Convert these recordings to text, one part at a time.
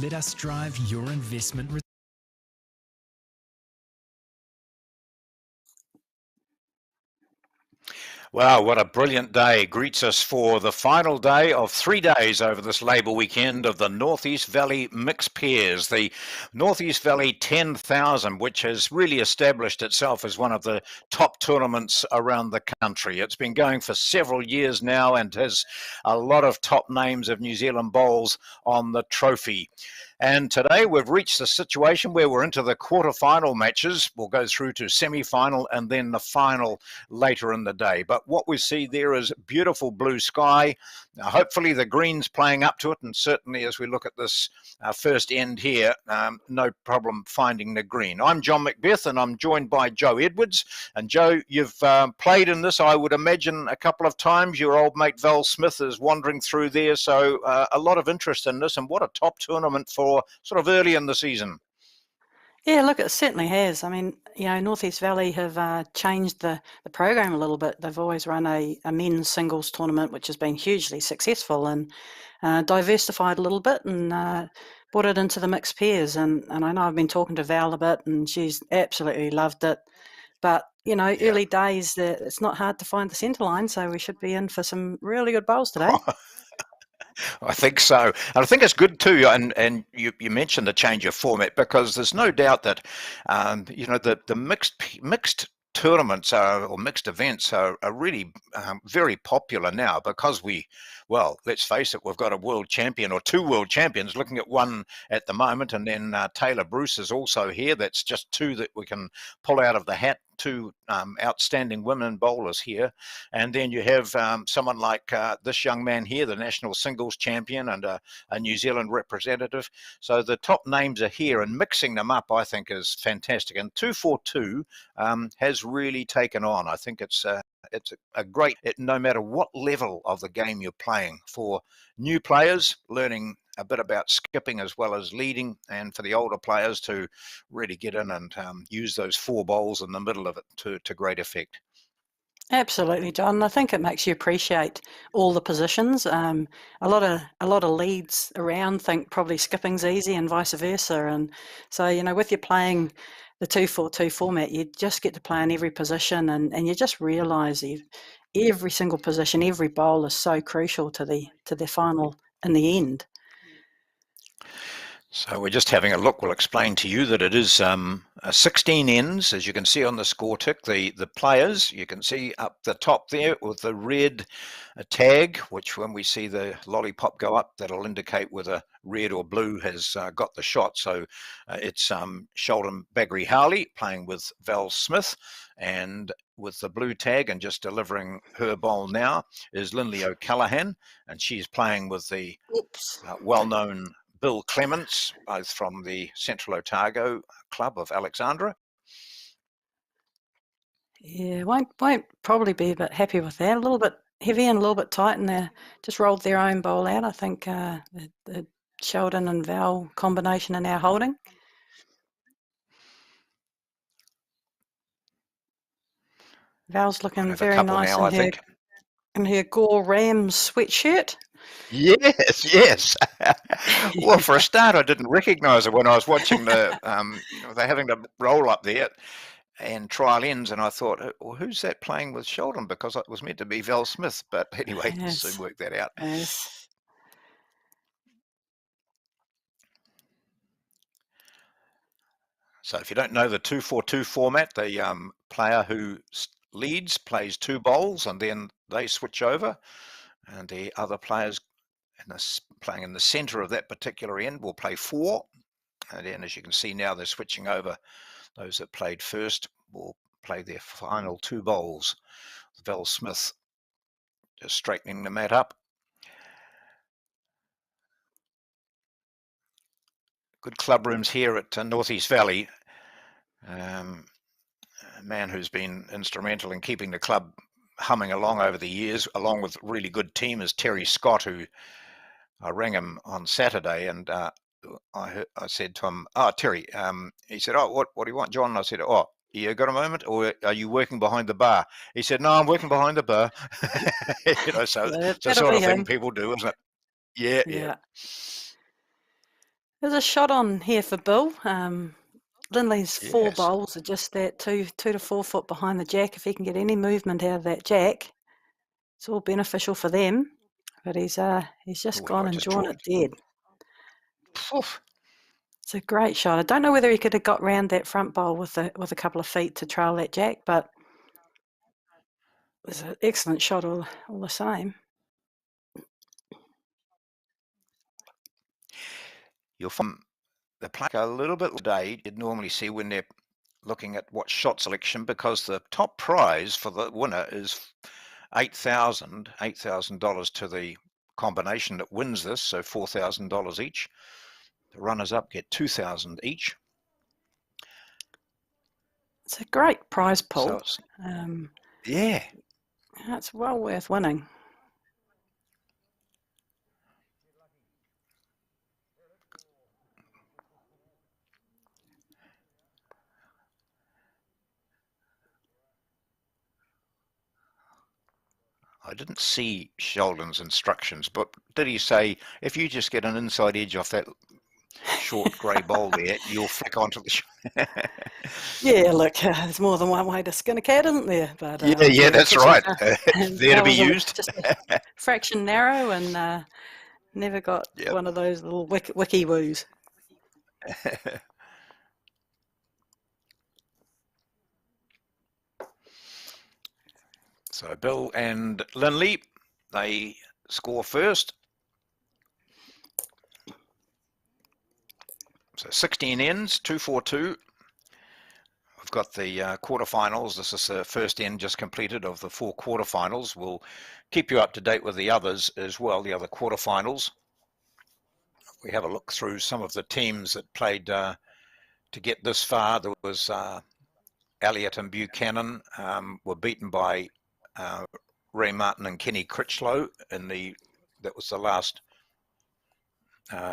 Let us drive your investment. Wow, what a brilliant day greets us for the final day of 3 days over this Labour weekend of the North East Valley Mixed Pairs, the North East Valley 10,000, which has really established itself as one of the top tournaments around the country. It's been going for several years now and has a lot of top names of New Zealand bowls on the trophy. And today we've reached the situation where we're into the quarter-final matches. We'll go through to semi-final and then the final later in the day. But what we see there is beautiful blue sky. Now, hopefully the green's playing up to it, and certainly as we look at this first end here, no problem finding the green. I'm John Macbeth, and I'm joined by Joe Edwards. And Joe, you've played in this, I would imagine, a couple of times. Your old mate Val Smith is wandering through there, so a lot of interest in this, and what a top tournament for sort of early in the season. Yeah, look, it certainly has. I mean, North East Valley have changed the program a little bit. They've always run a men's singles tournament, which has been hugely successful, and diversified a little bit and brought it into the mixed pairs. And I know I've been talking to Val a bit, and she's absolutely loved it. But, early days, it's not hard to find the centre line, so we should be in for some really good bowls today. I think so. And I think it's good too, and you mentioned the change of format, because there's no doubt that, the mixed tournaments or mixed events are really very popular now, because let's face it, we've got a world champion or two world champions, looking at one at the moment, and then Taylor Bruce is also here. That's just two that we can pull out of the hat, two outstanding women bowlers here. And then you have someone like this young man here, the national singles champion and a New Zealand representative. So the top names are here, and mixing them up, I think, is fantastic. And 242 has really taken on. I think it's a great, no matter what level of the game you're playing, for new players learning a bit about skipping as well as leading, and for the older players to really get in and use those four bowls in the middle of it to great effect. Absolutely, John. I think it makes you appreciate all the positions. A lot of leads around think probably skipping's easy and vice versa. And so, with you playing the 2-4-2 format, you just get to play in every position, and you just realise every single position, every bowl is so crucial to the final in the end. So we're just having a look. We'll explain to you that it is 16 ends, as you can see on the score tick. The players, you can see up the top there with the red tag, which when we see the lollipop go up, that'll indicate whether red or blue has got the shot. So it's Sheldon Bagri-Harley playing with Val Smith, and with the blue tag and just delivering her bowl now is Lindley O'Callaghan, and she's playing with the well-known Bill Clements, both from the Central Otago Club of Alexandra. Yeah, won't probably be a bit happy with that. A little bit heavy and a little bit tight, and they just rolled their own bowl out. I think the Sheldon and Val combination are now holding. Val's looking very nice now, in her Gore Rams sweatshirt. Yes. Well, for a start, I didn't recognise her when I was watching the. They're having to roll up there and trial ends, and I thought, well, who's that playing with Sheldon? Because it was meant to be Val Smith, but anyway, Yes. soon worked that out. Yes. So if you don't know the 2-4-2 format, the player who leads plays two bowls, and then they switch over, and the other players playing in the centre of that particular end will play four. And then, as you can see now, they're switching over. Those that played first will play their final two bowls. Val Smith just straightening the mat up. Good club rooms here at North East Valley. A man who's been instrumental in keeping the club humming along over the years, along with a really good team, is Terry Scott, who I rang him on Saturday, and I said to him, Terry, he said, what do you want, John? And I said, you got a moment, or are you working behind the bar? He said, no, I'm working behind the bar. So it's the sort of thing people do, isn't it? Yeah. There's a shot on here for Bill. Lindley's 4 Yes. bowls are just that 2 to 4 foot behind the jack. If he can get any movement out of that jack, it's all beneficial for them. But he's just Oh, gone I and just drawn drawn. it dead. Oof. It's a great shot. I don't know whether he could have got round that front bowl with a couple of feet to trail that jack, but it was an excellent shot all the same. You'll find the play a little bit today. You'd normally see when they're looking at what shot selection, because the top prize for the winner is $8,000 to the combination that wins this, so $4,000 each. The runners up get $2,000 each. It's a great prize pool. So yeah. It's well worth winning. I didn't see Sheldon's instructions, but did he say, if you just get an inside edge off that short grey bowl there, you'll flick onto the Yeah, look, there's more than one way to skin a cat, isn't there? But yeah, that's right. It's there to be was used. just a fraction narrow, and never got Yep. one of those little wiki woos. So Bill and Lindley, they score first. So 16 ends, 2-4-2. We've got the quarterfinals. This is the first end just completed of the 4 quarterfinals. We'll keep you up to date with the others as well, the other quarterfinals. We have a look through some of the teams that played to get this far. There was Elliott and Buchanan were beaten by Ray Martin and Kenny Critchlow that was the last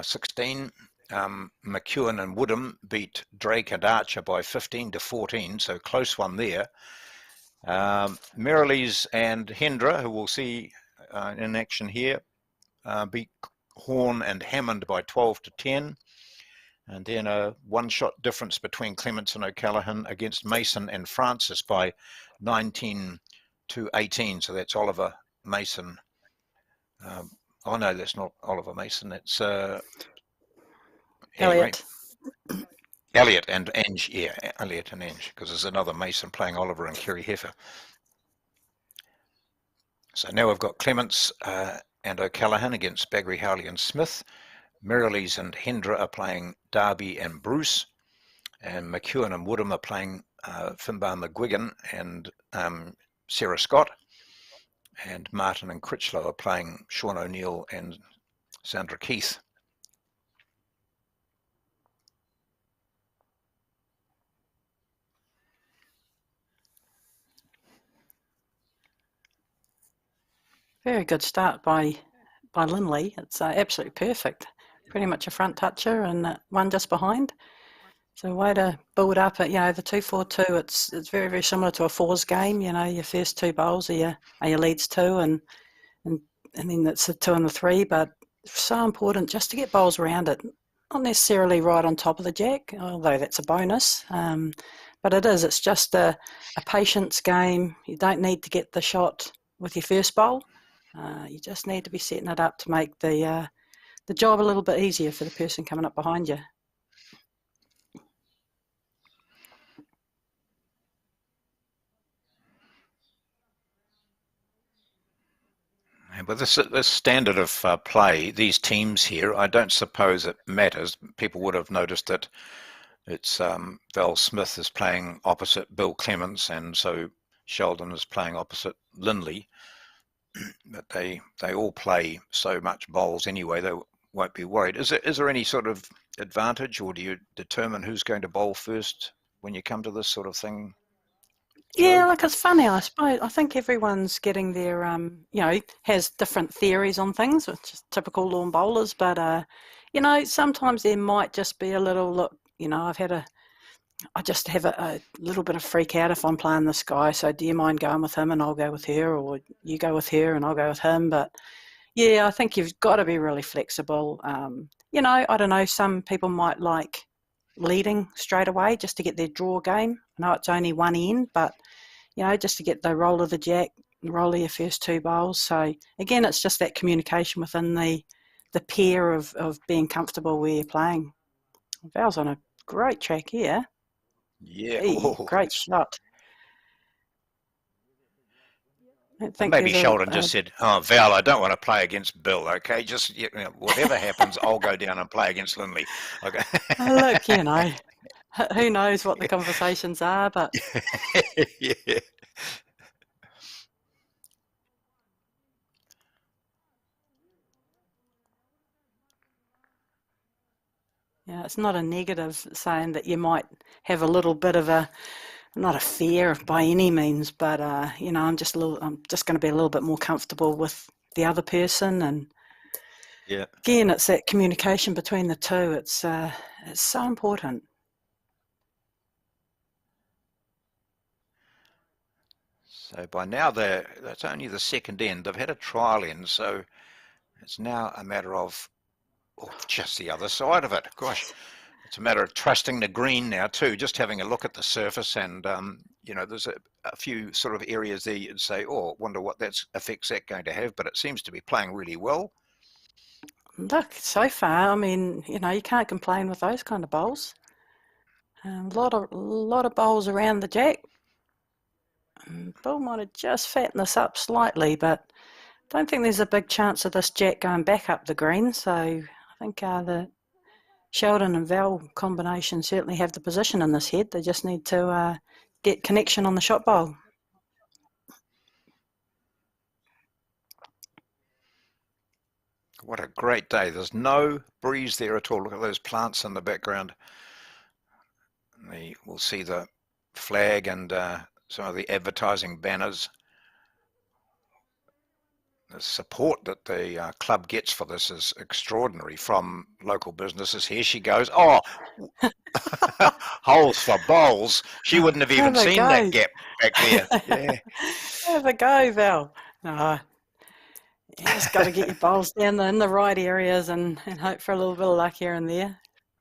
16. McEwen and Woodham beat Drake and Archer by 15-14, so close one there. Merrilees and Hendra, who we'll see in action here, beat Horn and Hammond by 12-10. And then a one-shot difference between Clements and O'Callaghan against Mason and Francis by 19-18. So that's Oliver Mason. Oh no, that's not Oliver Mason. That's Elliott. Anyway, Elliott and Ange, yeah, Elliott and Ange, because there's another Mason playing Oliver and Kerry Heifer. So now we've got Clements and O'Callaghan against Baggery, Howley and Smith. Merrilees and Hendra are playing Darby and Bruce. And McEwen and Woodham are playing Finbar McGuigan and Sarah Scott. And Martin and Critchlow are playing Sean O'Neill and Sandra Keith. Very good start by Lindley. It's absolutely perfect. Pretty much a front toucher and one just behind. So way to build up at, the 2-4-2. It's very, very similar to a fours game. Your first 2 bowls are your leads 2, and then it's the 2 and the 3. But it's so important just to get bowls around it. Not necessarily right on top of the jack, although that's a bonus. But it's just a patience game. You don't need to get the shot with your first bowl. You just need to be setting it up to make the job a little bit easier for the person coming up behind you. But this standard of play, these teams here, I don't suppose it matters. People would have noticed that it's Val Smith is playing opposite Bill Clements, and so Sheldon is playing opposite Lindley. But they all play so much bowls anyway, they won't be worried. Is there any sort of advantage, or do you determine who's going to bowl first when you come to this sort of thing? Yeah, look, it's funny, I suppose. I think everyone's getting their, has different theories on things, which is typical lawn bowlers. But, sometimes there might just be a little, look, I just have a little bit of freak out if I'm playing this guy. So do you mind going with him and I'll go with her, or you go with her and I'll go with him? But yeah, I think you've got to be really flexible. I don't know, some people might like leading straight away just to get their draw game. I know it's only one end, but, just to get the roll of the jack, roll of your first 2 bowls. So, again, it's just that communication within the pair of being comfortable where you're playing. Val's on a great track here. Yeah. Hey, great shot. Maybe Sheldon just said, "Oh, Val, I don't want to play against Bill. Okay, just whatever happens, I'll go down and play against Lindley." Okay. Look, who knows what the conversations are, but yeah. yeah, it's not a negative saying that you might have a little bit of not a fear by any means, but I'm just going to be a little bit more comfortable with the other person, and yeah, again, it's that communication between the two. It's so important. So by now that's only the second end. They've had a trial end, so it's now a matter of just the other side of it. Gosh, it's a matter of trusting the green now too. Just having a look at the surface, and there's a few sort of areas there you'd say, "Oh, wonder what effects that going to have." But it seems to be playing really well. Look, so far, I mean, you can't complain with those kind of bowls. A lot of bowls around the jack. Bill might have just fattened this up slightly, but I don't think there's a big chance of this jack going back up the green. So I think the Sheldon and Val combination certainly have the position in this head. They just need to get connection on the shot bowl. What a great day. There's no breeze there at all. Look at those plants in the background. We'll see the flag and some of the advertising banners. The support that the club gets for this is extraordinary from local businesses. Here she goes. Oh, holes for bowls. She wouldn't have even seen that gap back there. Yeah. Have a go, Val. No, you just got to get your bowls down in the right areas and hope for a little bit of luck here and there.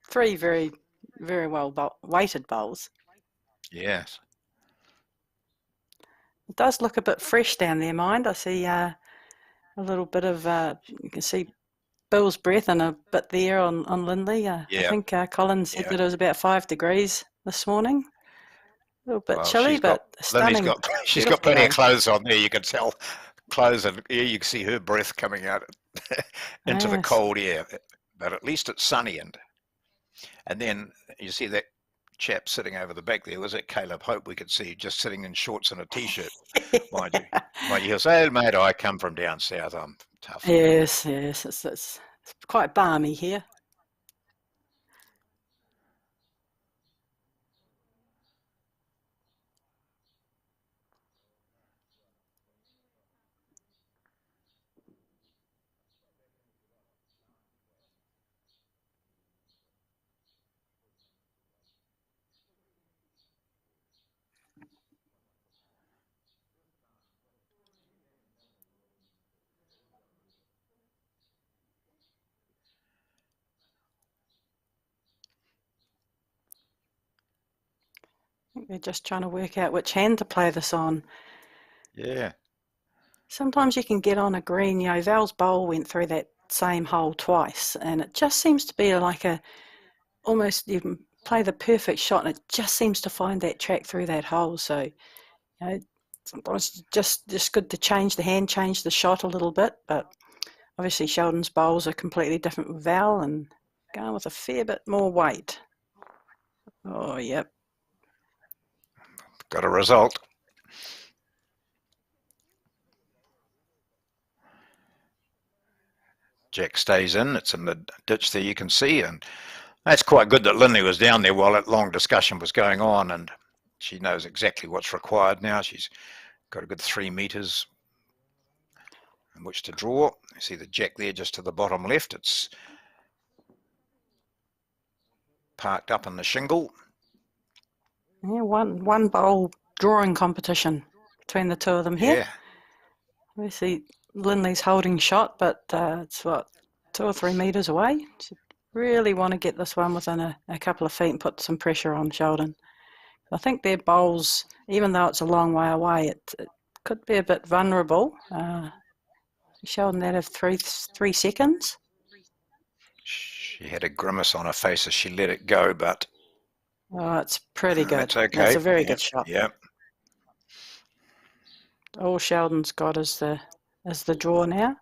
3 very, very well weighted bowls. Yes. It does look a bit fresh down there, mind. I see a little bit of, you can see Bill's breath and a bit there on Lindley. I think Colin said that it was about 5 degrees this morning. A little bit chilly, but stunning. She's got plenty of clothes on there, you can tell. Clothes, and you can see her breath coming out into the cold air. But at least it's sunny, and then you see that chap sitting over the back there. Was it Caleb Hope? We could see just sitting in shorts and a t-shirt. Mind you, he'll say, "Mate, I come from down south. I'm tough." Yes, it's quite balmy here. I think they're just trying to work out which hand to play this on. Yeah. Sometimes you can get on a green. Val's bowl went through that same hole twice, and it just seems to be like almost you can play the perfect shot, and it just seems to find that track through that hole. So, sometimes it's just good to change the hand, change the shot a little bit. But obviously, Sheldon's bowls are completely different with Val, and going with a fair bit more weight. Oh, yep. Got a result. Jack stays in. It's in the ditch there, you can see, and that's quite good that Lindley was down there while that long discussion was going on, and she knows exactly what's required now. She's got a good 3 meters in which to draw. You see the jack there just to the bottom left. It's parked up in the shingle. Yeah, one bowl drawing competition between the two of them here. Yeah. Obviously, Lindley's holding shot, but it's 2 or 3 meters away. She Really want to get this one within a couple of feet and put some pressure on Sheldon. I think their bowls, even though it's a long way away, it could be a bit vulnerable. Sheldon, that have three seconds. She had a grimace on her face as she let it go, but Oh, it's pretty good. that's okay. It's a very good shot. Yeah. All Sheldon's got is the draw now.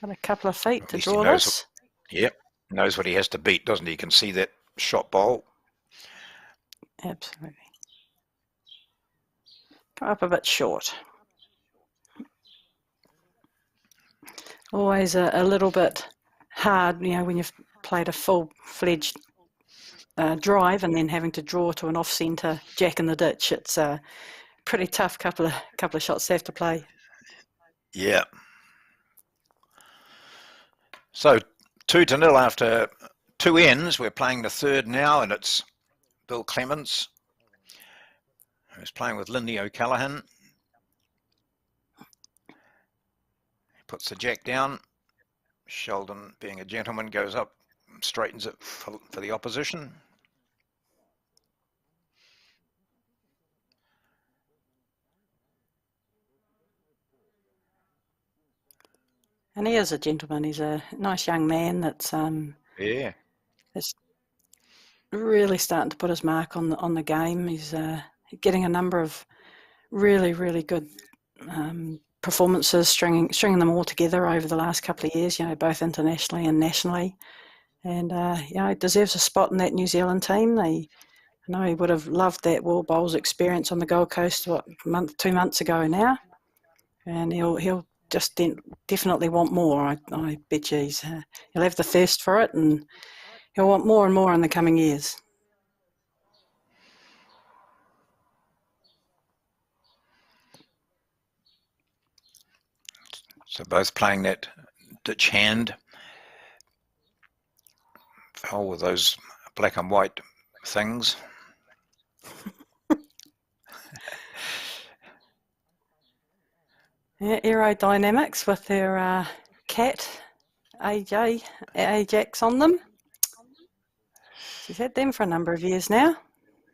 Got a couple of feet At to least he draw knows this. Yep. Knows what he has to beat, doesn't he? You can see that shot bowl. Absolutely. Come up a bit short. Always a little bit hard, when you've played a full-fledged drive and then having to draw to an off-centre jack in the ditch. It's a pretty tough couple of shots to have to play. Yeah. So 2-0 after 2 ends. We're playing the third now, and it's Bill Clements, who's playing with Lindy O'Callaghan. He puts the jack down. Sheldon, being a gentleman, goes up and straightens it for the opposition. And he is a gentleman. He's a nice young man that's Yeah. that's really starting to put his mark on the game. He's getting a number of really, really good performances, stringing them all together over the last couple of years, both internationally and nationally. And, he deserves a spot in that New Zealand team. I know he would have loved that World Bowls experience on the Gold Coast, 2 months ago now. And he'll just definitely want more. I bet you he'll have the thirst for it, and he'll want more and more in the coming years. So both playing that ditch hand. Foul with those black and white things. Yeah, Aerodynamics with their cat Ajax on them. She's had them for a number of years now.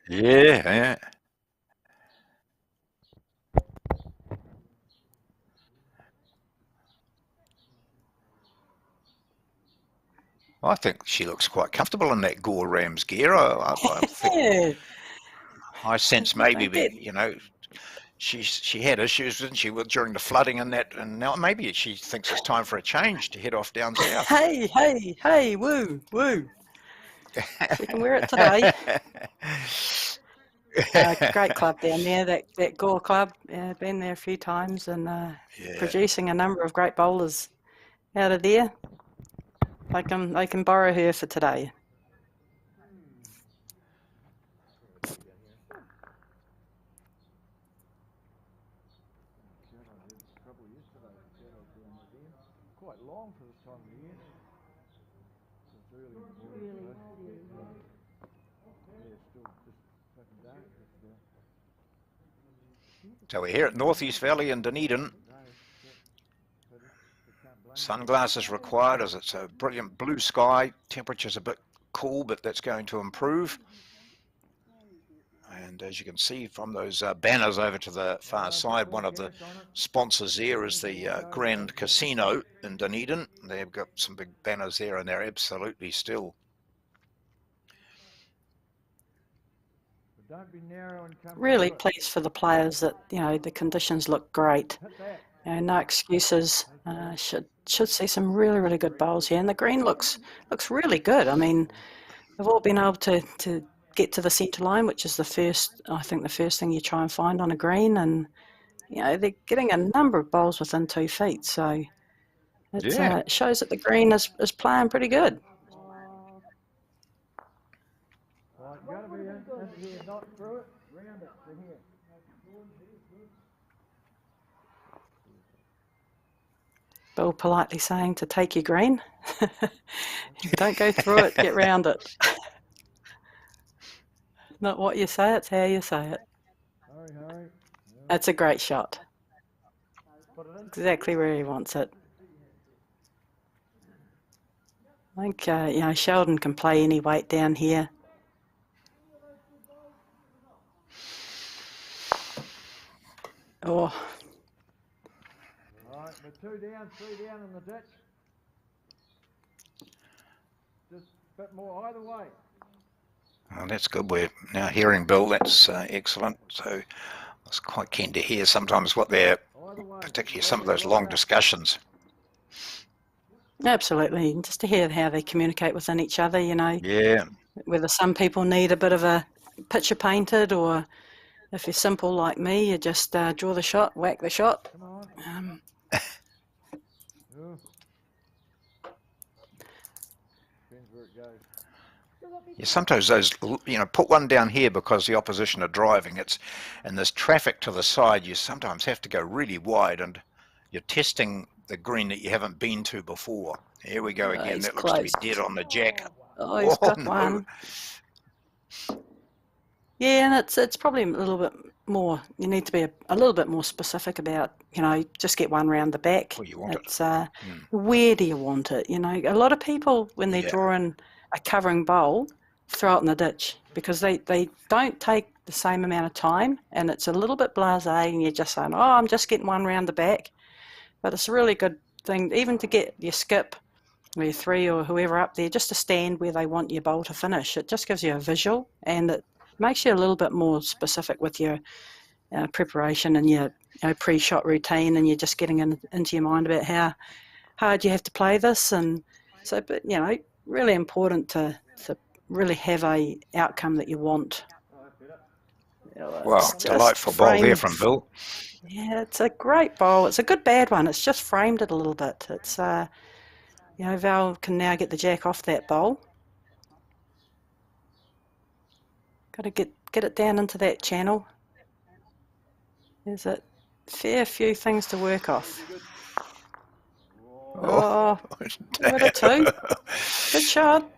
Yeah. I think she looks quite comfortable in that Gore Rams gear. I think, I sense maybe, she had issues, didn't she, during the flooding and that, and now maybe she thinks it's time for a change to head off down south. Hey, woo. She can wear it today. Great club down there, that Gore club. Been there a few times and producing a number of great bowlers out of there. They can borrow her for today. Quite long for this time of year. So we're here at Northeast Valley in Dunedin. Sunglasses required as it's a brilliant blue sky. Temperature's a bit cool, but that's going to improve. And as you can see from those banners over to the far side, one of the sponsors there is the Grand Casino in Dunedin. They've got some big banners there, and they're absolutely still. Really pleased for the players that the conditions look great. No excuses. Should see some really, really good bowls here, and the green looks really good. I mean, they've all been able to get to the centre line, which is the first thing you try and find on a green, and they're getting a number of bowls within 2 feet. So it shows that the green is playing pretty good. Bill politely saying to take your green. Don't go through it, get round it. Not what you say, it's how you say it. That's a great shot. Exactly where he wants it. I think, you know, Sheldon can play any weight down here. Oh, All right, but 2 down, 3 down in the ditch. Just a bit more either way. Oh, that's good. We're now hearing Bill. That's excellent. So I was quite keen to hear sometimes what they're, Either way. particularly some of those long discussions. absolutely. Just to hear how they communicate within each other, you know, Yeah. whether some people need a bit of a picture painted, or if you're simple like me, you just draw the shot, whack the shot. Come on. Oh. Depends where it goes. Yeah, sometimes those, you know, put one down here because the opposition are driving. And there's traffic to the side. You sometimes have to go really wide, and you're testing the green that you haven't been to before. Here we go Oh, again. he's That looks to be close. dead on the jack. Oh, he's got no. one. Yeah, and it's probably a little bit more. You need to be a little bit more specific about, you know, just get one round the back. Well, you want It's where do you want it? You know, a lot of people when they're Yeah. drawing a covering bowl, throw it in the ditch because they don't take the same amount of time, and it's a little bit blasé, and you're just saying, oh, I'm just getting one round the back. But it's a really good thing, even to get your skip or your 3 or whoever up there, just to stand where they want your bowl to finish. It just gives you a visual, and it makes you a little bit more specific with your preparation and your pre-shot routine, and you're just getting into your mind about how hard you have to play this. And so, but you know, really important to really have a outcome that you want. Well, delightful bowl there from Bill. Yeah, it's a great bowl. It's a good bad one. It's just framed it a little bit. It's you know, Val can now get the jack off that bowl. Got to get it down into that channel. There's a fair few things to work off. Oh, give it a 2. Good shot.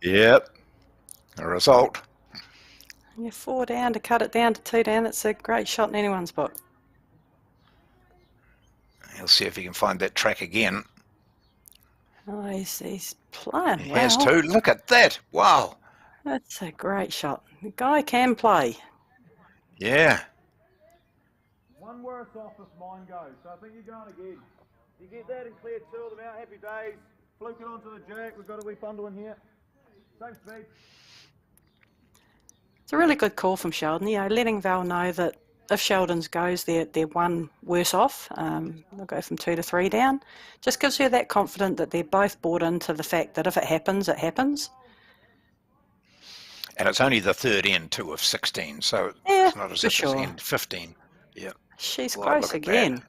Yep. A result. You're 4 down to cut it down to 2 down. It's a great shot in anyone's book. He'll see if he can find that track again. Oh, he's playing He well. has too. Look at that. Wow. That's a great shot. The guy can play. Yeah. One worse off if mine goes, so I think you're going again. You get that and clear 2 of them out, happy days. Fluke it onto the jack, we've got a wee bundle in here. Same speed. It's a really good call from Sheldon, you know, letting Val know that if Sheldon's goes, they're one worse off. They'll go from 2 to 3 down. Just gives you that confidence that they're both bought into the fact that if it happens, it happens. And it's only the third end too of 16, so Yeah, it's not as for if sure. it's end 15. Yeah. She's Well, close look at again.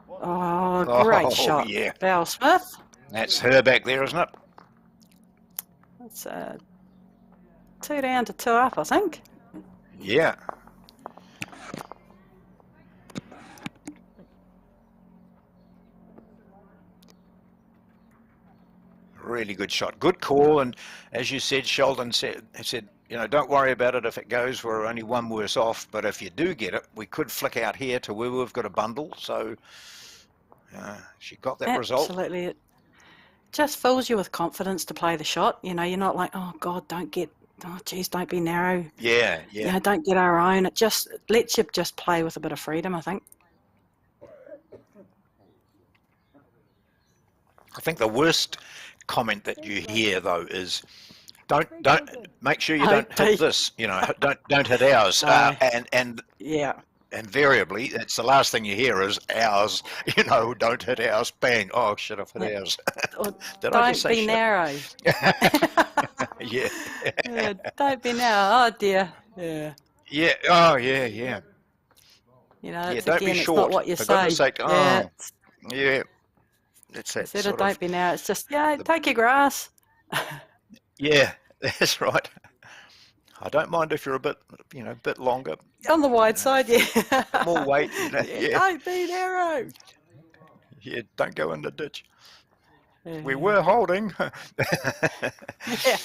Oh, great Oh, shot. yeah. Val Smith. That's her back there, isn't it? That's 2 down to 2 up, I think. Yeah. Really good shot. Good call. And as you said, Sheldon said, you know, don't worry about it if it goes. We're only one worse off. But if you do get it, we could flick out here to where we've got a bundle. So she got that result. Absolutely. It just fills you with confidence to play the shot. You know, you're not like, oh, God, don't be narrow. Yeah, You yeah. know, don't get our own. It just lets you just play with a bit of freedom, I think. I think the worst comment that you hear though is don't make sure you don't hit this, you know, don't hit ours. And Yeah. invariably it's the last thing you hear is ours, you know, don't hit ours, bang, oh shit, I've hit ours. Or Did I just don't say be shit? narrow. Yeah. Yeah, don't be narrow. Oh, dear. Yeah. Yeah, oh yeah, yeah. You know, Yeah, it's, don't again, be it's short. not what you For say. goodness sake, Yeah. yeah. It's that Instead of sort don't of, be narrow, it's just, yeah, take your grass. yeah, that's right. I don't mind if you're a bit, you know, a bit longer, On the wide side, yeah. more weight, you know, Yeah, yeah. don't be narrow. Yeah, don't go in the ditch. Yeah. We were holding. Yeah.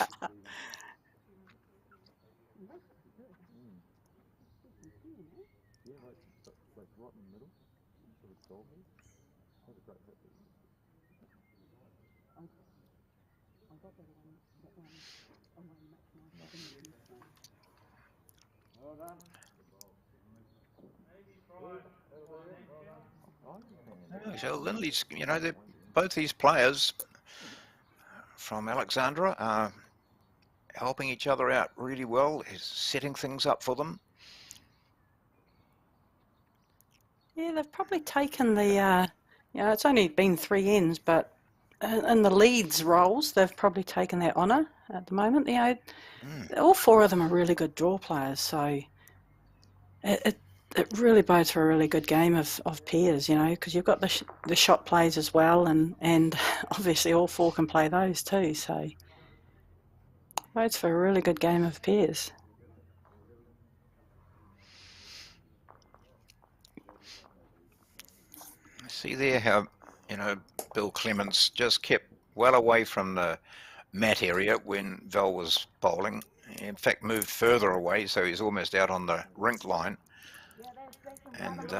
So Lindley's, you know, both these players from Alexandra are helping each other out really well. He's setting things up for them. Yeah, they've probably taken the, you know, it's only been 3 ends, but in the leads roles, they've probably taken that honour at the moment. You know, all 4 of them are really good draw players, so it really bodes for a really good game of pairs, you know, because you've got the shot plays as well, and obviously all 4 can play those too, so bodes for a really good game of pairs. See there how, you know, Bill Clements just kept well away from the mat area when Val was bowling. He in fact moved further away, so he's almost out on the rink line. And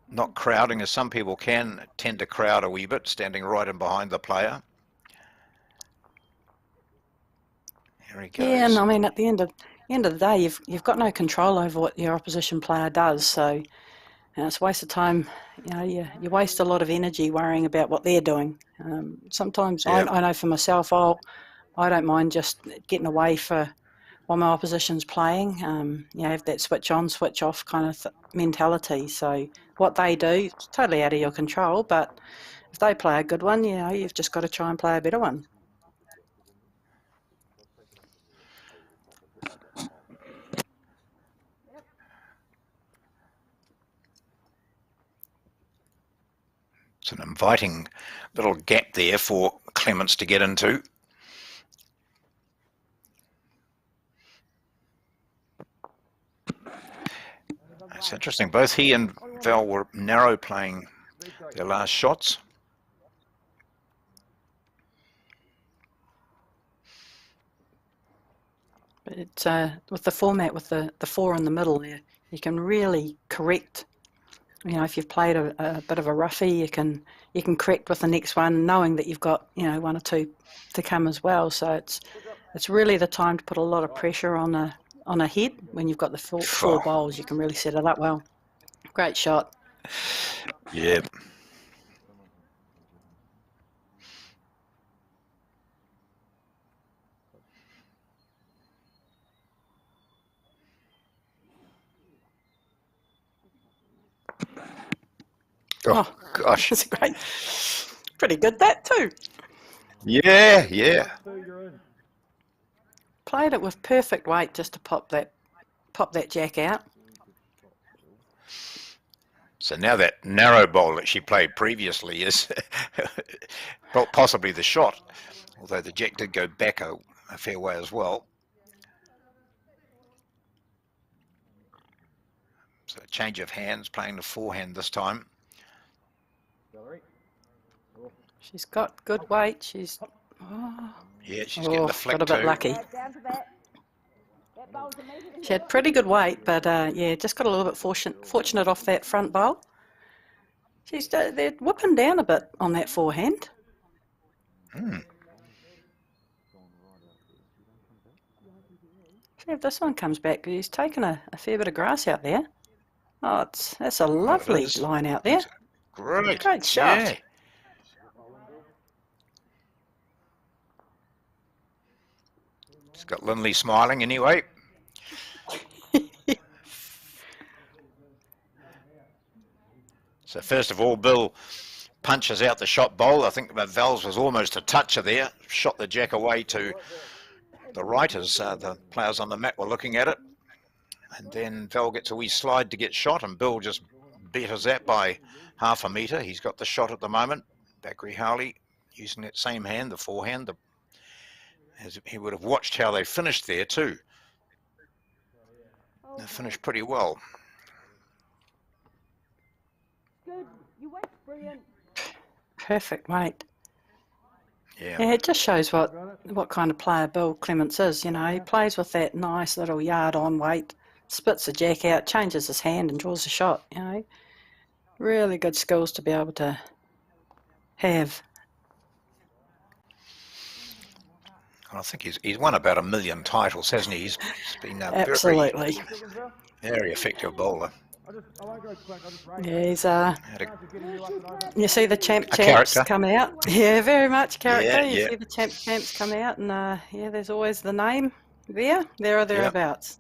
not crowding as some people can tend to crowd a wee bit, standing right in behind the player. Here he goes. Yeah, and I mean, at the end of the day, you've got no control over what your opposition player does, so it's a waste of time. You know, you waste a lot of energy worrying about what they're doing. Sometimes I know for myself, I don't mind just getting away while my opposition's playing. You know, have that switch on, switch off kind of mentality. So what they do is totally out of your control, but if they play a good one, you know, you've just got to try and play a better one. It's an inviting little gap there for Clements to get into. It's interesting. Both he and Val were narrow playing their last shots. But it's with the format with the 4 in the middle there, you can really correct. You know, if you've played a bit of a roughie, you can correct with the next one, knowing that you've got, you know, 1 or 2 to come as well. So it's really the time to put a lot of pressure on a head when you've got the 4 bowls. You can really set it up well. Great shot. Yeah. Oh gosh. That's great. Pretty good that too. Yeah, yeah. Played it with perfect weight just to pop that jack out. So now that narrow bowl that she played previously is possibly the shot, although the jack did go back a fair way as well. So a change of hands, playing the forehand this time. She's got good weight. She's she's getting the flick got a bit too. lucky. She had pretty good weight, but yeah, just got a little bit fortunate off that front bowl. She's they're whipping down a bit on that forehand. See if this one comes back. He's taken a fair bit of grass out there. Oh, that's a lovely line out there. Great shot. Yeah. It's got Lindley smiling anyway. So first of all, Bill punches out the shot bowl. I think Val's was almost a toucher there. Shot the jack away to the right as the players on the mat were looking at it. And then Val gets a wee slide to get shot, and Bill just betters that by half a metre. He's got the shot at the moment. Bakary Harley using that same hand, the forehand. As he would have watched how they finished there too. They finished pretty well. Good. You went brilliant. Perfect weight. Yeah. Yeah, it just shows what kind of player Bill Clements is. You know, he plays with that nice little yard on weight, spits the jack out, changes his hand and draws a shot. You know, really good skills to be able to have. I think he's won about 1 million titles, hasn't he? He's been a Absolutely. very effective bowler. I won't go quick, I'll just race. Yeah, he's Had a- Just getting you up and over. you see the champs character. come out. Yeah, very much character. Yeah, You yeah. see the champs come out, and yeah, there's always the name there or thereabouts.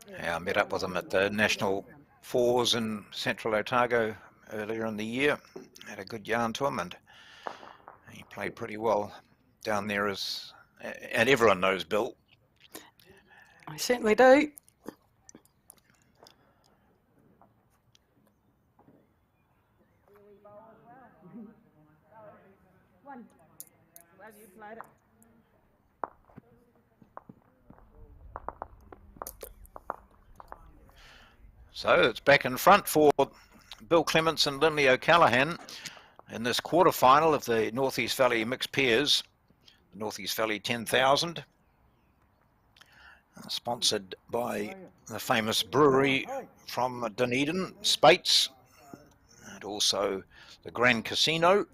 Yeah, I met up with him at the National Fours in Central Otago earlier in the year. Had a good yarn to him, and he played pretty well down there. And everyone knows Bill. I certainly do. One. Well, you played it. So it's back in front for Bill Clements and Linley O'Callaghan in this quarterfinal of the North East Valley Mixed Pairs, North East Valley 10,000, sponsored by the famous brewery from Dunedin, Spates, and also the Grand Casino,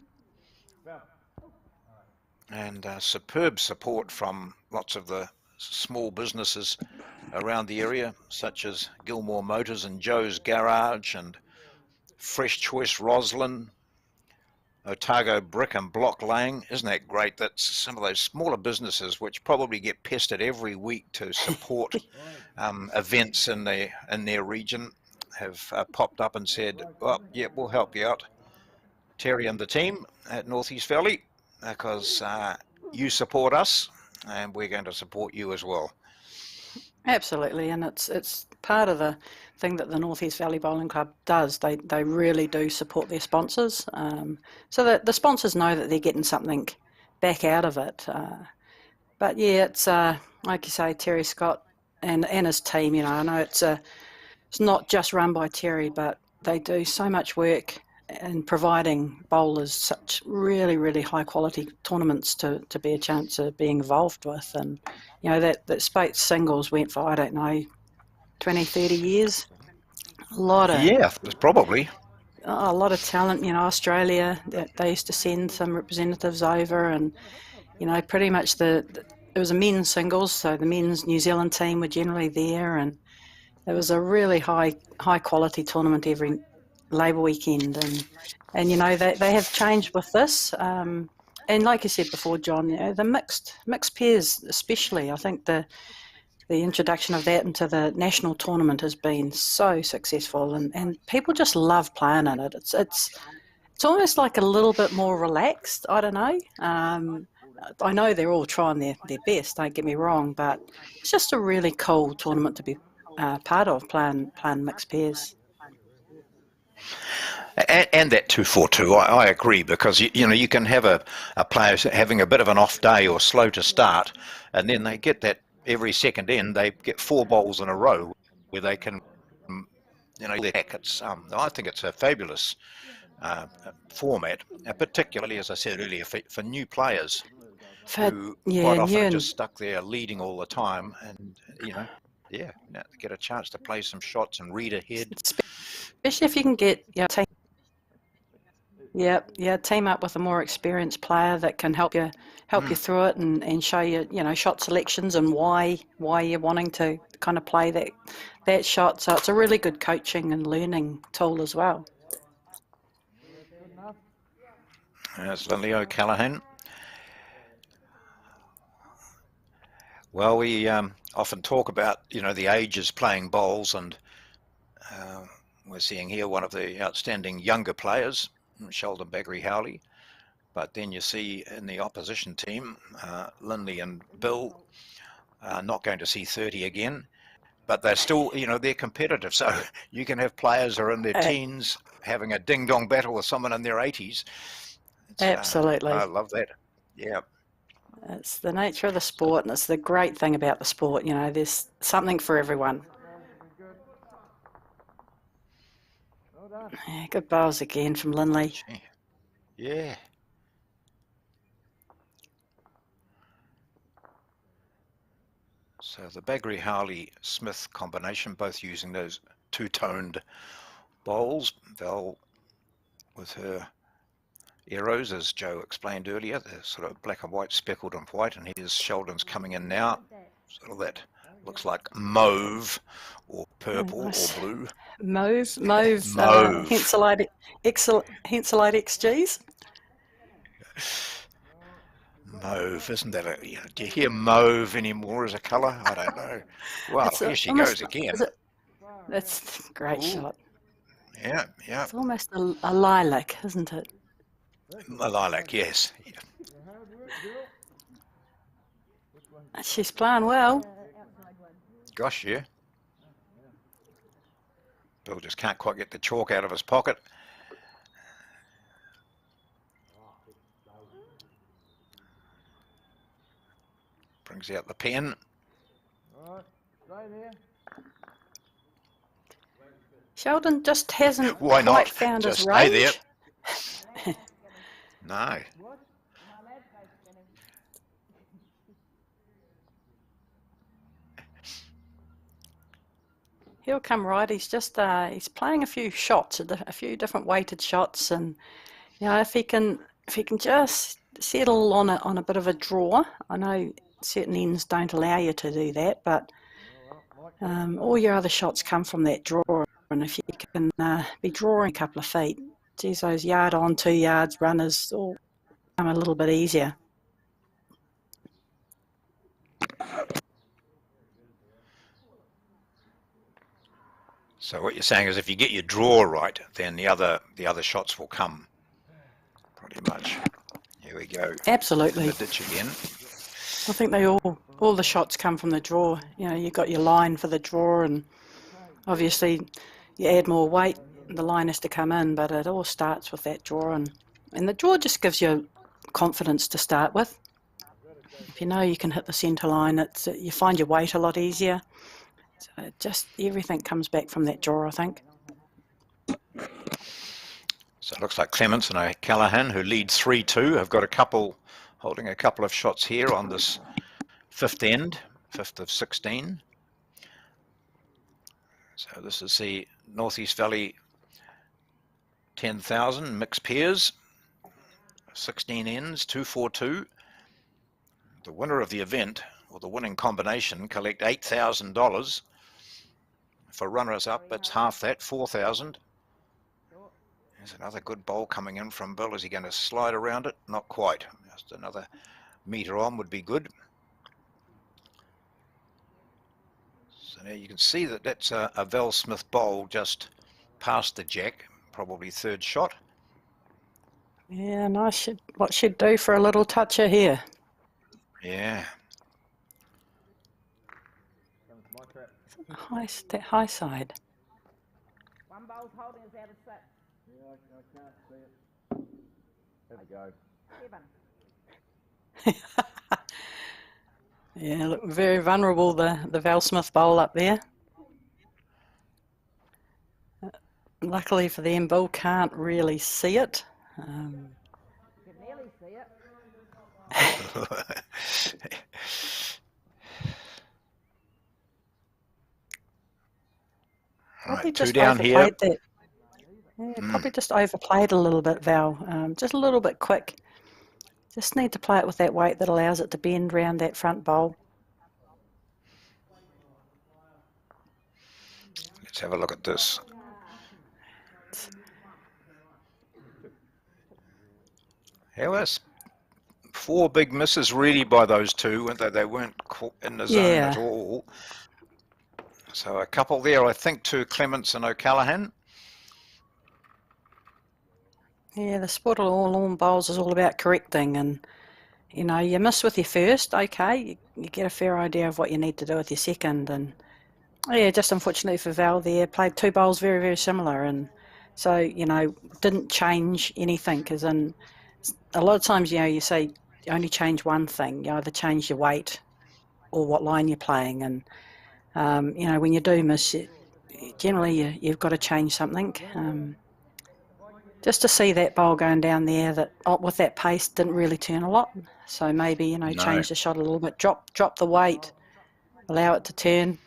and superb support from lots of the small businesses around the area, such as Gilmore Motors and Joe's Garage and Fresh Choice Roslyn, Otago Brick and Block Laying. Isn't that great that some of those smaller businesses which probably get pestered every week to support events in their region have popped up and said, well, yeah, we'll help you out, Terry and the team at North East Valley, because you support us and we're going to support you as well. Absolutely, and it's part of the thing that the North East Valley Bowling Club does. They really do support their sponsors, so that the sponsors know that they're getting something back out of it. But yeah, it's like you say, Terry Scott and his team. You know, I know it's not just run by Terry, but they do so much work in providing bowlers such really, really high quality tournaments to be a chance of being involved with. And you know, that Spates singles went for, I don't know, 20, 30 years. A lot of probably. A lot of talent. You know, Australia, they used to send some representatives over, and you know, pretty much it was a men's singles, so the men's New Zealand team were generally there, and it was a really high quality tournament every Labour weekend, and you know, they have changed with this, and like you said before, John, you know, the mixed pairs especially, I think the introduction of that into the national tournament has been so successful, and people just love playing in it. It's almost like a little bit more relaxed. I don't know. I know they're all trying their best, don't get me wrong, but it's just a really cool tournament to be part of, playing mixed pairs. And that 2-4-2, I agree, because you know, you can have a player having a bit of an off day or slow to start, and then they get that every second end, they get 4 bowls in a row where they can, you know, I think it's a fabulous format, particularly, as I said earlier, for new players who quite often are just stuck there leading all the time, and you know, get a chance to play some shots and read ahead. Especially if you can get team up with a more experienced player that can help you through it and show you, you know, shot selections and why you're wanting to kind of play that shot. So it's a really good coaching and learning tool as well. That's Linley O'Callaghan. Well, we often talk about, you know, the ages playing bowls, and we're seeing here one of the outstanding younger players, Sheldon Baggery Howley. But then you see in the opposition team, Linley and Bill are not going to see 30 again, but they're still, you know, they're competitive. So you can have players who are in their teens having a ding-dong battle with someone in their 80s. Absolutely. I love that. Yeah. It's the nature of the sport, and it's the great thing about the sport. You know, there's something for everyone. Yeah, good bowls again from Linley. Yeah. So the Bagri-Howley-Smith combination, both using those two-toned bowls. Val with her arrows, as Joe explained earlier, they're sort of black and white, speckled and white, and here's Sheldon's coming in now. Sort of that looks like mauve or purple nice. or blue. Mauve, Mauve. Henselite XGs. Mauve, isn't that a, do you hear mauve anymore as a colour? I don't know. Well, here she goes again. That's a great shot. Yeah, yeah. It's almost a lilac, isn't it? A lilac, yes. Yeah. She's playing well. Gosh, yeah. Bill just can't quite get the chalk out of his pocket. Brings out the pen. All right, stay there. Sheldon just hasn't Why not? quite found Just his stay range. there. No. He'll come right. He's just he's playing a few shots, a few different weighted shots, and you know if he can just settle on a bit of a draw. I know certain ends don't allow you to do that, but all your other shots come from that draw, and if you can be drawing a couple of feet, geez, those yard on, 2 yards runners all come a little bit easier. So what you're saying is if you get your draw right, then the other shots will come. Pretty much. Here we go. Absolutely. The ditch again. I think they all the shots come from the draw. You know, you've got your line for the draw, and obviously you add more weight, the line has to come in, but it all starts with that draw, and the draw just gives you confidence to start with. If you know you can hit the centre line, you find your weight a lot easier. So just everything comes back from that draw, I think. So it looks like Clements and O'Callaghan, who lead 3-2, have got holding a couple of shots here on this fifth of 16. So this is the Northeast Valley 10,000 mixed pairs, 16 ends, 242. The winner of the event, or the winning combination, collect $8,000. For runners-up, it's half that, 4,000. There's another good bowl coming in from Bill. Is he going to slide around it? Not quite. Just another metre on would be good. So now you can see that that's a Val Smith bowl just past the jack, probably third shot. Yeah, nice. What she'd do for a little toucher here. Yeah. That high side. One bowl's holding us out of 6. Yeah, I can't see it. Have a go. 7. Yeah, look, very vulnerable, the Val Smith bowl up there. Luckily for them, Bill can't really see it. You can nearly see it. Probably Right, just 2 down here. overplayed that. Yeah, probably just overplayed a little bit, Val. Just a little bit quick. Just need to play it with that weight that allows it to bend round that front bowl. Let's have a look at this. There was 4 big misses really by those two, weren't they? They weren't in the zone at all. So a couple there, I think, to Clements and O'Callaghan. Yeah, the sport of all lawn bowls is all about correcting, and you know, you miss with your first, okay, you get a fair idea of what you need to do with your second, and yeah, just unfortunately for Val there, played 2 bowls very, very similar, and so, you know, didn't change anything, because in a lot of times, you know, you say you only change one thing, you either change your weight or what line you're playing, and you know, when you do miss, generally you've got to change something. Just to see that bowl going down there, that with that pace didn't really turn a lot. So maybe, you know, change the shot a little bit, drop the weight, allow it to turn.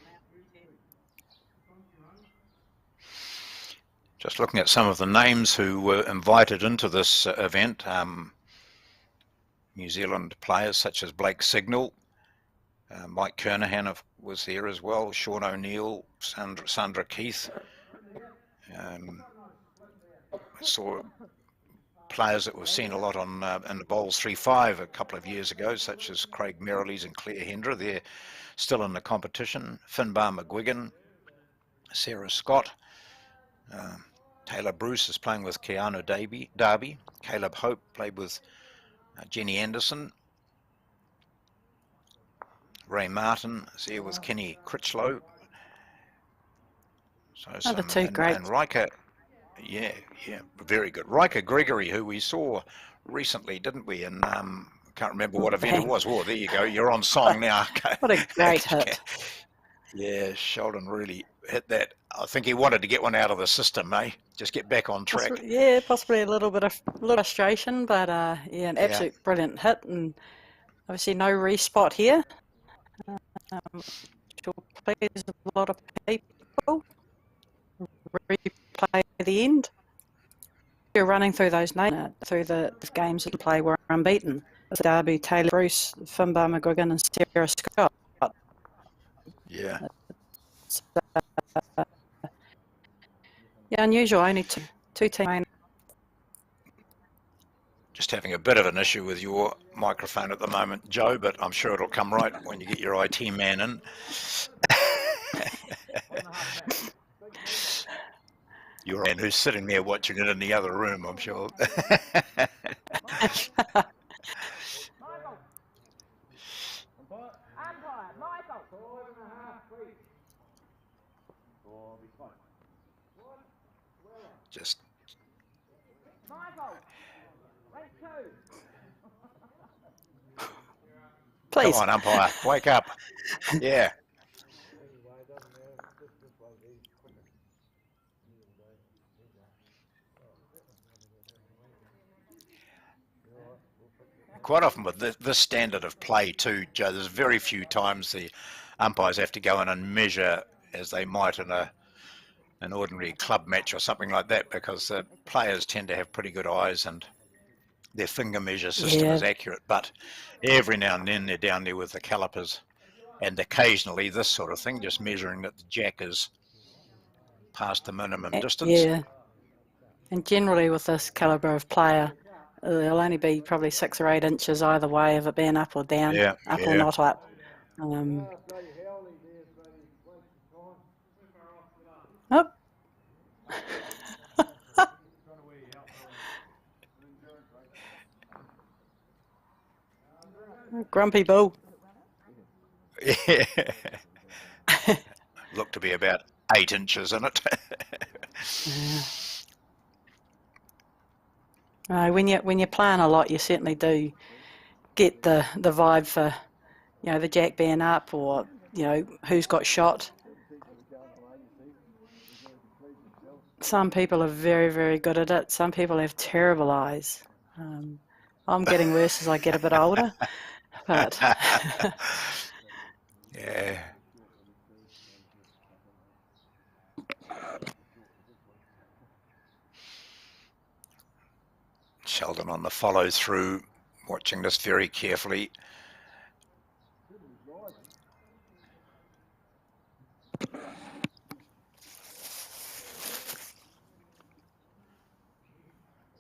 Just looking at some of the names who were invited into this event, New Zealand players such as Blake Signal, Mike Kernahan was there as well, Sean O'Neill, Sandra Keith. Saw players that we've seen a lot on in the Bowls 3-5 a couple of years ago, such as Craig Merrilees and Claire Hendra. They're still in the competition. Finbar McGuigan, Sarah Scott. Taylor Bruce is playing with Keanu Darby. Caleb Hope played with Jenny Anderson. Ray Martin is here with Kenny Critchlow. So The two great. And Riker, yeah, very good. Riker Gregory, who we saw recently, didn't we? And can't remember what event it was. Oh, there you go. You're on song now. What a great hit. Yeah, Sheldon really hit that. I think he wanted to get one out of the system, eh? Just get back on track. Possibly a little bit of frustration, but yeah, an absolute brilliant hit, and obviously no respot here. Which will please a lot of people. Replay the end. You're running through those names through the games that play were unbeaten. Darby, Taylor Bruce, Finbar McGuigan, and Sarah Scott. Yeah. Yeah, unusual. Only two teams. Just having a bit of an issue with your microphone at the moment, Joe, but I'm sure it'll come right when you get your IT man in. Your man who's sitting there watching it in the other room, I'm sure. Just Please. come on, umpire, wake up. Yeah. Quite often with this standard of play too, Joe, there's very few times the umpires have to go in and measure as they might in an ordinary club match or something like that, because the players tend to have pretty good eyes and their finger measure system is accurate. But every now and then they're down there with the calipers, and occasionally this sort of thing, just measuring that the jack is past the minimum distance. Yeah, and generally with this calibre of player, there'll only be probably 6 or 8 inches either way of it being up or down, up or not up. Oh. Grumpy bull. Yeah. Looked to be about 8 inches in it. When you're playing a lot, you certainly do get the vibe for, you know, the jack being up, or, you know, who's got shot. Some people are very, very good at it. Some people have terrible eyes. I'm getting worse as I get a bit older, but yeah. Sheldon on the follow through, watching this very carefully.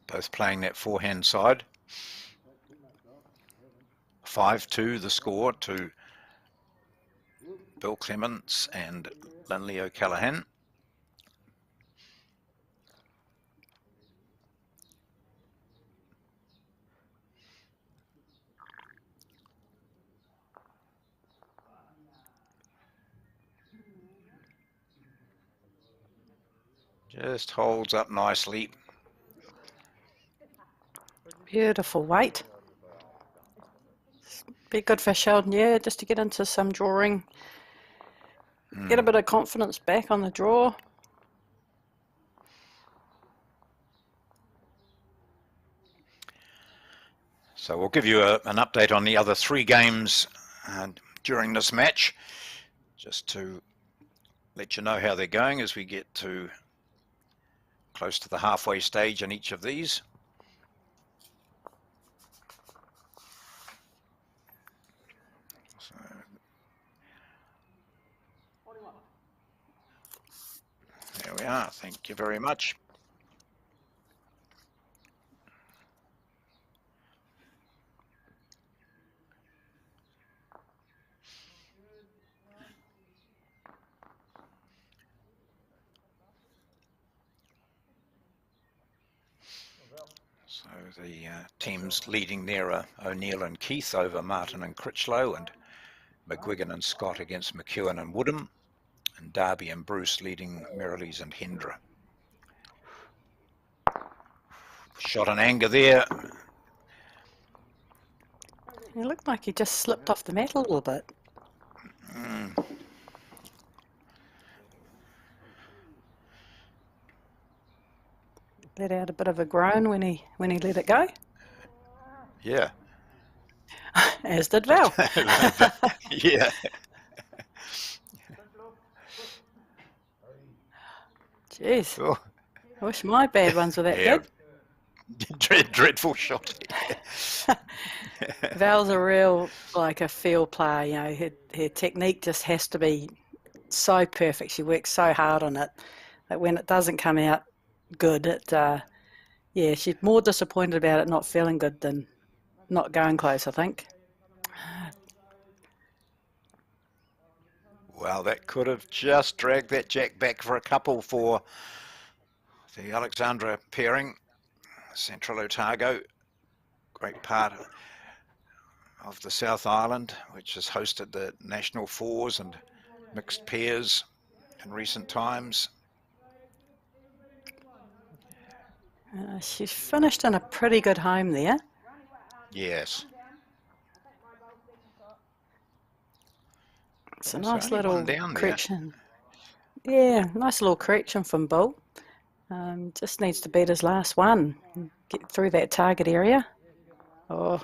Both playing that forehand side. 5-2 the score to Bill Clements and Linley O'Callaghan. Just holds up nicely. beautiful weight. Be good for Sheldon, yeah, just to get into some drawing. Get a bit of confidence back on the draw. So we'll give you an update on the other three games during this match. just to let you know how they're going as we get to close to the halfway stage in each of these. So, there we are. Thank you very much. So the teams leading there are O'Neill and Keith over Martin and Critchlow, and McGuigan and Scott against McEwen and Woodham, and Darby and Bruce leading Merrilees and Hendra. Shot in anger there. It looked like he just slipped off the mat a little bit. Let out a bit of a groan when he let it go. Yeah. As did Val. Yeah. Jeez. Oh, I wish my bad ones were that yeah. good. Dreadful shot. Val's a real, like a field player, you know, her technique just has to be so perfect. She works so hard on it that when it doesn't come out good, yeah, she's more disappointed about it not feeling good than not going close, I think. Well, that could have just dragged that jack back for a couple for the Alexandra pairing. Central Otago, great part of the South Island, which has hosted the National Fours and mixed pairs in recent times. She's finished in a pretty good home there. Yes. It's a There's nice only little one down there. correction. Yeah, nice little correction from Bull. Just needs to beat his last one. Get through that target area. Oh.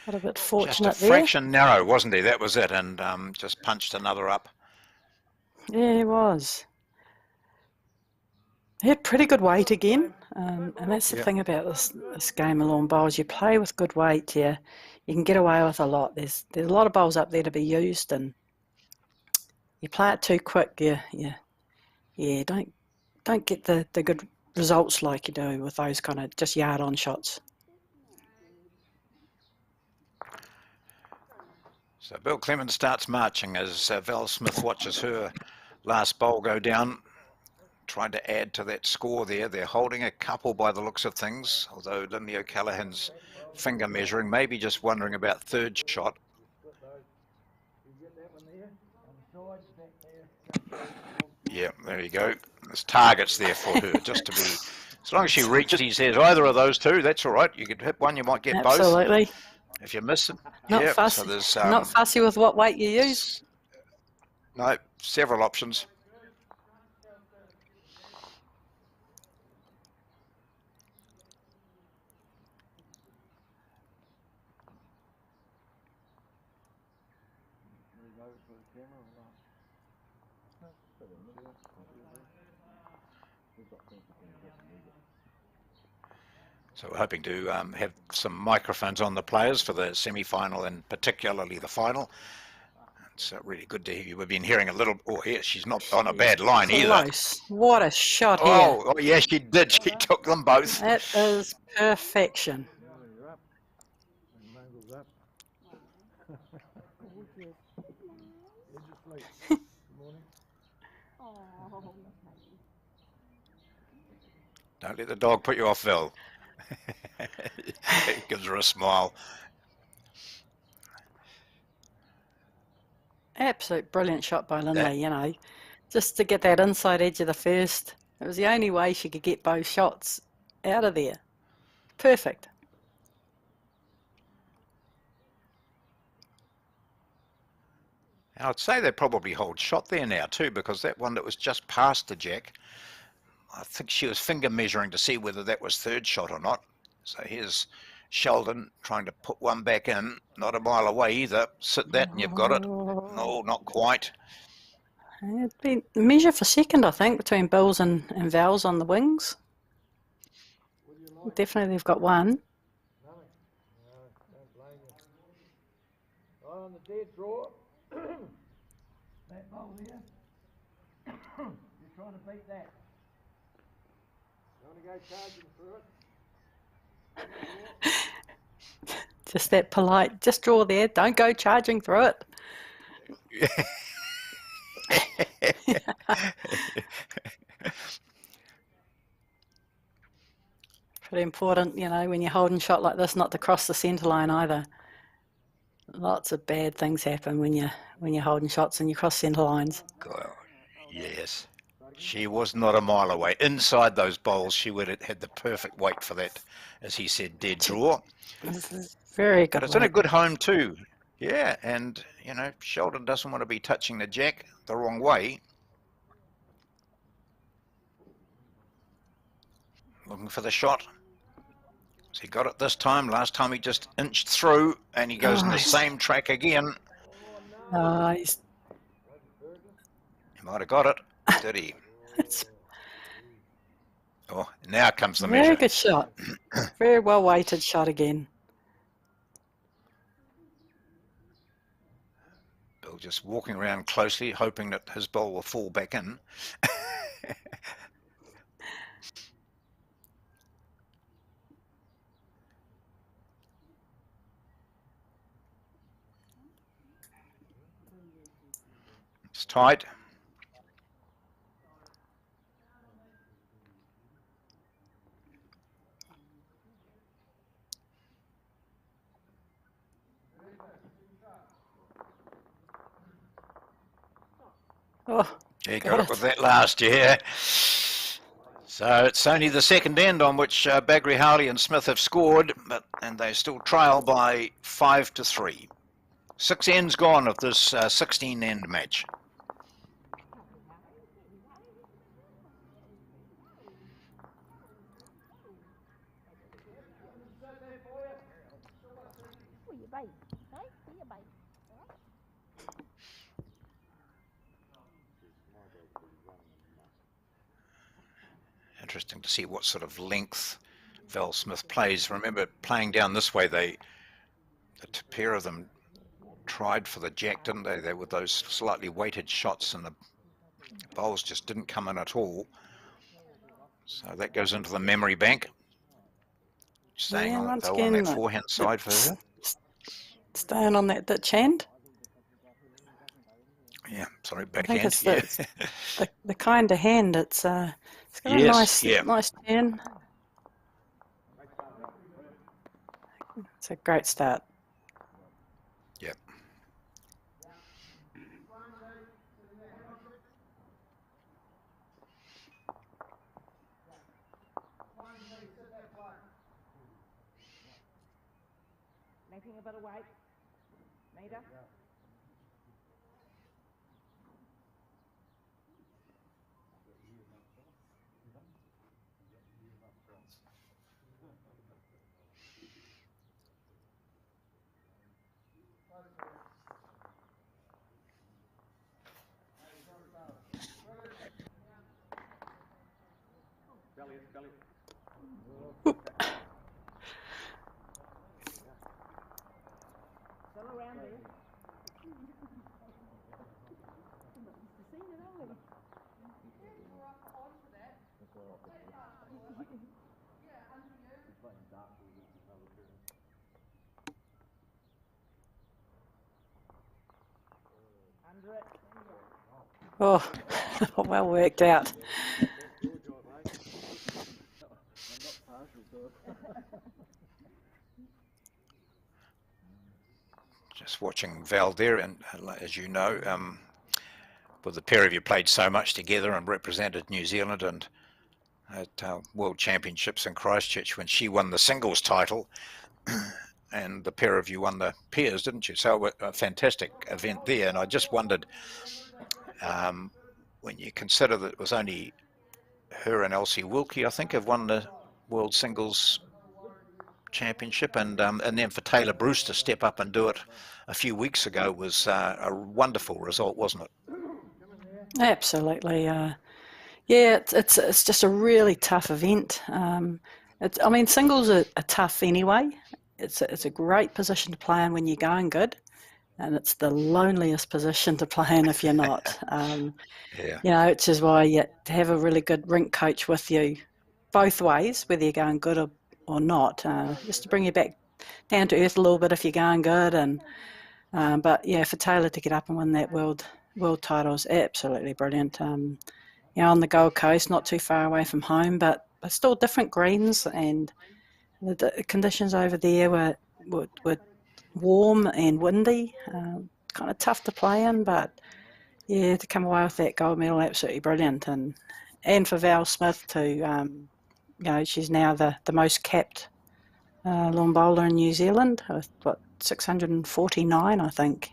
Got a bit fortunate Just a there. fraction narrow, wasn't he? That was it, and just punched another up. Yeah, he was. Yeah, pretty good weight again. And that's the thing about this game of lawn bowls. You play with good weight, you can get away with a lot. There's a lot of bowls up there to be used, and you play it too quick, don't get the good results like you do with those kind of just yard-on shots. So Bill Clemens starts marching as Val Smith watches her last bowl go down, trying to add to that score there. They're holding a couple by the looks of things, although Lindy O'Callaghan's finger measuring, maybe just wondering about third shot. Yeah, there you go. There's targets there for her, just to be, as long as she reaches, he says, either of those two, that's all right. You could hit one, you might get both. Absolutely. If you miss it. Not yeah, fussy. so there's, not fussy with what weight you use. No, several options. So we're hoping to have some microphones on the players for the semi-final and particularly the final. It's really good to hear you. We've been hearing a little. Oh, yeah, she's not on a bad line either. Close. What a shot here. Oh, yeah, she did. She took them both. That is perfection. Don't let the dog put you off, Val. It gives her a smile. Absolute brilliant shot by Lindley, you know. Just to get that inside edge of the first. It was the only way she could get both shots out of there. Perfect. I'd say they probably hold shot there now too, because that one that was just past the jack, I think she was finger measuring to see whether that was third shot or not. So here's Sheldon trying to put one back in, not a mile away either. Sit that and you've got it. No, not quite. It'd be a measure for second, I think, between Bills and Vals on the wings. Definitely they've got one. On the dead draw. That bowl there. You're trying to beat that. You want to go charging through it? Just that polite, just draw there, don't go charging through it. Pretty important, you know, when you're holding shot like this, not to cross the centre line either. Lots of bad things happen when you're holding shots and you cross centre lines. God, yes. She was not a mile away. Inside those bowls, she would have had the perfect weight for that, as he said, dead draw. Very good. But it's in a good home too. Yeah, and, you know, Sheldon doesn't want to be touching the jack the wrong way. Looking for the shot. So he got it this time. Last time he just inched through, and he goes in the same track again. Nice. He might have got it, did he? Oh, now comes the measure. Very good shot. Very well weighted shot again. Bill just walking around closely, hoping that his ball will fall back in. It's tight. Oh, He got it with that last year. So it's only the second end on which Bagri, Harley and Smith have scored, and they still trail by 5-3. 6 ends gone of this 16-end match. For your bait, eh? For your bait. Interesting to see what sort of length Val Smith plays. Remember, playing down this way, the pair of them tried for the jack, didn't they? They were those slightly weighted shots, and the bowls just didn't come in at all. So that goes into the memory bank. Staying on that forehand side for her. Staying on that ditch hand. Yeah, sorry, I think backhand. it's the kind of hand. It's got a Yes, nice turn. It's a great start. Yep. Making a bit of weight. Meter. Still around there. Under it. Oh, well worked out. Just watching Val there, and as you know, with the pair of you played so much together and represented New Zealand and at World Championships in Christchurch when she won the singles title, and the pair of you won the pairs, didn't you? So a fantastic event there, and I just wondered, when you consider that it was only her and Elsie Wilkie, I think, have won the World Singles Championship, and then for Taylor Bruce to step up and do it a few weeks ago was a wonderful result, wasn't it? Absolutely. Yeah, it's just a really tough event. I mean, singles are tough anyway. It's a great position to play in when you're going good, and it's the loneliest position to play in if you're not. Yeah. Which is why you have to have a really good rink coach with you both ways, whether you're going good or not, just to bring you back down to earth a little bit if you're going good. And but yeah, for Taylor to get up and win that world title is absolutely brilliant. On the Gold Coast, not too far away from home, but still different greens, and the conditions over there were warm and windy, kind of tough to play in, but yeah, to come away with that gold medal, absolutely brilliant. And for Val Smith to, she's now the most capped lawn bowler in New Zealand, with 649, I think.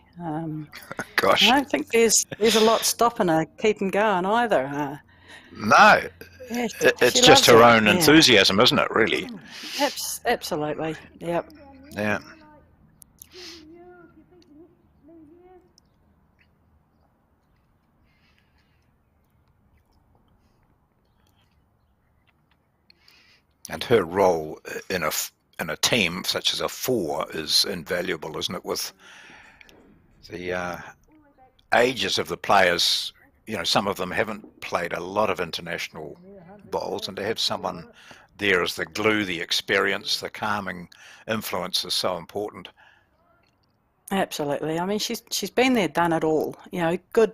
Gosh. I don't think there's a lot stopping her keeping going either. No, Yeah, it's she just loves her it, own yeah. enthusiasm, isn't it, really? Absolutely, yep. Yeah. And her role in a team such as a 4 is invaluable, isn't it? With the ages of the players, some of them haven't played a lot of international bowls, and to have someone there as the glue, the experience, the calming influence is so important. Absolutely. I mean, she's been there, done it all. Good.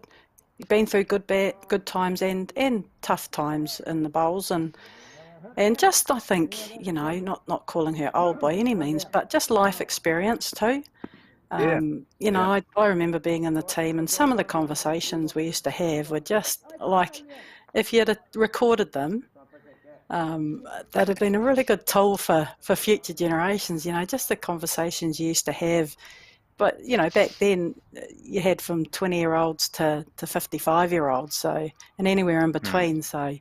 You've been through good times and tough times in the bowls, and just I think not calling her old by any means, but just life experience too. I remember being in the team, and some of the conversations we used to have were just like, if you had recorded them, that had been a really good tool for future generations. Just the conversations you used to have. But back then you had from 20-year-olds to 55-year-olds, so, and anywhere in between. So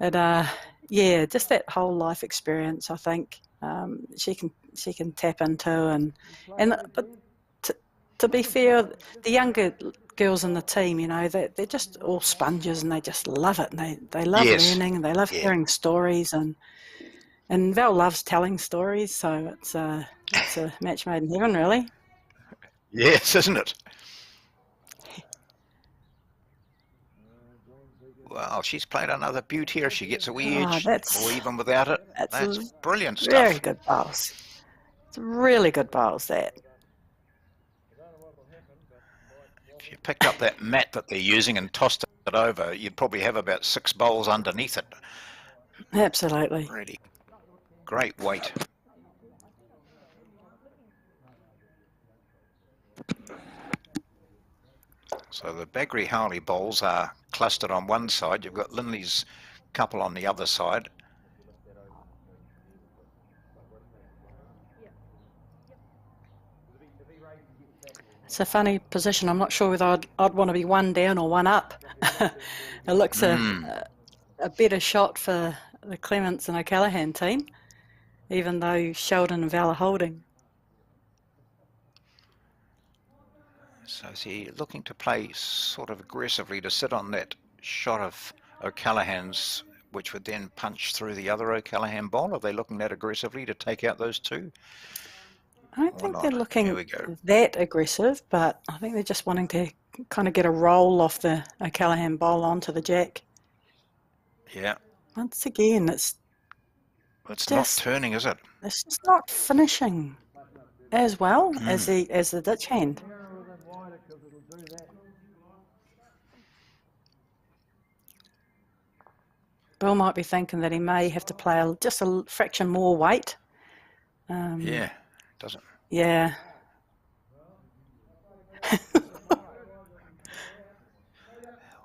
it just that whole life experience, I think she can tap into, but to be fair, the younger girls in the team, they're just all sponges, and they just love it, and they love learning, and they love hearing stories, and Val loves telling stories, so it's a match made in heaven, really. Yes, isn't it? Well, she's played another beaut here. She gets a wee edge, or even without it. That's brilliant stuff. Very good bowls. It's really good bowls, that. If you picked up that mat that they're using and tossed it over, you'd probably have about 6 bowls underneath it. Absolutely. Really great weight. So the Bagri Howley bowls are clustered on one side. You've got Linley's couple on the other side. It's a funny position. I'm not sure whether I'd want to be one down or one up. It looks a better shot for the Clements and O'Callaghan team, even though Sheldon and Val are holding. So is he looking to play sort of aggressively to sit on that shot of O'Callaghan's, which would then punch through the other O'Callaghan bowl? Are they looking that aggressively to take out those two? I don't think they're looking that aggressive, but I think they're just wanting to kind of get a roll off the O'Callaghan bowl onto the jack. Yeah. Once again, it's not turning, is it? It's just not finishing as well as the ditch hand. Bill might be thinking that he may have to play just a fraction more weight. Yeah, doesn't. Yeah.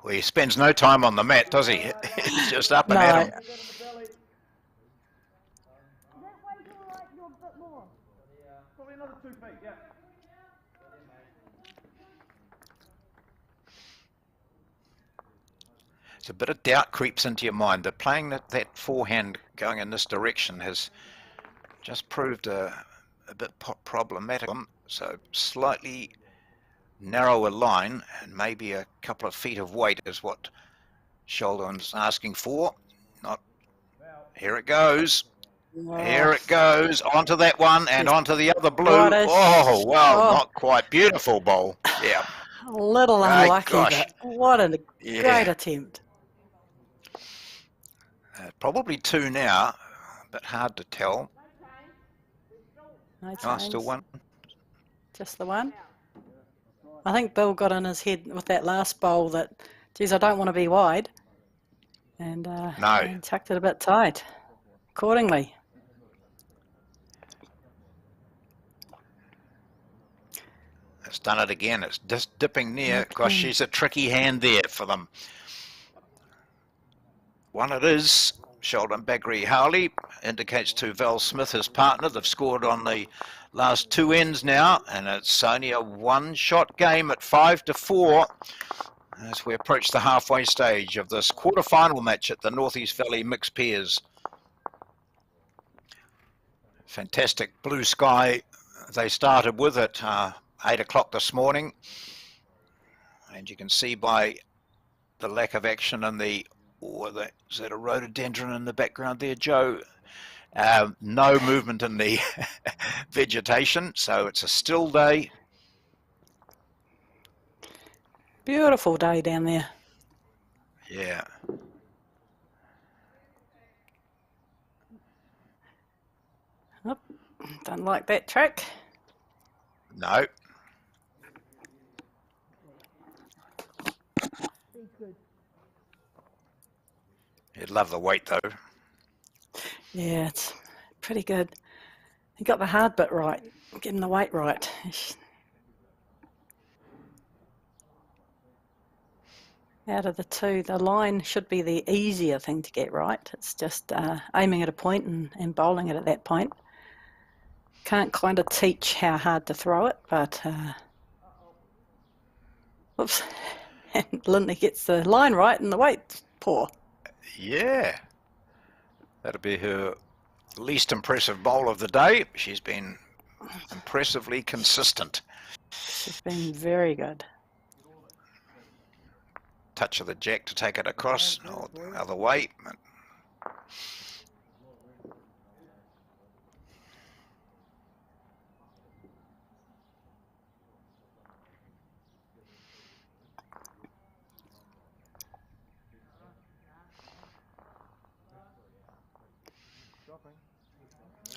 Well, he spends no time on the mat, does he? He's just up and at him. Probably another 2 feet, yeah. A bit of doubt creeps into your mind that playing that forehand going in this direction has just proved a bit problematic. So slightly narrower line and maybe a couple of feet of weight is what Sheldon's asking for. Not. Here it goes. Here it goes. Onto that one and onto the other blue. Oh, wow. Not quite. Beautiful bowl. Yeah. A little unlucky, but what a great attempt. Probably 2 now, but hard to tell. No change. Oh, still 1. Just the 1. I think Bill got in his head with that last bowl that, geez, I don't want to be wide. And, and chucked it a bit tight accordingly. It's done it again. It's just dipping near. Gosh, she's a tricky hand there for them. 1 it is. Sheldon Bagri-Howley indicates to Val Smith, his partner. They've scored on the last 2 ends now, and it's only a 1-shot game at 5-4 as we approach the halfway stage of this quarter-final match at the North East Valley Mixed Pairs. Fantastic blue sky they started with at 8 o'clock this morning, and you can see by the lack of action in the, is that a rhododendron in the background there, Joe? No movement in the vegetation, so it's a still day. Beautiful day down there. Yeah. Oh, don't like that track. No. You'd love the weight though. Yeah, it's pretty good. He got the hard bit right, getting the weight right. Out of the 2, the line should be the easier thing to get right. It's just aiming at a point and bowling it at that point. Can't kind of teach how hard to throw it, but whoops, and Lindy gets the line right and the weight's poor. Yeah, that'll be her least impressive bowl of the day. She's been impressively consistent. She's been very good. Touch of the jack to take it across, or the other way.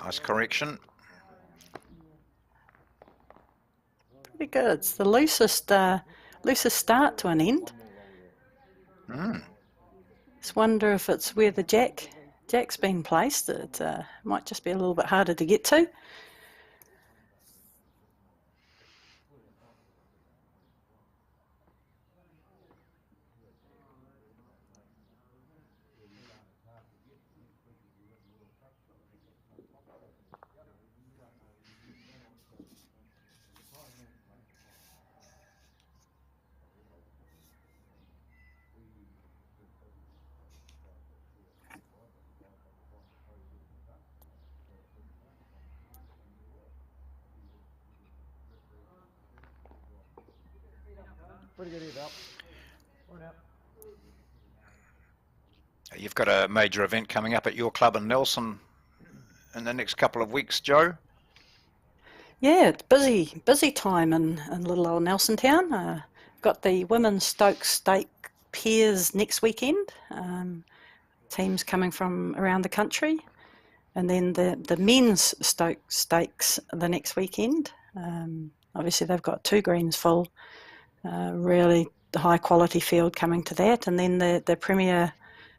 Nice correction. Pretty good. It's the loosest start to an end. Just wonder if it's where the jack's been placed. It might just be a little bit harder to get to. Pretty good here, Val. One out. You've got a major event coming up at your club in Nelson in the next couple of weeks, Joe. Yeah, it's busy time in little old Nelson Town. Got the Women's Stokes Stake Pairs next weekend. Teams coming from around the country. And then the Men's Stokes Stakes the next weekend. Obviously they've got 2 greens full. Really high quality field coming to that. And then the Premier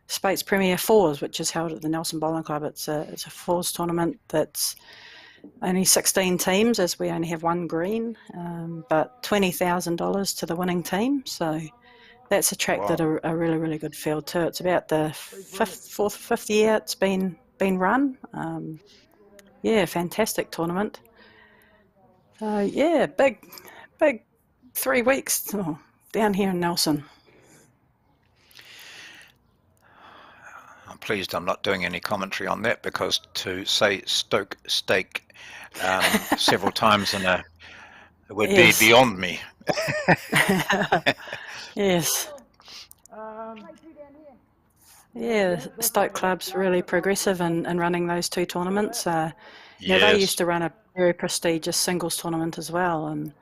Speight's Premier Fours, which is held at the Nelson Bowling Club. It's a fours tournament that's only 16 teams, as we only have 1 green, but $20,000 to the winning team. So that's a track that a really, really good field too. It's about the fourth or fifth year it's been run. Yeah, fantastic tournament. So yeah, big 3 weeks down here in Nelson. I'm pleased I'm not doing any commentary on that, because to say Stoke Steak several times in a it would be Yes. beyond me. Yes. Yeah, Stoke Club's really progressive in running those two tournaments. Yeah, they used to run a very prestigious singles tournament as well, and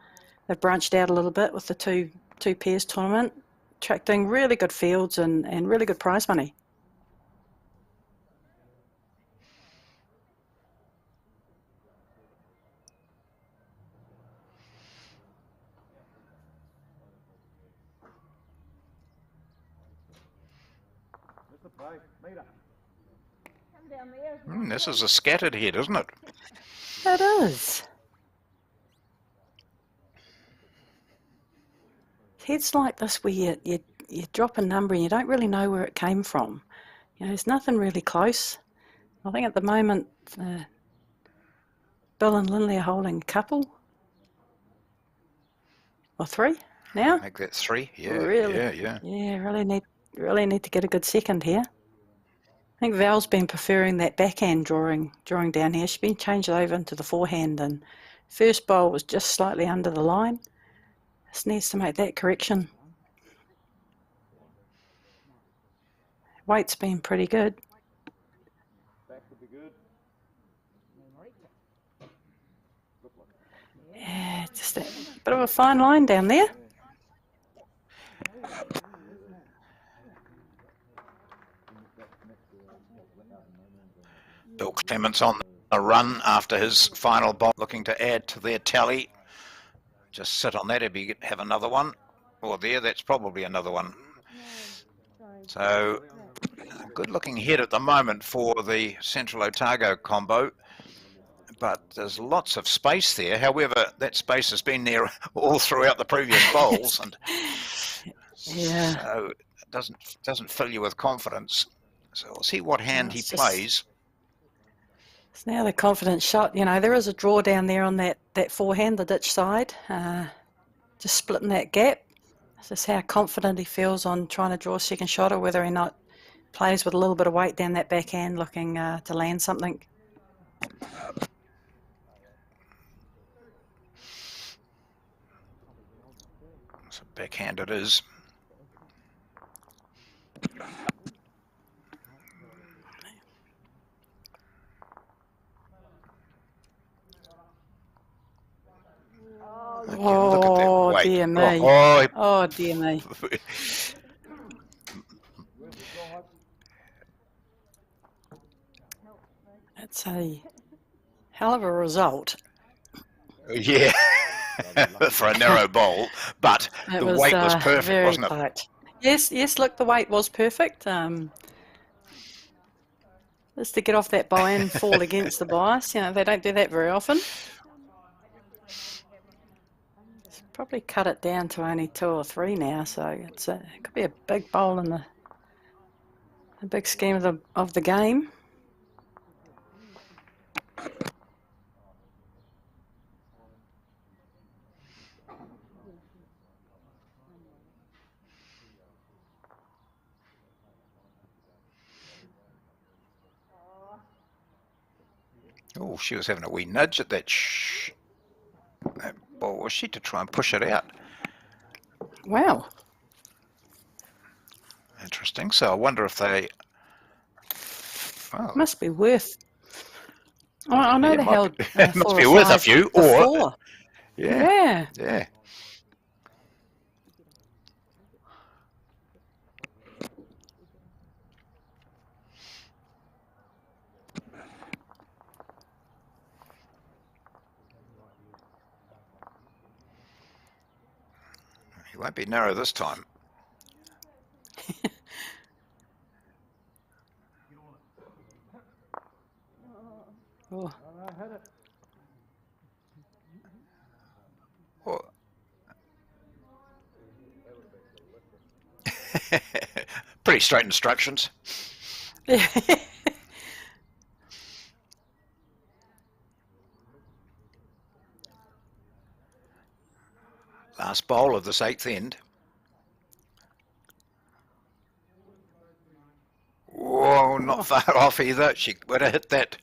they've branched out a little bit with the two pairs tournament, attracting really good fields and really good prize money. This is a scattered head, isn't it? It is. Heads like this where you drop a number and you don't really know where it came from. You know, there's nothing really close. I think at the moment, Bill and Lindley are holding a couple. Or 3 now. I think that's 3. Yeah, Really? yeah. Yeah, really need to get a good second here. I think Val's been preferring that backhand drawing down here. She's been changed over into the forehand, and first bowl was just slightly under the line. Just needs to make that correction. Weight's been pretty good. Yeah, just a bit of a fine line down there. Bill Clements on a run after his final bowl, looking to add to their tally. Just sit on that if you have another one. Or there, that's probably another one. So, good looking head at the moment for the Central Otago combo. But there's lots of space there. However, that space has been there all throughout the previous bowls, and Yeah. so it doesn't fill you with confidence. So we'll see what hand he It's just- plays. It's now the confidence shot. You know, there is a draw down there on that forehand, the ditch side. Just splitting that gap. It's just how confident he feels on trying to draw a second shot, or whether or not plays with a little bit of weight down that backhand, looking to land something. So backhand it is. Look at that Oh, weight. dear me. Oh, Oh, dear me. It's a hell of a result. yeah, for a narrow bowl, but It the weight was perfect, very wasn't it? tight. Yes, look, the weight was perfect. Just to get off that bow and fall against the bias, you know, they don't do that very often. It's probably cut it down to only 2 or 3 now, so it could be a big bowl in the big scheme of the game. Oh, she was having a wee nudge at that ball, was she, to try and push it out? Wow. Interesting. So I wonder if they... Oh, Must be worth... I know Yeah, they might held be- it must 4 be or worth a 5 few, or- before. yeah, Yeah. yeah. He won't be narrow this time. Oh. Oh. Pretty straight instructions. Last bowl of this 8th end. Oh, Oh, not far off either. She would have hit that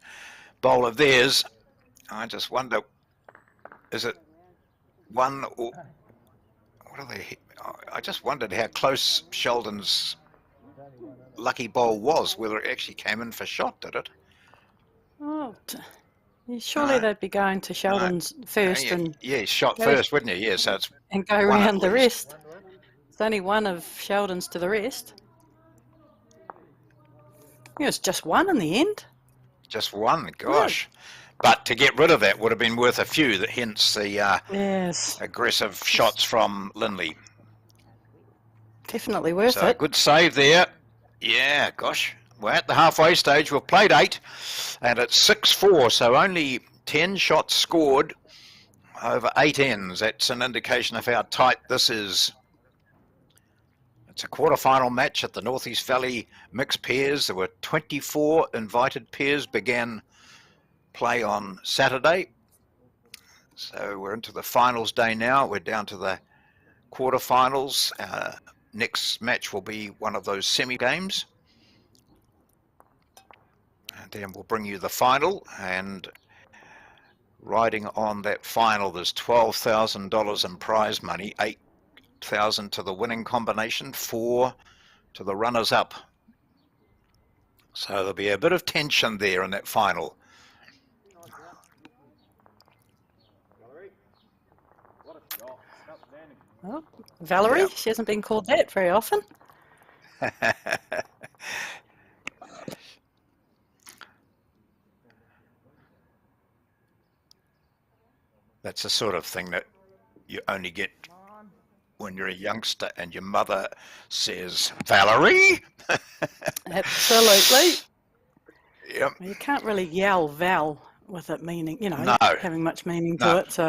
bowl of theirs. I just wonder, is it one or what are they? I just wondered how close Sheldon's lucky bowl was, whether it actually came in for shot, did it? Oh, surely No. they'd be going to Sheldon's first yeah, shot go- first, wouldn't you? Yeah, so it's and go one at round the least. rest. It's only one of Sheldon's to the rest. It was just one in the end. Just one, gosh. But to get rid of that would have been worth a few, hence the Yes, aggressive shots from Lindley. definitely worth So it. good save there. Yeah, gosh. We're at the halfway stage. We've played 8 and it's 6-4, so only 10 shots scored over 8 ends. That's an indication of how tight this is. It's a quarter-final match at the North East Valley Mixed Pairs. There were 24 invited pairs began play on Saturday. So we're into the finals day now. We're down to the quarterfinals. Next match will be one of those semi-games. And then we'll bring you the final. And riding on that final, there's $12,000 in prize money, 8,000 to the winning combination, 4 to the runners-up. So there'll be a bit of tension there in that final. Oh, Valerie, Yeah. she hasn't been called that very often. That's the sort of thing that you only get when you're a youngster and your mother says, Valerie? Absolutely. Yep. You can't really yell Val with it meaning, No. having much meaning No. to it. So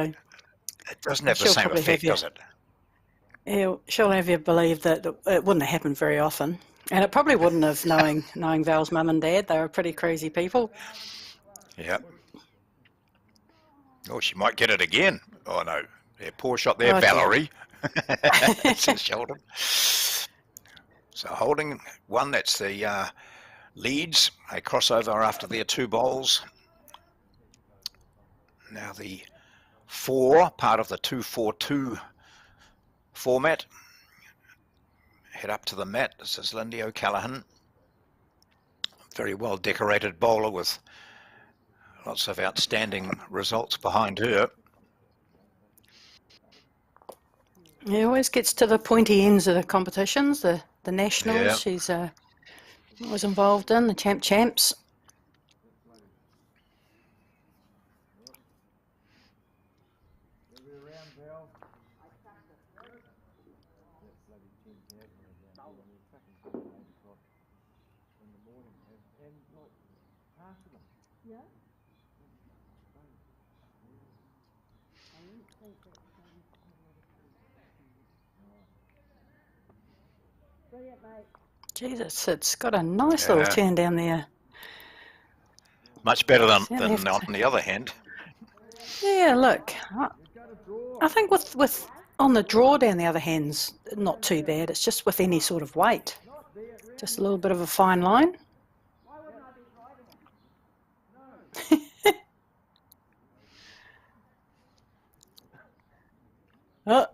It doesn't have the She'll same probably effect, have you- does it? she'll have you believe that it wouldn't have happened very often. And it probably wouldn't have, knowing Val's mum and dad. They were pretty crazy people. Yep. Oh, she might get it again. Oh, no. Yeah, poor shot there, Oh, dear. Valerie. Says Sheldon. So holding one, that's the leads. They cross over after their 2 bowls. Now the 4, part of the 2-4-2 format. Head up to the mat. This is Lindy O'Callaghan. Very well decorated bowler with lots of outstanding results behind her. He always gets to the pointy ends of the competitions, the nationals. Yeah. She's was involved in the champs. Jesus, it's got a nice little Yeah. turn down there. Much better than, Yeah, they have on the other hand. Yeah, look, I think with on the draw down the other hand's not too bad. It's just with any sort of weight, just a little bit of a fine line. Oh.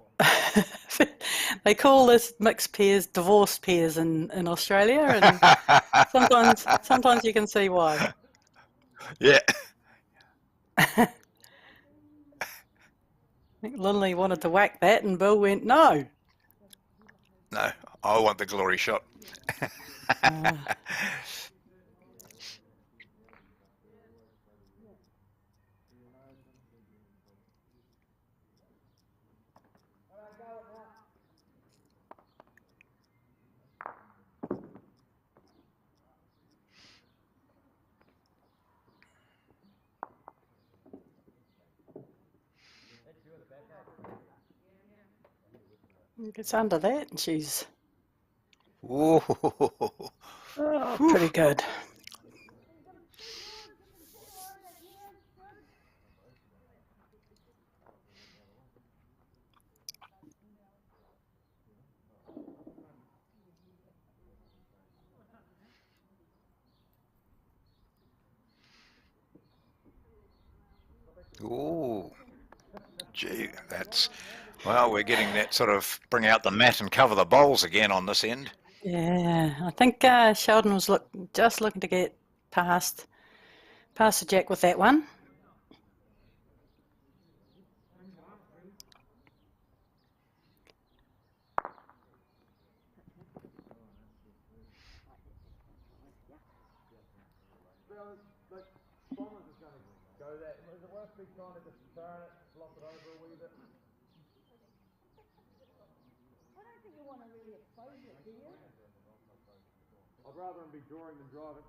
They call this mixed pairs divorce pairs in Australia, and sometimes you can see why. Yeah. I think Lindley wanted to whack that, and Bill went no. No, I want the glory shot. Gets under that, and she's Ooh. pretty good. Ooh, gee, that's, well, we're getting that sort of bring out the mat and cover the bowls again on this end. Yeah, I think Sheldon was just looking to get past the jack with that one. Bombers is going to go that. Is it worth big time to just turn it, block it over a wee bit? I don't think you want to really expose it, do you? I'd rather them be drawing than driving.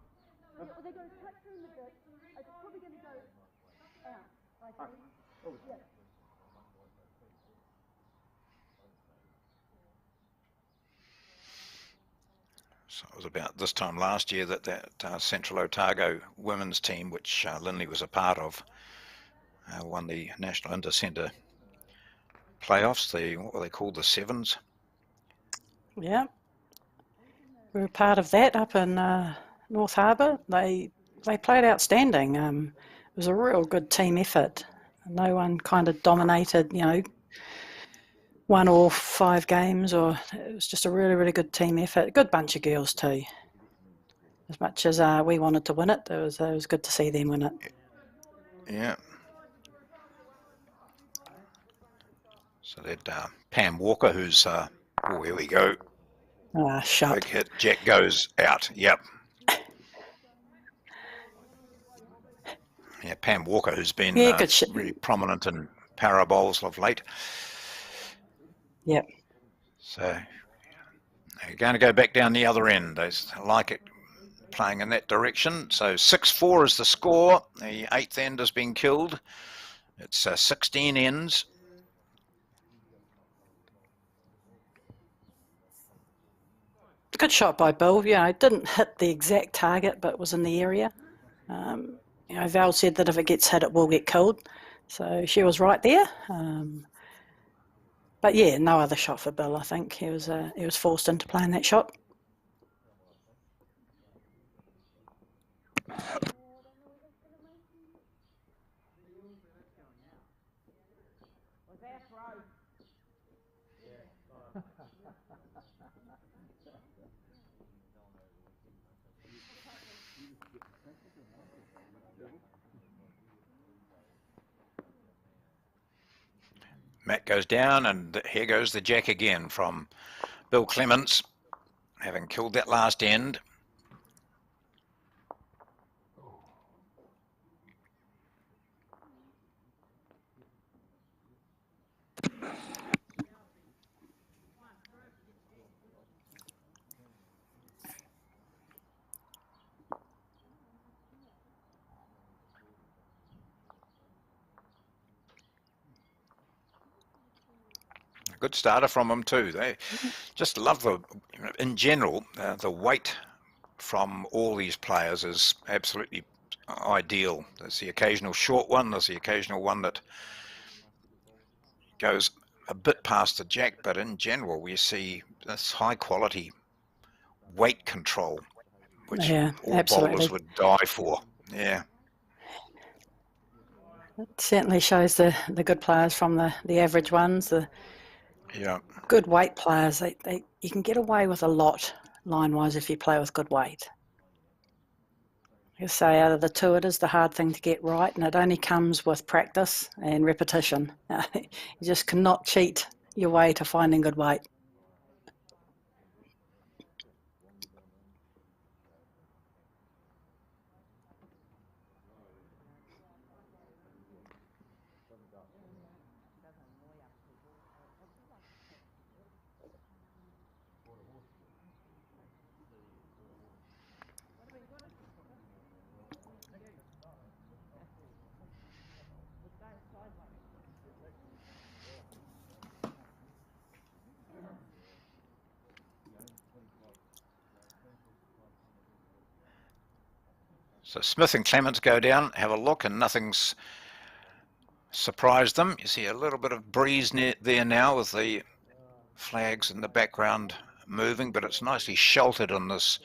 Well, they're going to cut through the ditch. It's probably going to go out, I think. Yeah. So it was about this time last year that Central Otago women's team, which Lindley was a part of, won the National Intercentre playoffs, what were they called, the Sevens? Yeah, we were part of that up in North Harbour. They played outstanding. It was a real good team effort. No one kind of dominated, 1 or 5 games, or it was just a really, really good team effort. Good bunch of girls too. As much as we wanted to win it, it was good to see them win it. Yeah. So that Pam Walker, who's, oh, here we go. Shut. Big hit. Jack goes out. Yep. Yeah, Pam Walker, who's been really prominent in para bowls of late. Yep. So they're going to go back down the other end. They like it playing in that direction. So 6-4 is the score. The 8th end has been killed. It's 16 ends. Good shot by Bill. Yeah, it didn't hit the exact target, but was in the area. Val said that if it gets hit, it will get killed. So she was right there. But yeah, no other shot for Bill. I think he was forced into playing that shot. Matt goes down, and here goes the jack again from Bill Clements, having killed that last end. Good starter from them too. They just love in general, the weight from all these players is absolutely ideal. There's the occasional short one, there's the occasional one that goes a bit past the jack, but in general we see this high quality weight control, which all bowlers would die for. Yeah. It certainly shows the good players from the average ones, the good weight players. You can get away with a lot line-wise if you play with good weight. I say out of the two, it is the hard thing to get right, and it only comes with practice and repetition. You just cannot cheat your way to finding good weight. So Smith and Clements go down, have a look, and nothing's surprised them. You see a little bit of breeze there now with the flags in the background moving, but it's nicely sheltered on this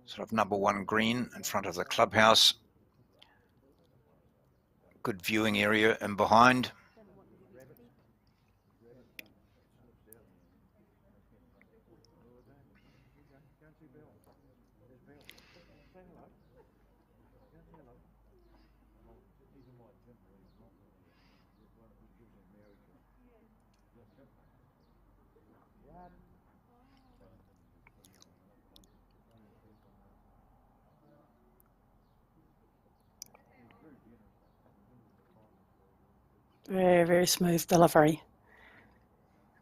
sort of number 1 green in front of the clubhouse. good viewing area in behind. Very, very smooth delivery.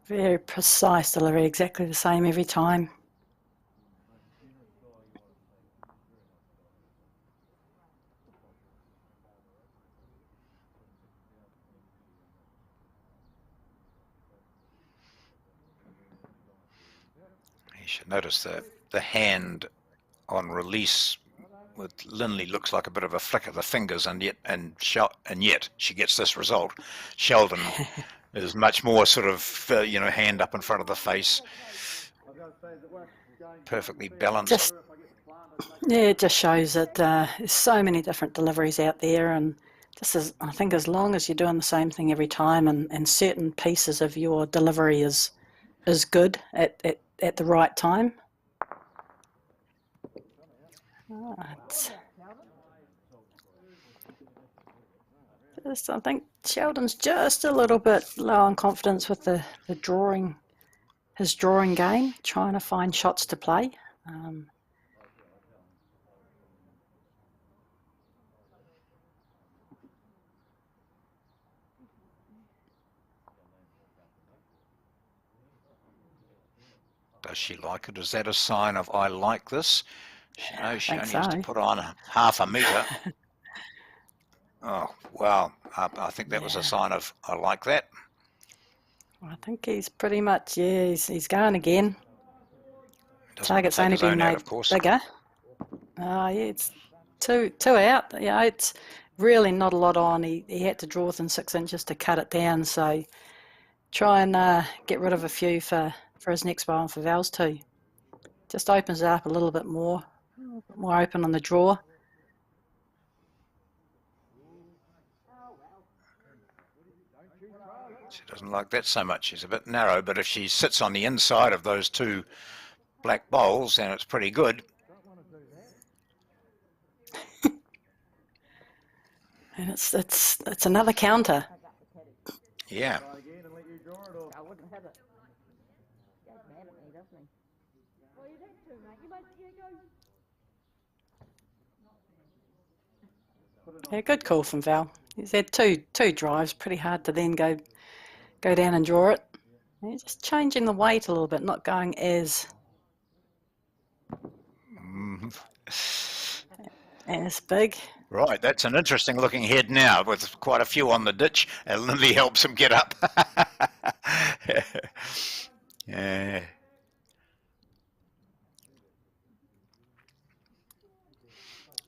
Very precise delivery, exactly the same every time. You should notice the hand on release with Lindley looks like a bit of a flick of the fingers, and yet she gets this result. Sheldon is much more sort of hand up in front of the face, perfectly balanced. It just shows that there's so many different deliveries out there, and I think as long as you're doing the same thing every time, and certain pieces of your delivery is good at the right time. I think Sheldon's just a little bit low on confidence with his drawing game, trying to find shots to play. Does she like it? Is that a sign of I like this? No, she only has to put on half a metre. Oh, wow. I think that was a sign of I like that. I think he's pretty much, he's going again. Target's only been made bigger. It's two out. It's really not a lot on. He had to draw within 6 inches to cut it down, so try and get rid of a few for his next bowl and for Val's too. Just opens it up a little bit more open on the draw. She doesn't like that so much. She's a bit narrow, but if she sits on the inside of those two black bowls, then it's pretty good. And it's another counter. Yeah. Yeah, good call from Val. He's had two drives, pretty hard to then go down and draw it. He's just changing the weight a little bit, not going as big. Right, that's an interesting looking head now with quite a few on the ditch, and Lindley helps him get up. Yeah.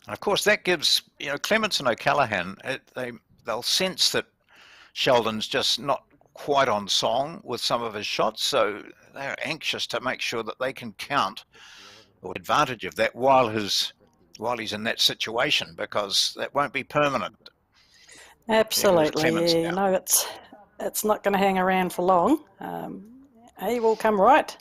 Of course, that gives Clements and O'Callaghan, they'll sense that Sheldon's just not quite on song with some of his shots, so they're anxious to make sure that they can count or advantage of that while he's in that situation, because that won't be permanent. Absolutely, it's not going to hang around for long. He will come right.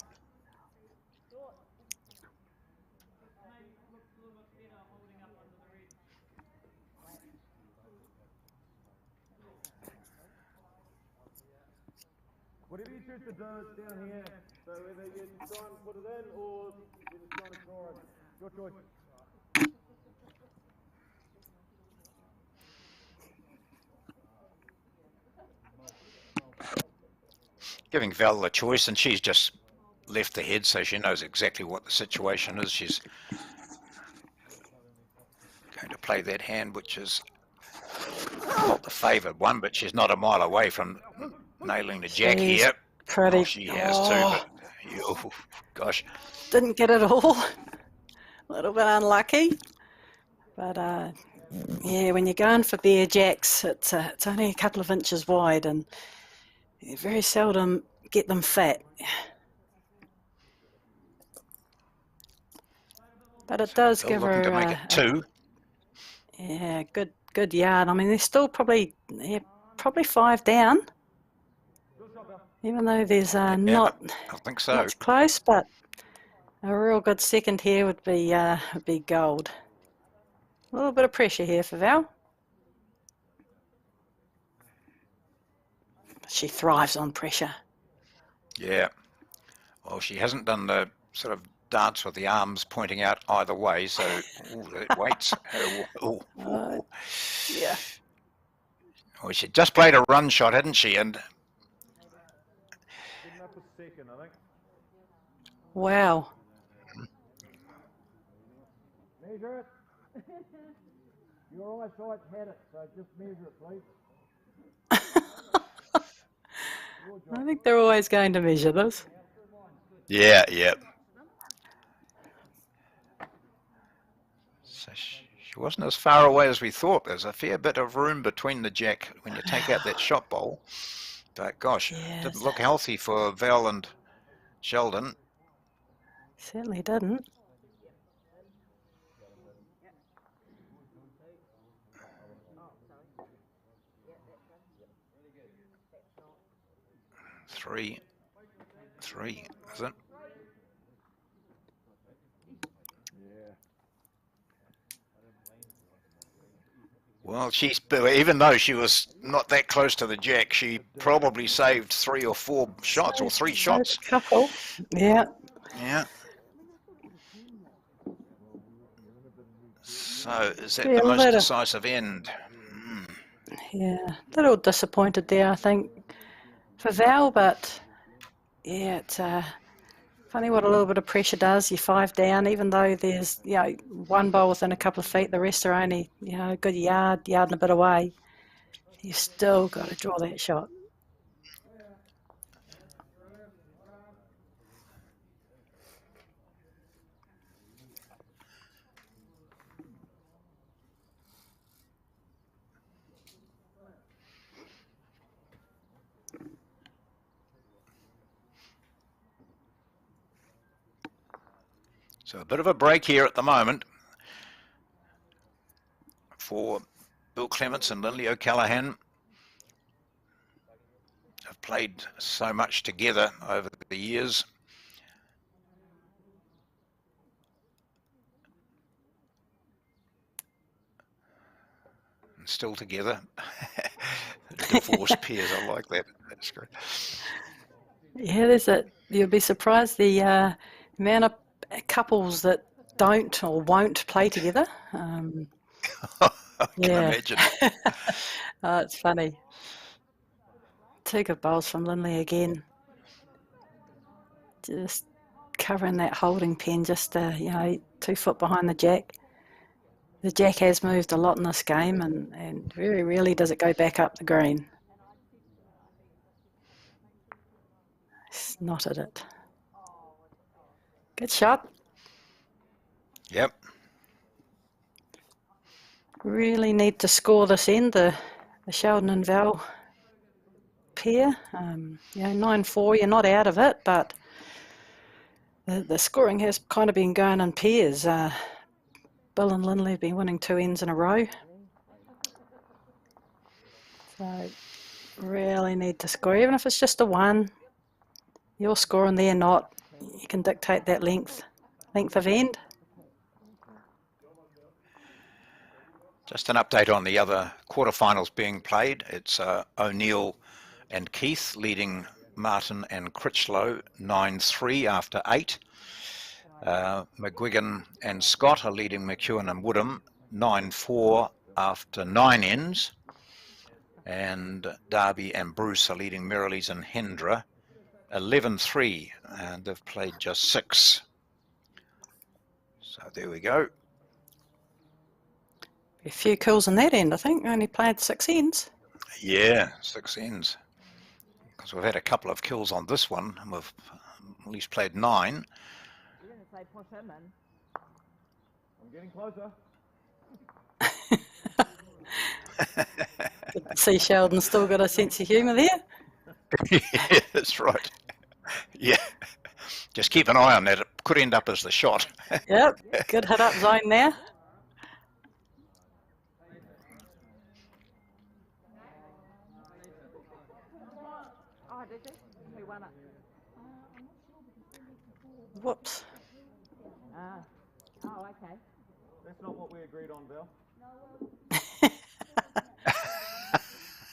Whatever you choose to do, it's down here. So whether you try and put it in or you just try and ignore it. Your choice. Giving Val the choice, and she's just left the head, so she knows exactly what the situation is. She's going to play that hand, which is not the favoured one, but she's not a mile away from nailing the jack here. Pretty. She has too, but gosh. Didn't get it all. A little bit unlucky. But yeah, when you're going for bare jacks, it's only a couple of inches wide, and you very seldom get them fat. But it does give her to make it two. Yeah, good good yard. I mean, they're still probably 5 down, even though there's not I think so. much close, but a real good second here would be gold. A little bit of pressure here for Val. She thrives on pressure. Yeah. Well, she hasn't done the sort of dance with the arms pointing out either way, so it waits. Yeah. Well, she just played a run shot, hadn't she? And Getting up a second, I think. Wow. Measure it. Your eyesight had it, so just measure it, please. I think they're always going to measure this. yeah. So she wasn't as far away as we thought. There's a fair bit of room between the jack when you take out that shot bowl. But gosh, it Yes. didn't look healthy for Val and Sheldon. Certainly didn't. Three, is it? Well, even though she was not that close to the jack, she probably saved 3 or 4 shots or 3 shots. A couple. Yeah. Yeah. So is that Yeah, the most little- decisive end? Yeah. A little disappointed there, I think, for Val, but yeah, it's funny what a little bit of pressure does. You're 5 down, even though there's, one bowl within a couple of feet, the rest are only, a good yard and a bit away. You've still got to draw that shot. So a bit of a break here at the moment for Bill Clements and Lindley O'Callaghan. Have played so much together over the years. And still together. Divorced peers, I like that. That's great. Yeah, you'll be surprised the amount of couples that don't or won't play together. I can imagine. Oh, it's funny. 2 good bowls from Lindley again. Just covering that holding pen, just 2 foot behind the jack. The jack has moved a lot in this game, and very rarely does it go back up the green. Snotted it. Good shot. Yep. Really need to score this end, the Sheldon and Val pair. 9-4, you're not out of it, but the scoring has kind of been going in pairs. Bill and Lindley have been winning 2 ends in a row. So really need to score, even if it's just a 1. You're scoring there, not. You can dictate that length of end. Just an update on the other quarterfinals being played. It's O'Neill and Keith leading Martin and Critchlow 9-3 after 8. McGuigan and Scott are leading McEwen and Woodham 9-4 after 9 ends. And Darby and Bruce are leading Merrilees and Hendra 11-3, and they've played just 6. So there we go. A few kills in that end, I think. Only played 6 ends. Yeah, 6 ends. Because we've had a couple of kills on this one, and we've at least played 9. You're going to say push him in. I'm getting closer. Good to see Sheldon's still got a sense of humour there. Yeah, that's right. Yeah. Just keep an eye on that. It could end up as the shot. Yep, good hit up zone there. did you? Who won it? Whoops. Ah. Oh, okay. That's not what we agreed on, Val.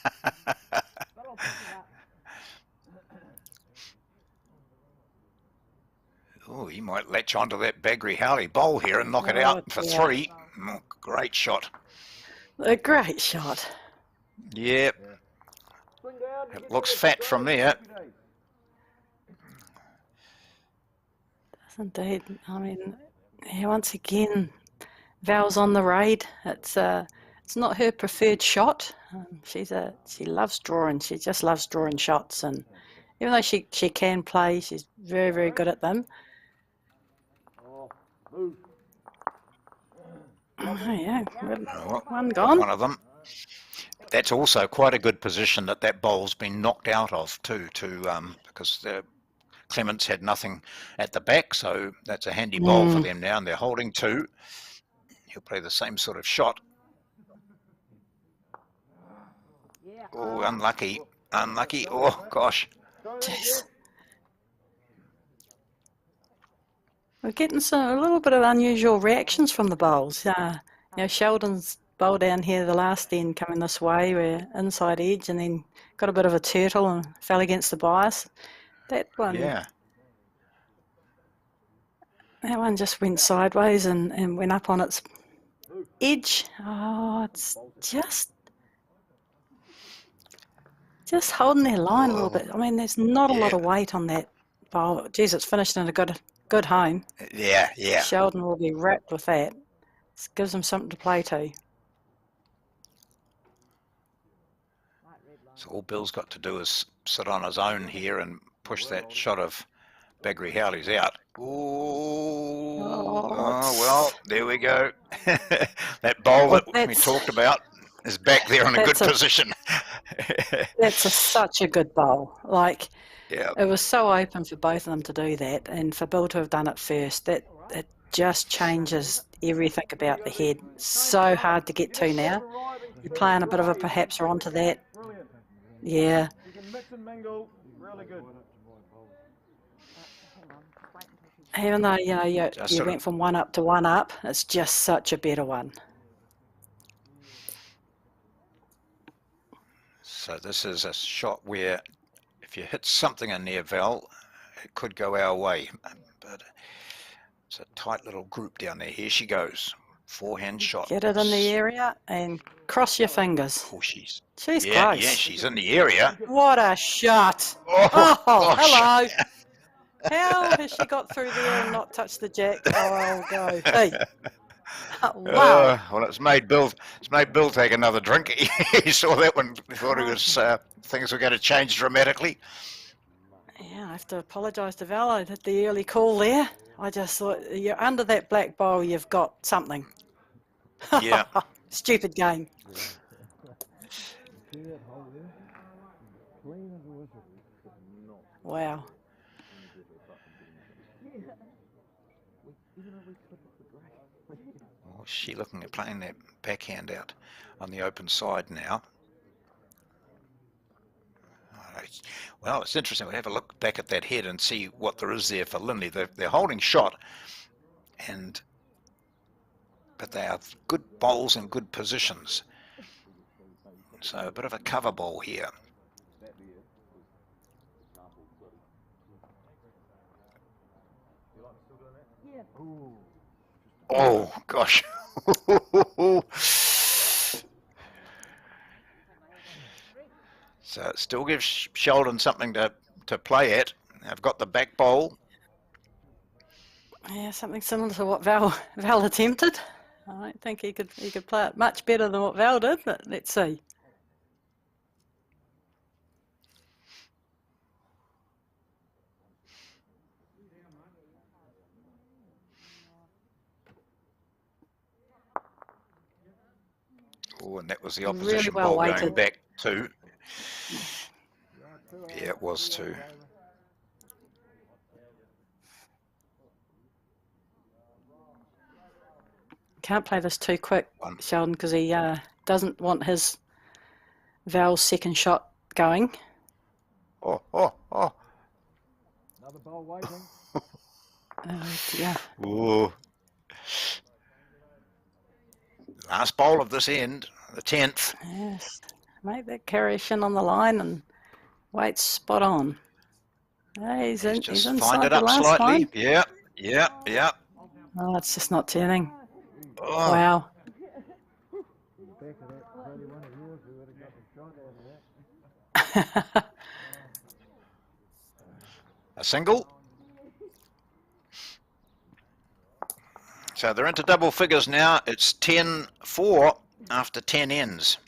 But I'll pick it up. Oh, he might latch onto that Bagri Howley bowl here and knock it out for dear. 3. Oh, great shot. A great shot. Yep, Swing down. it get looks to fat the from drive. there. Happy days. Indeed. I mean, yeah, once again, Val's on the raid. It's not her preferred shot. She loves drawing. She just loves drawing shots, and even though she can play, she's very, very good at them. Oh, move. Oh, yeah, Oh, one gone. one of them. That's also quite a good position that bowl's been knocked out of too, because Clements had nothing at the back, so that's a handy bowl for them now, and they're holding 2. He'll play the same sort of shot. Yeah. Oh, unlucky. Oh, gosh. Jeez. We're getting a little bit of unusual reactions from the bowls. Sheldon's bowl down here, the last end coming this way, we're inside edge, and then got a bit of a turtle and fell against the bias. That one, Yeah. that one just went sideways and went up on its edge. Oh, it's just holding their line a little bit. I mean, there's not a lot of weight on that bowl. Geez, it's finished in a good home. Yeah. Sheldon will be wrapped with that. It gives him something to play to. So all Bill's got to do is sit on his own here and push that shot of Bagri Howley's out. Ooh. Oh, well, there we go. That bowl Well, that we talked about is back there in a good position. That's such a good bowl. Like, Yeah. it was so open for both of them to do that, and for Bill to have done it first, it just changes everything about the head. So hard to get to now. You're playing a bit of a perhaps onto that. Brilliant. Yeah. You can mix and mingle. Really good. Even though, you Just sort of- went from 1 up to 1 up, it's just such a better one. So this is a shot where if you hit something in there, Val, it could go our way. But it's a tight little group down there. Here she goes. Forehand shot. Get it in the area and cross your fingers. Oh, she's She's yeah, close. yeah, she's in the area. What a shot. Oh, Oh, gosh. hello. How has she got through there and not touched the jack? Oh, I'll go. Hey. Wow. Well, it's made Bill take another drink. He saw that one. He thought it was things were going to change dramatically. Yeah, I have to apologise to Val. I did the early call there. I just thought, you're under that black bowl, you've got something. Yeah. Stupid game. Wow. Oh, she looking at playing that backhand out on the open side now. Well, it's interesting. We'll have a look back at that head and see what there is there for Lindley. They're holding shot, but they are good bowls and good positions. So a bit of a cover bowl here. Oh, gosh. So it still gives Sheldon something to play at. I've got the back bowl. Yeah, something similar to what Val attempted. I don't think he could play it much better than what Val did, but let's see. Oh, and that was the Really opposition well ball going weighted. back too. Yeah, it was too. Can't play this too quick, One. Sheldon, because he doesn't want his Val's second shot going. Oh, oh, oh. Another bowl waiting. Oh dear. Ooh. Last bowl of this end, the 10th. Yes. Make that Carriation on the line and wait spot on. He's He's he's just find inside it the up last slightly. line. Yeah, yeah, yeah. Oh, it's just not turning. Oh. Wow. Back of that, probably one of yours who would have got the shot out of that. A single. So they're into double figures now. It's 10-4 after 10 ends.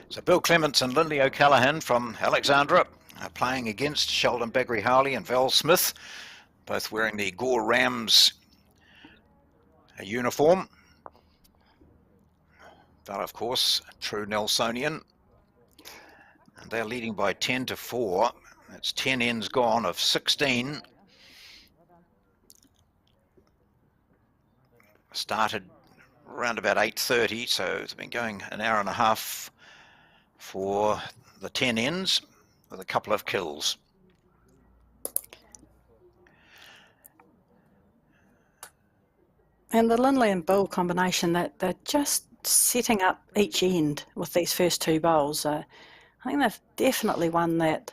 So Bill Clements and Lindley O'Callaghan from Alexandra are playing against Sheldon Bagri-Harley and Val Smith, both wearing the Gore Rams uniform. Val, of course, true Nelsonian. And they're leading by 10-4. That's 10 ends gone of 16. Started around about 8:30, so it's been going an hour and a half for the 10 ends with a couple of kills. And the Lindley and Bill combination, that they're just setting up each end with these first two bowls. I think they've definitely won that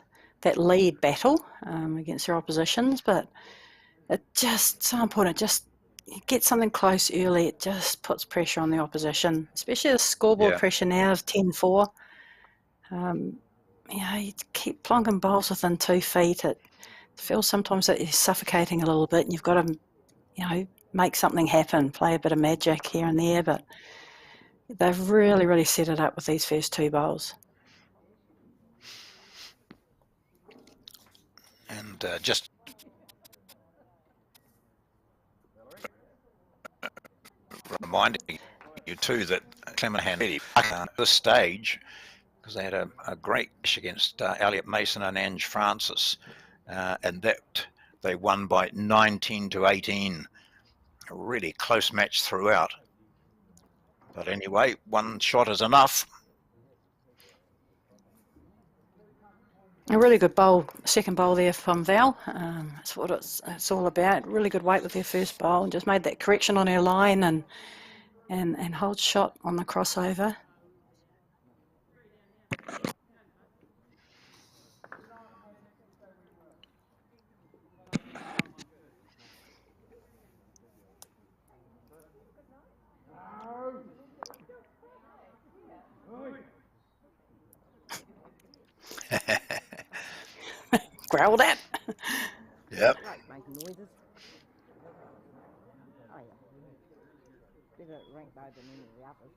lead battle against their oppositions, but it's just so important. Just you get something close early, it just puts pressure on the opposition, especially the scoreboard Yeah. pressure now of 10-4. You keep plonking bowls within 2 feet. It feels sometimes that you're suffocating a little bit, and you've got to, make something happen, play a bit of magic here and there. But they've really, really set it up with these first two bowls. And just reminding you too that Clement had at this stage, because they had a great match against Elliot Mason and Ange Francis, and that they won by 19-18. A really close match throughout. But anyway, one shot is enough. A really good bowl, second bowl there from Val. That's what it's all about. Really good weight with their first bowl, and just made that correction on her line and hold shot on the crossover. Growled at. Yep. Right, making noises. Oh yeah. Better rank though than any of the others.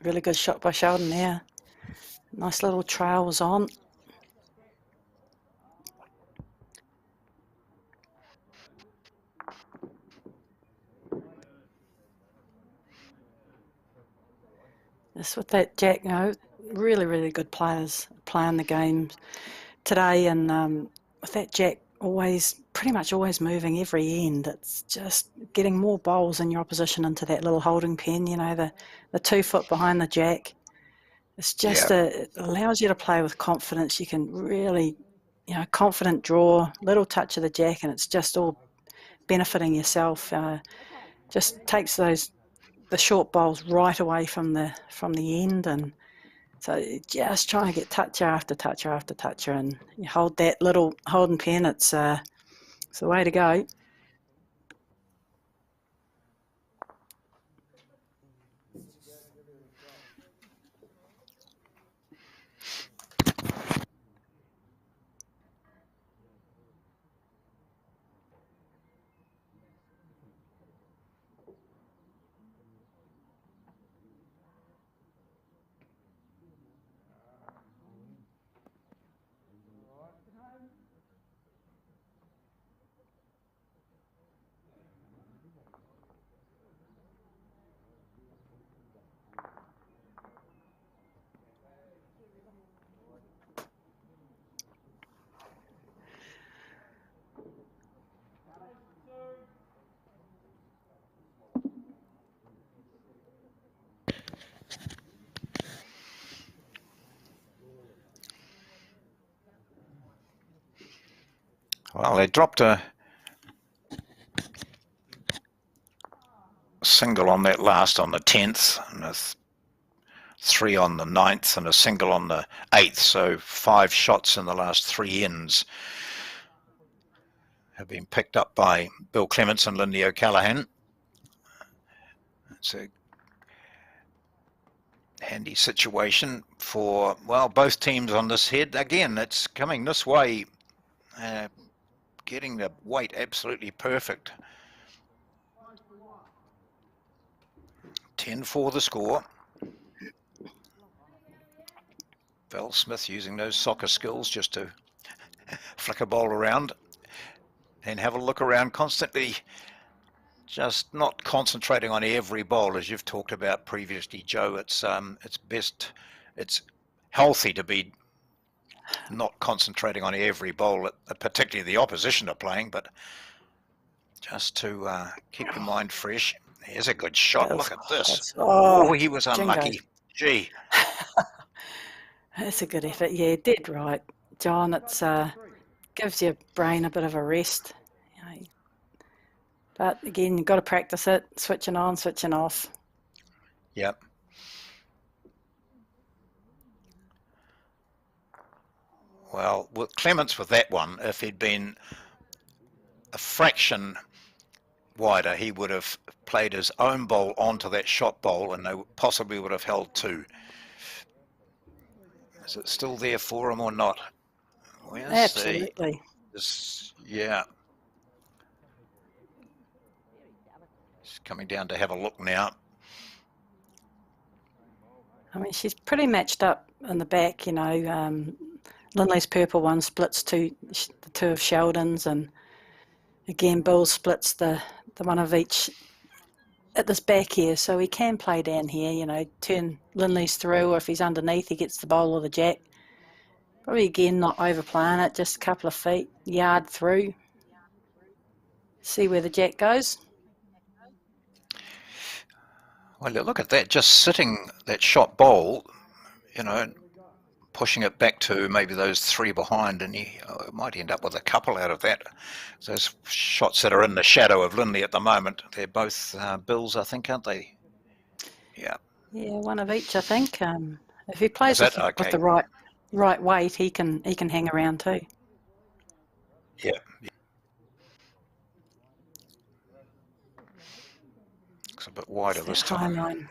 Really good shot by Sheldon there. Nice little trail was on. Just with that Jack, really, really good players playing the game today, and with that Jack pretty much always moving every end, it's just getting more bowls in your opposition into that little holding pen, the 2 foot behind the Jack. It's just it allows you to play with confidence. You can really, confident draw, little touch of the Jack, and it's just all benefiting yourself. Just takes the short bowls right away from the end, and so just trying to get toucher after toucher after toucher, and you hold that little holding pen. It's the way to go. Well, they dropped a single on that last on the 10th, and a 3 on the 9th, and a single on the 8th. So 5 shots in the last 3 ends have been picked up by Bill Clements and Lindy O'Callaghan. It's a handy situation for, well, both teams on this head. Again, it's coming this way, getting the weight absolutely perfect. 10-4 the score. Val Smith using those soccer skills just to flick a ball around and have a look around constantly, just not concentrating on every ball, as you've talked about previously, Joe. It's healthy to be not concentrating on every ball that particularly the opposition are playing, but just to keep your mind fresh. Here's a good shot. Look at this. Oh, he was unlucky. Jingo. Gee. That's a good effort. Yeah, dead right, John. It's gives your brain a bit of a rest. You know. But again, you've got to practice it, switching on, switching off. Yep. Well, with Clements with that one, if he'd been a fraction wider, he would have played his own bowl onto that shot bowl, and they possibly would have held 2. Is it still there for him or not? Where's Absolutely. Yeah. She's coming down to have a look now. I mean, she's pretty matched up in the back, you know. Lindley's purple one splits the 2 of Sheldon's, and again, Bill splits the one of each at this back here, so he can play down here, you know, turn Lindley's through, or if he's underneath, he gets the bowl or the jack. Probably again, not overplaying it, just a couple of feet, yard through. See where the jack goes. Well, look at that, just sitting that shot bowl, you know, pushing it back to maybe those 3 behind, and he might end up with a couple out of that. Those shots that are in the shadow of Lindley at the moment, they're both Bills, I think, aren't they? Yeah. Yeah, one of each, I think. If he plays with the right weight, he can hang around too. Yeah. Looks a bit wider this time. Timeline.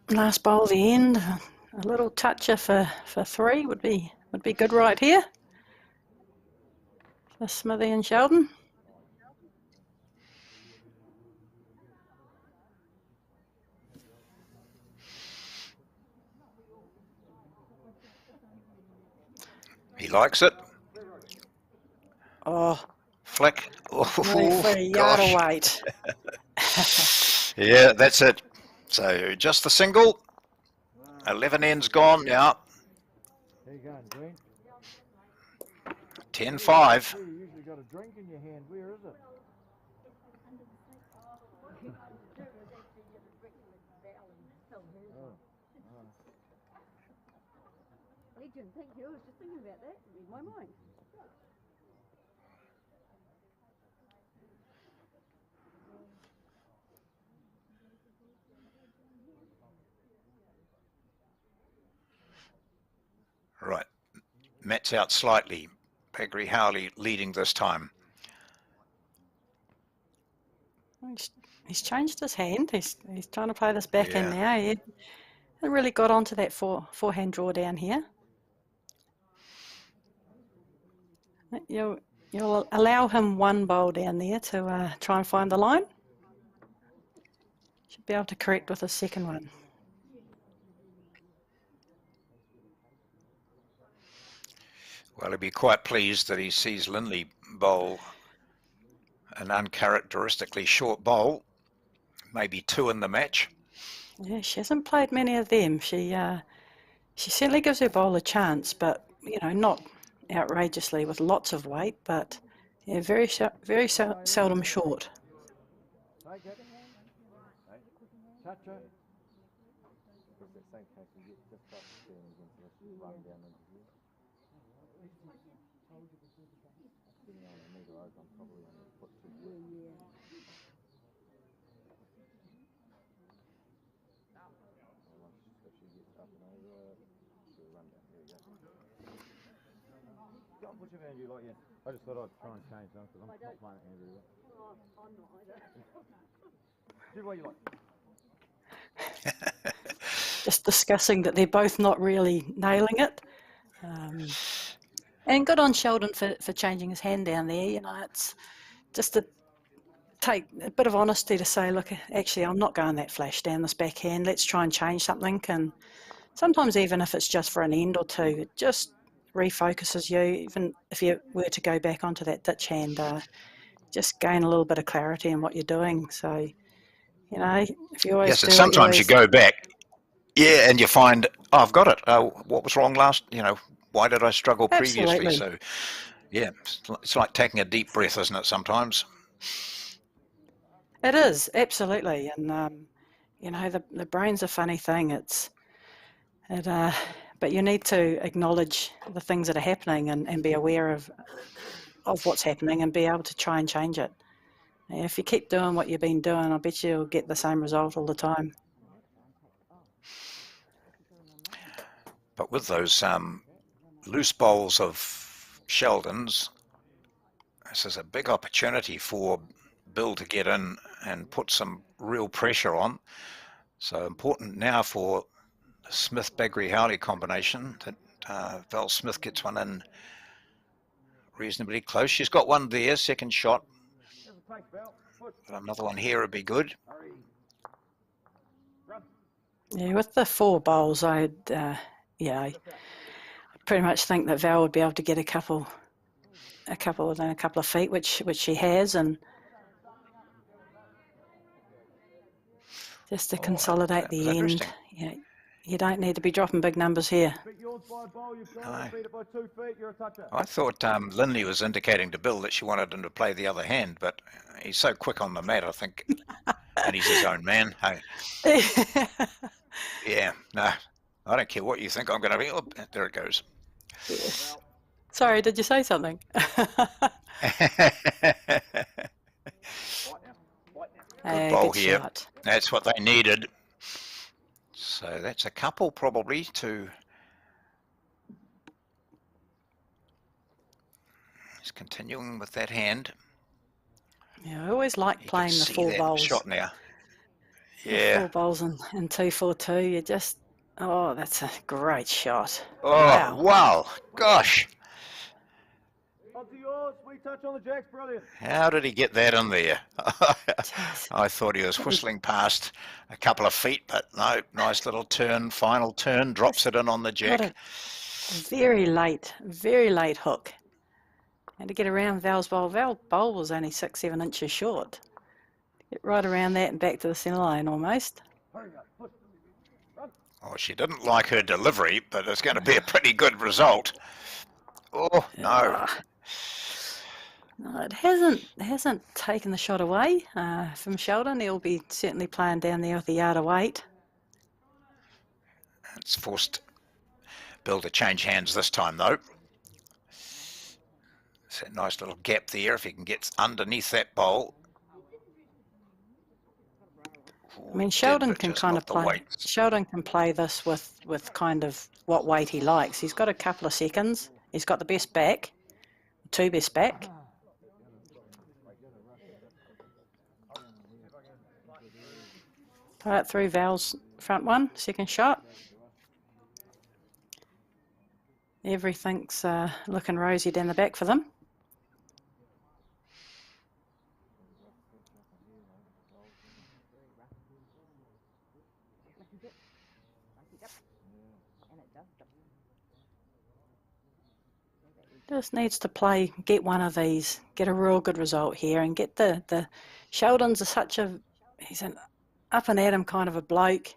Last bowl, the end. A little toucher for 3 would be good right here for Smithy and Sheldon. He likes it. Oh, Flick. Oh, for a yard of weight. Yeah, that's it. So just the single. 11 ends gone now. How you going, Green? 10-5. You usually got a drink in your hand. Where is it? Legend, thank you. I was just thinking about that. Read my mind. Right. Matt's out slightly. Pegri Howley leading this time. He's changed his hand. He's trying to play this back in Yeah. now. He really got onto that forehand draw down here. You'll allow him 1 bowl down there to try and find the line. Should be able to correct with his second one. Well, he'd be quite pleased that he sees Lindley bowl an uncharacteristically short bowl, maybe 2 in the match. Yeah, she hasn't played many of them. She certainly gives her bowl a chance, but you know, not outrageously with lots of weight, but yeah, very seldom short. Take it. Touch her. Go and put your hand you like, yeah. I just thought I'd try and change them because I'm not playing it Andrew. I'm not either. Do what you like. Just discussing that they're both not really nailing it. And good on Sheldon for changing his hand down there. You know, it's just to take a bit of honesty to say, look, actually, I'm not going that flash down this backhand. Let's try and change something. And sometimes even if it's just for an end or two, it just refocuses you. Even if you were to go back onto that ditch hand, just gain a little bit of clarity in what you're doing. So, you know, if you always Yes, do and it, sometimes you go back, yeah, and you find, oh, I've got it. Oh, what was wrong last? You know, why did I struggle previously? Absolutely. So, yeah, it's like taking a deep breath, isn't it? Sometimes. It is, absolutely. And, you know, the brain's a funny thing. But you need to acknowledge the things that are happening and be aware of what's happening and be able to try and change it. If you keep doing what you've been doing, I bet you'll get the same result all the time. But with those loose bowls of Sheldon's, this is a big opportunity for Bill to get in and put some real pressure on. So important now for the Smith-Bagri-Howley combination that Val Smith gets one in reasonably close. She's got one there, second shot. But another one here would be good. Yeah, with the 4 bowls, I pretty much think that Val would be able to get a couple within a couple of feet, which she has, and just to consolidate the end. You don't need to be dropping big numbers here. No. I thought Lindley was indicating to Bill that she wanted him to play the other hand, but he's so quick on the mat, I think, and he's his own man. Hey. Yeah, no, I don't care what you think I'm going to be. Oh, there it goes. Yes. Sorry, did you say something? Good ball good here. shot. That's what they needed. So that's a couple probably to. He's continuing with that hand. Yeah, I always like playing the 4 bowls. Shot now. Yeah. 4 bowls and 2-4-2. You just, oh, that's a great shot. Oh, wow. Gosh. Touch on the jacks, brilliant. How did he get that in there? I thought he was whistling past a couple of feet, but no, nice little turn, final turn, drops it in on the jack. What a very late hook. And to get around Val's bowl, Val's bowl was only 6-7 inches short. Get right around that and back to the centre line almost. Oh, she didn't like her delivery, but it's going to be a pretty good result. Oh, no. No, it hasn't taken the shot away from Sheldon. He'll be certainly playing down there with a yard of weight. It's forced Bill to change hands this time, though. It's a nice little gap there if he can get underneath that bowl. I mean, Sheldon can kind of play. Sheldon can play this with kind of what weight he likes. He's got a couple of seconds. He's got the best back, 2 best back. Right through Val's front one, second shot. Everything's looking rosy down the back for them. Just needs to get one of these, get a real good result here, and get the Sheldon's he's an up and at him kind of a bloke.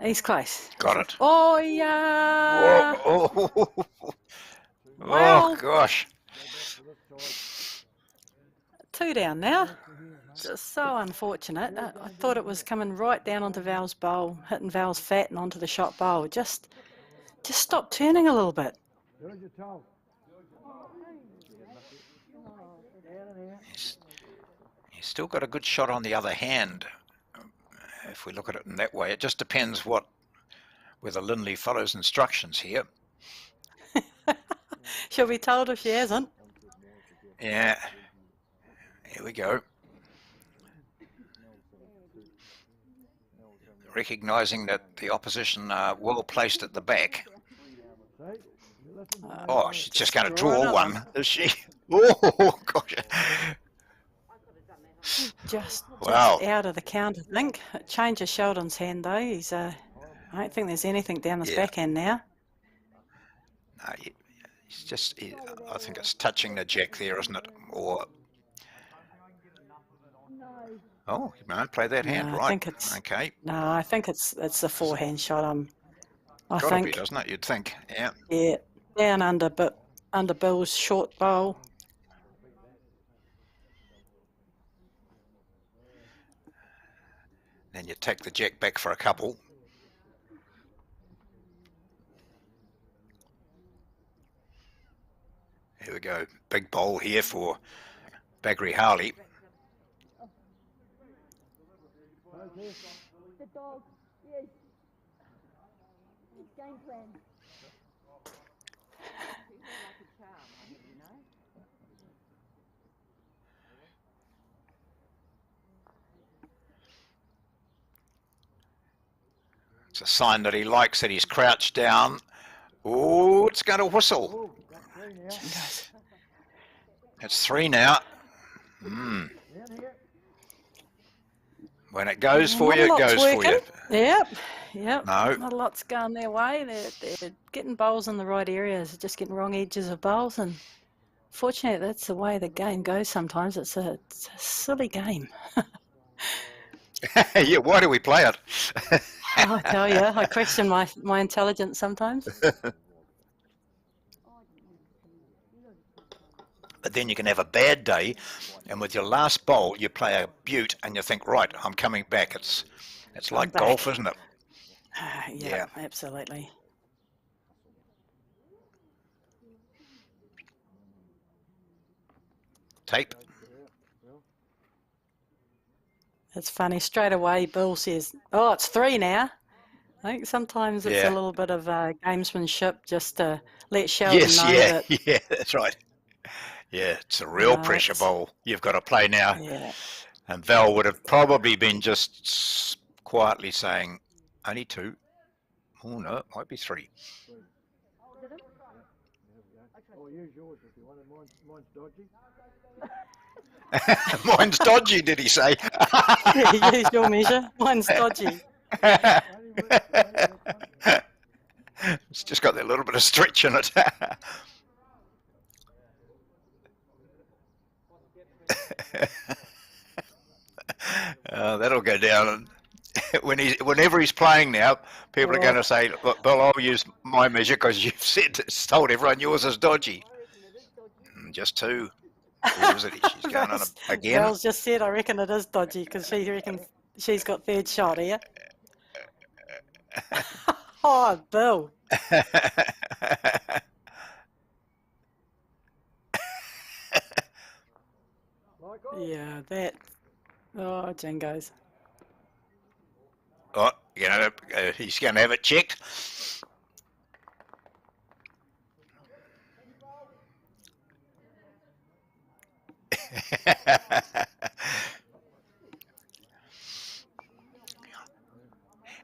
He's close. Got it. Oh, yeah. Oh, oh, Well- gosh. 2 down now. Just so unfortunate. I thought it was coming right down onto Val's bowl, hitting Val's fat and onto the shot bowl. Just stop turning a little bit. He's still got a good shot on the other hand. If we look at it in that way, it just depends whether Lindley follows instructions here. She'll be told if she hasn't. Yeah. Here we go. Recognising that the opposition are well placed at the back. Oh, she's just going to draw one, is she? Oh, gosh. Just Wow. out of the count, I think. It changes Sheldon's hand, though. He's, I don't think there's anything down his Yeah. backhand now. No, he's just, I think it's touching the jack there, isn't it? Or, oh, you might play that hand, No, I right? think it's- Okay. No, I think it's the forehand shot. I Got to be, think, doesn't it? You'd think. Yeah. yeah, down under Bill's short bowl. Then you take the jack back for a couple. Here we go. Big bowl here for Baggery Harley. The dog, yes. Game plan. It's a sign that he likes it. He's crouched down. Oh, it's going to whistle. It's 3 now. When it goes for you, it Not a lot's goes for you. working. Yep. No. Not a lot's going their way. They're getting bowls in the right areas, just getting wrong edges of bowls, and fortunately, that's the way the game goes sometimes. It's a silly game. Yeah, why do we play it? I tell you, I question my intelligence sometimes. But then you can have a bad day, and with your last bowl, you play a beaut, and you think, right, I'm coming back. It's like back. golf, isn't it? Yeah, absolutely. Tape. It's funny. Straight away, Bill says, "Oh, it's 3 now." I think sometimes it's Yeah. a little bit of gamesmanship just to let Sheldon Yes, know yeah, that. yeah, that's right. Yeah, it's a real No, pressure it's- bowl you've got to play now. Yeah. And Val would have probably been just quietly saying, only 2. Oh, no, it might be 3. Oh, use yours if you want it. Mine's dodgy. Mine's dodgy, did he say? Use your measure. Mine's dodgy. It's just got that little bit of stretch in it. That'll go down. Whenever he's playing now, people are going to say, "Look, Bill, I'll use my measure because you've told everyone yours is dodgy." Just 2. Who is it? She's going on again. Val's just said, I reckon it is dodgy because she reckons she's got third shot here. Oh, Bill. Yeah, that. Oh, Jingos. Oh, he's going to have it checked.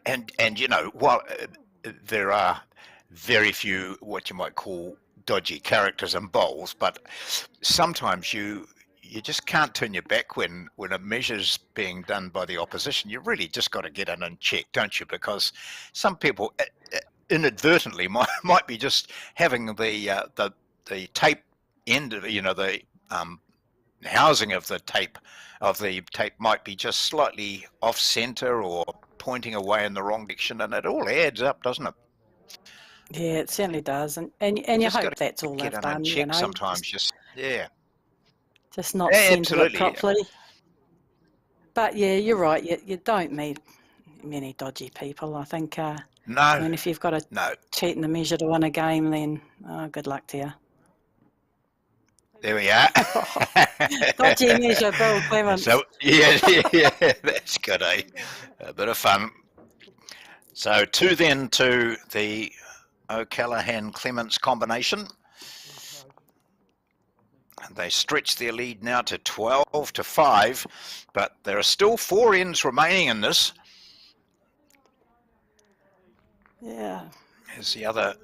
and while there are very few what you might call dodgy characters in bowls, but sometimes you just can't turn your back when a measure's being done by the opposition. You really just got to get in and check, don't you? Because some people inadvertently might be just having the tape end of, the housing of the tape might be just slightly off center or pointing away in the wrong direction, and it all adds up, doesn't it? Yeah, it certainly does, and you Just hope got that's to all get they've on and done. You check know, sometimes. Yeah, just not centre it absolutely. properly. But yeah, you're right. You don't meet many dodgy people. I think. I No, mean, if you've got to no. cheat in the measure to win a game, then good luck to you. There we are. Dodgy measure, Bill Clements. So yeah, that's good, eh? A bit of fun. So 2 then to the O'Callaghan-Clements combination. And they stretch their lead now to 12-5, but there are still 4 ends remaining in this. Yeah. Here's the other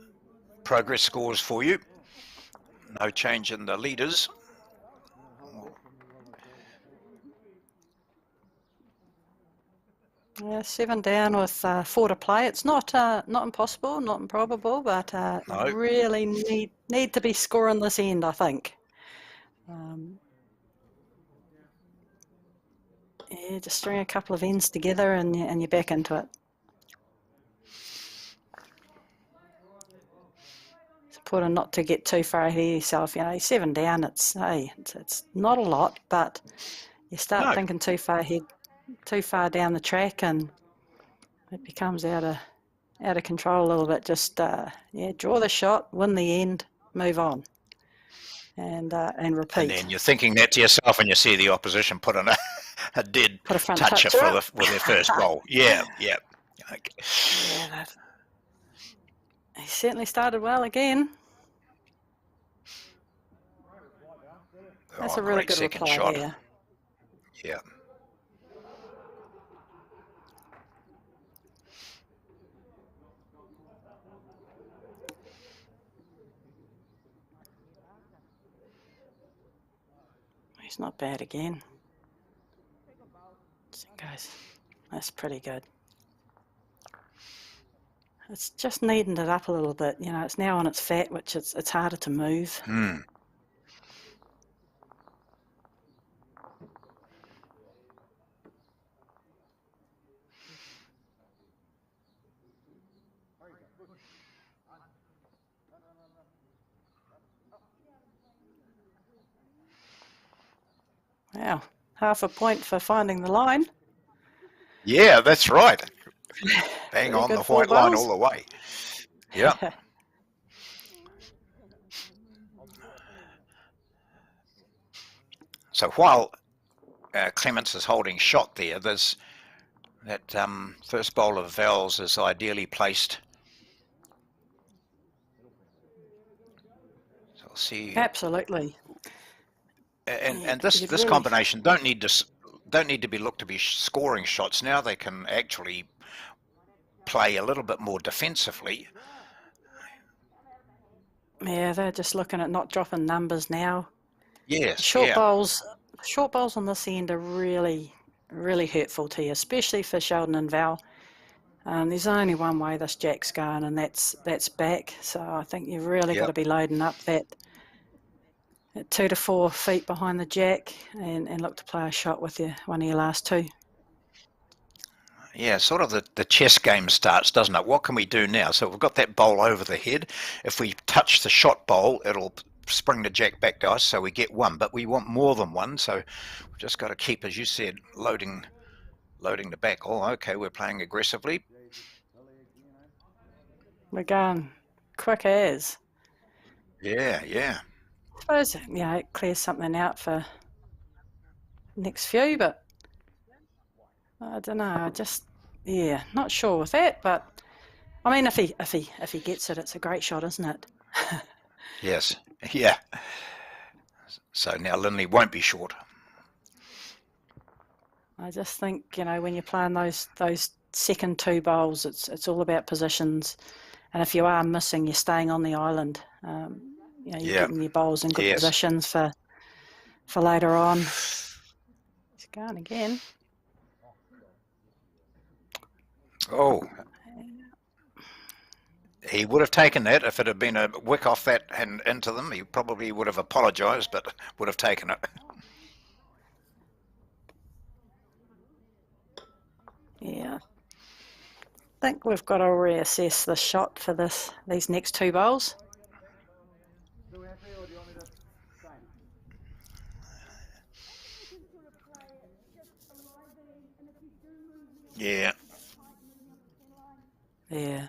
progress scores for you. No change in the leaders. Yeah, 7 down with 4 to play. It's not impossible, not improbable, but No. really need to be scoring this end, I think. Yeah, just string a couple of ends together and you're back into it. It's important not to get too far ahead of yourself. You know, 7 down. It's not a lot, but you start thinking too far ahead, too far down the track, and it becomes out of control a little bit. Just draw the shot, win the end, move on, and repeat. And then you're thinking that to yourself, and you see the opposition put on a dead Put a front toucher touch with their first goal. Yeah. Okay. Yeah, he certainly started well again. That's a really great good second reply shot. there. Yeah. He's not bad again. Guys, that's pretty good. It's just kneading it up a little bit. You know, it's now on its fat, which it's harder to move. Wow, half a point for finding the line. Yeah, that's right. Bang on good the 4 white line balls. all the way. Yeah. So while Clements is holding shot there, there's that first bowl of Val's is ideally placed. So I'll see. Absolutely. And this really combination don't need to be looked to be scoring shots now. They can actually play a little bit more defensively. Yeah, they're just looking at not dropping numbers now. Yes. Short bowls on this end are really, really hurtful to you, especially for Sheldon and Val. There's only one way this jack's going, and that's back. So I think you've really got to be loading up that 2 to 4 feet behind the jack and look to play a shot with one of your last 2. Yeah, sort of the chess game starts, doesn't it? What can we do now? So we've got that bowl over the head. If we touch the shot bowl, it'll spring the jack back to us, so we get 1. But we want more than 1, so we've just got to keep, as you said, loading the back. Oh, okay, we're playing aggressively. We're going quick as. Yeah. I suppose, it clears something out for next few, but I don't know. Not sure with that. But I mean, if he gets it, it's a great shot, isn't it? Yes. Yeah. So now Lindley won't be short. I just think when you're playing those second 2 bowls, it's all about positions, and if you are missing, you're staying on the island. You're getting your bowls in good positions for later on. He's going again. Oh, he would have taken that if it had been a wick off that and into them. He probably would have apologised, but would have taken it. Yeah. think we've got to reassess the shot for these next 2 bowls. Still happy, or do you want me to change? Yeah. Yeah.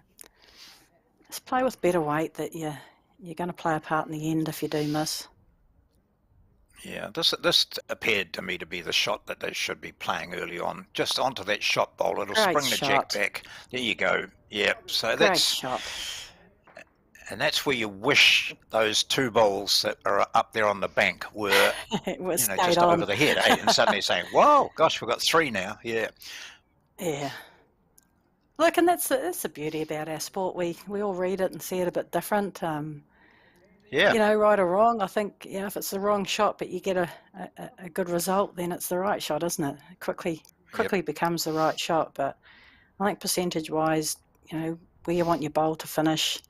Just play with better weight that you're going to play a part in the end if you do miss. Yeah, this appeared to me to be the shot that they should be playing early on. Just onto that shot bowl, it'll Great spring the jack shot. back. There you go. Yeah, so Great that's shot. and that's where you wish those 2 bowls that are up there on the bank were, It was you know, stayed just on. over the head, eh? And suddenly saying, "Whoa, gosh, we've got 3 now." Yeah, Yeah. Look, and that's the beauty about our sport. We all read it and see it a bit different. yeah, You know, right or wrong. I think, you know, if it's the wrong shot but you get a good result, then it's the right shot, isn't it? It quickly becomes the right shot. But I think percentage-wise, you know, where you want your bowl to finish.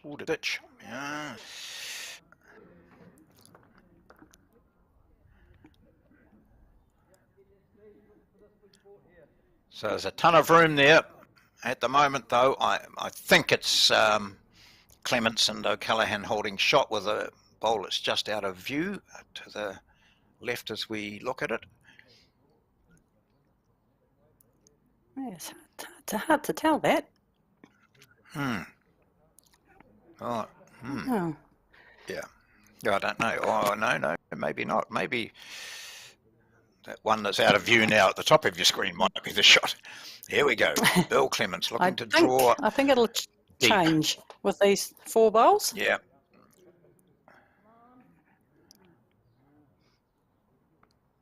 Ooh, the ditch. Yeah. So there's a ton of room there at the moment, though. I think it's Clements and O'Callaghan holding shot with a bowl that's just out of view to the left as we look at it. Yeah, it's hard to tell that. Oh, Oh. yeah. Yeah, I don't know. Oh, no, maybe not. Maybe that one that's out of view now at the top of your screen might be the shot. Here we go. Bill Clements looking to draw. I think it'll deep. change with these 4 bowls. Yeah.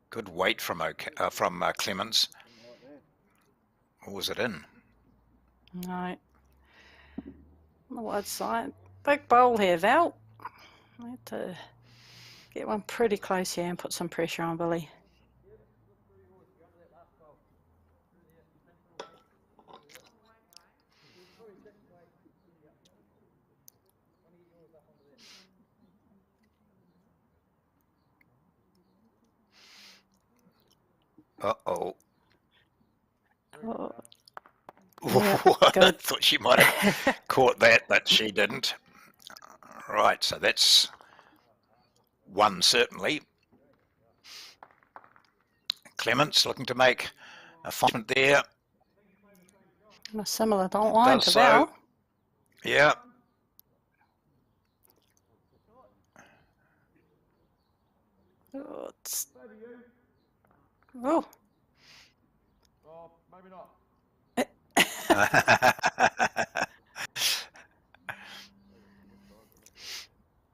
Good weight from Clements. Or was it in? No. On the wide side. Big bowl here, Val. I have to get one pretty close here and put some pressure on Billy. Uh-oh. Oh, I good. thought she might have caught that, but she didn't. Right, so that's 1 certainly. Clements looking to make a fight there. A similar line Does to so. Val. Yeah. Oh, it's... oh. Oh, maybe not.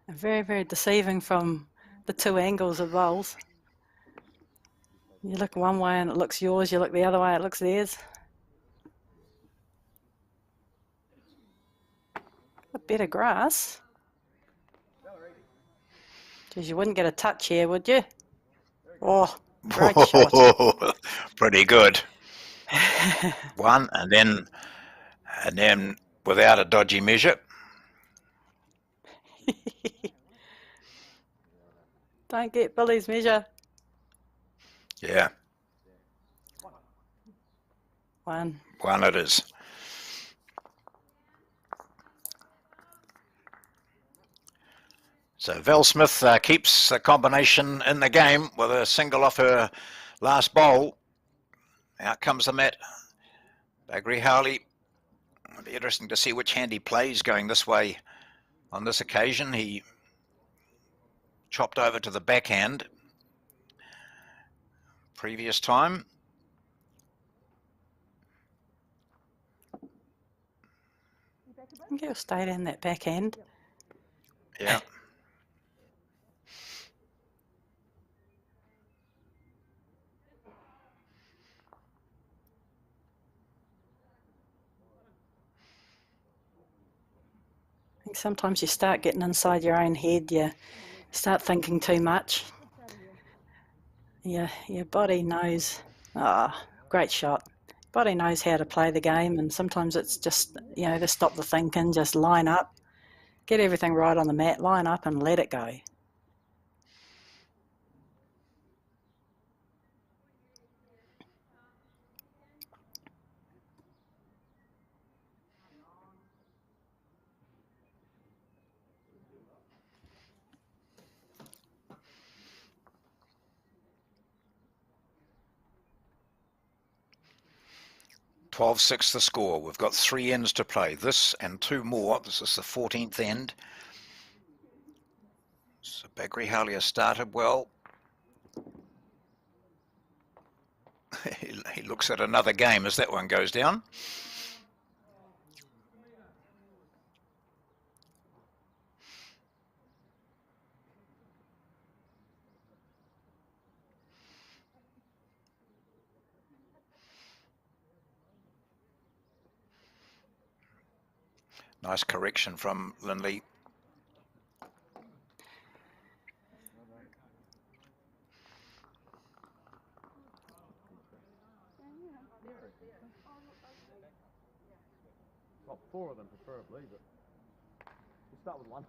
Very, very deceiving from the 2 angles of bowls. You look one way and it looks yours, you look the other way, it looks theirs. A better grass. Geez, you wouldn't get a touch here, would you? Oh, great shot. Pretty good. 1 and then without a dodgy measure. Don't get Billy's measure. Yeah. 1. 1 it is. So Val Smith keeps the combination in the game with a single off her last bowl. Out comes the mat. Bagri Howley. It'll be interesting to see which hand he plays going this way on this occasion. He chopped over to the backhand previous time. I think he'll stay down that backhand. Yeah. I think sometimes you start getting inside your own head, you start thinking too much. Your body knows. Ah, great shot. Body knows how to play the game, and sometimes it's just, you know, to stop the thinking, just line up, get everything right on the mat, line up and let it go. (12-6) the score. We've got 3 ends to play. This and 2 more. This is the 14th end. So Bagri Halia started well. He looks at another game as that one goes down. Nice correction from Linley. Well, 4 of them preferably, but we'll start with 1.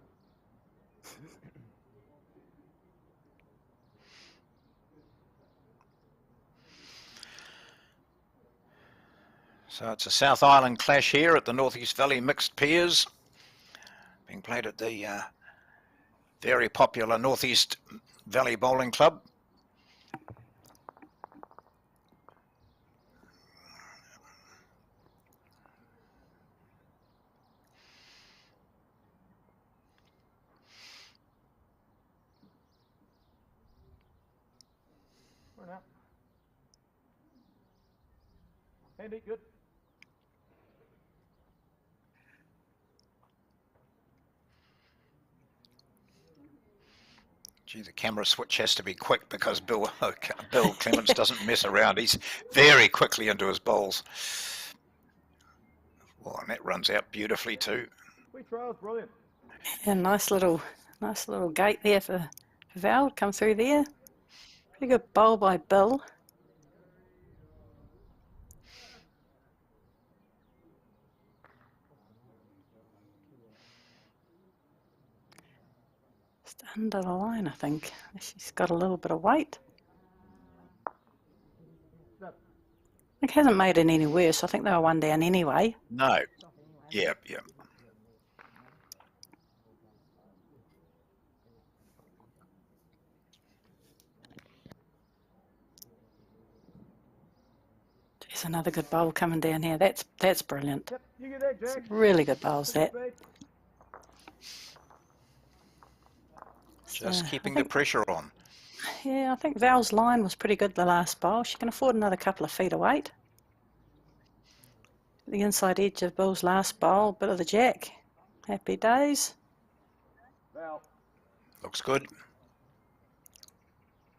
So it's a South Island clash here at the North East Valley Mixed Pairs, being played at the very popular North East Valley Bowling Club. Right now. Andy, good. Gee, the camera switch has to be quick because Bill Clements doesn't mess around. He's very quickly into his bowls. Well, and that runs out beautifully too. 3 trails, brilliant. And nice little gate there for Val to come through there. Pretty good bowl by Bill. Just under the line, I think. She's got a little bit of weight. It hasn't made it any worse. I think they were 1 down anyway. No. Yeah, yeah. There's another good bowl coming down here. That's brilliant. Yep, you get that, Jack. Really good bowls, that. Just So, keeping I the think- pressure on. Yeah, I think Val's line was pretty good the last bowl. She can afford another couple of feet of weight. The inside edge of Bill's last bowl, bit of the jack. Happy days. Val. Looks good.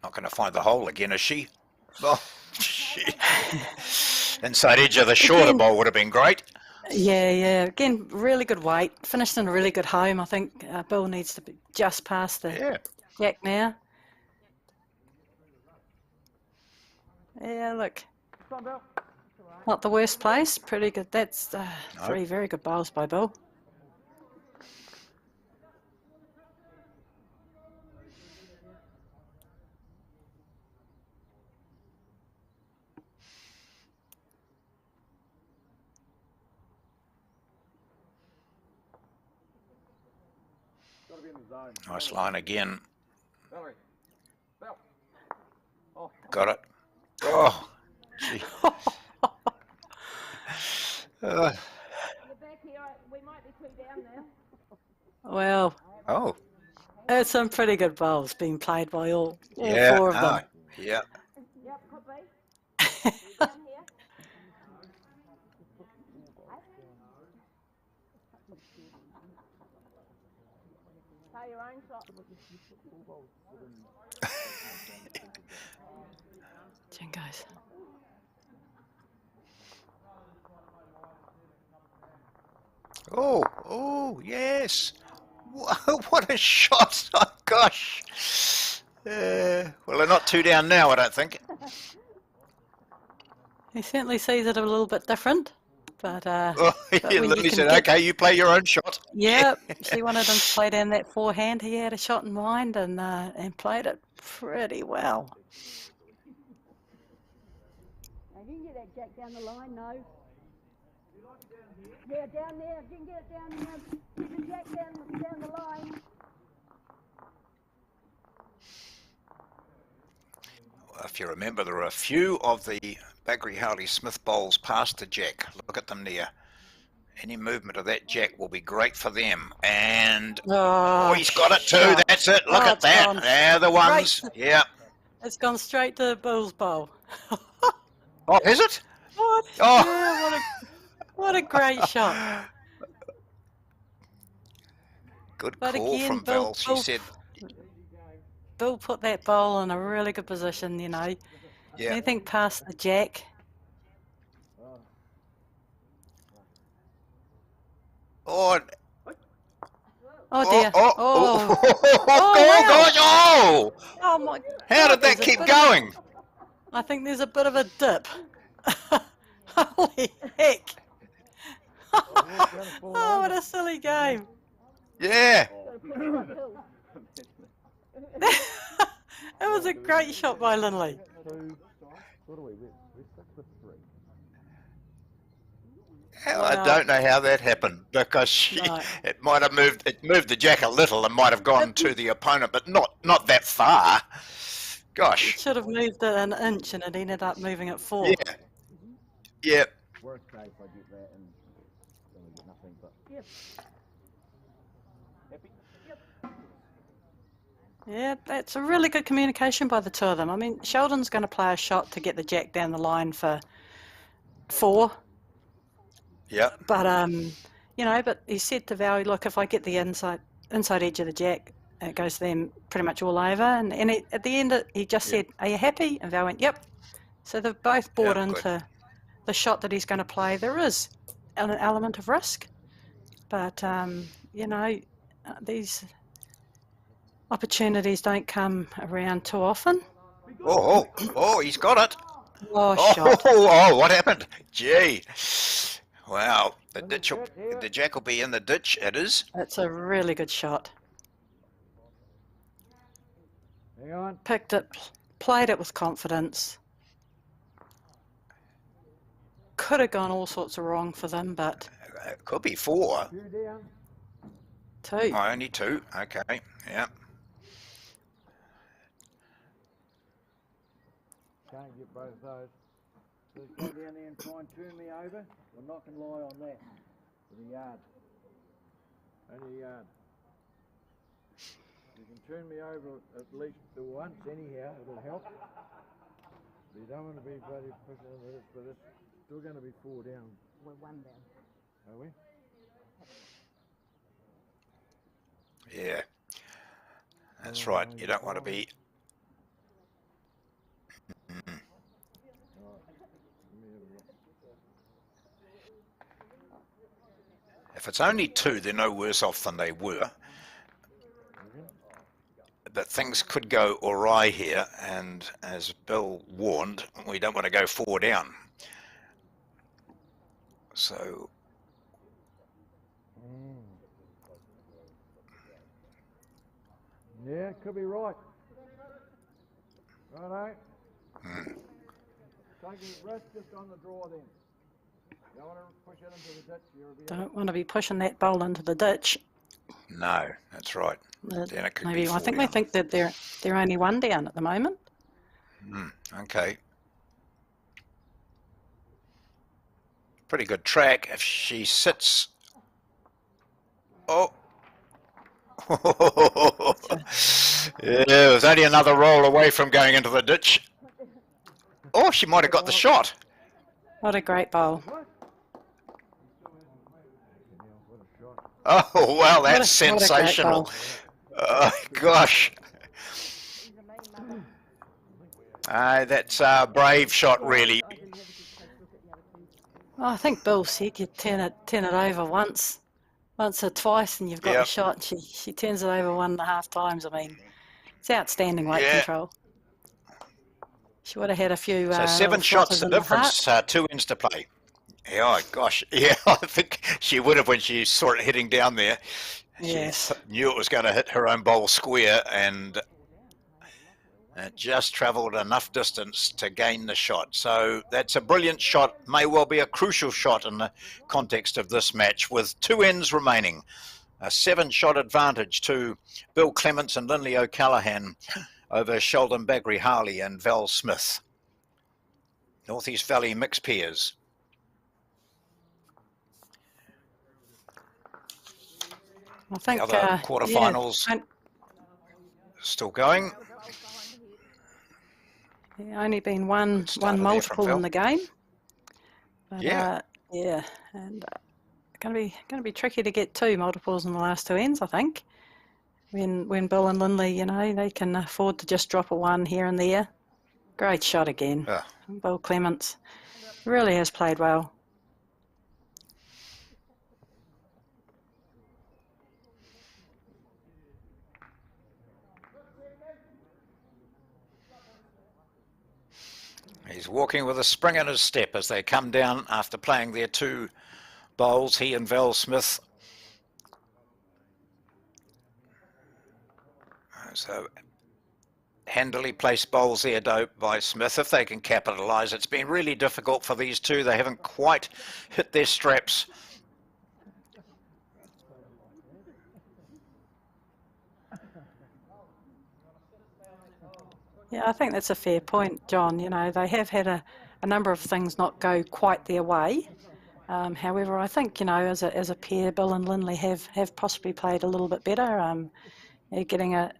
Not going to find the hole again, is she? Oh, shit. Inside edge of the shorter Again. bowl would have been great. Yeah. Again, really good weight. Finished in a really good home. I think Bill needs to be just past the Yeah. jack now. Yeah, look. Come on, Val. Not the worst place. Pretty good. That's 3 very good bowls by Bill. Got to be in the zone. Nice line again. Valerie. Val. Oh, Got it. Oh, gee. You're back here. We might be 2 down now. Well, Oh, it's some pretty good bowls being played by all yeah. 4 of them. Yeah. Yep, could be. Down here. Play your own shot. Jingos. Oh, yes. What a shot. Oh, gosh. Well, they're not 2 down now, I don't think. He certainly sees it a little bit different, but Oh, but when you Lily can said, get, okay, you play your own shot. yeah, she wanted him to play down that forehand. He had a shot in mind and played it pretty well. Now, you can get that jack down the line, no? Yeah, down there. If you can get it down there. Get the jack down the line. If you remember, there are a few of the Baggery Harley Smith bowls past the jack. Look at them there. Any movement of that jack will be great for them. And Oh, he's got it too. shot. That's it. Look Oh, at it's that. gone They're the ones. straight. Yeah. It's gone straight to Bill's bowl. Oh, is it? What? Oh. Yeah, what a great shot. Good But call again, from Val. She said, Bill put that bowl in a really good position, you know. yeah. Anything past the jack. Oh, Oh dear. oh, wow. gosh, oh! Oh my How God, did that there's a keep bit of going? I think there's a bit of a dip. Holy heck. Oh, what a silly game. Yeah. It was a great shot by Lindley. I Wow. don't know how that happened because No. it might have moved. It moved the jack a little and might have gone to the opponent, but not that far. It Gosh. should have moved it an inch and it ended up moving it 4. Yeah. Yeah. Worst case, I get that and then we get nothing. But Yeah, that's a really good communication by the two of them. I mean, Sheldon's going to play a shot to get the jack down the line for 4. Yeah. But you know, but he said to Val, look, if I get the inside edge of the jack, it goes to them pretty much all over. And at the end, he just said, "Are you happy?" And Val went, "Yep." So they've both bought Yep, good. into the shot that he's going to play. There is an element of risk, but you know, these opportunities don't come around too often. Oh, he's got it. Oh, shot. Oh, what happened? Gee. Wow. The jack will be in the ditch, it is. It's a really good shot. hang on. Picked it, played it with confidence. Could have gone all sorts of wrong for them, but It could be 4. 2 down. 2. Oh, only 2. Okay. Yeah. Can't get both those. So go down there and try and turn me over. We're not going to lie on that. With a yard. Only a yard. You can turn me over at least once anyhow. It'll help. But you don't want to be bloody pushing into this, but it's still going to be 4 down. We're 1 down. Are we? Yeah. That's right. You don't want to be. If it's only 2, they're no worse off than they were. But things could go awry here, and as Bill warned, we don't want to go 4 down. So Yeah, could be right. Righto. Take a rest just on the draw then. You don't want to push it into the ditch. You're a bit. Don't want to be pushing that bowl into the ditch. no, that's right. Uh, Then it could Maybe be 4 I think down. they think that they're only 1 down at the moment. Okay. Pretty good track. If she sits. Oh. Yeah, it was only another roll away from going into the ditch. Oh, she might have got the shot. What a great bowl. Oh, well, that's What a great sensational. bowl. Oh, gosh. That's a brave shot, really. Oh, I think Bill said you turn it over once or twice, and you've got the Yep. shot. She turns it over 1.5 times. I mean, it's outstanding weight Yeah. control. She would have had a few So little 7 shots flutters the in the heart. difference, 2 ends to play. Yeah, oh gosh, yeah, I think she would have when she saw it heading down there. Yes. She knew it was going to hit her own bowl square, and it just travelled enough distance to gain the shot. So that's a brilliant shot, may well be a crucial shot in the context of this match, with 2 ends remaining. A 7-shot advantage to Bill Clements and Lindley O'Callaghan over Sheldon Bagri Harley and Val Smith. Northeast Valley mixed pairs. I think The other quarterfinals still going. Only been one start there from multiple Val. in the game. But, Yeah. yeah, and going to be tricky to get 2 multiples in the last 2 ends, I think. When Bill and Lindley, they can afford to just drop a 1 here and there. Great shot again. Yeah. Bill Clements really has played well. He's walking with a spring in his step as they come down after playing their 2 bowls, he and Val Smith. So handily placed bowls there by Smith, if they can capitalise. It's been really difficult for these 2. They haven't quite hit their straps. Yeah, I think that's a fair point, John. They have had a number of things not go quite their way. However, I think, as a pair, Bill and Lindley have possibly played a little bit better. Getting a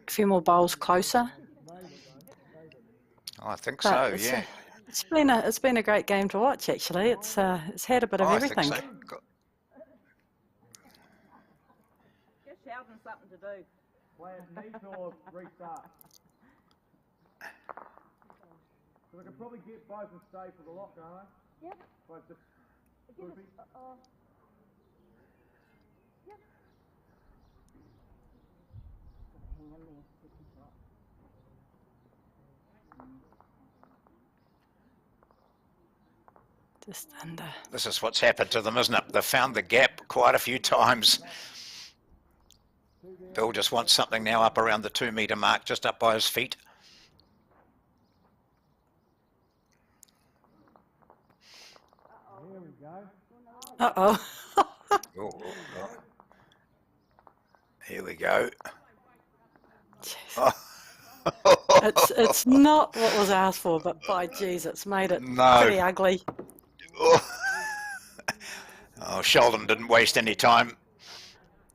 few more bowls closer. I think But so, yeah. It's been a great game to watch, actually. It's had a bit of I everything. think so. Give Sheldon something to do. Play it neat or restart. So we can probably get both and stay for the lock, can't I? Yep. Both just Give groupie. us, yep. Hang in there, second shot. Just under. This is what's happened to them, isn't it? They've found the gap quite a few times. Bill just wants something now up around the 2-metre mark, just up by his feet. Here we go. Uh-oh. Oh. Here we go. Jeez. It's not what was asked for, but by geez, it's made it No. pretty ugly. Oh, Sheldon didn't waste any time.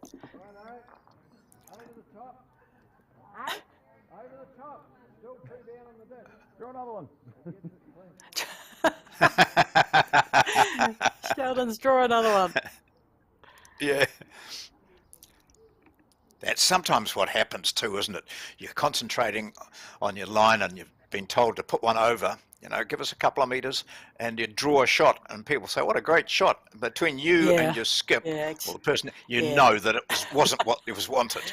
Over the top. Over the top. Still 2 down on the disc. Draw another one. Sheldon's draw another one. Yeah. That's sometimes what happens too, isn't it? You're concentrating on your line and you've been told to put one over, give us a couple of metres, and you draw a shot and people say, what a great shot. Between you and your skip, or the person, know that it wasn't what it was wanted.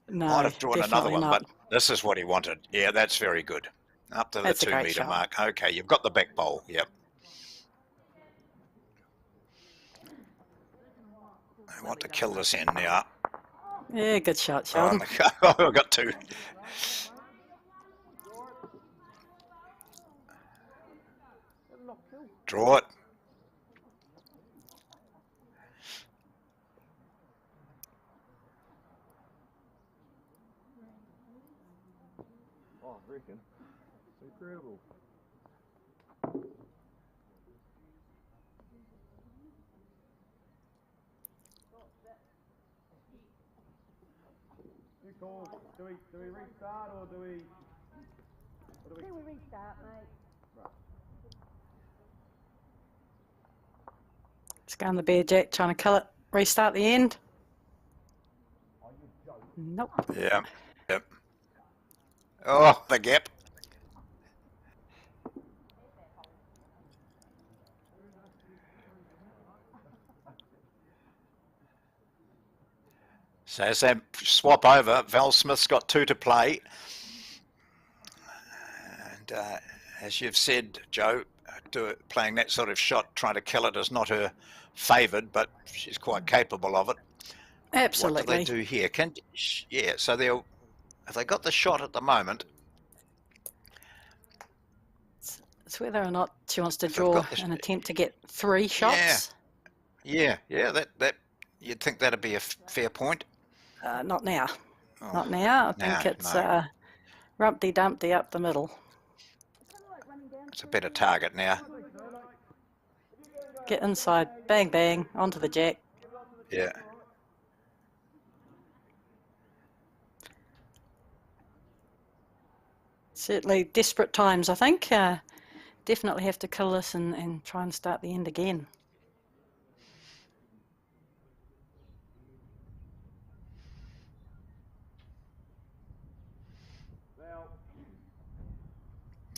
No, Might have drawn another one, not. but this is what he wanted. Yeah, that's very good. Up to the That's a great 2-metre shot. mark. Okay, you've got the back bowl. Yep. I want to kill this end now. Yeah, good shot, Oh, Sheldon. I've got 2. Draw it. Oh, I reckon. It's incredible. You call, do we restart or do we... I think we restart, mate. It's going the bear jack, trying to kill it. Restart the end. Nope. Yeah. Yep. Oh, the gap. So as they swap over, Val Smith's got 2 to play. And as you've said, Joe, playing that sort of shot, trying to kill it is not her favoured, but she's quite capable of it. Absolutely. What do they do here? Yeah, so have they got the shot at the moment? It's whether or not she wants to If they've draw got an attempt to get 3 shots. Yeah. That you'd think that'd be a fair point. Not now. Oh, Not now. I think it's Rumpty Dumpty up the middle. It's a better target now. Get inside. Bang, bang. Onto the jack. Yeah. Certainly desperate times, I think. Definitely have to kill this and try and start the end again.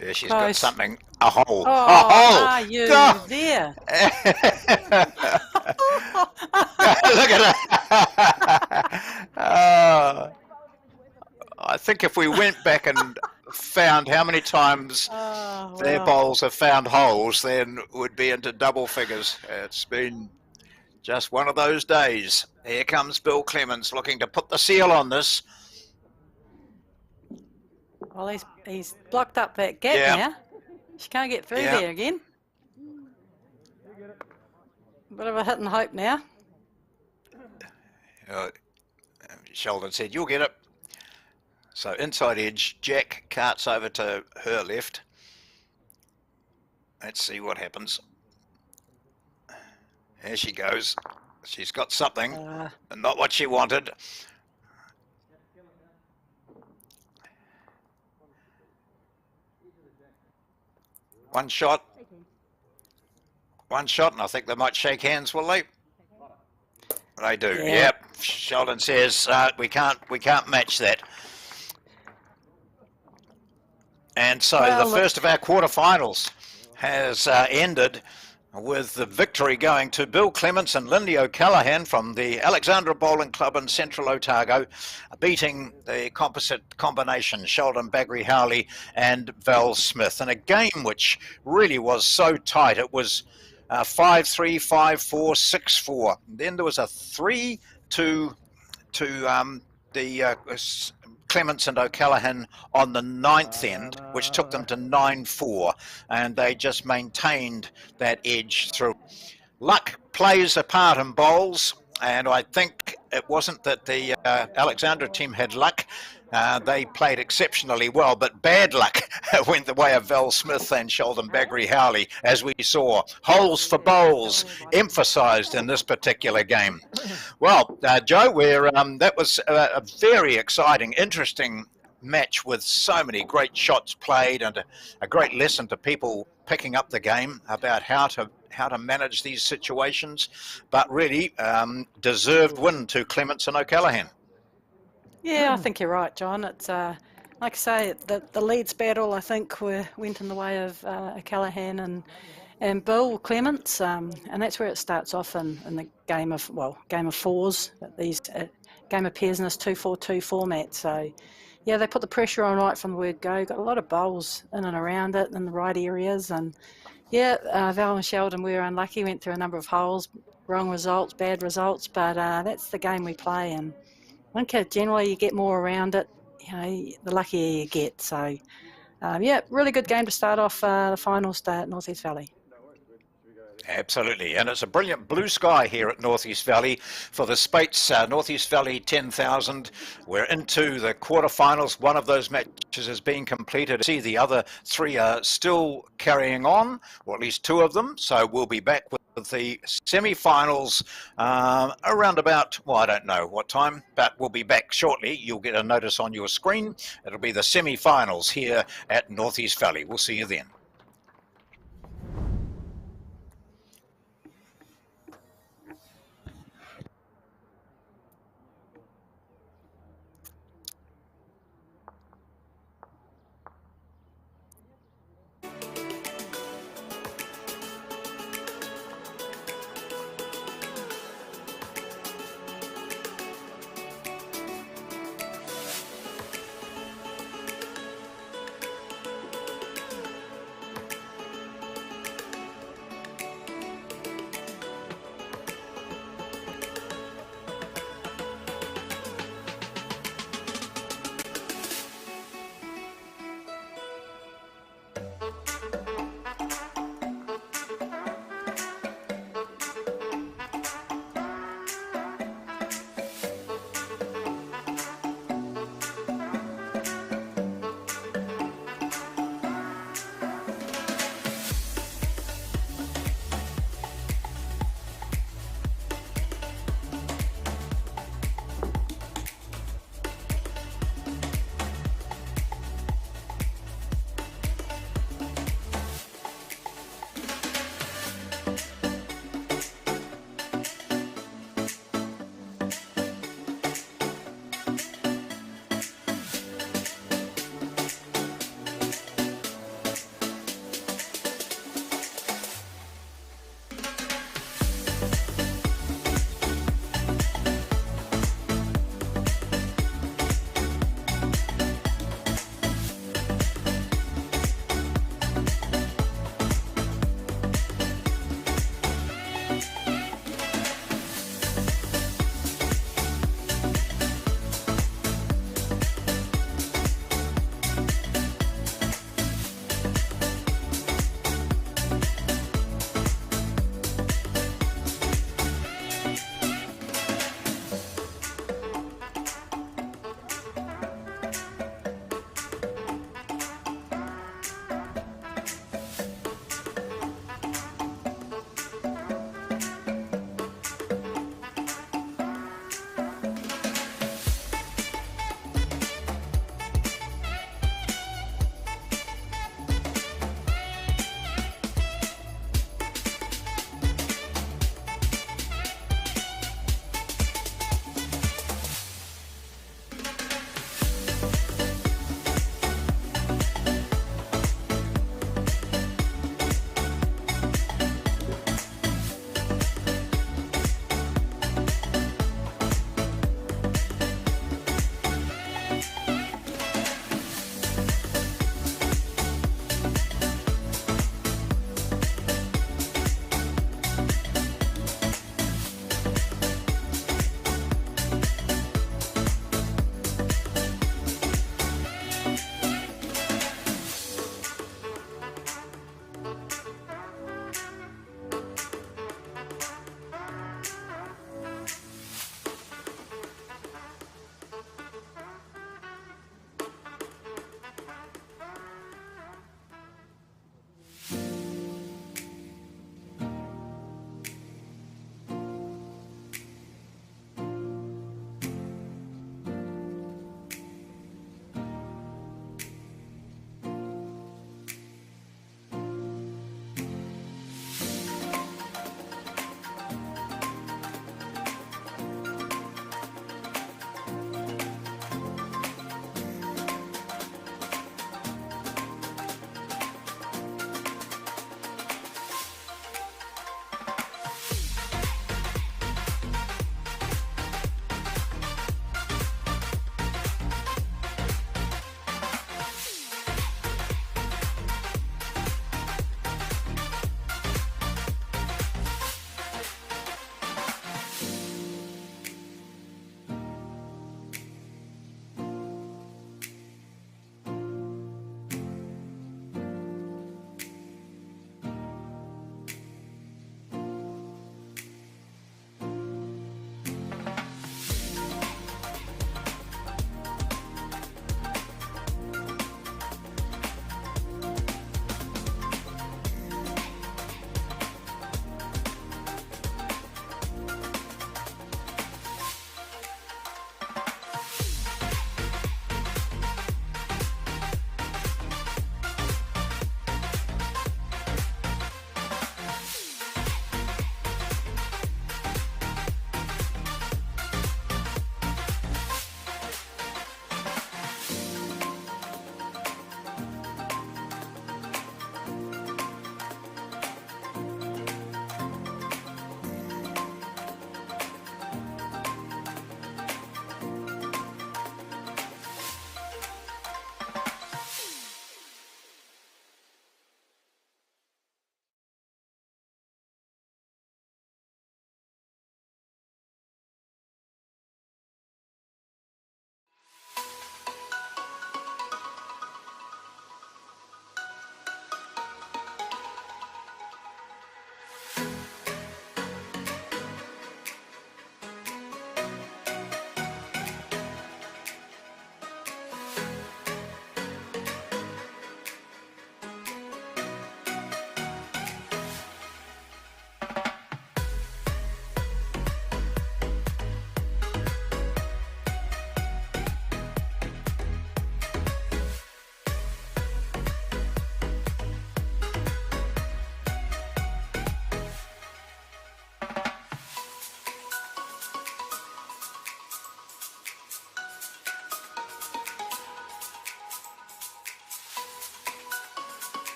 Yeah, she's Close. got something. A hole. Oh, A hole. are you Oh! there? Look at her. Oh. I think if we went back and found how many times their bowls have found holes, then we'd be into double figures. It's been just one of those days. Here comes Bill Clements looking to put the seal on this. Well, he's blocked up that gap now. She can't get through there again. Bit of a hit and hope now. Sheldon said, "You'll get it." So inside edge, Jack carts over to her left. Let's see what happens. There she goes. She's got something, and not what she wanted. One shot, and I think they might shake hands, will they? They do. Yeah. Yep. Sheldon says we can't match that. And so the first of our quarterfinals has ended with the victory going to Bill Clements and Lindy O'Callaghan from the Alexandra Bowling Club in Central Otago, beating the composite combination Sheldon Bagri Howley and Val Smith in a game which really was so tight. It was 5-3, 5-4, 6-4. Then there was a 3 to the Clements and O'Callaghan on the 9th end, which took them to 9-4, and they just maintained that edge through. Luck plays a part in bowls, and I think it wasn't that the Alexandra team had luck. They played exceptionally well, but bad luck went the way of Val Smith and Sheldon Bagri Howley, as we saw. Holes for bowls emphasised in this particular game. Well, Joe, that was a very exciting, interesting match with so many great shots played, and a great lesson to people picking up the game about how to manage these situations. But really, deserved win to Clements and O'Callaghan. Yeah, I think you're right, John. It's like I say, the Leeds battle, I think, went in the way of O'Callaghan and Bill Clements, and that's where it starts off in the game of fours. These game of pairs in this 2-4-2 format. So, yeah, they put the pressure on right from the word go. Got a lot of bowls in and around it in the right areas, and yeah, Val and Sheldon were unlucky. Went through a number of holes, wrong results, bad results, but that's the game we play, and I think generally you get more around it, the luckier you get. So, yeah, really good game to start off the finals day at North East Valley. Absolutely, and it's a brilliant blue sky here at North East Valley for the Spates North East Valley 10,000. We're into the quarterfinals. One of those matches has been completed. See, the other 3 are still carrying on, or at least 2 of them. So we'll be back with the semi-finals around about, well, I don't know what time, but we'll be back shortly. You'll get a notice on your screen. It'll be the semi-finals here at North East Valley. We'll see you then.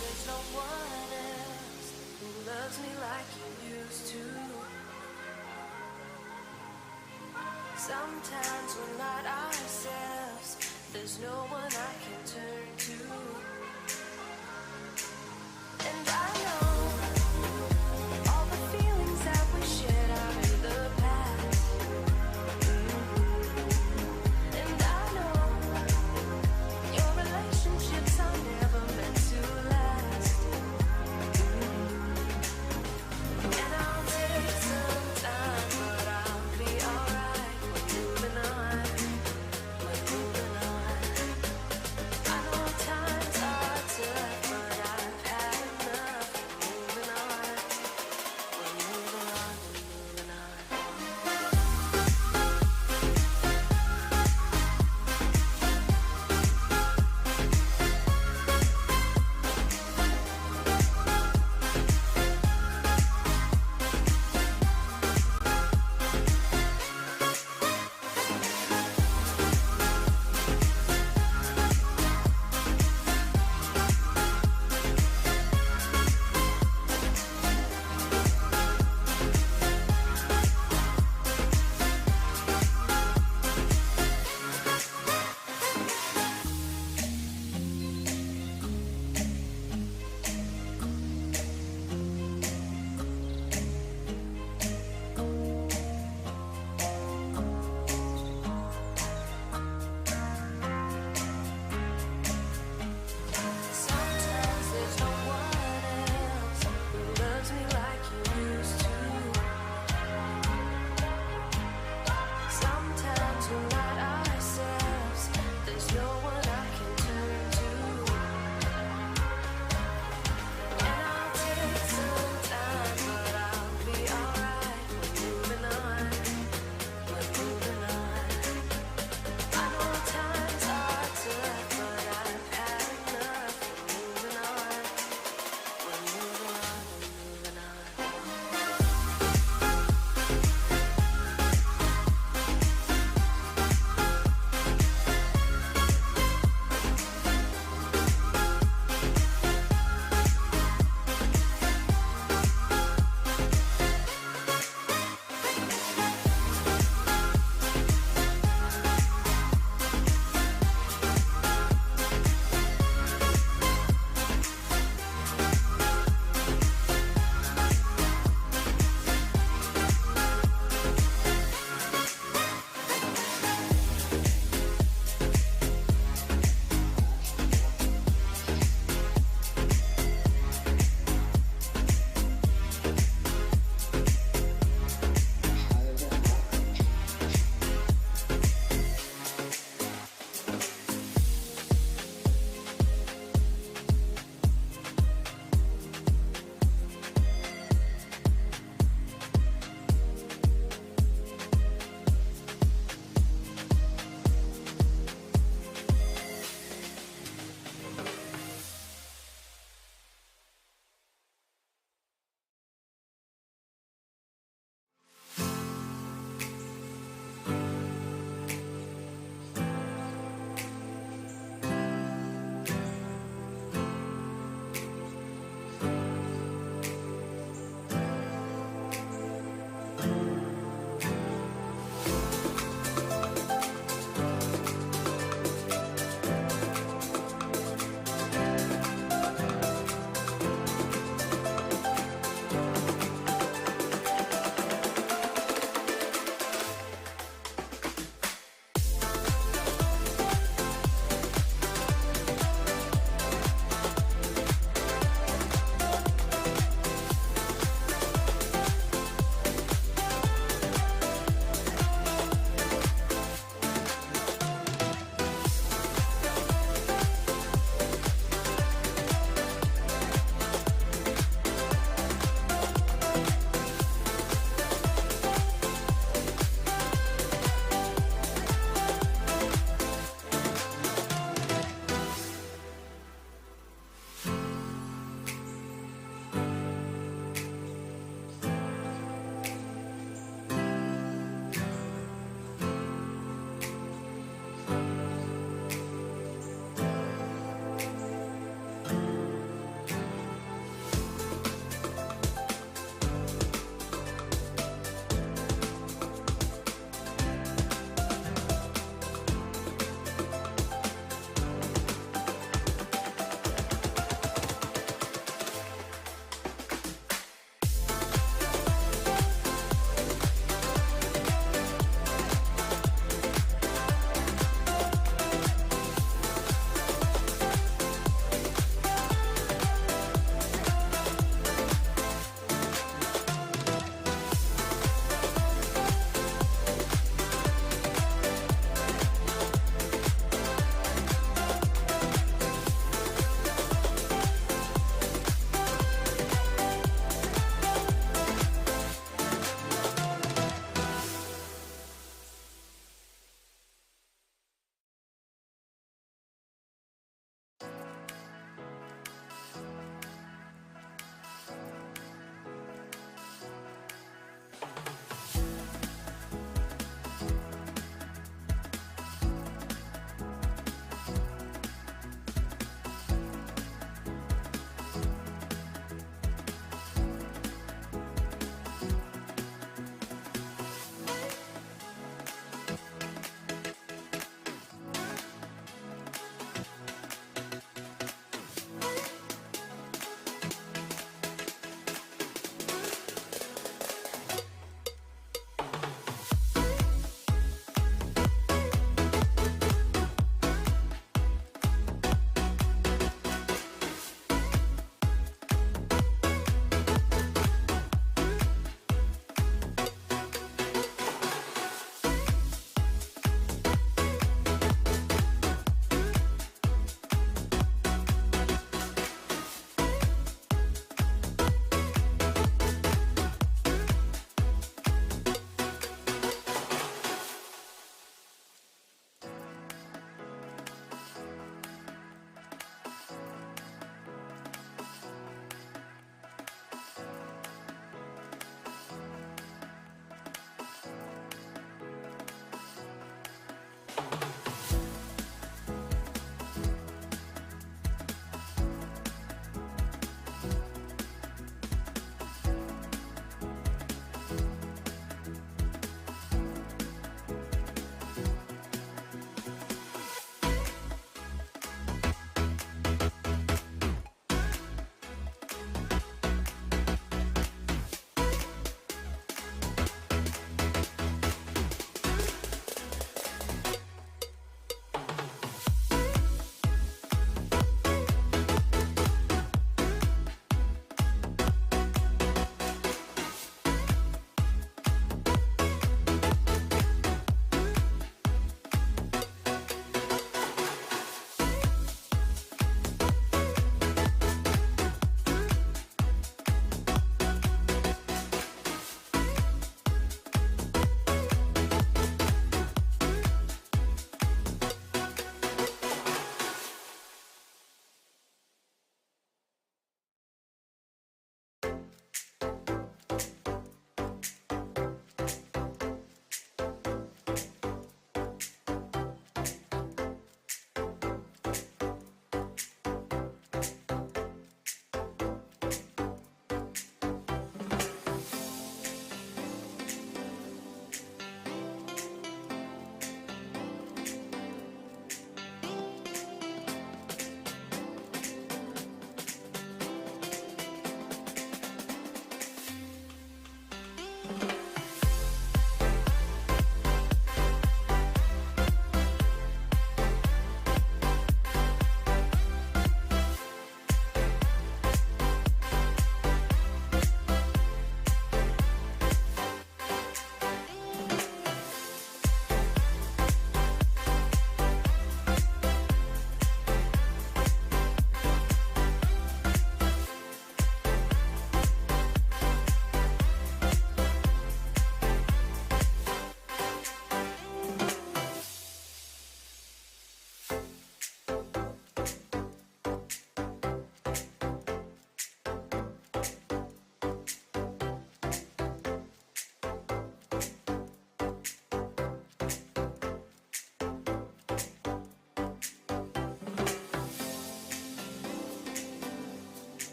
There's no one else who loves me like you used to. Sometimes we're not ourselves. There's no one I can turn to. And I know all the feelings that we shared are in the past. And I know your relationships are never meant to last. And I'll take some time, but I'll be alright. We're moving on. We're moving on. I know times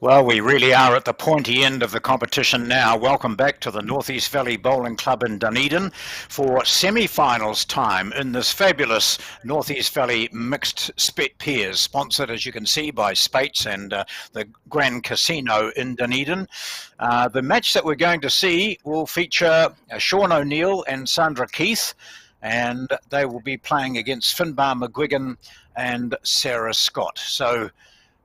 Well, we really are at the pointy end of the competition now. Welcome back to the Northeast Valley Bowling Club in Dunedin for semi-finals time in this fabulous Northeast Valley Mixed Pairs, sponsored, as you can see, by Spates and the Grand Casino in Dunedin. The match that we're going to see will feature Sean O'Neill and Sandra Keith, and they will be playing against Finbar McGuigan and Sarah Scott. So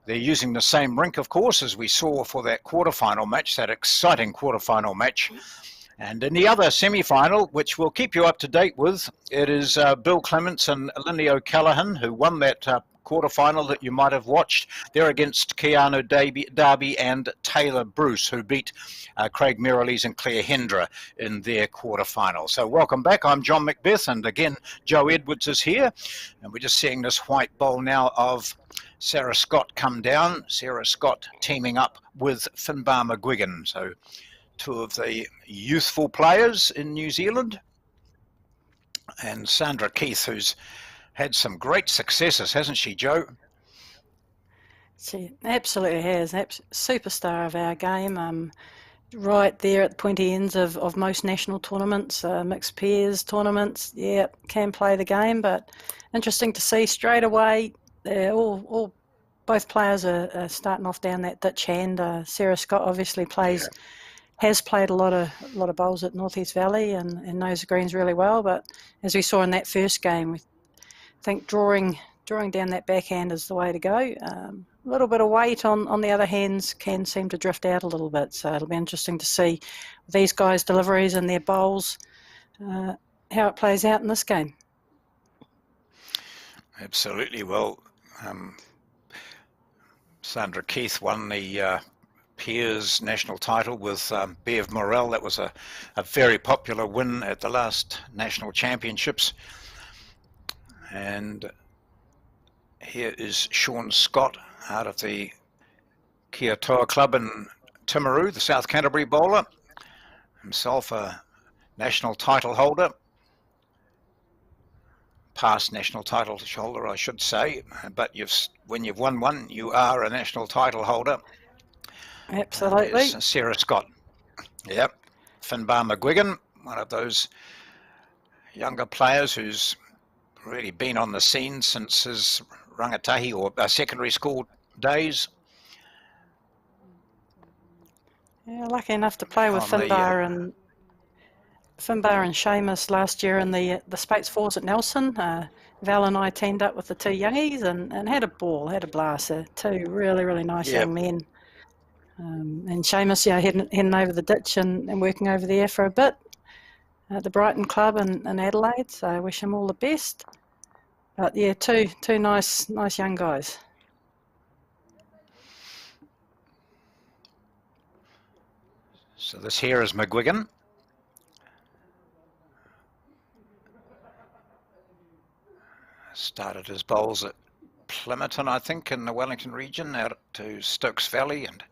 they're using the same rink, of course, as we saw for that quarterfinal match, that exciting quarterfinal match. And in the other semi-final, which we'll keep you up to date with, it is Bill Clements and Lindy O'Callaghan who won that quarterfinal that you might have watched. They're against Keanu Darby and Taylor Bruce, who beat Craig Merrilees and Claire Hendra in their quarterfinal. So welcome back. I'm John Macbeth, and again, Joe Edwards is here. And we're just seeing this white bowl now of Sarah Scott come down. Sarah Scott teaming up with Finbar McGuigan. So two of the youthful players in New Zealand. And Sandra Keith, who's had some great successes, hasn't she, Joe? She absolutely has. Superstar of our game. Right there at the pointy ends of most national tournaments, mixed pairs tournaments. Yeah, can play the game, but interesting to see straight away. Both players are starting off down that ditch hand. Sarah Scott obviously has played a lot of bowls at Northeast Valley and knows the greens really well. But as we saw in that first game, we think drawing down that backhand is the way to go. A little bit of weight on the other hands can seem to drift out a little bit. So it'll be interesting to see these guys' deliveries and their bowls, how it plays out in this game. Absolutely. Well, Sandra Keith won the Pairs national title with Bev Morrell. That was a very popular win at the last national championships. And here is Sean Scott out of the Kia Toa Club in Timaru, the South Canterbury bowler, himself a national title holder, past national title holder, I should say, but when you've won one, you are a national title holder. Absolutely. Sarah Scott. Yep. Finbar McGuigan, one of those younger players who's really been on the scene since his rangatahi or secondary school days. Yeah, lucky enough to play with Finbar and Seamus last year in the Spates Fours at Nelson. Val and I teamed up with the two youngies and had a blast. Two really nice young men. And Seamus, heading over the ditch and working over there for a bit at the Brighton Club in Adelaide. So I wish him all the best. But yeah, two nice young guys. So this here is McGuigan. Started his bowls at Plymerton, I think, in the Wellington region, out to Stokes Valley, and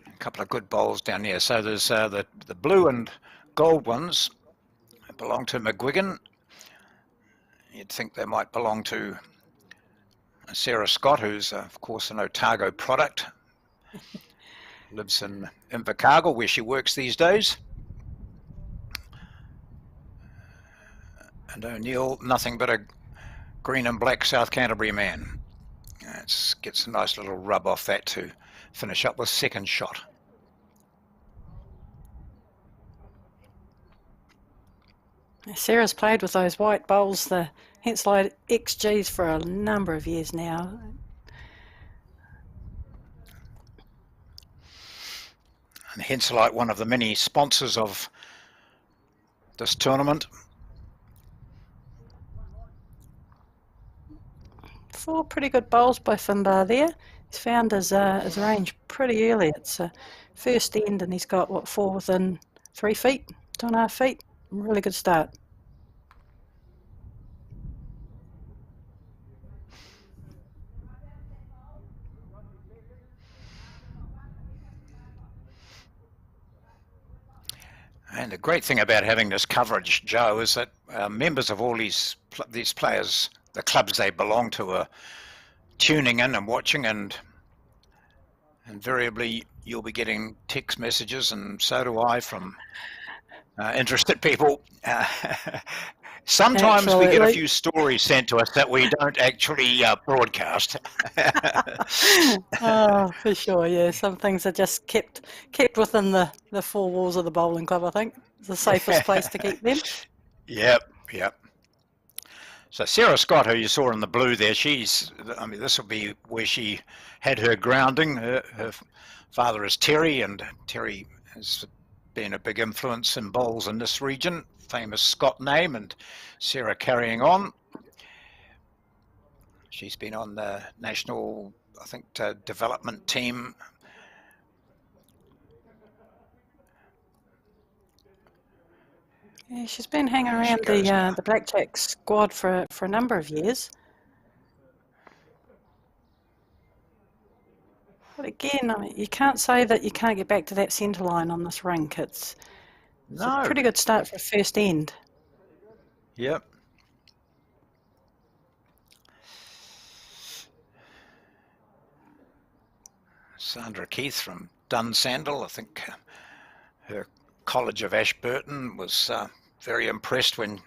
a couple of good bowls down here. So there's the blue and gold ones belong to McGuigan. You'd think they might belong to Sarah Scott, who's of course an Otago product. Lives in Invercargill, where she works these days. And O'Neill, nothing but a green and black South Canterbury man. Gets a nice little rub off that to finish up with second shot. Sarah's played with those white bowls, the Henslide XGs, for a number of years now. And Henselite, one of the many sponsors of this tournament. 4 pretty good bowls by Finbar there. He's found his range pretty early. It's first end, and he's got 4 within 3 feet, 2.5 feet. Really good start. And the great thing about having this coverage, Joe, is that members of all these players, the clubs they belong to, are tuning in and watching, and invariably you'll be getting text messages, and so do I, from interested people. Sometimes we get a Absolutely. few stories sent to us that we don't actually broadcast. Oh, for sure, yeah. Some things are just kept within the four walls of the bowling club, I think. It's the safest place to keep them. Yep. So Sarah Scott, who you saw in the blue there, I mean, this will be where she had her grounding. Her father is Terry, and Terry has been a big influence in bowls in this region, famous Scott name, and Sarah carrying on. She's been on the national, I think, development team. Yeah, she's been hanging There she around goes now. the Blackjack squad for a number of years. But again, I mean, you can't say that you can't get back to that centre line on this rink. It's a pretty good start for a first end. Yep. Sandra Keith from Dunsandel, I think her College of Ashburton was very impressed when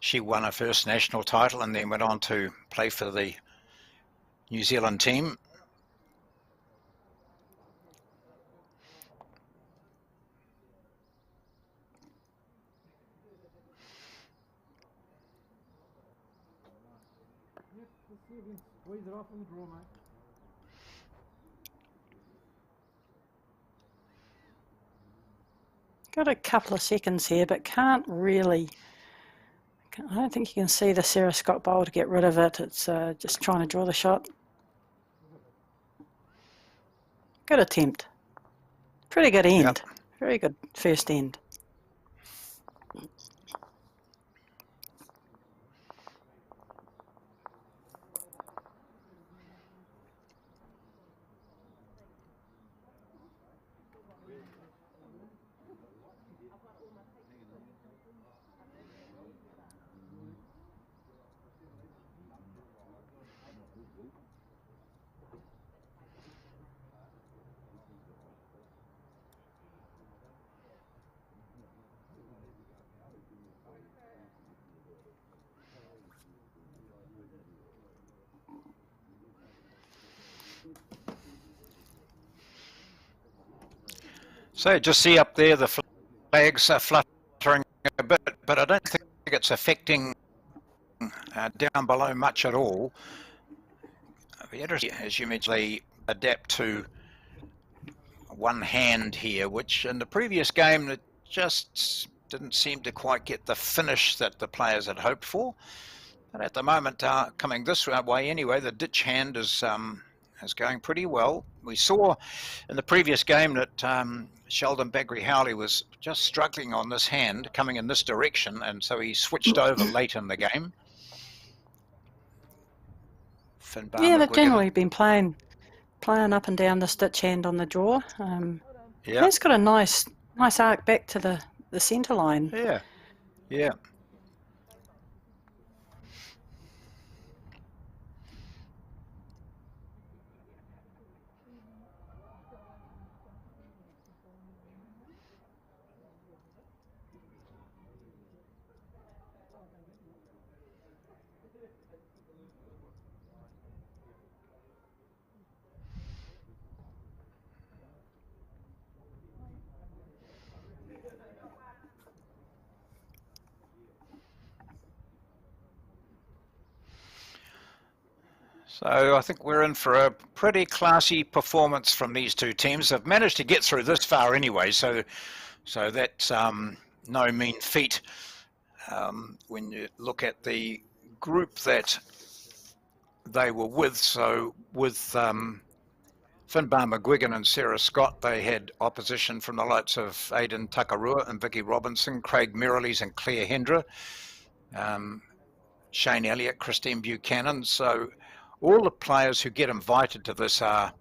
she won her first national title, and then went on to play for the New Zealand team. Squeeze it off and draw, mate. Got a couple of seconds here, but can't really. I don't think you can see the Sarah Scott bowl to get rid of it. It's just trying to draw the shot. Good attempt. Pretty good end. Yep. Very good first end. So just see up there the flags are fluttering a bit, but I don't think it's affecting down below much at all. It'll be interesting, as you mentioned, they adapt to one hand here, which in the previous game it just didn't seem to quite get the finish that the players had hoped for. But at the moment, coming this way anyway, the ditch hand is going pretty well. We saw in the previous game that Sheldon Bagri-Howley was just struggling on this hand, coming in this direction, and so he switched over late in the game. Yeah, they've generally been playing up and down the stitch hand on the draw. Yeah, it's got a nice arc back to the centre line. Yeah. So I think we're in for a pretty classy performance from these two teams. They've managed to get through this far anyway, so that's no mean feat. When you look at the group that they were with, so with Finbar McGuigan and Sarah Scott, they had opposition from the likes of Aidan Takarua and Vicky Robinson, Craig Merrilees and Claire Hendra, Shane Elliott, Christine Buchanan. So all the players who get invited to this are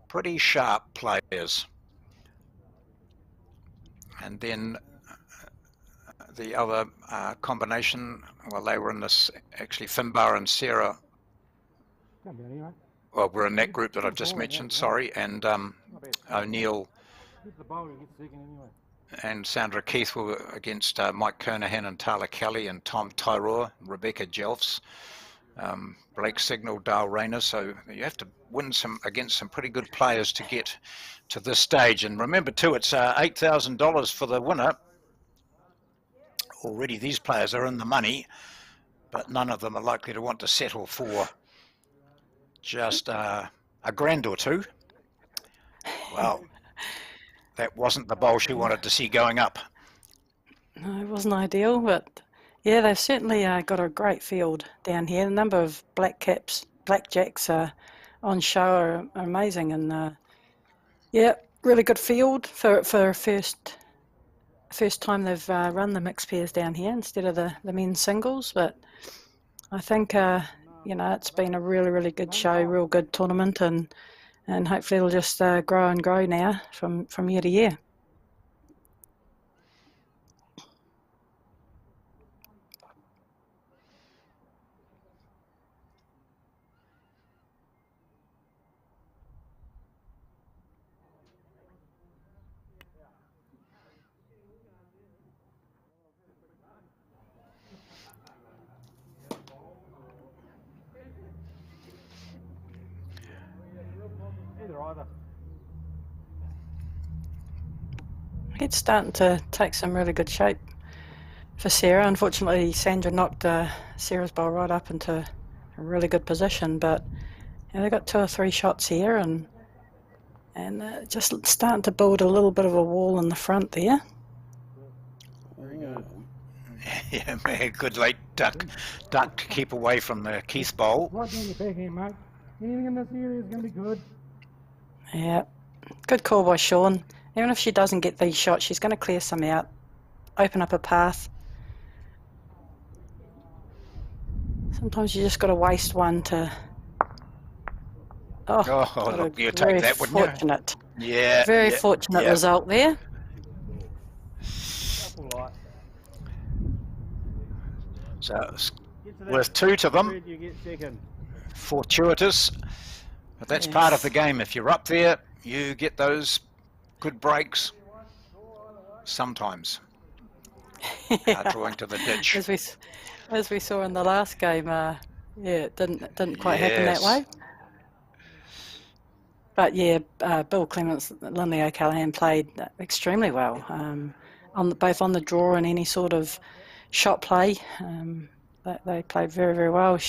pretty sharp players. And then the other combination, well, they were in this, actually, Finbar and Sarah well, we're in that group that I've just mentioned, sorry, and O'Neill Get the bowl, you get second anyway. and Sandra Keith were against Mike Kernahan and Tyler Kelly and Tom Tyroa, Rebecca Jelfs, Blake Signal, Dale Rayner. So you have to win some against some pretty good players to get to this stage. And remember too, it's $8,000 for the winner. Already these players are in the money, but none of them are likely to want to settle for just a grand or two. Well, that wasn't the bowl she wanted to see going up. No, it wasn't ideal, but yeah, they've certainly got a great field down here. The number of blackjacks on show are amazing, and yeah, really good field for a first time they've run the mixed pairs down here instead of the men's singles. But I think it's been a really good show, real good tournament, and hopefully it'll just grow and grow now from year to year. Either. It's starting to take some really good shape for Sarah. Unfortunately, Sandra knocked Sarah's bowl right up into a really good position, but they got 2 or 3 shots here, and just starting to build a little bit of a wall in the front there. Yeah, man, good late duck to keep away from the Keith bowl. Right down your backhand, mate. Anything in this area is going to be good. Yeah, good call by Sean. Even if she doesn't get these shots, she's going to clear some out, open up a path. Sometimes you just got to waste one to... Oh, look, you take that, wouldn't you? Fortunate. Yeah. Very fortunate result there. So, worth 2 to them. You get second. Fortuitous. But that's part of the game. If you're up there, you get those good breaks. Sometimes. Drawing to the ditch. As we saw in the last game, it didn't quite happen that way. But yeah, Bill Clements, Lindley O'Callaghan played extremely well, both on the draw and any sort of shot play. They played very well.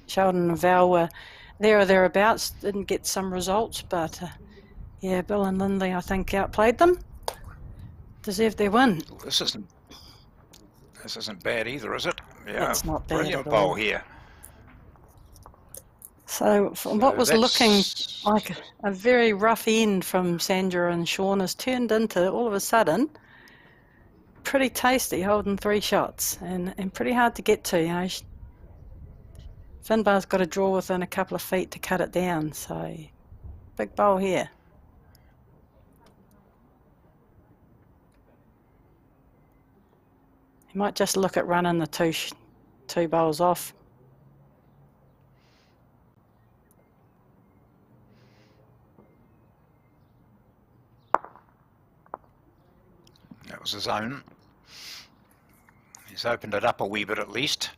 Sheldon and Val were there or thereabouts, didn't get some results, but yeah, Bill and Lindley, I think, outplayed them. Deserved their win. This isn't bad either, is it? Yeah, it's not bad brilliant at bowl all. here. So from what was looking like a very rough end from Sandra and Sean has turned into, all of a sudden, pretty tasty, holding 3 shots and pretty hard to get to. Finbar's got to draw within a couple of feet to cut it down, so big bowl here. He might just look at running the two bowls off. That was his own. He's opened it up a wee bit at least.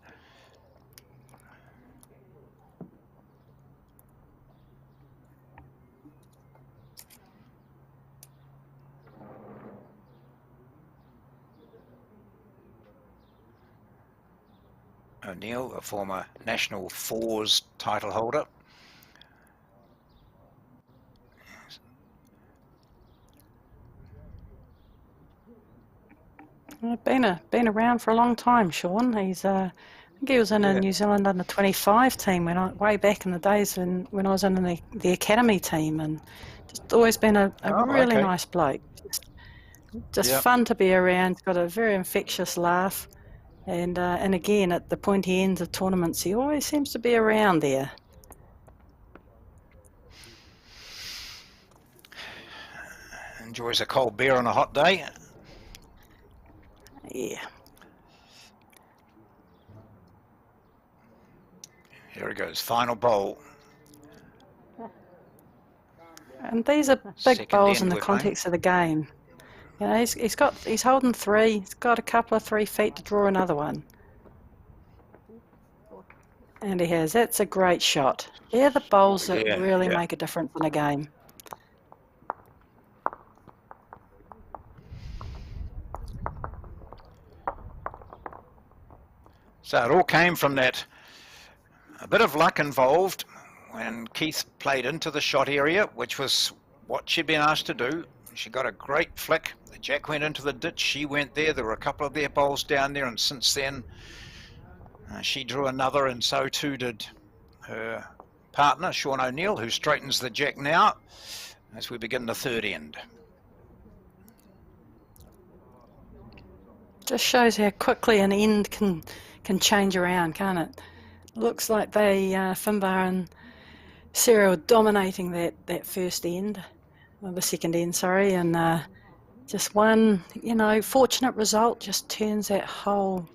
O'Neill, a former National Fours title holder. Been around for a long time, Sean. He's I think he was in a New Zealand under 25 team way back in the days when I was in the academy team, and just always been a really nice bloke. Just fun to be around. He's got a very infectious laugh, and again at the pointy ends of tournaments, he always seems to be around there. Enjoys a cold beer on a hot day. Yeah. Here it goes, final bowl. And these are big Second bowls in end the we're playing. context of the game. You know, he's holding 3. He's got a couple of 3 feet to draw another one. And he has. That's a great shot. They're the bowls that Yeah, really yeah. make a difference in a game. So it all came from that, a bit of luck involved when Keith played into the shot area, which was what she'd been asked to do. She got a great flick. The jack went into the ditch. She went there. There were a couple of their bowls down there, and since then she drew another, and so too did her partner, Sean O'Neill, who straightens the jack now as we begin the third end. Just shows how quickly an end can change around, can't it? Looks like they, Finbar and Sarah, were dominating that first end, or the second end, sorry, and just one, you know, fortunate result just turns the whole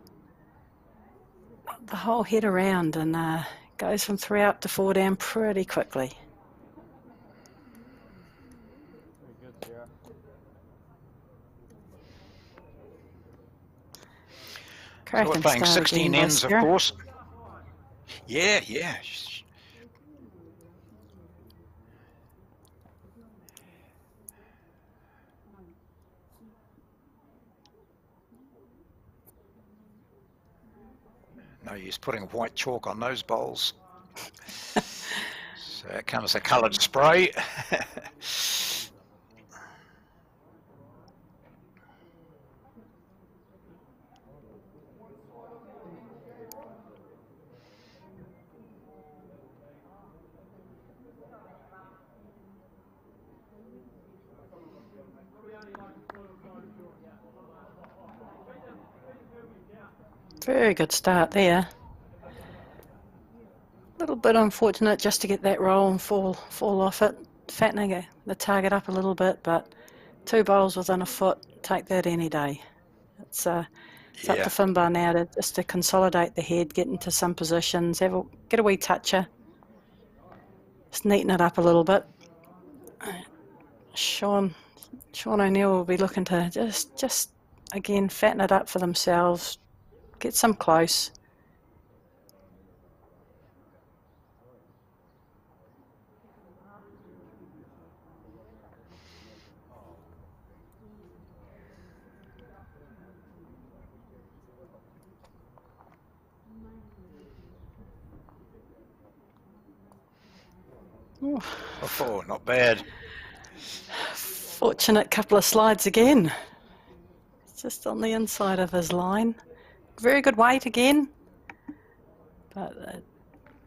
head around and goes from 3 up to 4 down pretty quickly. Very good, Sarah. So we're Cracking playing start 16 again by ends, of Sarah. course. Yeah. No use putting white chalk on those bowls. So here comes the coloured spray. Very good start there. A little bit unfortunate just to get that roll and fall off it, fattening the target up a little bit, but 2 bowls within a foot, take that any day. It's up to Finbar now to consolidate the head, get into some positions, get a wee toucher, just neaten it up a little bit. Sean O'Neill will be looking to just again fatten it up for themselves, get some close. Oh, not bad. Fortunate couple of slides again. Just on the inside of his line. Very good weight again. But a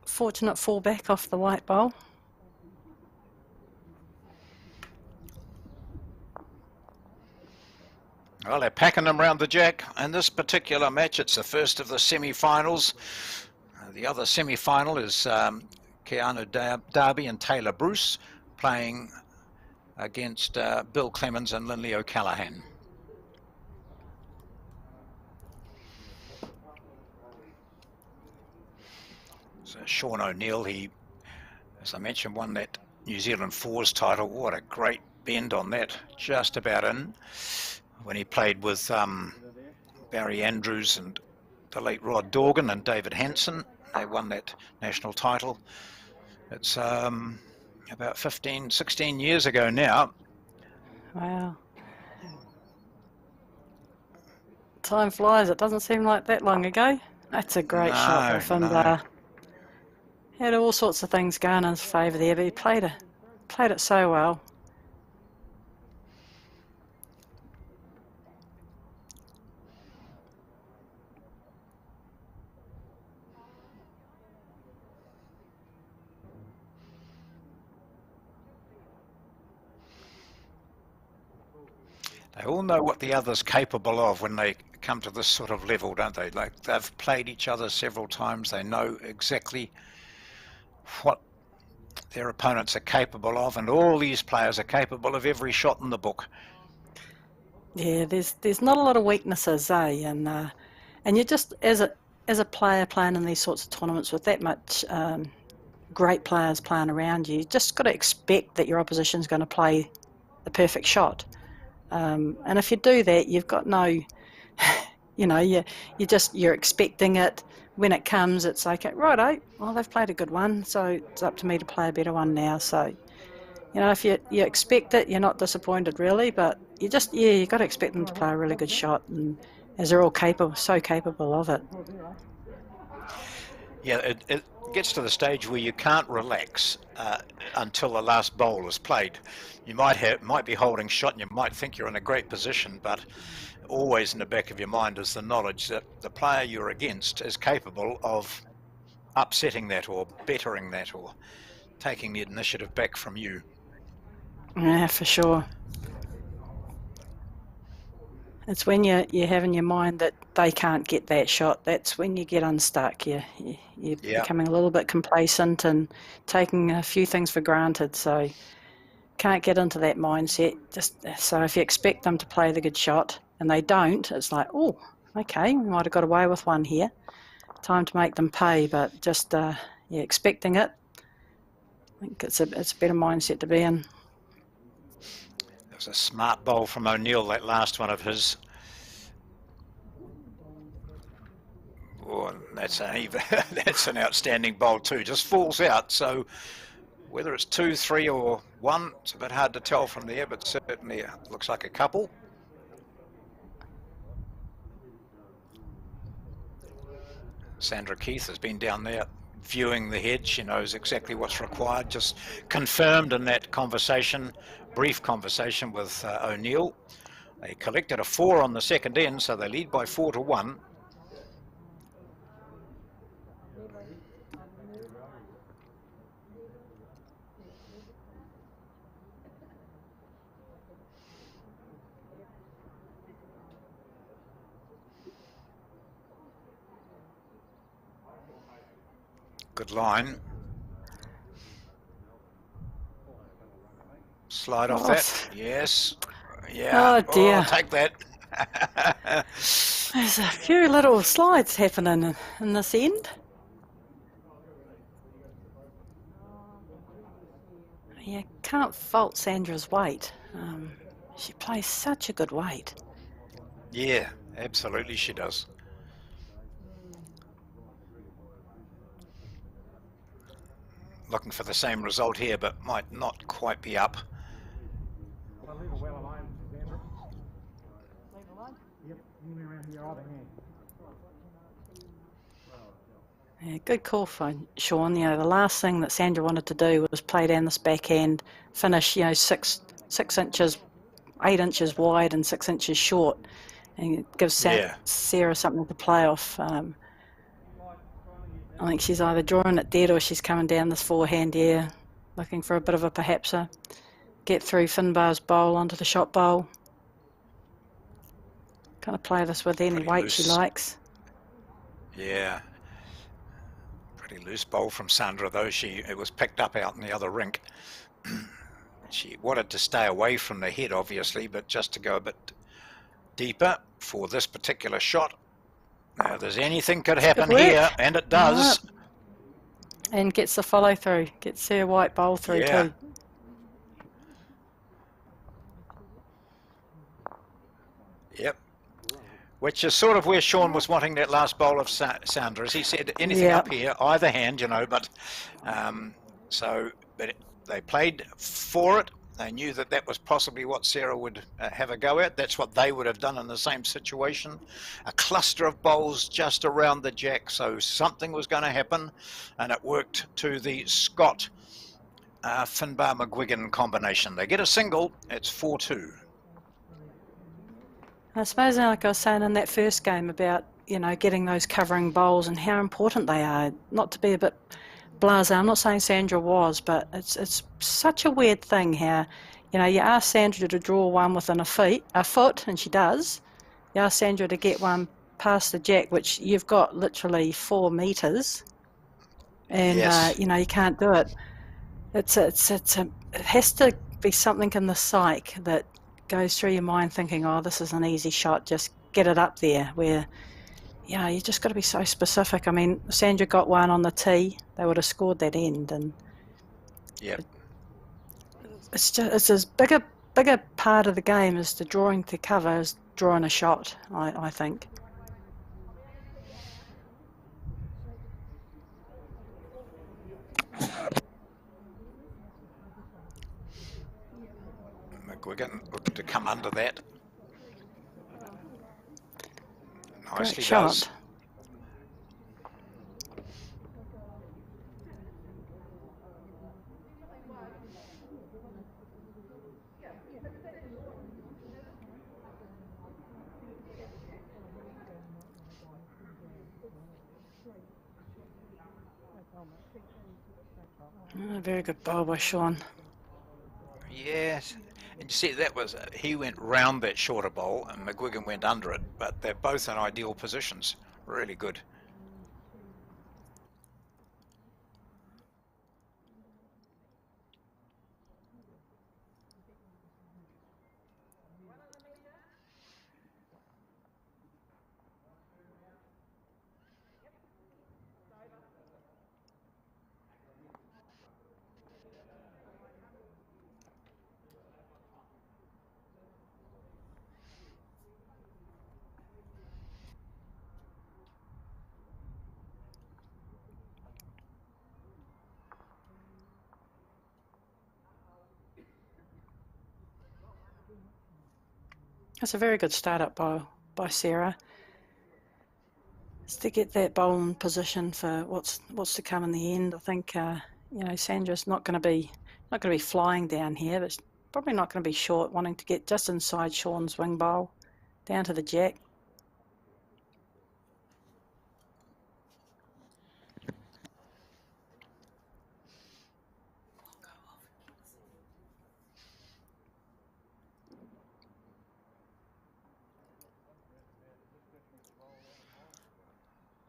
fortunate fall back off the white bowl. Well, they're packing them round the jack. In this particular match, it's the first of the semi-finals. The other semi-final is Keanu Darby and Taylor Bruce playing against Bill Clemens and Lindley O'Callaghan. So Sean O'Neill, he, as I mentioned, won that New Zealand Fours title. What a great bend on that, just about in. When he played with Barry Andrews and the late Rod Dorgan and David Hansen, they won that national title. It's about 15, 16 years ago now. Wow. Time flies. It doesn't seem like that long ago. That's a great shot by Finbar. Had all sorts of things going in his favour there, but he played it so well. They all know what the other's capable of when they come to this sort of level, don't they? Like, they've played each other several times. They know exactly what their opponents are capable of, and all these players are capable of every shot in the book. Yeah, there's not a lot of weaknesses, and you just as a player playing in these sorts of tournaments with that much great players playing around you. You just got to expect that your opposition's going to play the perfect shot. And if you do that, you've got no, you're expecting it. When it comes, it's like, righto, well, they've played a good one, so it's up to me to play a better one now. So, if you expect it, you're not disappointed really, but you got to expect them to play a really good shot, and as they're all so capable of it. Yeah, it gets to the stage where you can't relax until the last bowl is played. You might be holding shot and you might think you're in a great position, but always in the back of your mind is the knowledge that the player you're against is capable of upsetting that or bettering that or taking the initiative back from you. Yeah, for sure. It's when you have in your mind that they can't get that shot. That's when you get unstuck. You're becoming a little bit complacent and taking a few things for granted. So can't get into that mindset. So if you expect them to play the good shot and they don't, it's like, oh, okay, we might have got away with one here. Time to make them pay. But just expecting it, I think it's a better mindset to be in. It was a smart bowl from O'Neill, that last one of his. Oh, that's an outstanding bowl too. Just falls out. So whether it's 2, 3 or 1, it's a bit hard to tell from there, but certainly it looks like a couple. Sandra Keith has been down there viewing the head. She knows exactly what's required, just confirmed in that brief conversation with O'Neill. They collected a 4 on the second end, so they lead by 4-1. Good line. Slide off that. Yes. Yeah. Oh dear. I'll take that. There's a few little slides happening in this end. You can't fault Sandra's weight. She plays such a good weight. Yeah, absolutely she does. Looking for the same result here, but might not quite be up. Yeah, good call for Sean. The last thing that Sandra wanted to do was play down this backhand, finish 6 inches, 8 inches wide and 6 inches short, and it gives Sarah something to play off. I think she's either drawing it dead or she's coming down this forehand here, looking for a bit of a perhaps get through Finbar's bowl onto the shot bowl. Kind of play this with any weight she likes. Yeah. Pretty loose bowl from Sandra, though. It was picked up out in the other rink. She wanted to stay away from the head, obviously, but just to go a bit deeper for this particular shot. Now, if there's anything could happen here, and it does. Right. And gets the follow through, gets her white bowl through too. Yep. Which is sort of where Sean was wanting that last bowl of Sandra. As he said, anything up here, either hand, but they played for it. They knew that was possibly what Sarah would have a go at. That's what they would have done in the same situation. A cluster of bowls just around the jack, so something was going to happen, and it worked to the Scott Finbar-McGuigan combination. They get a single, it's 4-2. I suppose, like I was saying in that first game about, getting those covering bowls and how important they are. Not to be a bit blasé, I'm not saying Sandra was, but it's such a weird thing how, you ask Sandra to draw one within a foot, and she does. You ask Sandra to get one past the jack, which you've got literally 4 metres, and you can't do it. It has to be something in the psyche that goes through your mind thinking, oh, this is an easy shot, just get it up there, where yeah, you just got to be so specific. I mean, Sandra got one on the tee; they would have scored that end, and Yeah. it's as bigger part of the game is the drawing to cover as drawing a shot. I think. McGuigan looking to come under that. Nicely Great shot. does. Very good bowl by Sean. Yes. And you see, that was he went round that shorter bowl and McGuigan went under it, but they're both in ideal positions. Really good. That's a very good start-up by Sarah. Just to get that bowl in position for what's to come in the end. I think Sandra's not going to be flying down here, but probably not going to be short, wanting to get just inside Sean's wing bowl, down to the jack.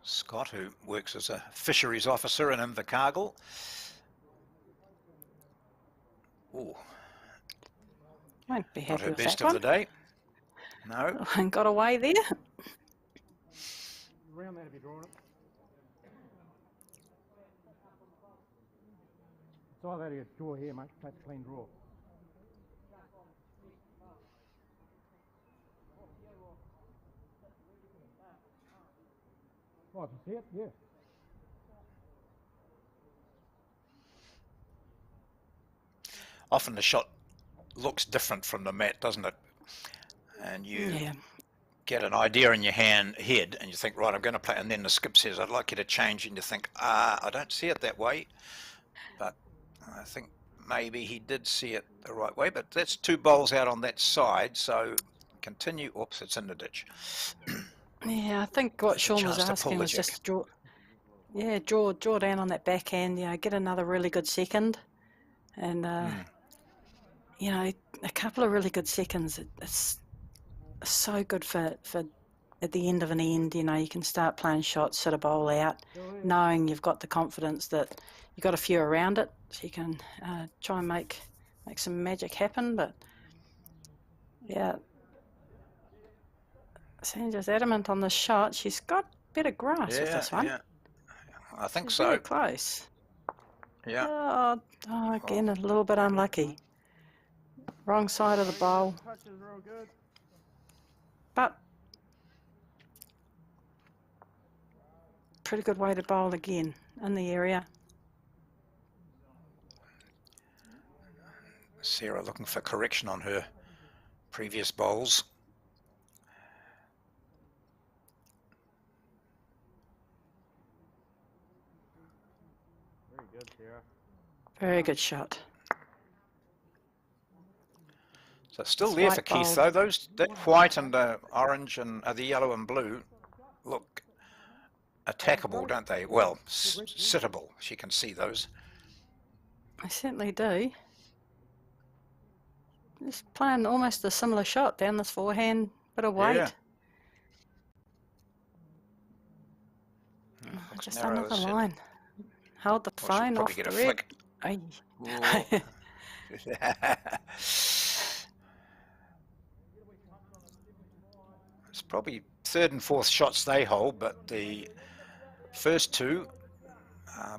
Scott, who works as a fisheries officer in Invercargill. Ooh, Won't be not happy her with best that of one. the day. No. And got away there. Round that if you're drawing it. It's either that or you draw here, mate. Take a clean draw. Oh, if you see it, yeah. Often the shot looks different from the mat, doesn't it? And you Yeah. get an idea in your head and you think, right, I'm going to play, and then the skip says, I'd like you to change, and you think, I don't see it that way. But I think maybe he did see it the right way, but that's two bowls out on that side, so continue. Oops, it's in the ditch. Yeah, I think what There's a Sean was chance to pull asking the was jack. just draw down on that backhand, get another really good second. And, a couple of really good seconds, it's so good for at the end of an end, you can start playing shots, sit a bowl out, knowing you've got the confidence that you've got a few around it, so you can try and make some magic happen. But, yeah, Sandra's adamant on the shot. She's got better grass with this one. Yeah, I think Very so. close. Yeah. Oh, again, a little bit unlucky. Wrong side of the bowl. Touches real good. But pretty good way to bowl again in the area. Sarah looking for correction on her previous bowls. Very good, Sarah. Very good shot. So it's still It's there white for Keith, bowl. though. That white and orange and the yellow and blue look attackable, don't they? Well, sittable. She can see those. I certainly do. Just playing almost a similar shot down this forehand, bit of weight. Yeah. Oh, Looks just narrow, under the as said. line. Hold the Well, she'll phone probably off get the a red. flick. Aye. It's probably third and fourth shots they hold, but the first two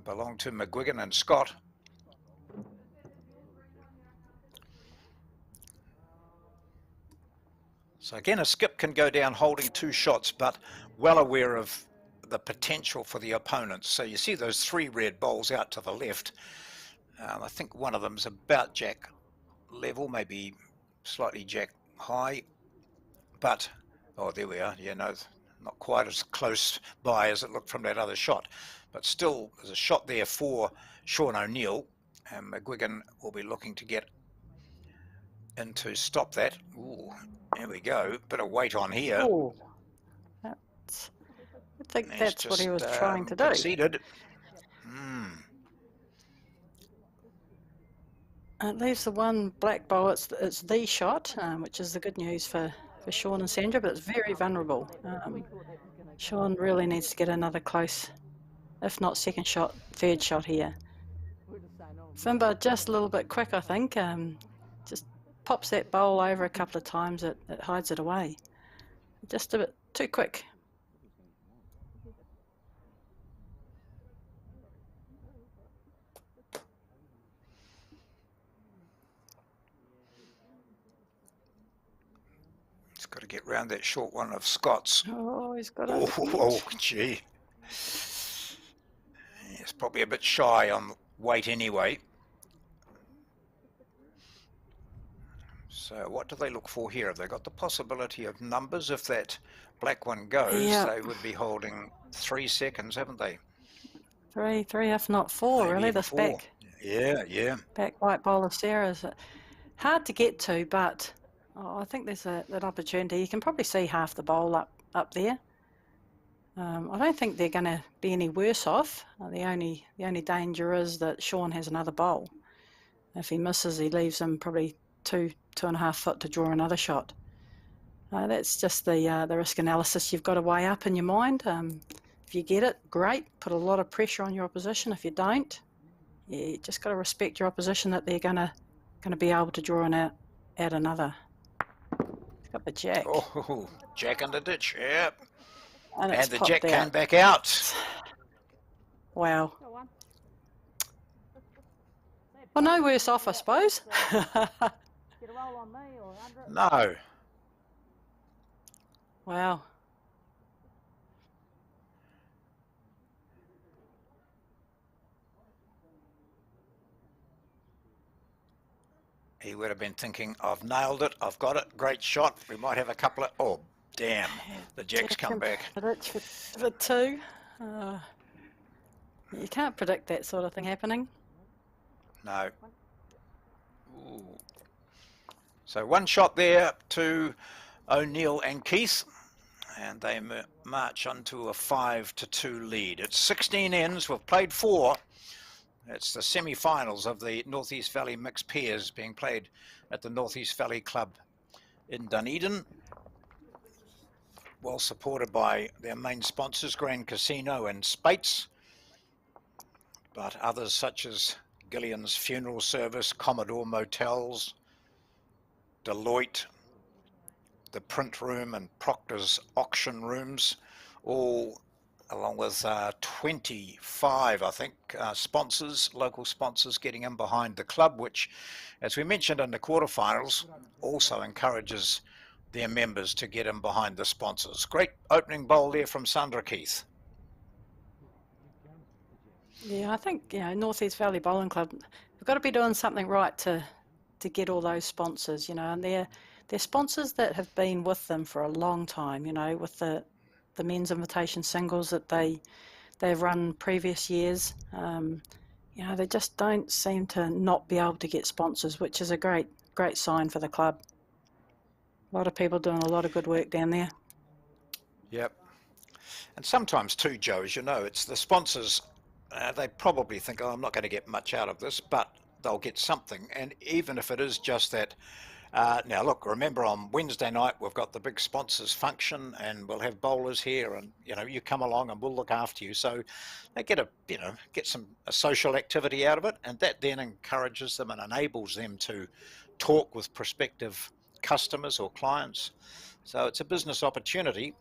belong to McGuigan and Scott. So again, a skip can go down holding 2 shots, but well aware of the potential for the opponents. So you see those 3 red bowls out to the left. I think one of them's about jack level, maybe slightly jack high, but, oh, there we are. Yeah, no, not quite as close by as it looked from that other shot, but still there's a shot there for Sean O'Neill, and McGuigan will be looking to get in to stop that. Ooh, there we go. Bit of weight on here. Oh, I think He's that's what he was just, trying to do. conceded. It leaves the one black bowl. It's the shot, which is the good news for Sean and Sandra, but it's very vulnerable. Sean really needs to get another close, if not second shot, third shot here. Finbar just a little bit quick, I think. Just pops that bowl over a couple of times, it hides it away. Just a bit too quick. He's got to get round that short one of Scott's. Oh, he's got Oh, it. oh, gee. It's probably a bit shy on weight anyway. So what do they look for here? Have they got the possibility of numbers? If that black one goes, Yeah. they would be holding 3 seconds, haven't they? Three, if not 4, Maybe really. even This 4. Yeah. back white bowl of Sarah's hard to get to, but I think there's that opportunity. You can probably see half the bowl up there. I don't think they're going to be any worse off. The only danger is that Sean has another bowl. If he misses, he leaves him probably 2.5 foot to draw another shot. That's just the risk analysis you've got to weigh up in your mind. If you get it, great. Put a lot of pressure on your opposition. If you don't, you just got to respect your opposition that they're going to be able to draw out another. He's got the jack. Oh, jack in the ditch, yeah. And And it's the popped jack out. came back out. Wow. Well, no worse off, I suppose. Get a roll on me or under it. No. Wow. He would have been thinking, I've nailed it, I've got it, great shot. We might have a couple of, oh, damn, the jack's come back. The ditch for 2. You can't predict that sort of thing happening. No. Ooh. So 1 shot there to O'Neill and Keith, and they march onto a 5-2 lead. It's 16 ends, we've played 4. It's the semi-finals of the North East Valley Mixed Pairs being played at the North East Valley Club in Dunedin. Well supported by their main sponsors, Grand Casino and Spates, but others such as Gillian's Funeral Service, Commodore Motels, Deloitte, the Print Room and Proctor's Auction Rooms, all along with 25, I think, sponsors, local sponsors getting in behind the club, which, as we mentioned in the quarterfinals, also encourages their members to get in behind the sponsors. Great opening bowl there from Sandra Keith. Yeah, I think, North East Valley Bowling Club, we've got to be doing something right to get all those sponsors, and they're sponsors that have been with them for a long time, with the men's invitation singles that they've run previous years. They just don't seem to not be able to get sponsors, which is a great sign for the club. A lot of people doing a lot of good work down there. Yep. And sometimes too, Joe, as you know, it's the sponsors, they probably think, oh, I'm not going to get much out of this, but they'll get something. And even if it is just that, now look, remember on Wednesday night, we've got the big sponsors function and we'll have bowlers here and, you come along and we'll look after you. So they get a social activity out of it, and that then encourages them and enables them to talk with prospective customers or clients. So it's a business opportunity.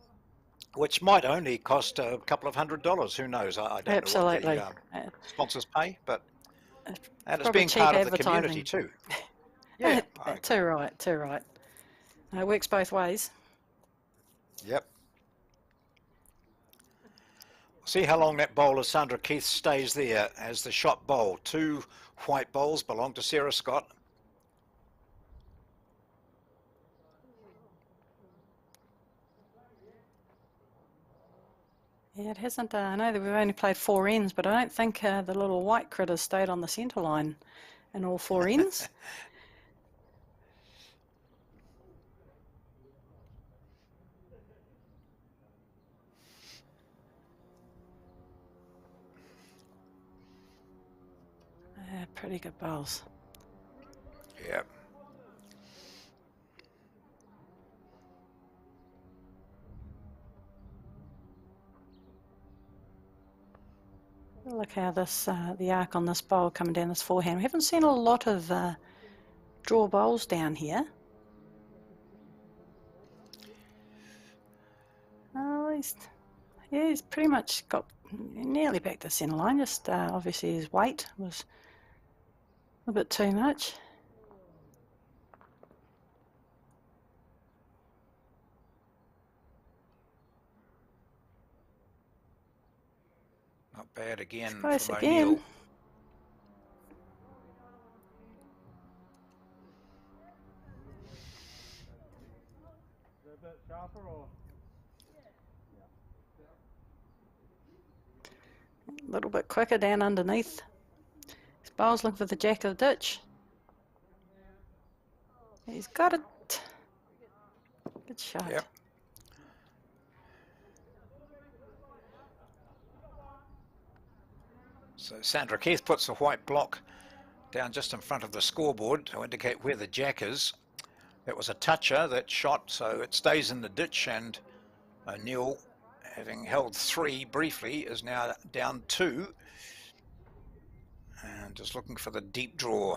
which might only cost a couple of $100. Who knows? I don't know what Absolutely. the sponsors pay, but and it's probably being cheap part of the community advertising. too. Yeah. Too right, too right. It works both ways. Yep. See how long that bowler, Sandra Keith, stays there as the shot bowl. 2 white bowls belong to Sarah Scott. Yeah, it hasn't. I know that we've only played 4 ends, but I don't think the little white critters stayed on the centre line in all 4 ends. Pretty good bowls. Yep. Look how this the arc on this bowl coming down this forehand. We haven't seen a lot of draw bowls down here. Oh, he's pretty much got nearly back to centre line. Just obviously his weight was a bit too much. Not bad again Close from again. O'Neill. Is it a bit sharper or? A little bit quicker down underneath. His bowl's looking for the jack of the ditch. He's got it. Good shot. Yep. So Sandra Keith puts a white block down just in front of the scoreboard to indicate where the jack is. That was a toucher that shot, so it stays in the ditch, and O'Neill, having held 3 briefly, is now down 2. And just looking for the deep draw.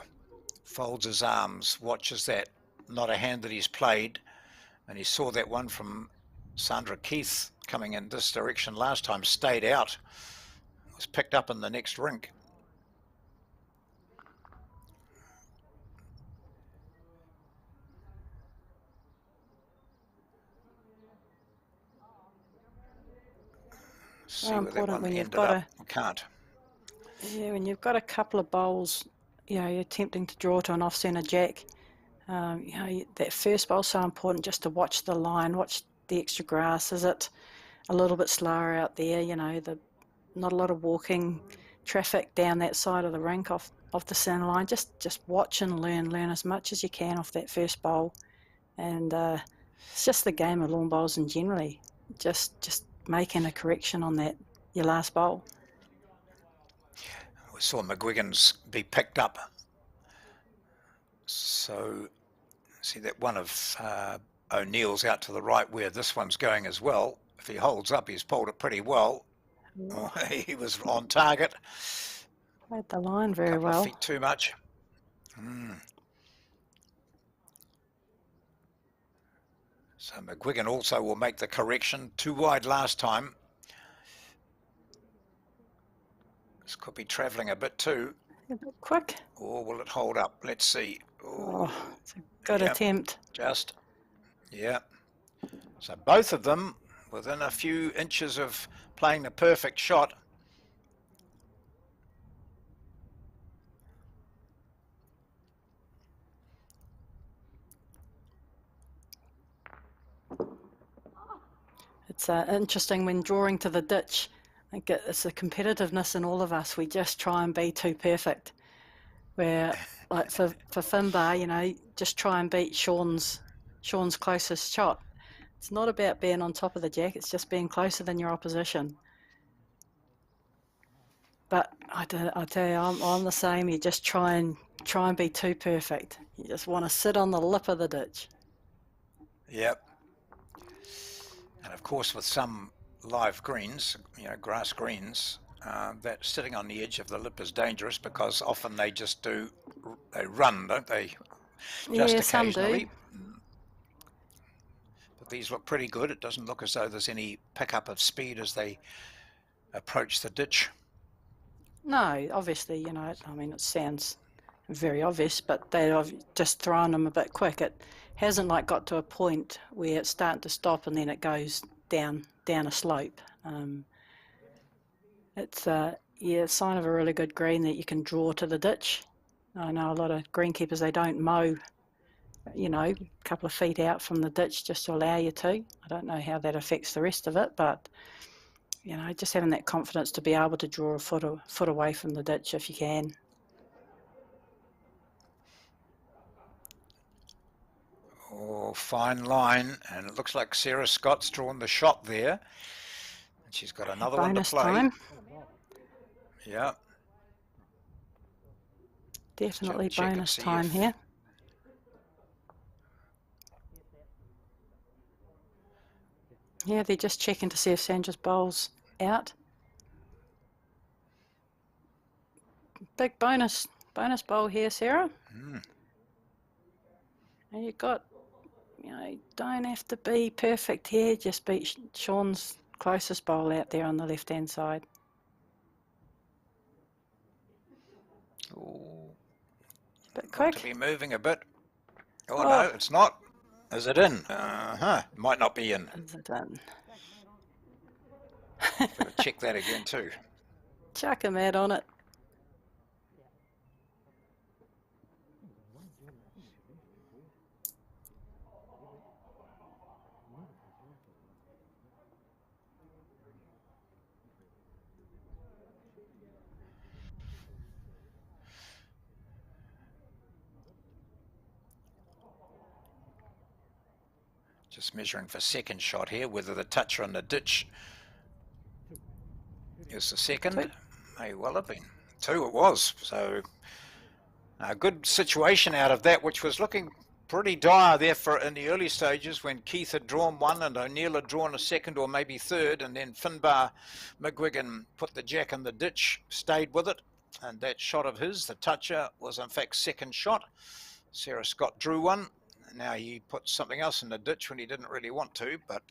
Folds his arms, watches that. Not a hand that he's played. And he saw that one from Sandra Keith coming in this direction last time, stayed out. Was picked up in the next rink. See where that important one when you've ended got up. Can't. Yeah, when you've got a couple of bowls, you know, you're attempting to draw to an off-centre jack. You know, that first bowl's so important, just to watch the line, watch the extra grass. Is it a little bit slower out there? You know, not a lot of walking traffic down that side of the rink off the centre line. Just watch and learn as much as you can off that first bowl. And it's just the game of lawn bowls and generally just making a correction on that your last bowl. We saw McGuigan's be picked up. So see that one of O'Neill's out to the right where this one's going as well. If he holds up, he's pulled it pretty well. Oh, he was on target. Played the line very Couple well. of feet too much. So McGuigan also will make the correction. Too wide last time. This could be travelling a bit too. A bit quick. Or will it hold up? Let's see. Oh, it's a good Yep. attempt. Just, yeah. So both of them within a few inches of playing the perfect shot. It's interesting when drawing to the ditch. I think it's the competitiveness in all of us. We just try and be too perfect. Where, like for Finbar, you know, just try and beat Sean's closest shot. It's not about being on top of the jack. It's just being closer than your opposition. But I tell you, I'm the same. You just try and be too perfect. You just want to sit on the lip of the ditch. Yep. And of course, with some live greens, you know, grass greens, that sitting on the edge of the lip is dangerous because often they just they run, don't they? Just Yeah, some do. occasionally. But these look pretty good. It doesn't look as though there's any pickup of speed as they approach the ditch. No, obviously, you know, I mean, it sounds very obvious, but they've just thrown them a bit quick. It hasn't like got to a point where it's starting to stop and then it goes down a slope. It's yeah, a sign of a really good green that you can draw to the ditch. I know a lot of greenkeepers, they don't mow, you know, a couple of feet out from the ditch just to allow you to. I don't know how that affects the rest of it, but you know, just having that confidence to be able to draw a foot away from the ditch if you can. Oh, fine line, and it looks like Sarah Scott's drawn the shot there. And she's got another Bonus one to play. time. Yeah. Definitely Check and bonus see time if- here. Yeah, they're just checking to see if Sandra's bowl's out. Big bonus bowl here, Sarah. Mm. And you've got, you know, you don't have to be perfect here. Just beat Sean's closest bowl out there on the left-hand side. Oh, Bit got quick. to be moving a bit. Oh, Oh. no, it's not. Is it in? Might not be in. Is it done? Gotta check that again too. Chuck a mat on it. Just measuring for second shot here, whether the toucher on the ditch is the second. Two. May well have been. Two it was. So a good situation out of that, which was looking pretty dire there for in the early stages when Keith had drawn one and O'Neill had drawn a second or maybe third, and then Finbar McGuigan put the jack in the ditch, stayed with it, and that shot of his, the toucher, was in fact second shot. Sarah Scott drew one. Now he put something else in the ditch when he didn't really want to, but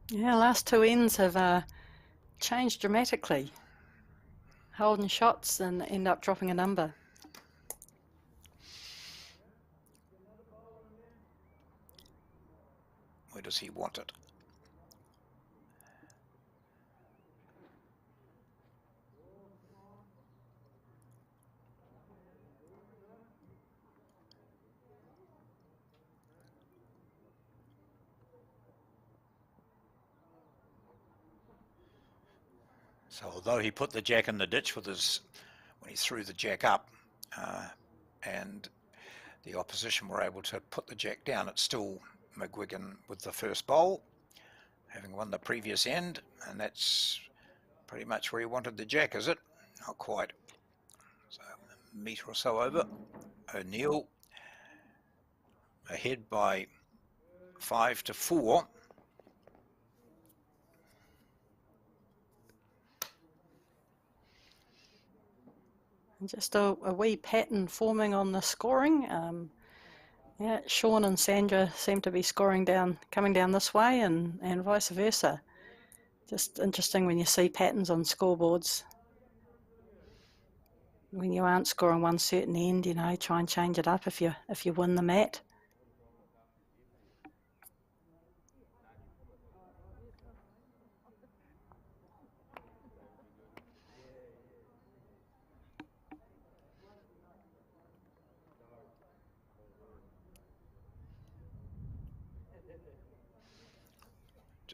Yeah, last two ends have changed dramatically. Holding shots and end up dropping a number. where does he want it? So although he put the jack in the ditch with his, when he threw the jack up, and the opposition were able to put the jack down, it's still McGuigan with the first bowl, having won the previous end, and that's pretty much where he wanted the jack, is it? Not quite. So a metre or so over. O'Neill ahead by 5-4. Just a wee pattern forming on the scoring. Yeah, Sean and Sandra seem to be scoring down, coming down this way, and vice versa. Just interesting when you see patterns on scoreboards. When you aren't scoring one certain end, you know, try and change it up if you win the mat.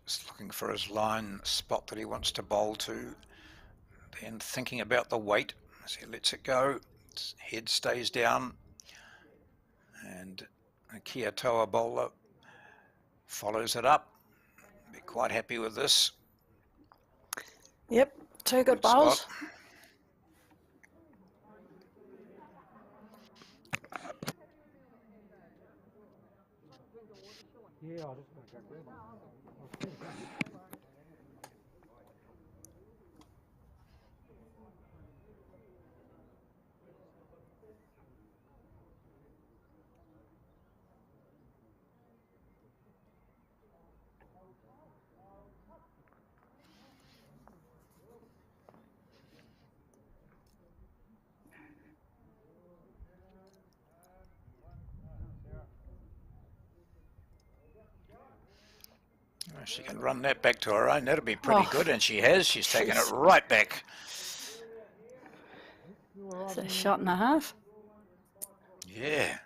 Just looking for his line spot that he wants to bowl to, then thinking about the weight as he lets it go. His head stays down, and a Kia Toa bowler follows it up. Be quite happy with this. Yep, two good Good bowls. spot. She can run that back to her own. That'll be pretty Oh, good, and she has. She's taken it she's- right back. It's a shot and a half. Yeah.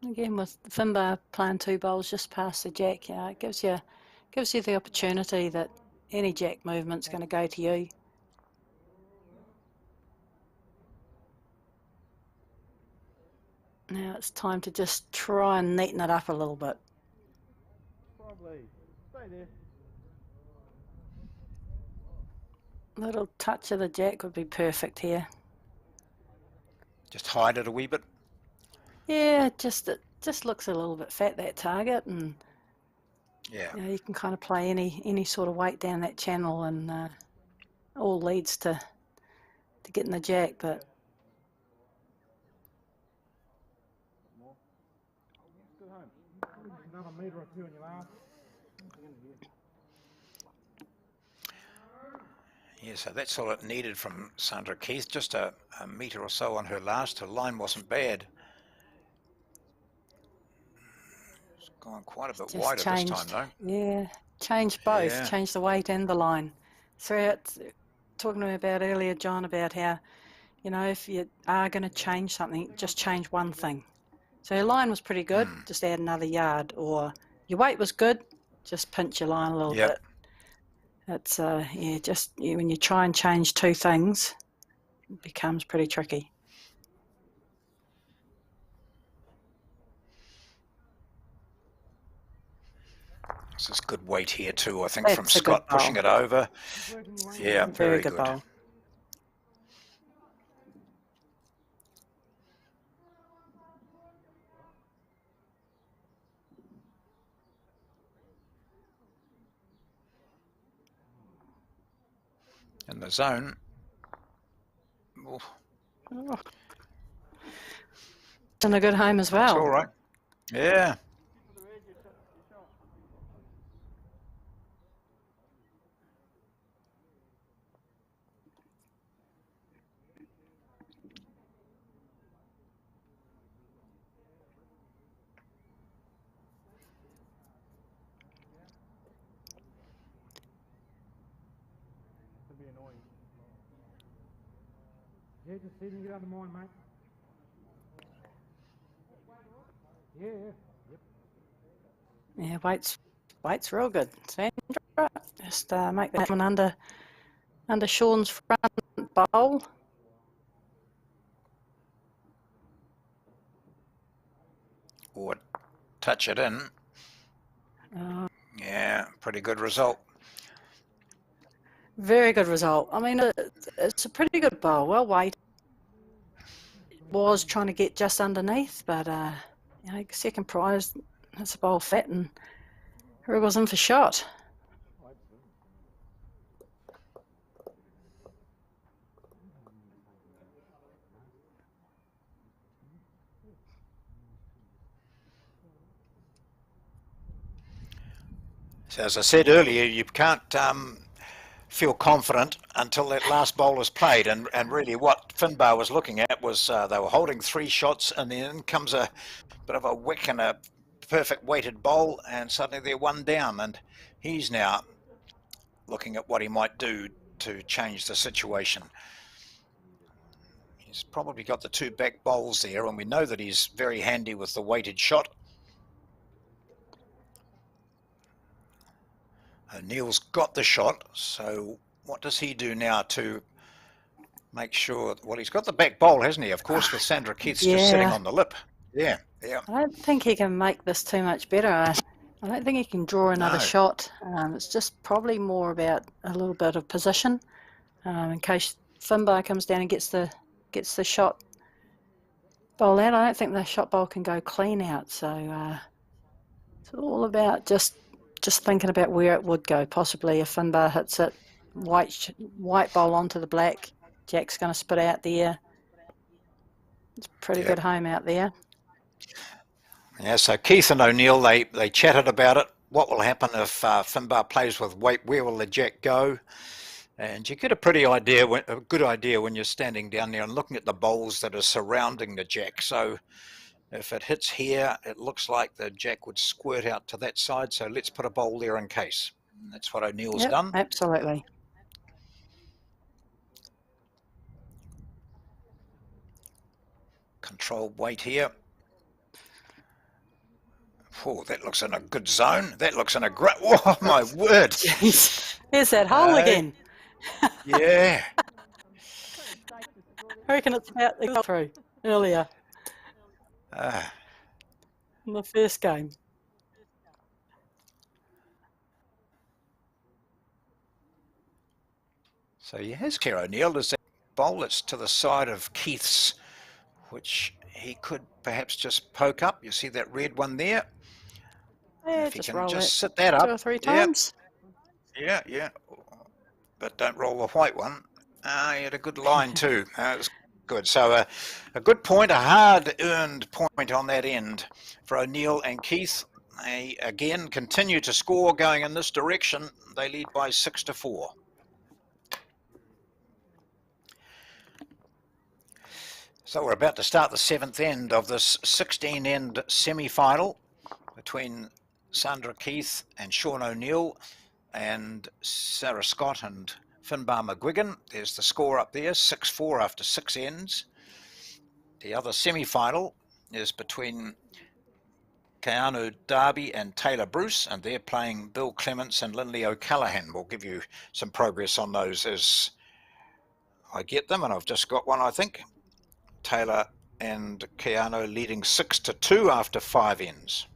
Again, with Finbar playing 2 bowls just past the jack, it gives you the opportunity that any jack movement's going to go to you. Now it's time to just try and neaten it up a little bit. Probably. Stay there. Little touch of the jack would be perfect here. Just hide it a wee bit. Yeah, it just looks a little bit fat, that target, and Yeah. you can kind of play any sort of weight down that channel, and all leads to getting the jack. But Good home. Another metre or two in your last. Yeah, so that's all it needed from Sandra Keith. Just a metre or so on her last. Her line wasn't bad. It's gone quite a bit just wider changed. this time, though. Yeah, changed both. Yeah. Changed the weight and the line. So talking to me about earlier, John, about how, if you are going to change something, just change one thing. So your line was pretty good, just add another yard. Or your weight was good, just pinch your line a little Yep. bit. It's when you try and change 2 things, it becomes pretty tricky. This is good weight here too, I think, from That's a good Scott pushing bowl. it over. Yeah, very good. bowl. In the zone. Oh, Oh. Done a good home as that's well. all right. Yeah. Could be annoying. Yeah, just see them get out of mine, mate. Yeah, yeah. Yeah, weight's real good. Sandra, just make that one under Sean's front bowl. Or touch it in. Yeah, pretty good result. Very good result. I mean, it's a pretty good bowl. Well weighted. Was trying to get just underneath, but second prize, that's a bowl fat, and wriggles in for shot. So as I said earlier, you can't feel confident until that last bowl is played, and really what Finbar was looking at was they were holding 3 shots, and then in comes a bit of a wick and a perfect weighted bowl, and suddenly they're 1 down, and he's now looking at what he might do to change the situation. He's probably got the 2 back bowls there, and we know that he's very handy with the weighted shot. Neil's got the shot, so what does he do now to make sure? Well, he's got the back bowl, hasn't he? Of course, with Sandra Keith just sitting Yeah. on the lip. Yeah, yeah. I don't think he can make this too much better. I don't think he can draw another No. shot. It's just probably more about a little bit of position, in case Finbar comes down and gets the shot bowl out. I don't think the shot bowl can go clean out. So it's all about just thinking about where it would go. Possibly if Finbar hits it, white bowl onto the black, Jack's going to spit out there. It's a pretty Yep. good home out there. Yeah, so Keith and O'Neill, they chatted about it. What will happen if Finbar plays with weight? Where will the jack go? And you get a good idea when you're standing down there and looking at the bowls that are surrounding the jack. So If it hits here, it looks like the jack would squirt out to that side, so let's put a bowl there in case. And that's what O'Neill's Yep, done. absolutely. Controlled weight here. Oh, that looks in a good zone. That looks in a great... Oh, my word. Jeez. There's that hole Hey. again. Yeah. I reckon it's about the through earlier Ah, in the first game. so here's Claire O'Neill. There's that bowl that's to the side of Keith's, which he could perhaps just poke up. You see that red one there? Yeah, If he just can roll just it sit that up. 2 or 3 Yep. times. Yeah. But don't roll the white one. He had a good line too. That was good. So a good point, a hard-earned point on that end for O'Neill and Keith. They again continue to score going in this direction. They lead by 6-4. So we're about to start the 7th end of this 16-end semi-final between Sandra Keith and Sean O'Neill and Sarah Scott and Finbar McGuigan. There's the score up there, 6-4 after 6 ends. The other semi-final is between Keanu Darby and Taylor Bruce, and they're playing Bill Clements and Lindley O'Callaghan. We'll give you some progress on those as I get them, and I've just got one, I think. Taylor and Keanu leading 6-2 after 5 ends.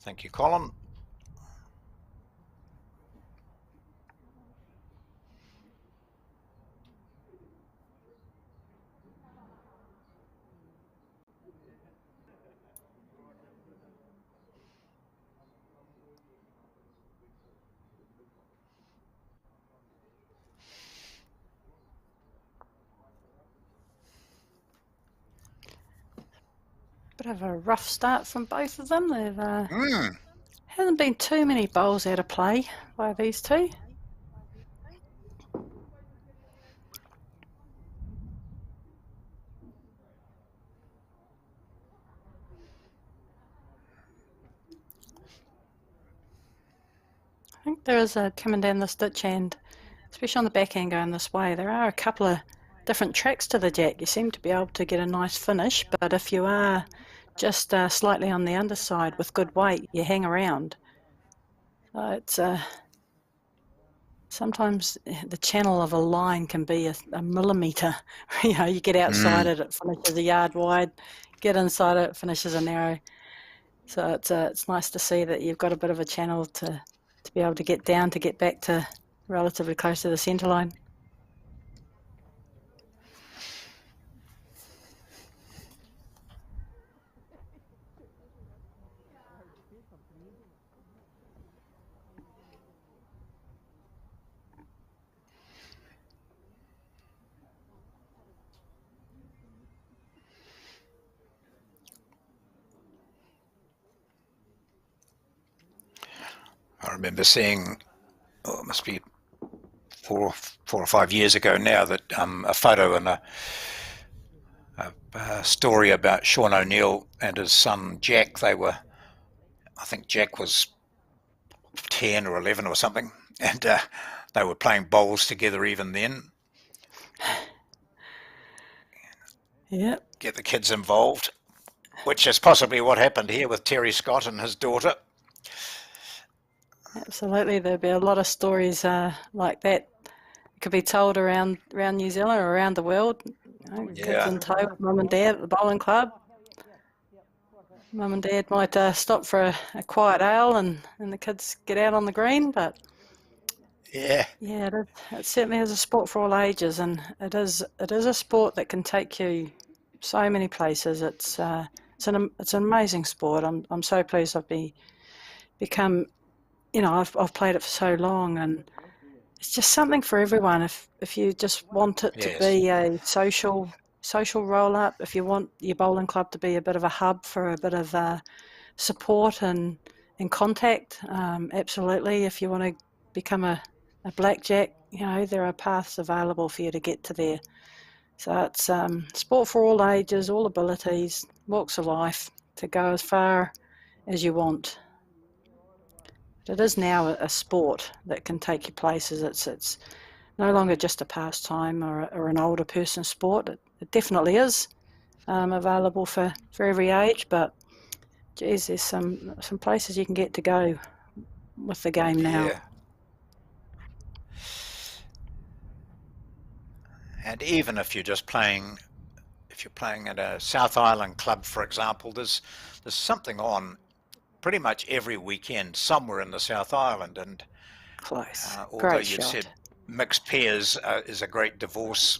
Thank you, Colin. Bit of a rough start from both of them. There hasn't been too many bowls out of play by these two. I think there is a coming down this ditch end, especially on the back end going this way. There are a couple of different tracks to the jack. You seem to be able to get a nice finish, but if you are just slightly on the underside with good weight, you hang around. So it's sometimes the channel of a line can be a millimetre. You know, you get outside it, it finishes a yard wide. Get inside it, it finishes a narrow. So it's nice to see that you've got a bit of a channel to be able to get down, to get back to relatively close to the centre line. I remember seeing, it must be four or 5 years ago now, that a photo and a story about Sean O'Neill and his son Jack. They were, I think Jack was 10 or 11 or something, and they were playing bowls together even then. Yep. Get the kids involved, which is possibly what happened here with Terry Scott and his daughter. Absolutely, there'll be a lot of stories like that. It could be told around New Zealand or around the world. You know, kids in tow with mum and dad at the bowling club. Mum and dad might stop for a quiet ale and the kids get out on the green, but Yeah, it certainly is a sport for all ages, and it is a sport that can take you so many places. It's an amazing sport. I'm so pleased I've become. You know, I've played it for so long, and it's just something for everyone. If you just want it to be a social roll up, if you want your bowling club to be a bit of a hub for a bit of support and contact, absolutely. If you want to become a blackjack, you know, there are paths available for you to get to there. So it's sport for all ages, all abilities, walks of life, to go as far as you want. But it is now a sport that can take you places. It's no longer just a pastime or an older person's sport. It definitely is available for every age, but geez, there's some places you can get to go with the game now. Yeah. And even if you're just playing, if you're playing at a South Island club, for example, there's something on pretty much every weekend somewhere in the South Island. And Close. although Great you shot. said mixed pairs is a great divorce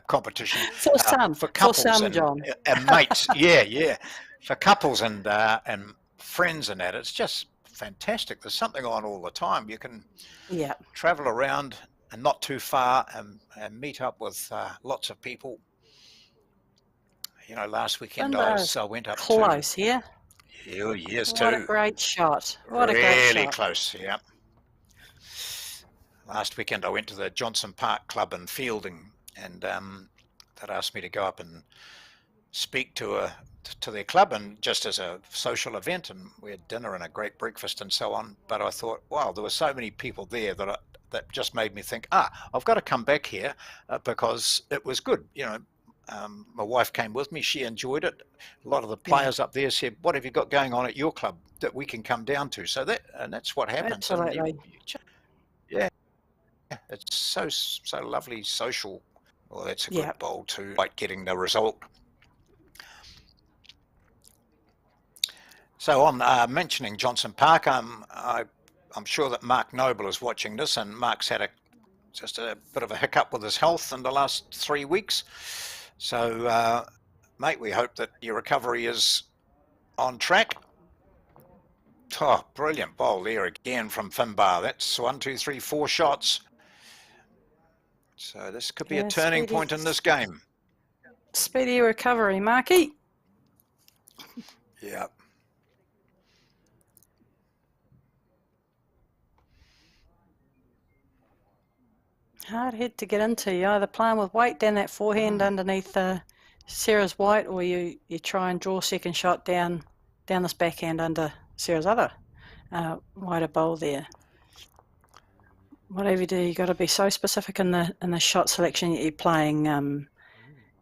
competition For some, for for couples some, John. and mates. Yeah, for couples and friends and that, it's just fantastic. There's something on all the time. You can Yeah. travel around and not too far and meet up with lots of people. You know, last weekend I went up Close here. to years What a too. great shot. What a great Really shot. close, yeah. Last weekend I went to the Johnson Park Club in Fielding, and that asked me to go up and speak to their club, and just as a social event, and we had dinner and a great breakfast and so on. But I thought, wow, there were so many people there that just made me think, I've got to come back here because it was good. You know, my wife came with me. She enjoyed it. A lot of the players up there said, what have you got going on at your club that we can come down to? So that's what happens. Absolutely. Yeah, it's so lovely social. Well, that's a good bowl too, like getting the result. So on mentioning Johnson Park, I'm sure that Mark Noble is watching this, and Mark's had just a bit of a hiccup with his health in the last 3 weeks. So, mate, we hope that your recovery is on track. Oh, brilliant bowl there again from Finbar. That's 1, 2, 3, 4 shots. So this could be a turning point in this game. Speedy recovery, Marky. Yeah. Hard head to get into. You're either playing with weight down that forehand underneath Sarah's white, or you try and draw second shot down this backhand under Sarah's other wider bowl there. Whatever you do, you got to be so specific in the shot selection that you're playing. You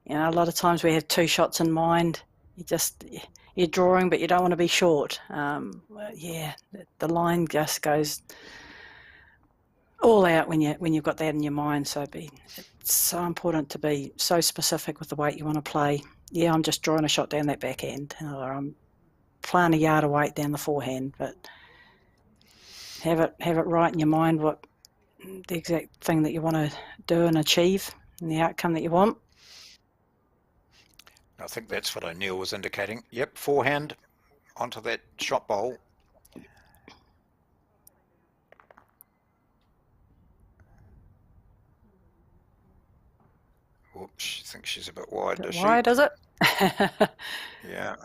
know, a lot of times we have 2 shots in mind. You're drawing, but you don't want to be short. Yeah, the line just goes all out when you've got that in your mind. So it's so important to be so specific with the weight you want to play. Yeah, I'm just drawing a shot down that backhand, or I'm playing a yard of weight down the forehand, but have it right in your mind what the exact thing that you want to do and achieve and the outcome that you want. I think that's what O'Neill was indicating. Yep, forehand onto that shot bowl. Whoops, she thinks she's a bit wide, does she? Wide, is it? Yeah.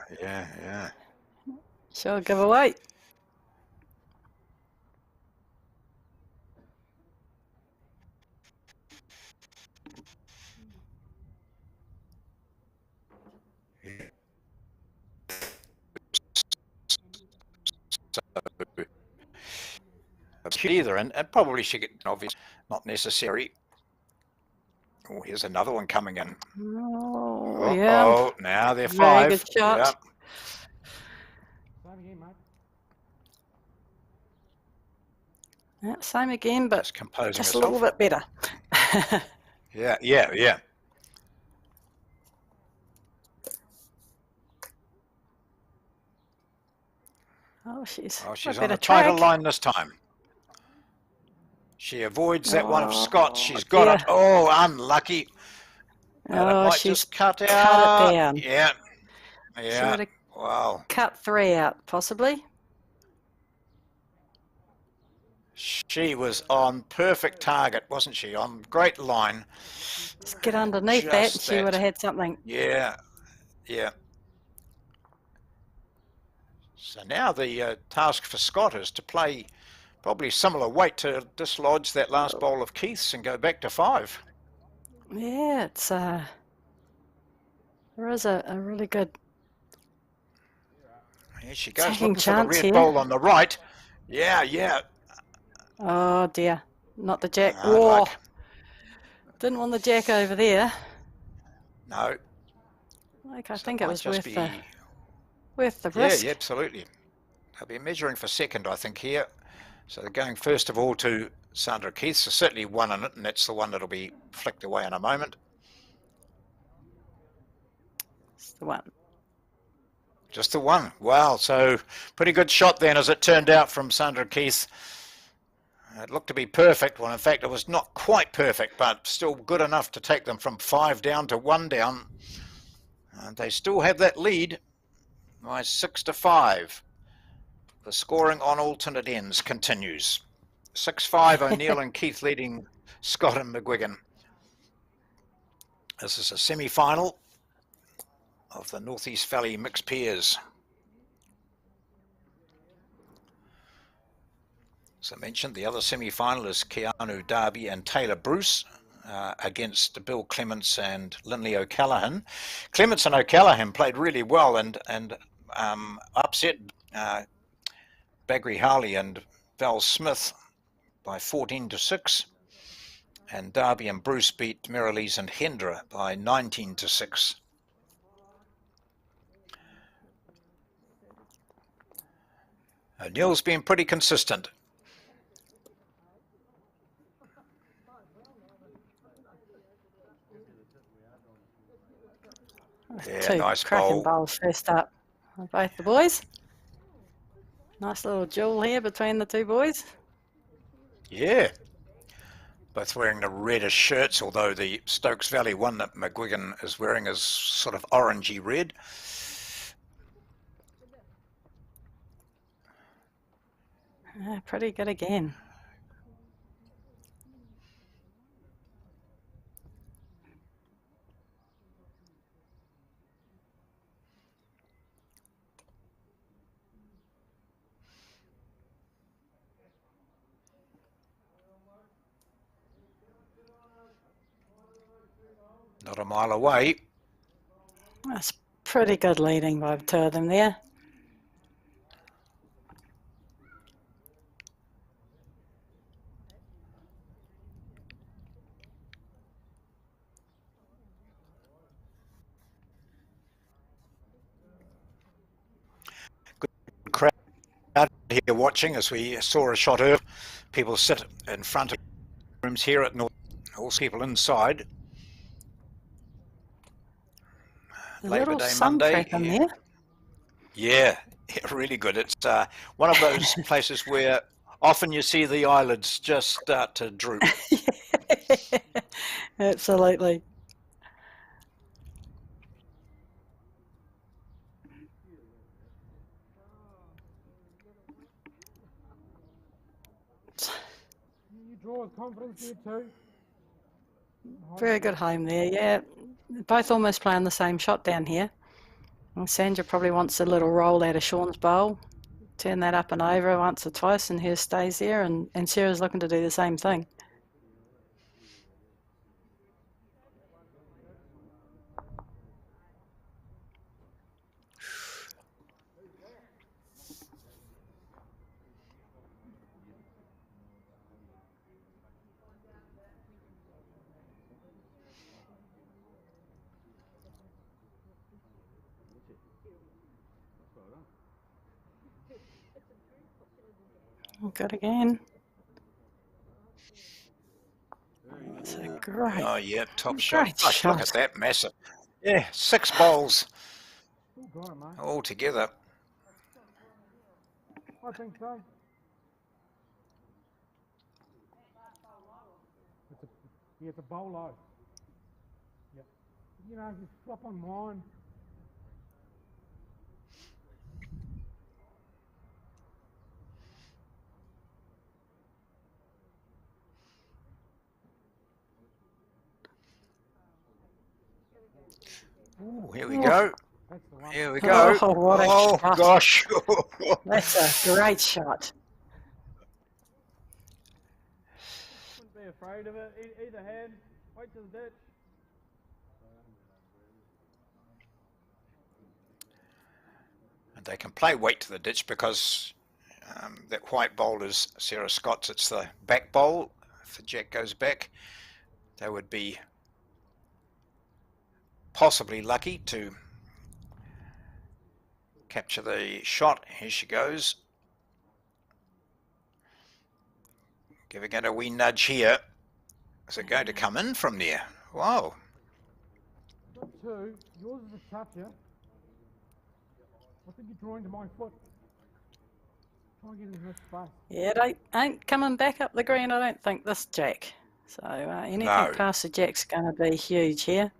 Sure, give away. Either, and probably should get obvious, not necessary. Oh, here's another one coming in. Oh, yeah. Oh, now they're Very 5. good shot. Yep. Yeah, same again, but Just composing just a herself. little bit better. Yeah. Oh, she's On better a tighter track. line this time. She avoids that one of Scott's. Oh, She's got dear. it. Oh, unlucky. And it Oh, might she's just cut cut out. it down. Yeah. She would have Wow. cut 3 out, possibly. She was on perfect target, wasn't she? On great line. Just get underneath that, and Just she would have had something. Yeah. So now the task for Scott is to play probably similar weight to dislodge that last bowl of Keith's and go back to 5. Yeah, it's there is a really good Here she goes, attacking looking for the chance red here. bowl on the right. Yeah. Oh dear, not the jack. Hard Whoa, luck. didn't want the jack over there. No. Like I So think it it might was just worth the Yeah, risk. yeah, absolutely. They'll be measuring for second, I think, here. So they're going first of all to Sandra Keith. So certainly one in it, and that's the one that'll be flicked away in a moment. It's the one. Just the one. Wow. So pretty good shot then, as it turned out, from Sandra Keith. It looked to be perfect. Well, in fact, it was not quite perfect, but still good enough to take them from 5 down to 1 down. And they still have that lead by 6-5. The scoring on alternate ends continues. 6-5, O'Neill and Keith leading Scott and McGuigan. This is a semi-final of the Northeast Valley Mixed Pairs. As I mentioned, the other semi-final is Keanu Darby and Taylor Bruce against Bill Clements and Linley O'Callaghan. Clements and O'Callaghan played really well and upset Bagri Harley and Val Smith by 14-6. And Darby and Bruce beat Merrillees and Hendra by 19-6. O'Neill's been pretty consistent. Yeah, Two nice cracking bowl. bowls first up. Both the boys. Nice little duel here between the two boys. Yeah. Both wearing the reddish shirts, although the Stokes Valley one that McGuigan is wearing is sort of orangey red. Pretty good again. Not a mile away. That's pretty good leading by the two of them there. Crowd here watching as we saw a shot earlier. People sit in front of rooms here at North, all people inside. A Labor little Day sun Monday. crack in there. Yeah, really good. It's one of those places where often you see the eyelids just start to droop. Absolutely. You draw with confidence here too. Very good home there, yeah. Both almost playing the same shot down here. And Sandra probably wants a little roll out of Sean's bowl. Turn that up and over once or twice and hers stays there, and Sarah's looking to do the same thing. Good again. It's a great, Oh yeah, top shot. great Gosh, look at shot. that, massive. Yeah, 6 bowls Still got it, mate. all together. I think so. It's a bowl low. Yep. You know, just flop on mine. Ooh, here we go. That's the one. Here we go. Oh, what a shot. Gosh. That's a great shot. Wouldn't be afraid of it. Either hand. Wait till the ditch. And they can play weight to the ditch because that white bowl is Sarah Scott's. It's the back bowl. If the jack goes back, they would be possibly lucky to capture the shot. Here she goes. Giving it a wee nudge here. Is it going to come in from there? Wow. Got two. Yours is a toucher. I think you're drawing to my foot. Try and get in this space. Yeah, it ain't coming back up the green, I don't think, this jack. So anything No. past the jack's going to be huge here.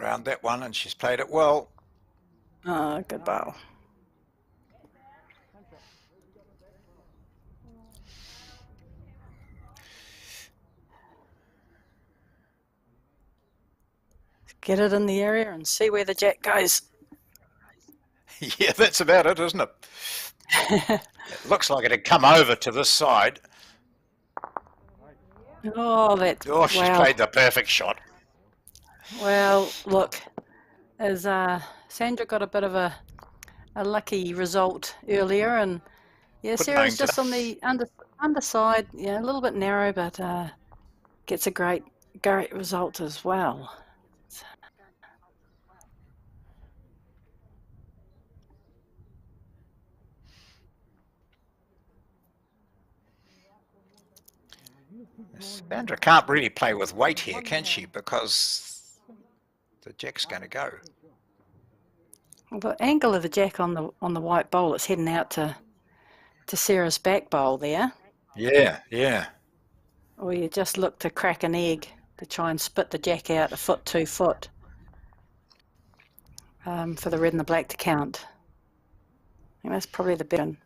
Around that one, and she's played it well. Oh, good bowl. Get it in the area and see where the jack goes. Yeah, that's about it, isn't it? It looks like it had come over to this side. Oh, that's Oh, she's wow. played the perfect shot. Well, look, as Sandra got a bit of a lucky result earlier, and yeah, Put Sarah's nine just on the underside, yeah, a little bit narrow, but gets a great result as well. Sandra can't really play with weight here, can she? Because the jack's going to go. Well, the angle of the jack on the white bowl, it's heading out to Sarah's back bowl there. Yeah, yeah. Or you just look to crack an egg to try and spit the jack out a foot, 2 foot for the red and the black to count. I think that's probably the better one.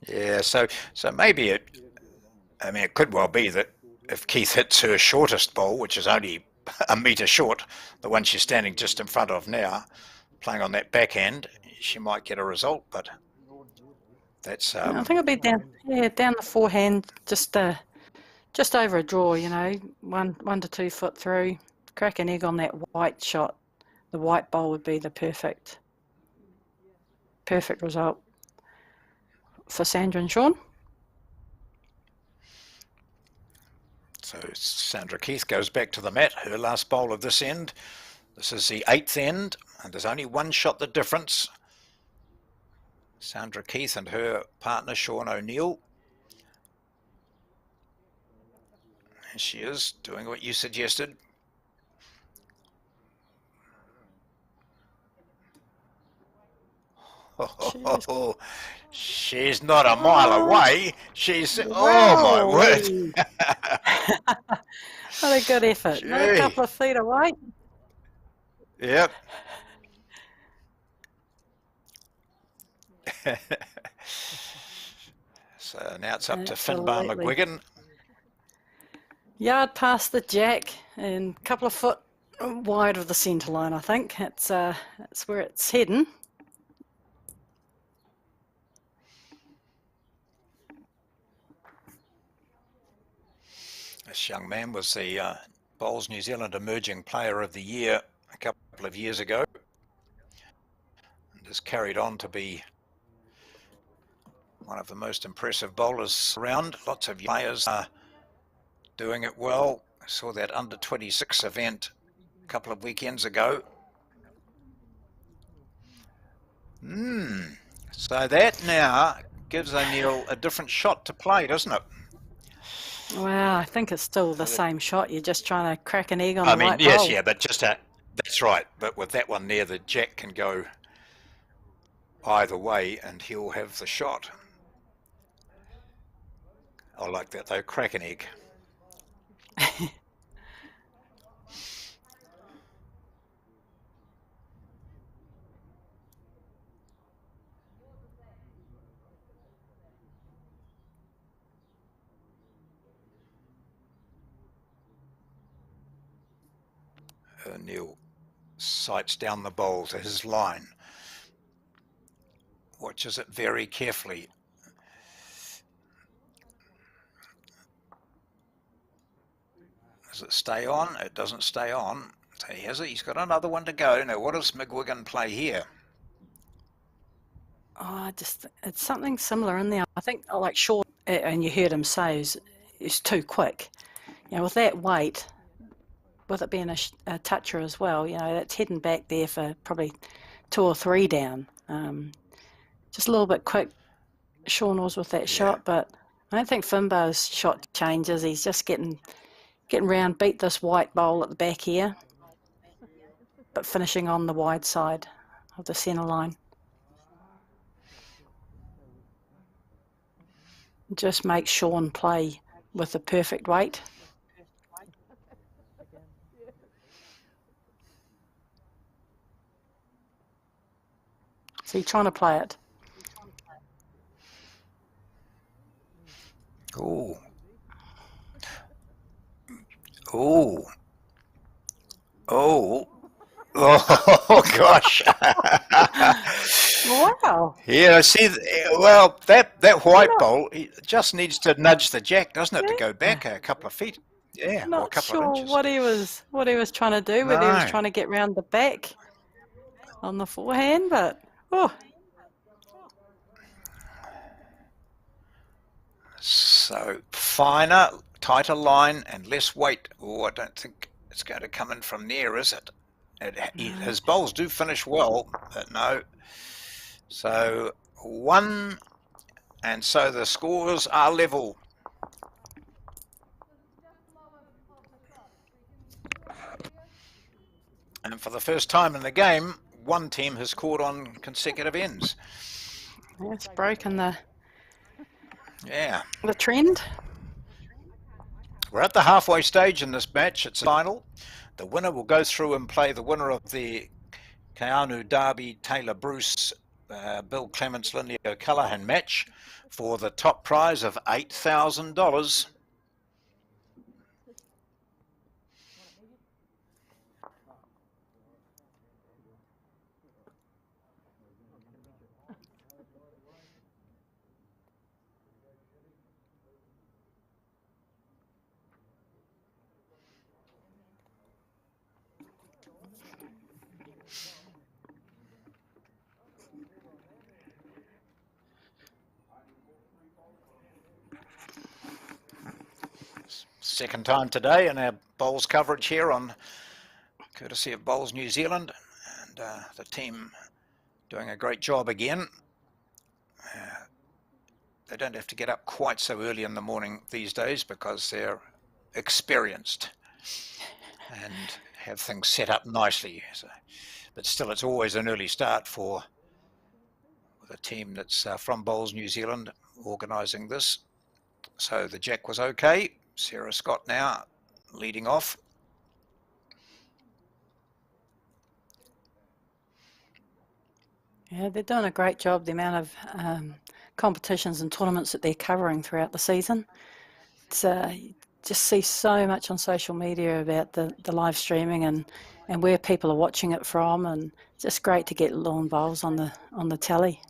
Yeah, so maybe it could well be that if Keith hits her shortest bowl, which is only a metre short, the one she's standing just in front of now, playing on that backhand, she might get a result, but that's... I think it'll be down the forehand, just over a draw, you know, 1 to 2 foot through, crack an egg on that white shot. The white bowl would be the perfect result for Sandra and Sean. So Sandra Keith goes back to the mat, her last bowl of this end. This is the 8th end, and there's only one shot the difference. Sandra Keith and her partner, Sean O'Neill. And she is doing what you suggested. Oh, she's not a mile away. She's, oh my word. What a good effort. Not a Gee. couple of feet away. Yep. So now it's up to Finbar Absolutely. McGuigan. Yard past the jack and a couple of foot wide of the centre line, I think. That's where it's heading. This young man was the Bowls New Zealand Emerging Player of the Year a couple of years ago, and has carried on to be one of the most impressive bowlers around. Lots of players are doing it well. I saw that under 26 event a couple of weekends ago. So that now gives O'Neill a different shot to play, doesn't it? Well, I think it's still the same shot. You're just trying to crack an egg on the white yes, bowl. yeah, but just that's right. But with that one there, the jack can go either way, and he'll have the shot. I like that though. Crack an egg. O'Neill sights down the bowl to his line, watches it very carefully. Does it stay on? It doesn't stay on. So he's got another one to go. Now, what does McGuigan play here? Oh, it's something similar in there. I think like Shaw, and you heard him say, is too quick. With that weight, with it being a toucher as well, that's heading back there for probably 2 or 3 down. Just a little bit quick, Sean was with that shot, but I don't think Finbar's shot changes. He's just getting round, beat this white bowl at the back here, but finishing on the wide side of the centre line. Just make Sean play with the perfect weight. So you're trying to play it. Oh. Oh. Oh. Oh, gosh. Wow. Yeah, see, well, that white bowl just needs to nudge the jack, doesn't it, to go back a couple of feet? Yeah, or a Not couple of sure inches. what he was trying to do, whether he was No. trying to get round the back on the forehand, but So finer, tighter line and less weight. Oh, I don't think it's going to come in from there, is it? His bowls do finish well, but no. So 1, and so the scores are level. And for the first time in the game, one team has scored on consecutive ends. it's broken the Yeah. trend. We're at the halfway stage in this match. It's a final. The winner will go through and play the winner of the Keanu Derby, Taylor Bruce, Bill Clements, Lindy O'Callaghan match for the top prize of $8,000. Second time today in our bowls coverage here on courtesy of Bowls New Zealand, and the team doing a great job again. They don't have to get up quite so early in the morning these days because they're experienced and have things set up nicely. So, but still, it's always an early start for the team that's from Bowls New Zealand organising this. So the jack was okay. Sarah Scott now leading off. Yeah, they're doing a great job, the amount of competitions and tournaments that they're covering throughout the season. It's, you just see so much on social media about the live streaming and where people are watching it from, and just great to get lawn bowls on the telly.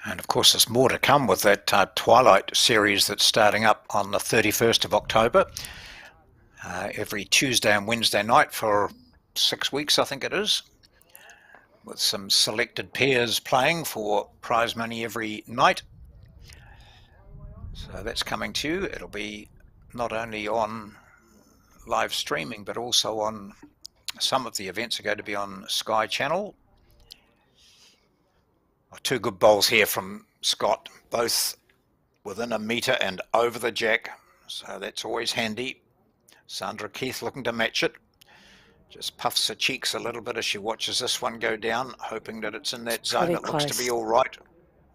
And of course, there's more to come with that Twilight series that's starting up on the 31st of October. Every Tuesday and Wednesday night for 6 weeks, I think it is, with some selected pairs playing for prize money every night. So that's coming to you. It'll be not only on live streaming, but also on some of the events are going to be on Sky Channel. 2 good bowls here from Scott, both within a metre and over the jack, so that's always handy. Sandra Keith looking to match it. Just puffs her cheeks a little bit as she watches this one go down, hoping that it's in that zone. Pretty It looks to close. be all right.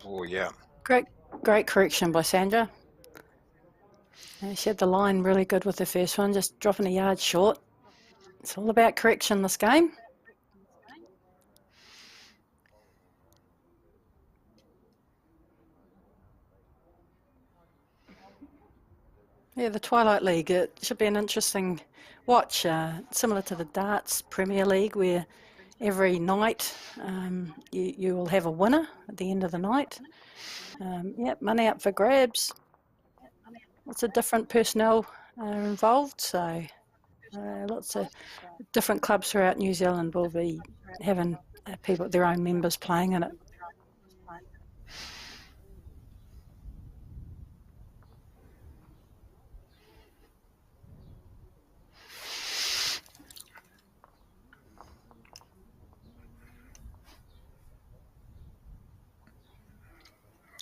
Oh, yeah. Great correction by Sandra. She had the line really good with the first one, just dropping a yard short. It's all about correction this game. Yeah, the Twilight League, it should be an interesting watch, similar to the Darts Premier League, where every night you will have a winner at the end of the night. Yep, money up for grabs. lots of different personnel involved. So lots of different clubs throughout New Zealand will be having people, their own members playing in it.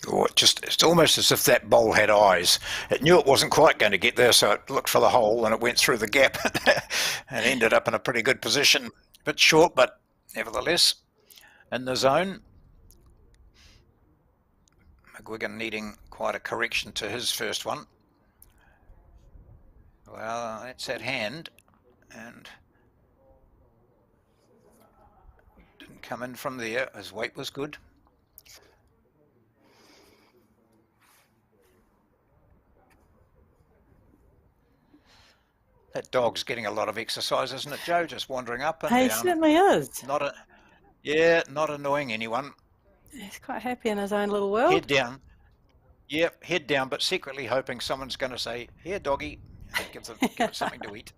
Or it's almost as if that bowl had eyes. It knew it wasn't quite going to get there, so it looked for the hole and it went through the gap and ended up in a pretty good position. A bit short, but nevertheless in the zone. McGuigan needing quite a correction to his first one. Well, that's at hand and didn't come in from there. His weight was good. That dog's getting a lot of exercise, isn't it, Joe? Just wandering up and He down. certainly is. Not annoying anyone. He's quite happy in his own little world. Head down. Yep, head down, but secretly hoping someone's going to say, "Here, doggy," and give it something to eat.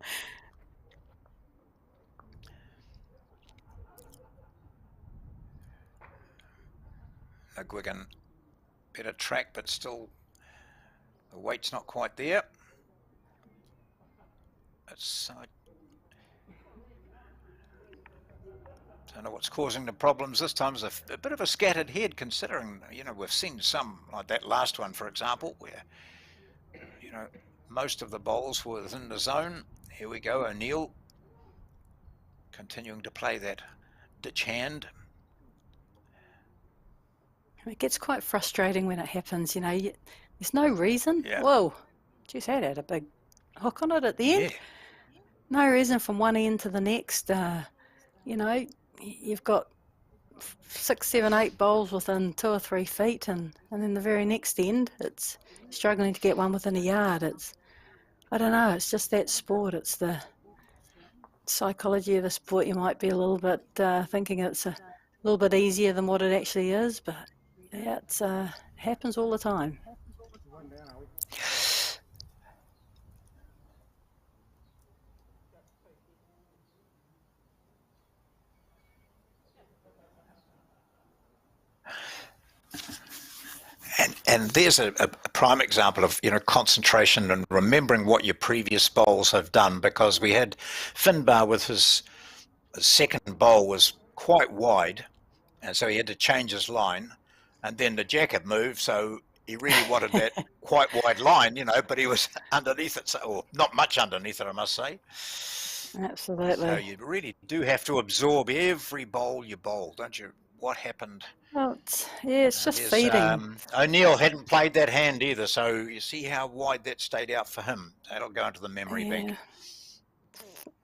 McGuigan, better track, but still the weight's not quite there. I don't know what's causing the problems this time. Is a bit of a scattered head, considering, you know, we've seen some like that last one, for example, where, you know, most of the bowls were within the zone. Here we go, O'Neill continuing to play that ditch hand. It gets quite frustrating when it happens, you know. There's no reason. Yeah. Whoa, geez, that had a big hook on it at the end. Yeah. No reason from one end to the next. You know, you've got 6, 7, 8 bowls within 2 or 3 feet, and then the very next end, it's struggling to get one within a yard. I don't know, it's just that sport. It's the psychology of the sport. You might be a little bit thinking it's a little bit easier than what it actually is, but yeah, it happens all the time. And there's a prime example of, you know, concentration and remembering what your previous bowls have done, because we had Finbar with his second bowl was quite wide, and so he had to change his line, and then the jack had moved, so he really wanted that quite wide line, you know, but he was underneath it, or not much underneath it, I must say. Absolutely. So you really do have to absorb every bowl you bowl, don't you? What happened? Well, it's just feeding. O'Neill hadn't played that hand either, so you see how wide that stayed out for him. That'll go into the memory bank.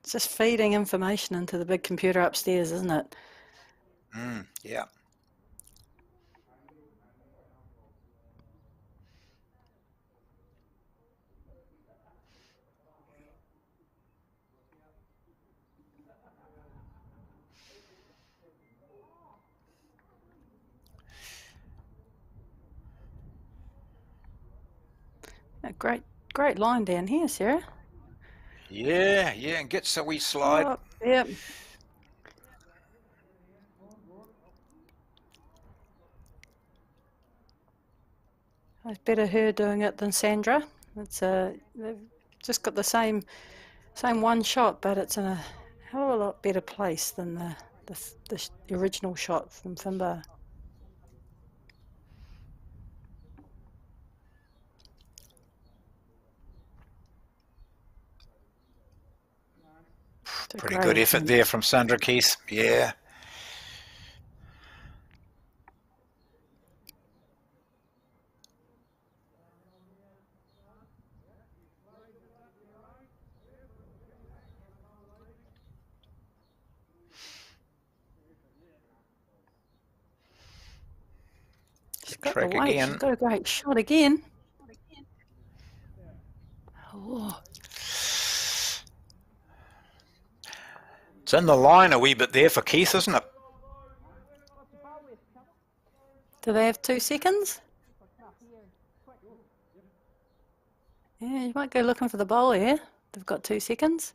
It's just feeding information into the big computer upstairs, isn't it? Yeah. A great line down here, Sarah. Yeah, and gets a wee slide. Oh, yep. It's better her doing it than Sandra. It's they've just got the same one shot, but it's in a hell of a lot better place than the original shot from Finbar. Pretty good effort there from Sandra Keith. Yeah. She's got Track the weight. again. She's got a great shot again. Oh. It's in the line a wee bit there for Keith, isn't it? Do they have 2 seconds? Yeah, you might go looking for the bowl here. They've got 2 seconds.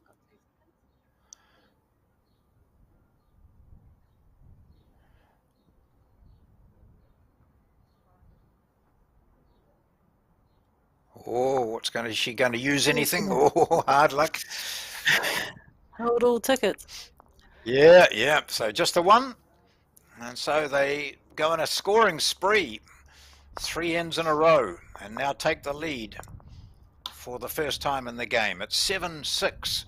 Oh, is she going to use anything? Oh, hard luck. Hold all tickets. Yeah. So just the one. And so they go on a scoring spree. 3 ends in a row and now take the lead for the first time in the game. It's 7-6.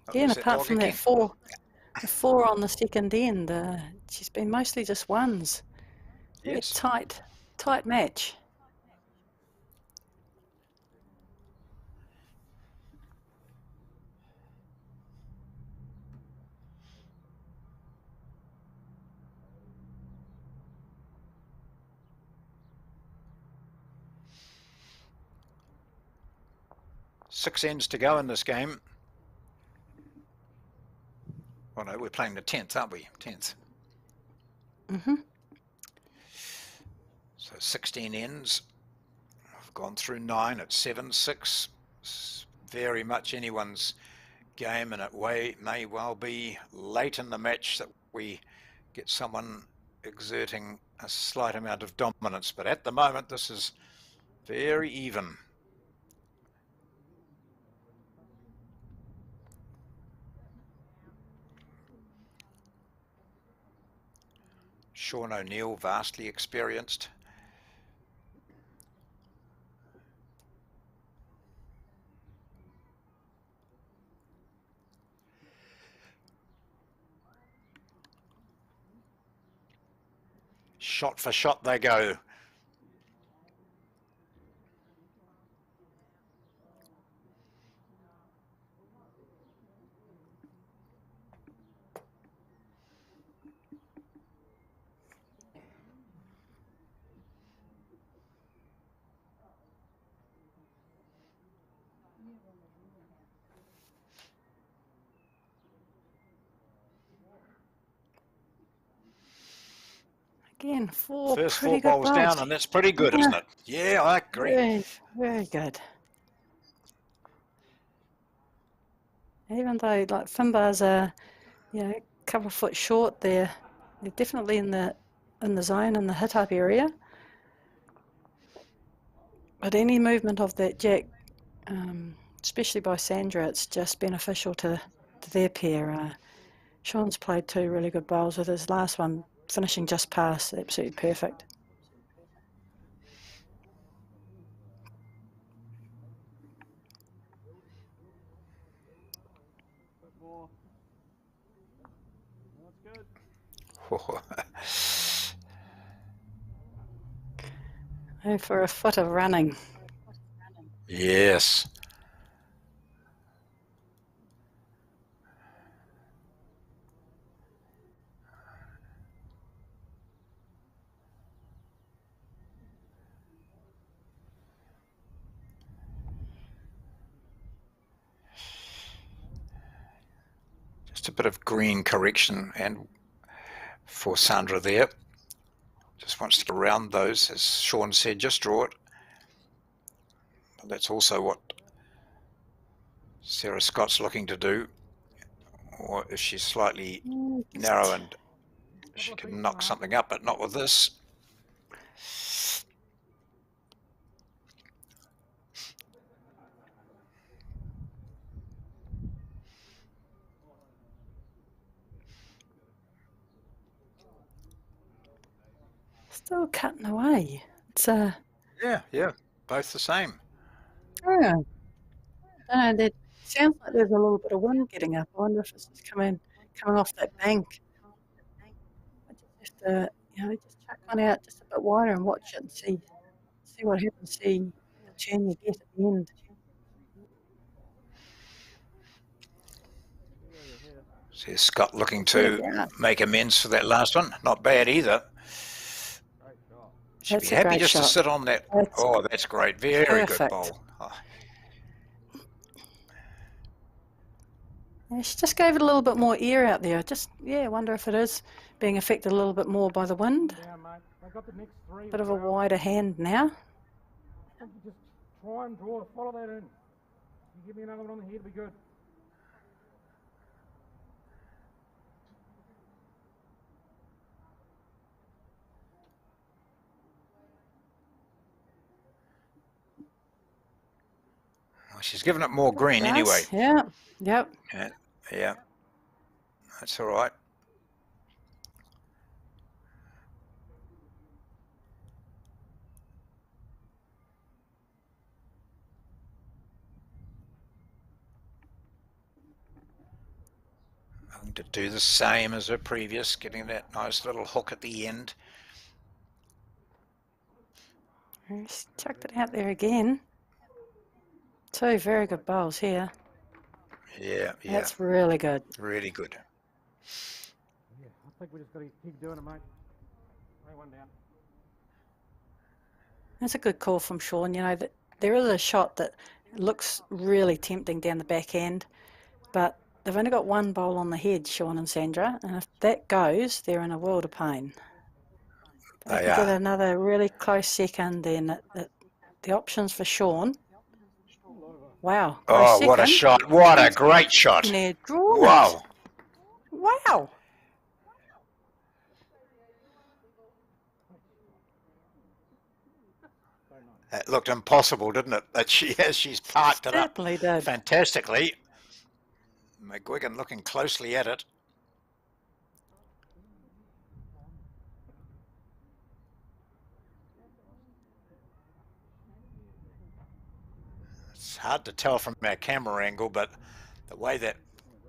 Again, apart from that 4, the 4 on the second end, she's been mostly just ones. Very Yes. tight match. Six ends to go in this game. Well, no, we're playing the 10th, aren't we? 10th. Mm-hmm. So 16 ends. I've gone through 9 at 7-6. It's very much anyone's game, and it may well be late in the match that we get someone exerting a slight amount of dominance. But at the moment, this is very even. Sean O'Neill, vastly experienced. Shot for shot they go. Again, 4 First pretty 4 good bowls down, and that's pretty good, isn't it? Yeah, I agree. Very, very good. Even though, like, Finbar's are, a couple of foot short, they're definitely in the zone in the hit up area. But any movement of that jack, especially by Sandra, it's just beneficial to their pair. Sean's played 2 really good bowls, with his last one finishing just past, absolutely perfect. More. That's good. Oh, for a foot of running. Yes. Just a bit of green correction and for Sandra there. Just wants to get around those, as Sean said, just draw it. But that's also what Sarah Scott's looking to do. Or if she's slightly narrow and she can knock something up, but not with this. Still cutting away. It's Yeah, both the same. yeah. I don't know, that sounds like there's a little bit of wind getting up. I wonder if it's just coming off that bank. I just have to, just chuck one out just a bit wider and watch it and see what happens, see the turn you get at the end. See Scott looking to make amends for that last one. Not bad either. She'd be happy just to sit on that. That's great. Very good bowl. Oh. Yeah, she just gave it a little bit more air out there. Just, yeah, wonder if it is being affected a little bit more by the wind. Down, mate. They got the next three. Bit of a well. wider hand now. I think you just try and draw, follow that in. You give me another one on the head, it'll be good. Well, she's given it more green Nice. anyway. Yeah. Yep. Yeah, that's all right. I'm going to do the same as her previous, getting that nice little hook at the end. Just chucked it out there again. Two very good bowls here. Yeah, That's really good. really good. Yeah, I think we just got to keep doing it, mate. Lay one down. That's a good call from Sean. You know, that there is a shot that looks really tempting down the back end, but they've only got one bowl on the head, Sean and Sandra, and if that goes, they're in a world of pain. They They can get are. another really close second, then the options for Sean. Wow, close Oh, what a second. shot. What a great shot. And they're drawn Wow. it. Wow. It looked impossible, didn't it? That she's parked it up Certainly did. fantastically. McGuigan looking closely at it. It's hard to tell from our camera angle, but the way that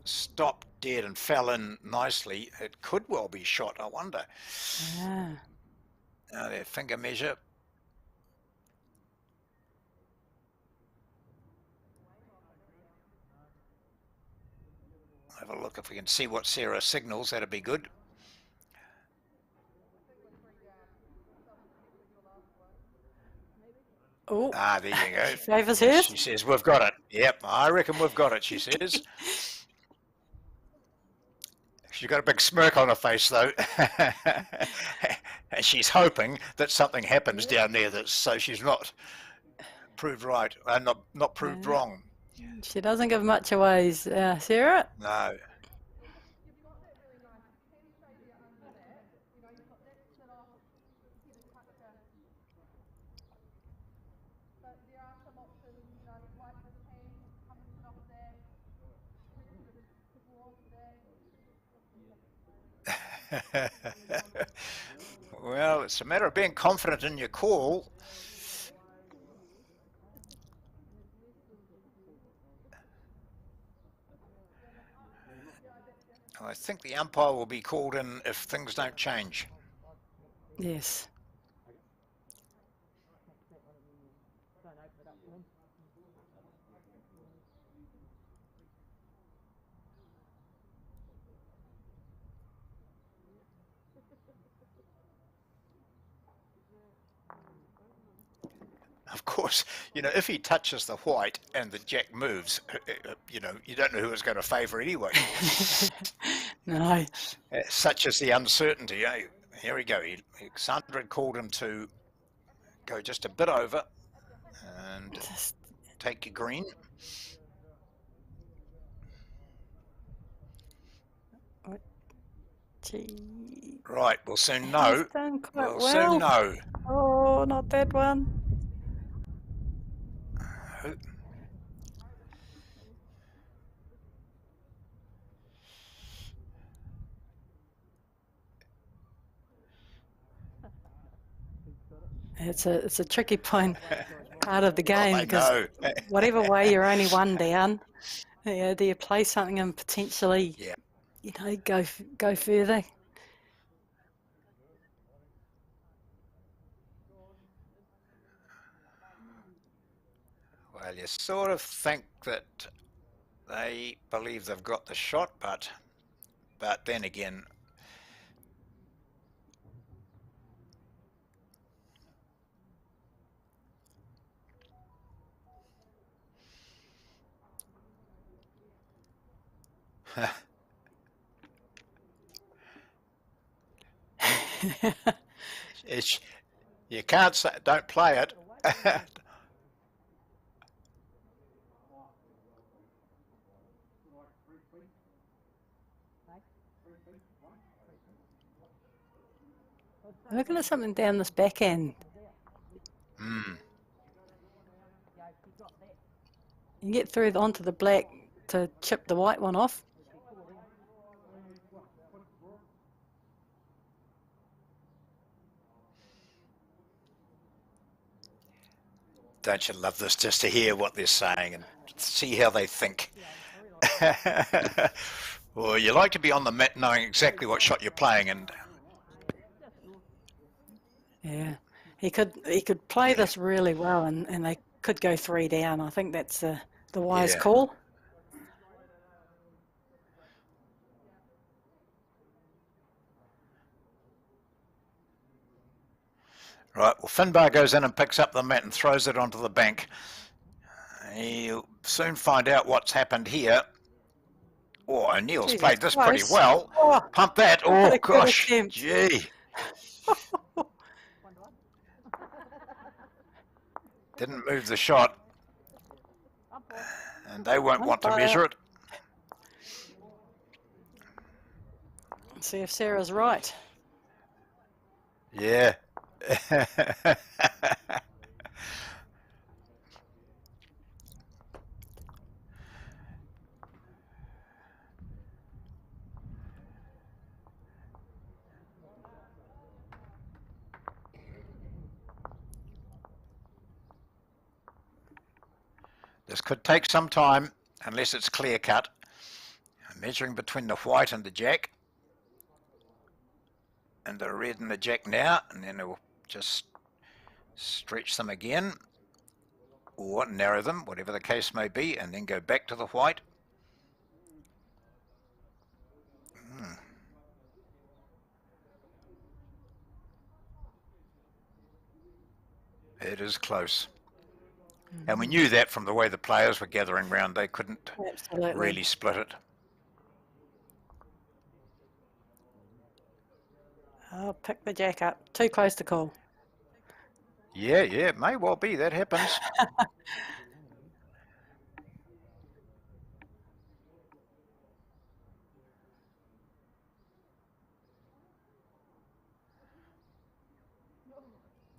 stopped dead and fell in nicely, it could well be shot, I wonder. Yeah. Now their finger measure. Have a look if we can see what Sarah signals. That'd be good. Oh, Ah, there you go. she favours Yes, hers. she says, we've got it. Yep, I reckon we've got it, she says. She's got a big smirk on her face, though. And she's hoping that something happens down there, so she's not proved right, not proved Yeah. wrong. She doesn't give much away, Sarah. No. Well, it's a matter of being confident in your call. I think the umpire will be called in if things don't change. Yes. Of course, you know, if he touches the white and the jack moves, you know, you don't know who it's going to favour anyway. No. Such is the uncertainty. Here we go. Sandra had called him to go just a bit over and Just, take your green. gee. Right, we'll soon know. He's done quite We'll well. soon know. Oh, not that one. It's a tricky point, part of the game, I because know. whatever way you're only one down, yeah, do you play something and potentially, Yeah. you know, go further? Well, you sort of think that they believe they've got the shot, but then again, It's, you can't say, don't play it. I'm looking at something down this back end. Mm. You get through onto the black to chip the white one off. Don't you love this, just to hear what they're saying and see how they think? Well, you like to be on the mat knowing exactly what shot you're playing, and Yeah, he could play this really well, and they could go 3 down. I think that's the wise Yeah. call. right, well, Finbar goes in and picks up the mat and throws it onto the bank. He'll soon find out what's happened here. Oh, O'Neill's Gee, played that's this pretty close. well. Oh, Pump that. what Oh, a good gosh. attempt. Gee. Didn't move the shot. And they won't want to Umpire. measure it. Let's see if Sarah's right. Yeah. This could take some time, unless it's clear cut. Measuring between the white and the jack. And the red and the jack now, and then it'll just stretch them again, or narrow them, whatever the case may be, and then go back to the white. It is close. And we knew that from the way the players were gathering round. They couldn't Absolutely. really split it. I'll pick the jack up. Too close to call. Yeah, yeah, it may well be. That happens.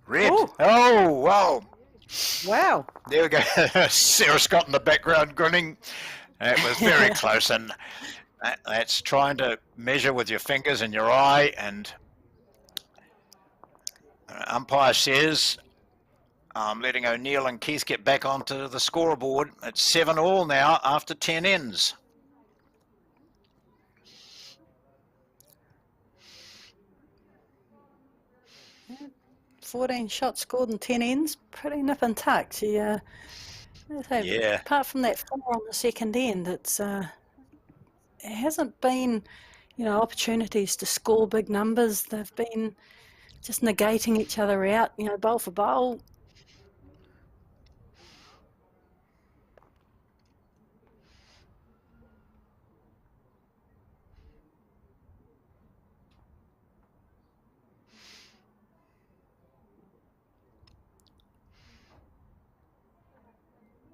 Red. Ooh. Oh, wow. Wow. There we go. Sarah Scott in the background grinning. It was very close, and that's trying to measure with your fingers and your eye, and umpire says, I'm letting O'Neill and Keith get back onto the scoreboard. It's 7-all now after 10 ends. Yeah, 14 shots scored and 10 ends. Pretty nip and tuck. Yeah. Apart from that 4 on the second end, it hasn't been, opportunities to score big numbers. They've been just negating each other out, bowl for bowl.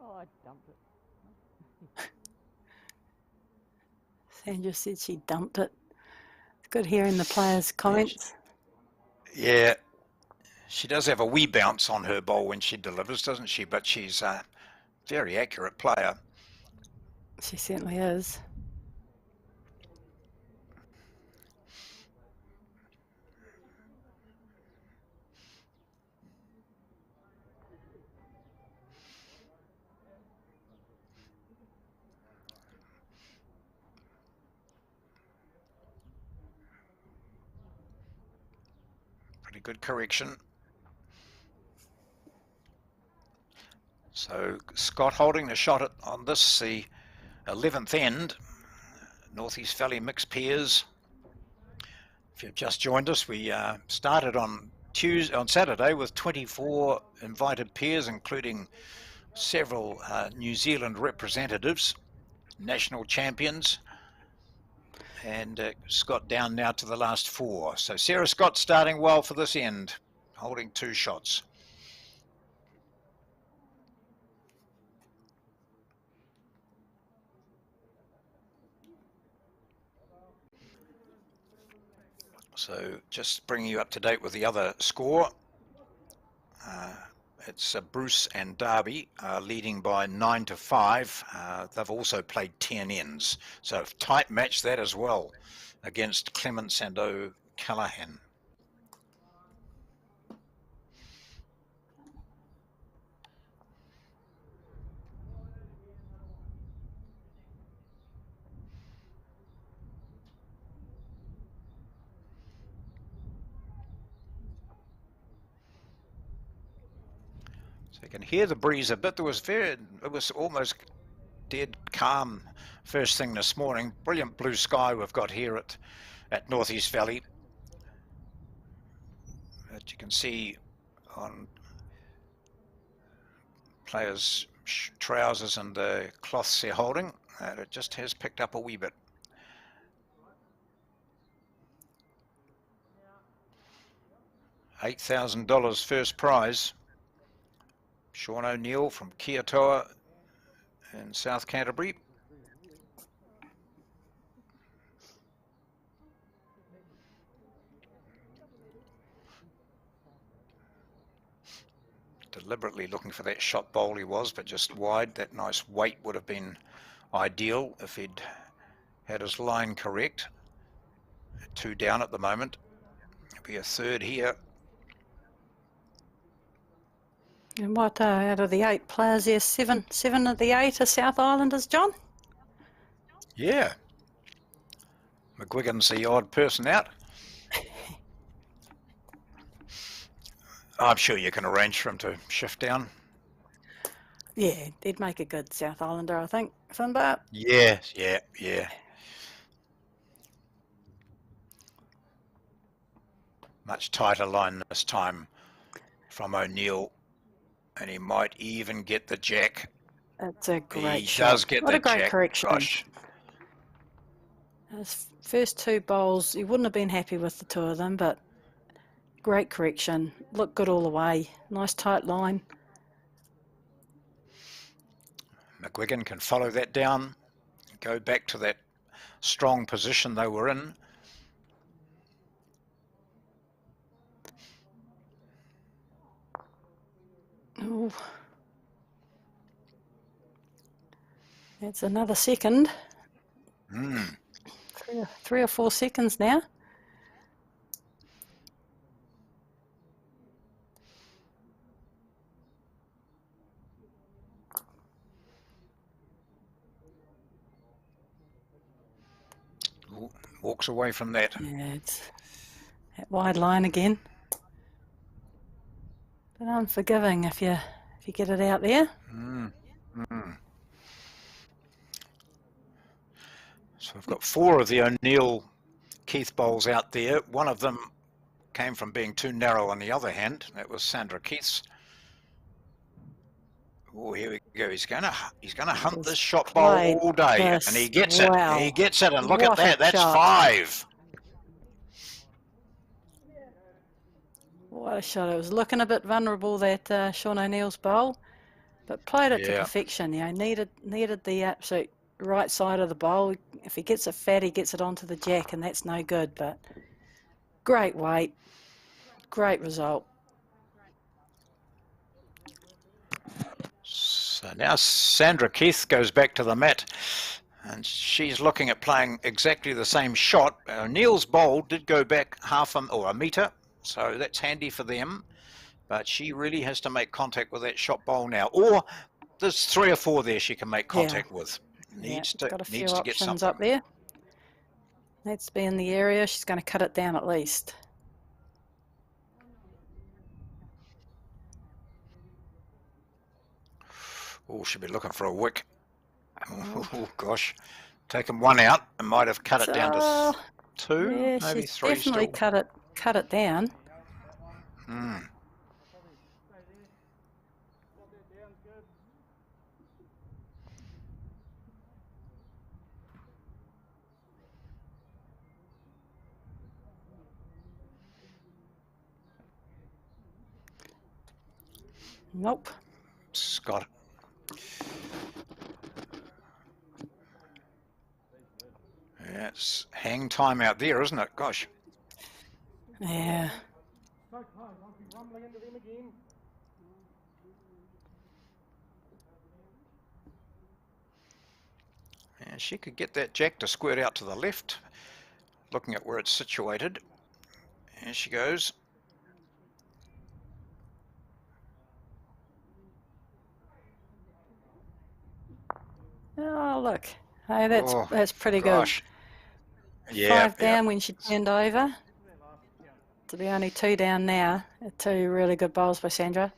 Oh, I dumped it. Sandra said she dumped it. It's good hearing the players' comments. Yeah, she does have a wee bounce on her bowl when she delivers, doesn't she? But she's a very accurate player. She certainly is. Pretty good correction. So Scott holding the shot on this, the 11th end, North East Valley Mixed Pairs. If you've just joined us, we started on Saturday with 24 invited pairs, including several New Zealand representatives, national champions, And Scott down now to the last 4. So Sarah Scott starting well for this end, holding 2 shots. So just bringing you up to date with the other score. It's Bruce and Darby leading by 9-5. They've also played 10 ends. So a tight match that as well against Clements and O'Callaghan. So you can hear the breeze a bit. It was almost dead calm first thing this morning. Brilliant blue sky we've got here at Northeast Valley. That you can see on players' trousers and the cloths they're holding. It just has picked up a wee bit. $8,000 first prize. Sean O'Neill from Kiatoa in South Canterbury. Deliberately looking for that shot bowl he was, but just wide. That nice weight would have been ideal if he'd had his line correct. 2 down at the moment. It'll be a 3rd here. And what out of the 8 players there, 7 of the 8 are South Islanders, John? Yeah. McGuigan's the odd person out. I'm sure you can arrange for him to shift down. Yeah, he'd make a good South Islander, I think, Finbar. Yeah. Much tighter line this time from O'Neill. And he might even get the jack. It's a great He shot. does get what the a great jack. correction. Gosh. His first 2 bowls, he wouldn't have been happy with the 2 of them, but great correction. Looked good all the way. Nice tight line. McGuigan can follow that down, go back to that strong position they were in. Ooh. That's another second. 3 or 4 seconds now. Walks away from that. Yeah, it's that wide line again. But unforgiving if you get it out there. So we've got 4 of the O'Neill Keith bowls out there. One of them came from being too narrow on the other hand. That was Sandra Keith's. Oh, here we go. He's gonna hunt this shot bowl all day, and he gets it. Wow. He gets it, and look What at a that. That's shot. 5. What a shot. It was looking a bit vulnerable, that Sean O'Neill's bowl, but played it to Yeah. perfection. You know, needed the absolute right side of the bowl. If he gets it fat, he gets it onto the jack, and that's no good, but great weight, great result. So now Sandra Keith goes back to the mat, and she's looking at playing exactly the same shot. O'Neill's bowl did go back a metre, so that's handy for them. But she really has to make contact with that shot bowl now. Or there's 3 or 4 there she can make contact with. Needs got a few to get options something. up there. Let's be in the area. She's going to cut it down at least. Oh, she'll be looking for a wick. Oh, gosh. Taken 1 out and might have cut it down to 2, Yeah, maybe she's 3 definitely still. cut it down. Nope. Scott. Yeah, it's hang time out there, isn't it? Gosh. Yeah. So close. I'll be rumbling into them again. And she could get that jack to squirt out to the left, looking at where it's situated. Here she goes. Oh, look. Hey, that's Oh, pretty gosh. good. Yeah, 5 down when she turned over. To be only 2 down now. 2 really good bowls by Sandra.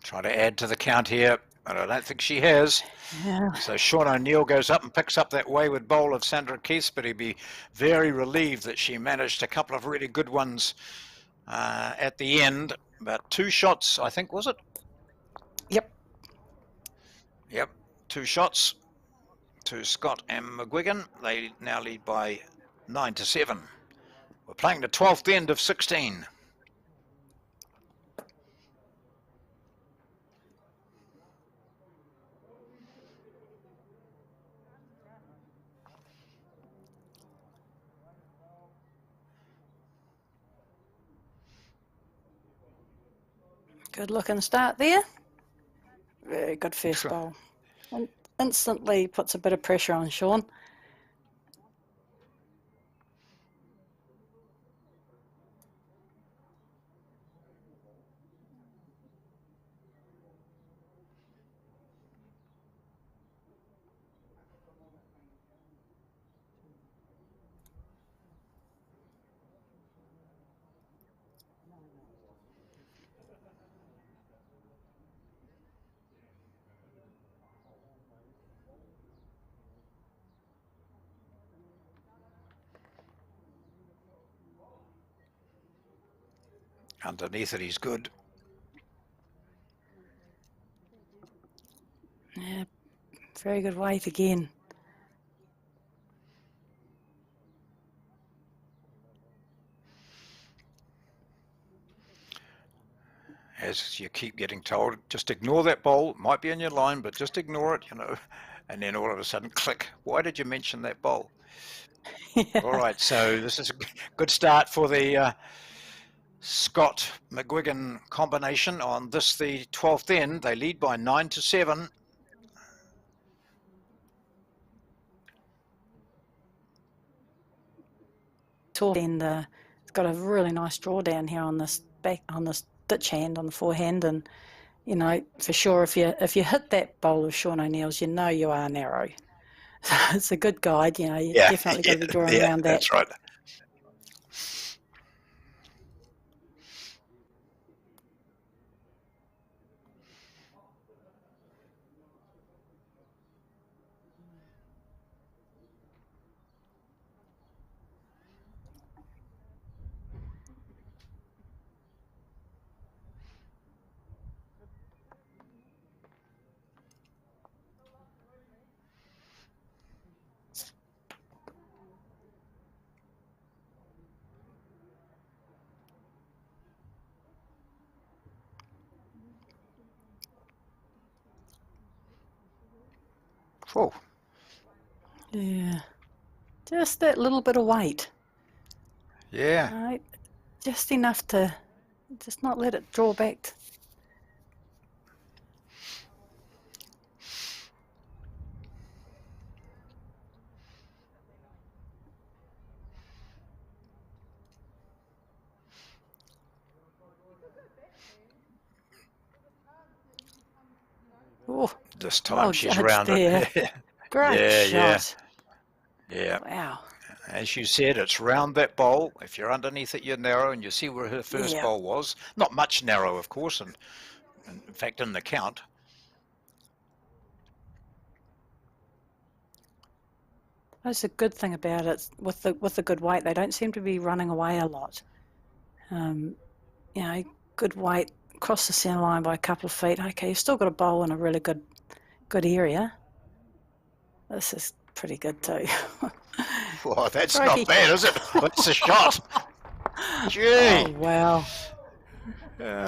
Trying to add to the count here, but I don't think she has. Yeah. So Sean O'Neill goes up and picks up that wayward bowl of Sandra Keith, but he'd be very relieved that she managed a couple of really good ones at the end. About 2 shots, I think, was it? Yep. Yep, 2 shots to Scott and McGuigan. They now lead by 9-7. We're playing the 12th end of 16. Good looking start there. Very good first bowl. And instantly puts a bit of pressure on Sean. Underneath it, he's good. Yeah, very good weight again. As you keep getting told, just ignore that bowl. It might be in your line, but just ignore it, you know. And then all of a sudden, click. Why did you mention that bowl? Yeah. All right, so this is a good start for the Scott McGuigan combination on this, the 12th end. They lead by 9-7. And it's got a really nice drawdown here on this ditch hand on the forehand, and you know for sure if you hit that bowl of Sean O'Neill's, you know you are narrow. So it's a good guide. You know you definitely got to be drawing around that. That's right. Oh, Yeah, just that little bit of weight. yeah. Right, just enough to just not let it draw back. Oh, This time well she's judged round there. it. Great Yeah, shot. Yeah. Wow. As you said, it's round that bowl. If you're underneath it, you're narrow, and you see where her first Yeah. bowl was. Not much narrow, of course, and in fact, in the count. That's a good thing about it. With the good weight, they don't seem to be running away a lot. You know, good weight across the centre line by a couple of feet. Okay, you've still got a bowl in a really good area. This is pretty good too. Well, that's Crikey. not bad, is it? That's a shot. Gee. Oh, wow.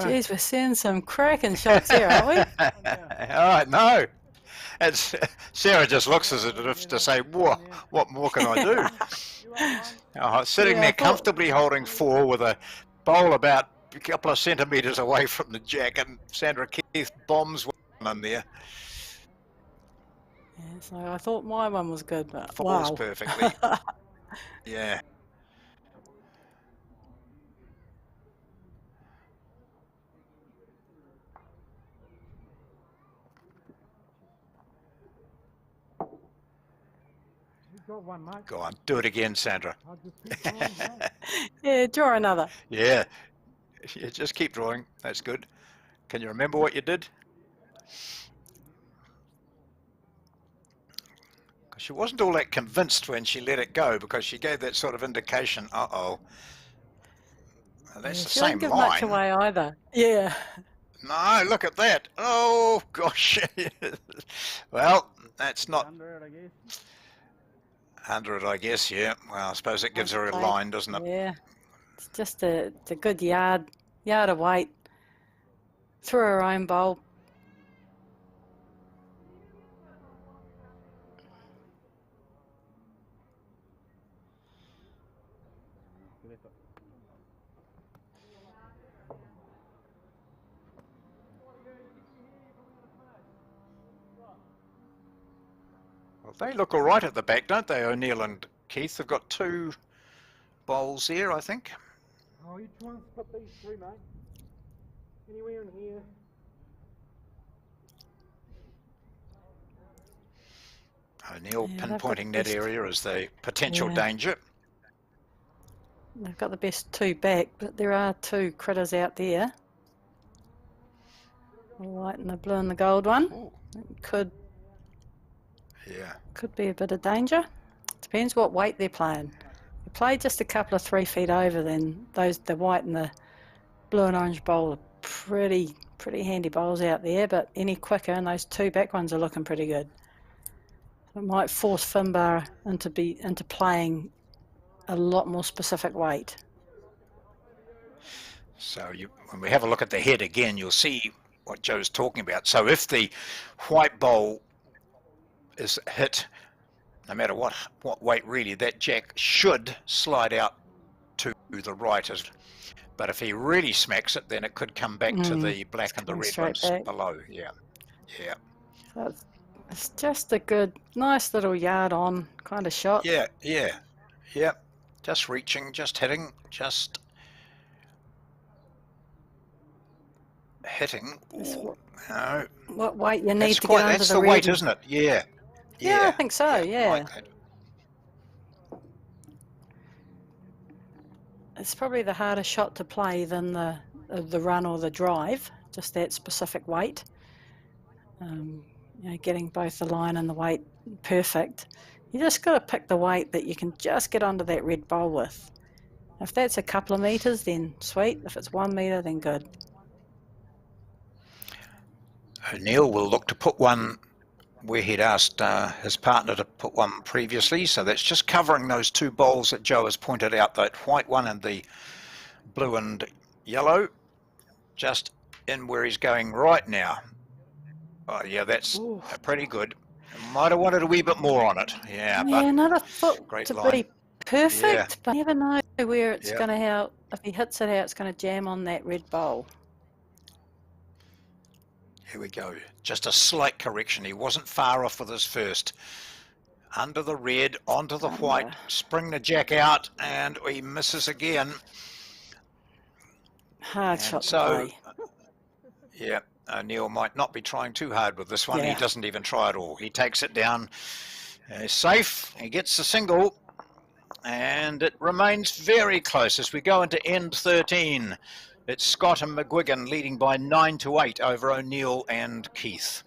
Geez, we're seeing some cracking shots here, aren't we? I know. And Sarah just looks as if to say, what more can I do? Sitting Yeah, there I thought- comfortably holding 4 with a bowl about a couple of centimetres away from the jack, and Sandra Keith bombs one in there. Yeah, so I thought my one was good, but Falls wow. perfectly. Yeah. You got one, mate. Go on, do it again, Sandra. I'll just keep going, mate. Yeah, draw another. Yeah. Just keep drawing. That's good. Can you remember what you did? She wasn't all that convinced when she let it go, because she gave that sort of indication. Uh-oh. Well, that's Yeah, the she didn't same give much line. away either. Yeah. No, look at that. Oh, gosh. Well, that's not Under it, I guess. under it, I guess, yeah. Well, I suppose it gives her a Play. line, doesn't it? Yeah. It's just a good yard of weight through her own bowl. Good effort. Well, they look all right at the back, don't they, O'Neill and Keith? They've got 2 bowls there, I think. Oh, each one split these 3, mate. Anywhere in here. O'Neill Yeah, they've got pinpointing that best- area as the potential Yeah. danger. They've got the best 2 back, but there are 2 critters out there. The white and the blue and the gold one. Ooh. It could Yeah. be a bit of danger. Depends what weight they're playing. If you play just a couple of 3 feet over, then the white and the blue and orange bowl are pretty handy bowls out there, but any quicker, and those 2 back ones are looking pretty good. So it might force Finbar into playing a lot more specific weight. So when we have a look at the head again, you'll see what Joe's talking about. So if the white bowl is hit, no matter what weight really, that jack should slide out to the right. But if he really smacks it, then it could come back to the black and the coming red straight ones back. below. Yeah. Yeah. So it's just a good, nice little yard on kind of shot. Yeah. Yeah. Yeah. Just reaching, just hitting, just hitting. That's Ooh, no. What weight you need That's to quite, get under that's the the red. weight, isn't it? Yeah. Yeah, I think so, yeah. Like that. It's probably the harder shot to play than the run or the drive, just that specific weight. Getting both the line and the weight perfect. You just got to pick the weight that you can just get under that red bowl with. If that's a couple of metres, then sweet. If it's 1 metre, then good. O'Neill will look to put one where he'd asked his partner to put one previously, so that's just covering those 2 bowls that Joe has pointed out, that white one and the blue and yellow, just in where he's going right now. Oh yeah, that's Ooh. pretty good. Might have wanted a wee bit more on it. Yeah, Yeah, but another foot great to line. be perfect, Yeah. but you never know where it's Yeah. going to how. If he hits it, how it's going to jam on that red bowl. here we go. Just a slight correction. He wasn't far off with his first. Under the red, onto the white, spring the jack out, and he misses again. Hard And shot to so, play. yeah, O'Neill might not be trying too hard with this one. He Yeah. doesn't even try at all. He takes it down. He's safe. He gets the single. And it remains very close as we go into end 13. It's Scott and McGuigan leading by 9-8 over O'Neill and Keith.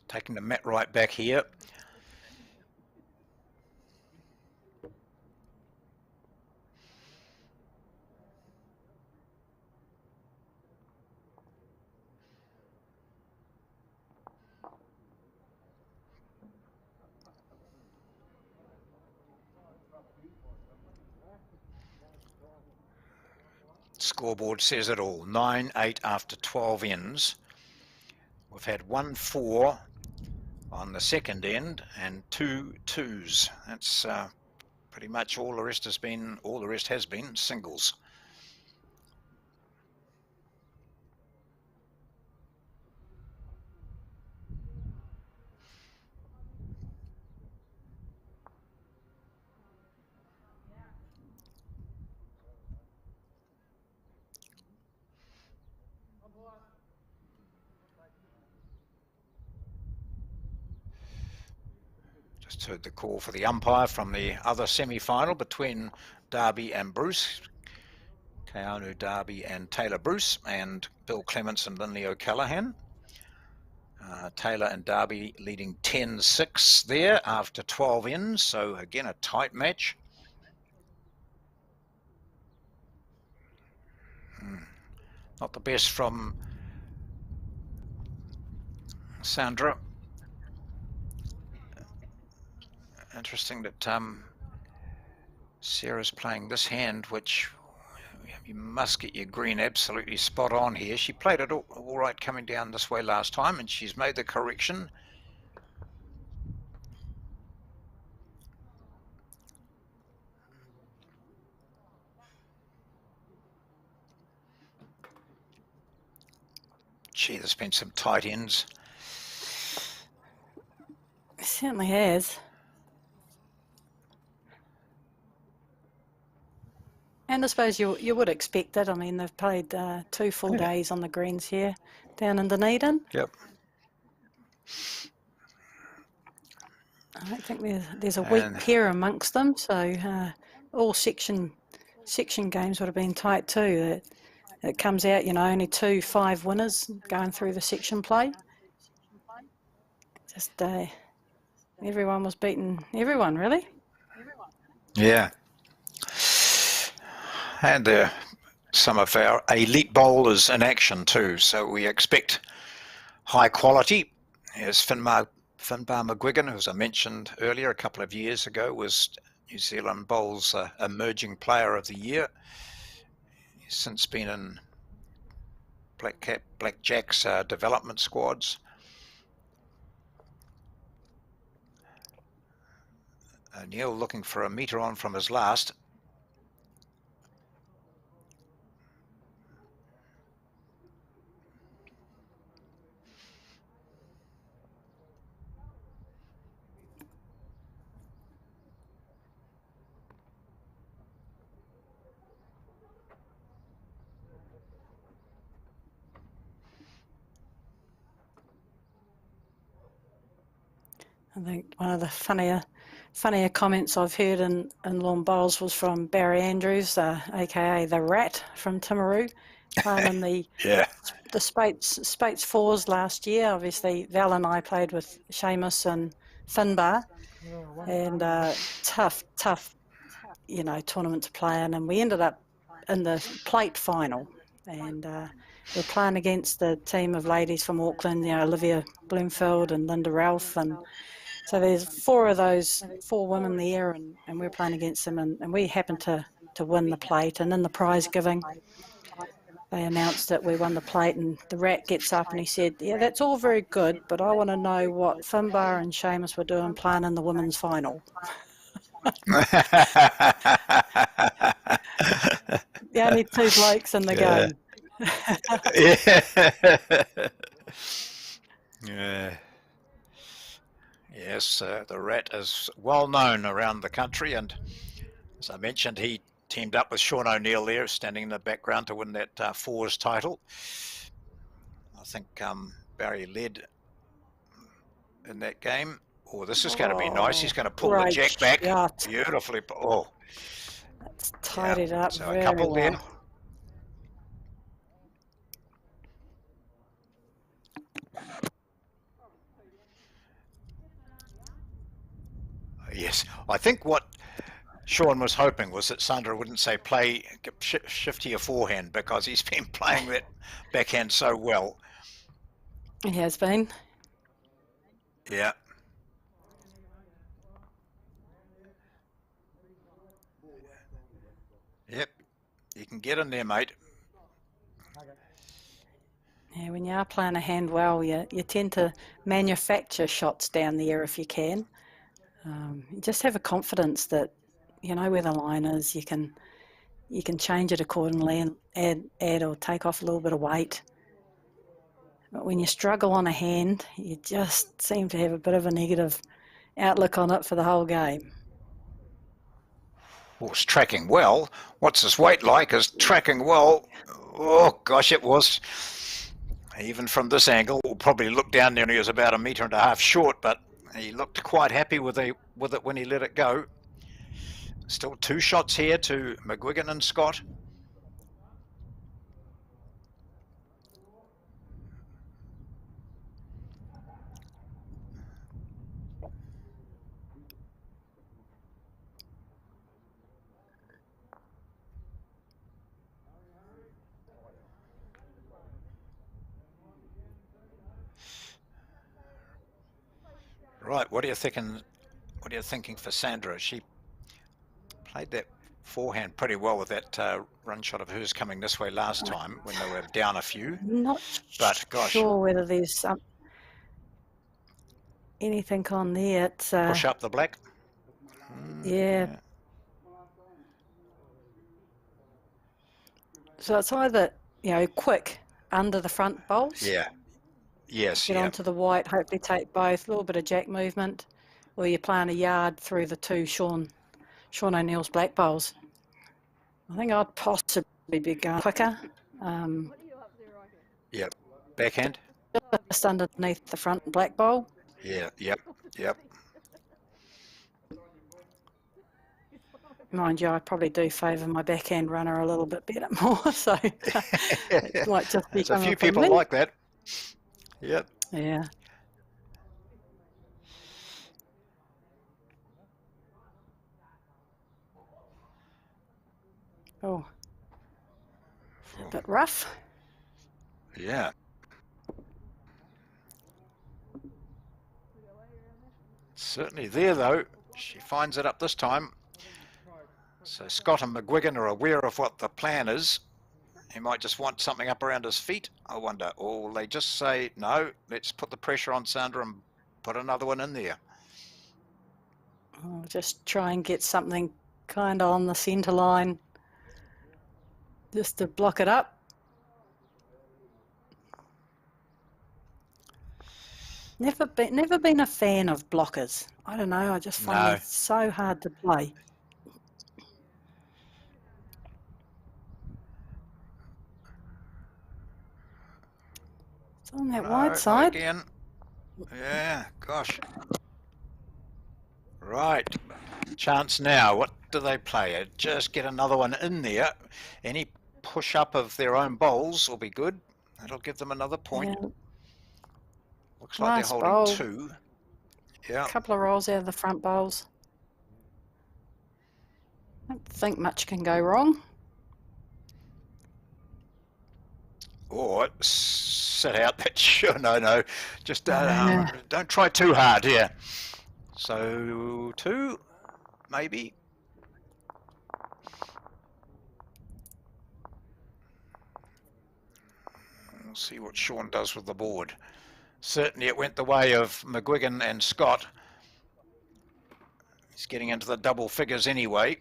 taking the mat right back here. Scoreboard says it all. 9-8 after 12 ends. We've had 1-4 on the second end and 2 2s. That's pretty much all the rest has been. All the rest has been singles. Just heard the call for the umpire from the other semi-final between Darby and Bruce. Keanu Darby and Taylor Bruce, and Bill Clements and Linley O'Callaghan. Taylor and Darby leading 10-6 there after 12 ends, so again a tight match. Not the best from Sandra. Interesting that Sarah's playing this hand, which you must get your green absolutely spot on here. She played it all right coming down this way last time, and she's made the correction. Gee, there's been some tight ends. It certainly has. And I suppose you would expect it. I mean, they've played 2 full days on the greens here down in Dunedin. Yep. I don't think there's a weak pair amongst them, so all section games would have been tight too. It comes out, you know, only 2 5 winners going through the section play. Just everyone was beating everyone, really. Yeah. And there are some of our elite bowlers in action too, so we expect high quality. Here's Finbar McGuigan, who, as I mentioned earlier, a couple of years ago, was New Zealand Bowls Emerging Player of the Year. He's since been in Black Jack's development squads. Neil looking for a metre on from his last. I think one of the funnier comments I've heard in lawn bowls was from Barry Andrews, aka the Rat from Timaru, playing in the Spates Fours last year. Obviously, Val and I played with Seamus and Finbar, and tough, you know, tournament to play in, and we ended up in the plate final, and we're playing against the team of ladies from Auckland, you know, Olivia Bloomfield and Linda Ralph, and so there's 4 of those 4 women there, and we're playing against them, and we happened to win the plate. And in the prize giving, they announced that we won the plate, and the Rat gets up and he said, "Yeah, that's all very good, but I want to know what Finbar and Seamus were doing playing in the women's final." The only 2 blokes in the game. Yeah. Yes, the Rat is well known around the country, and as I mentioned, he teamed up with Sean O'Neill there, standing in the background to win that Fours title. I think Barry led in that game. Oh, this is going to be nice. He's going to pull the jack back. Shot. Beautifully. Oh, That's tied it up so very a couple well. there. Yes, I think what Sean was hoping was that Sandra wouldn't say shift to your forehand, because he's been playing that backhand so well. He has been. Yeah. Yep, you can get in there, mate. Yeah, when you are playing a hand well, you tend to manufacture shots down there if you can. You just have a confidence that you know where the line is. You can change it accordingly and add or take off a little bit of weight. But when you struggle on a hand, you just seem to have a bit of a negative outlook on it for the whole game. Well, it's tracking well. What's his weight like? Is tracking well. Oh gosh, it was. Even from this angle, we'll probably look down there and he was about 1.5 meters short, but he looked quite happy with it when he let it go. Still 2 shots here to McGuigan and Scott. Right, what are you thinking? What are you thinking for Sandra? She played that forehand pretty well with that run shot of hers coming this way last time when they were down a few. Not But gosh, sure whether there's anything on there. It's push up the black. yeah. So it's either quick under the front bowls. Yeah. Yes. Get onto the white, hopefully take both, a little bit of jack movement, or you're playing a yard through the 2 Sean O'Neill's black bowls. I think I'd possibly be going quicker. Yep. Backhand. Just underneath the front black bowl. Yeah. Yep. Mind you, I probably do favour my backhand runner a little bit better more, so it might just be. There's a few people me. like that. Yep. Yeah. Oh, a bit rough. Yeah. Certainly there, though. She finds it up this time. So Scott and McGuigan are aware of what the plan is. He might just want something up around his feet, I wonder. Or will they just say, no, let's put the pressure on Sandra and put another one in there? I'll just try and get something kind of on the centre line just to block it up. Never been a fan of blockers. I don't know, I just find it so hard to play. It's on that wide side. Again. Yeah, gosh. Right. Chance now. What do they play? Just get another one in there. Any push up of their own bowls will be good. That'll give them another point. Yeah. Looks like Nice they're bowl. holding 2. Yeah. A couple of rolls out of the front bowls. I don't think much can go wrong. Or set out that sure no. Just don't try too hard here. So 2, maybe. We'll see what Sean does with the board. Certainly it went the way of McGuigan and Scott. He's getting into the double figures anyway.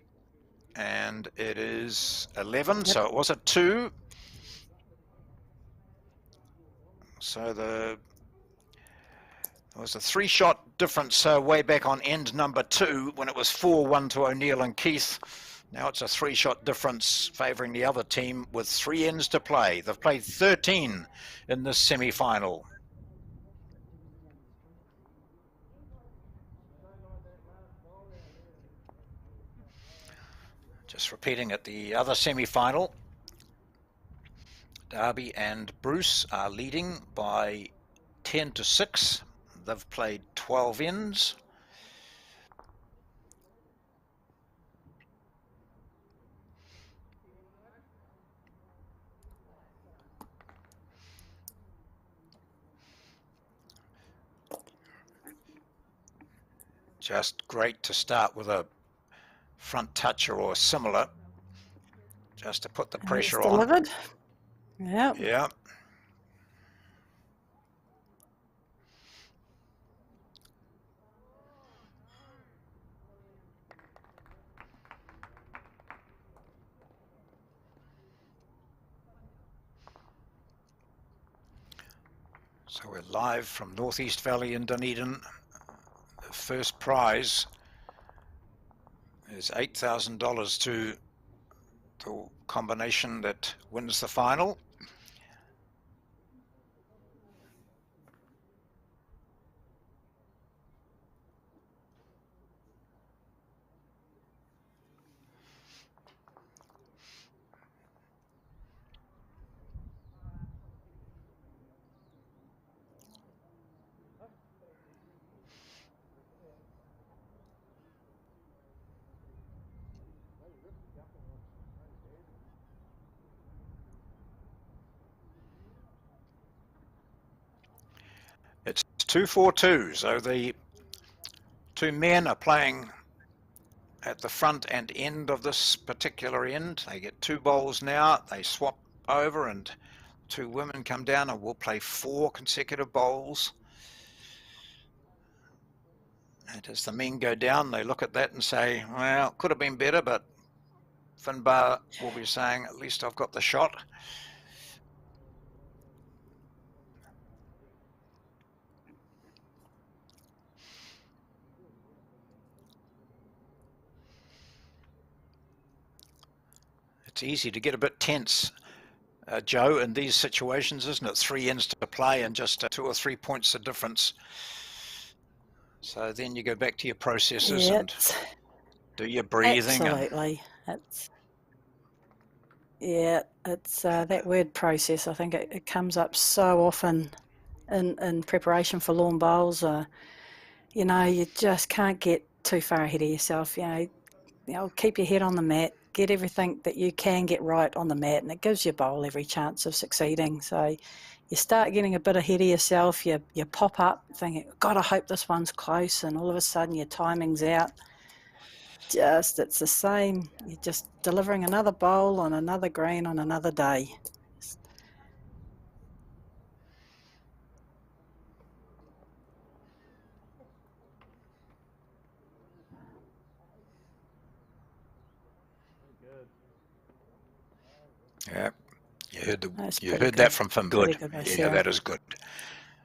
And it is 11, so it was a 2. So there was a 3-shot difference way back on end number 2 when it was 4-1 to O'Neill and Keith. Now it's a 3-shot difference favouring the other team with 3 ends to play. They've played 13 in this semi-final. Just repeating at the other semi-final. Darby and Bruce are leading by 10-6. They've played 12 ends. Just great to start with a front toucher or similar, just to put the And pressure it's on. delivered. Yeah. Yeah. So we're live from Northeast Valley in Dunedin. The first prize is $8,000 to the combination that wins the final. It's 2-4-2, so the two men are playing at the front and end of this particular end. They get 2 bowls now, they swap over and 2 women come down and we'll play 4 consecutive bowls. And as the men go down, they look at that and say, well, could have been better, but Finbar will be saying, at least I've got the shot. It's easy to get a bit tense, Joe, in these situations, isn't it? 3 ends to play and just 2 or 3 points of difference. So then you go back to your processes and do your breathing. Absolutely. It's that word process. I think it comes up so often in preparation for lawn bowls. You know, you just can't get too far ahead of yourself. You know, keep your head on the mat, get everything that you can get right on the mat, and it gives your bowl every chance of succeeding. So you start getting a bit ahead of yourself, you pop up thinking, God, I hope this one's close, and all of a sudden your timing's out. It's the same. You're just delivering another bowl on another green on another day. Yeah, you heard good. that from Finn. Good. Good, yeah, that is good.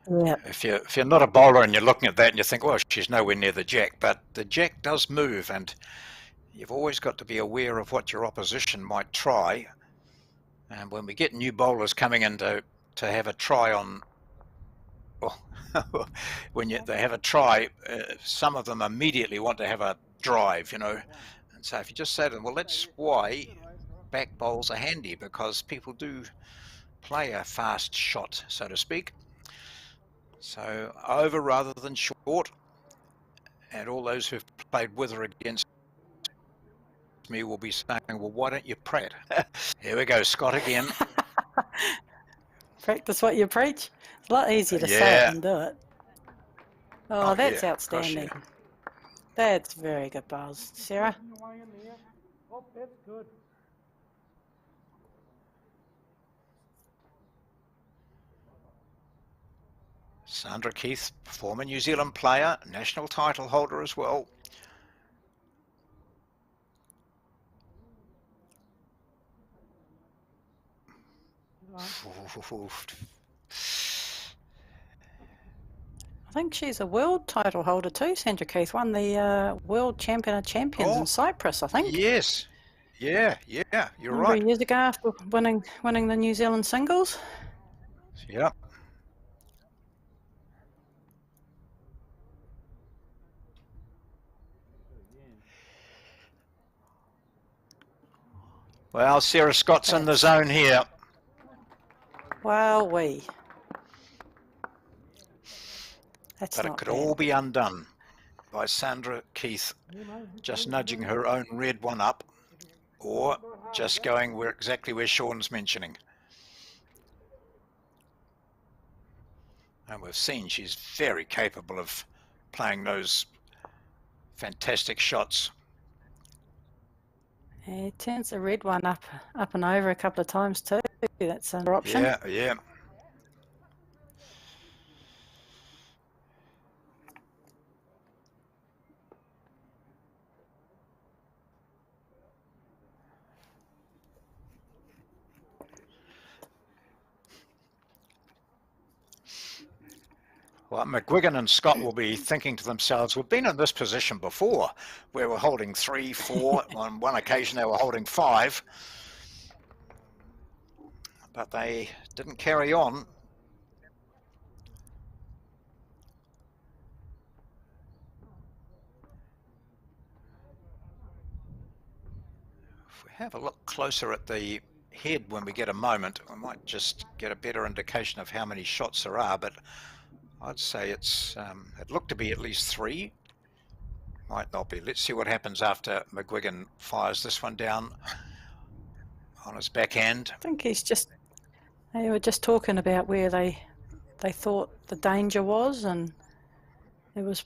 Yeah. If you're not a bowler and you're looking at that and you think, well, she's nowhere near the jack, but the jack does move, and you've always got to be aware of what your opposition might try. And when we get new bowlers coming in to have a try on, when they have a try, some of them immediately want to have a drive, you know. And so if you just say to them, well, that's why back bowls are handy, because people do play a fast shot, so to speak. So over rather than short. And all those who've played with or against me will be saying, well, why don't you pray it? Here we go, Scott again. Practice what you preach. It's a lot easier to say it than do it. Oh, that's yeah, outstanding. gosh, yeah. That's very good bowls. Sarah? Oh, that's good. Sandra Keith, former New Zealand player, national title holder as well. I think she's a world title holder too, Sandra Keith. Won the World Champion of Champions in Cyprus, I think. Yes. Yeah, you're Number right. of years ago after winning the New Zealand singles. Yeah. Well, Sarah Scott's in the zone here. But it could all be undone by Sandra Keith just nudging her own red one up, or just going exactly where Sean's mentioning. And we've seen she's very capable of playing those fantastic shots. Yeah, he turns the red one up and over a couple of times too. That's another option. Yeah, yeah. Well, McGuigan and Scott will be thinking to themselves, we've been in this position before, where we're holding 3, 4, on one occasion they were holding 5, but they didn't carry on. If we have a look closer at the head when we get a moment, we might just get a better indication of how many shots there are, but I'd say it's it looked to be at least 3. Might not be. Let's see what happens after McGuigan fires this one down on his backhand. I think they were just talking about where they thought the danger was, and it was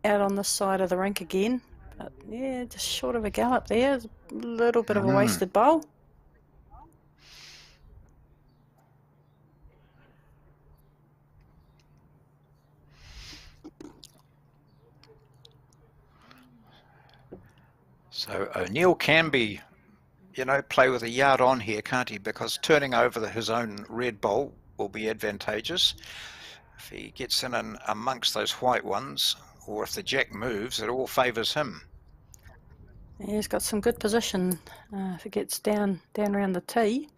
out on this side of the rink again. But yeah, just short of a gallop there. A little bit of a wasted bowl. So O'Neill can be, play with a yard on here, can't he? Because turning over his own red bowl will be advantageous. If he gets in and amongst those white ones, or if the jack moves, it all favours him. Yeah, he's got some good position if it gets down around the tee.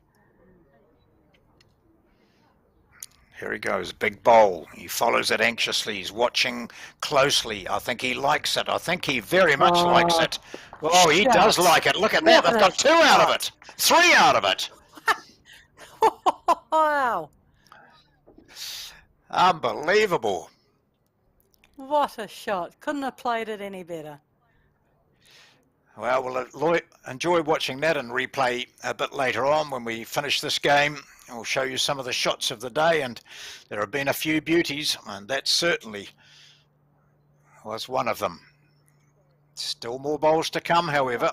Here he goes, big bowl. He follows it anxiously. He's watching closely. I think he likes it. I think he very much likes it. Oh, he does like it. Look at that. They've got 2 out of it. 3 out of it. Wow. Unbelievable. What a shot. Couldn't have played it any better. Well, we'll enjoy watching that and replay a bit later on when we finish this game. We'll show you some of the shots of the day, and there have been a few beauties, and that certainly was one of them. Still more bowls to come, however.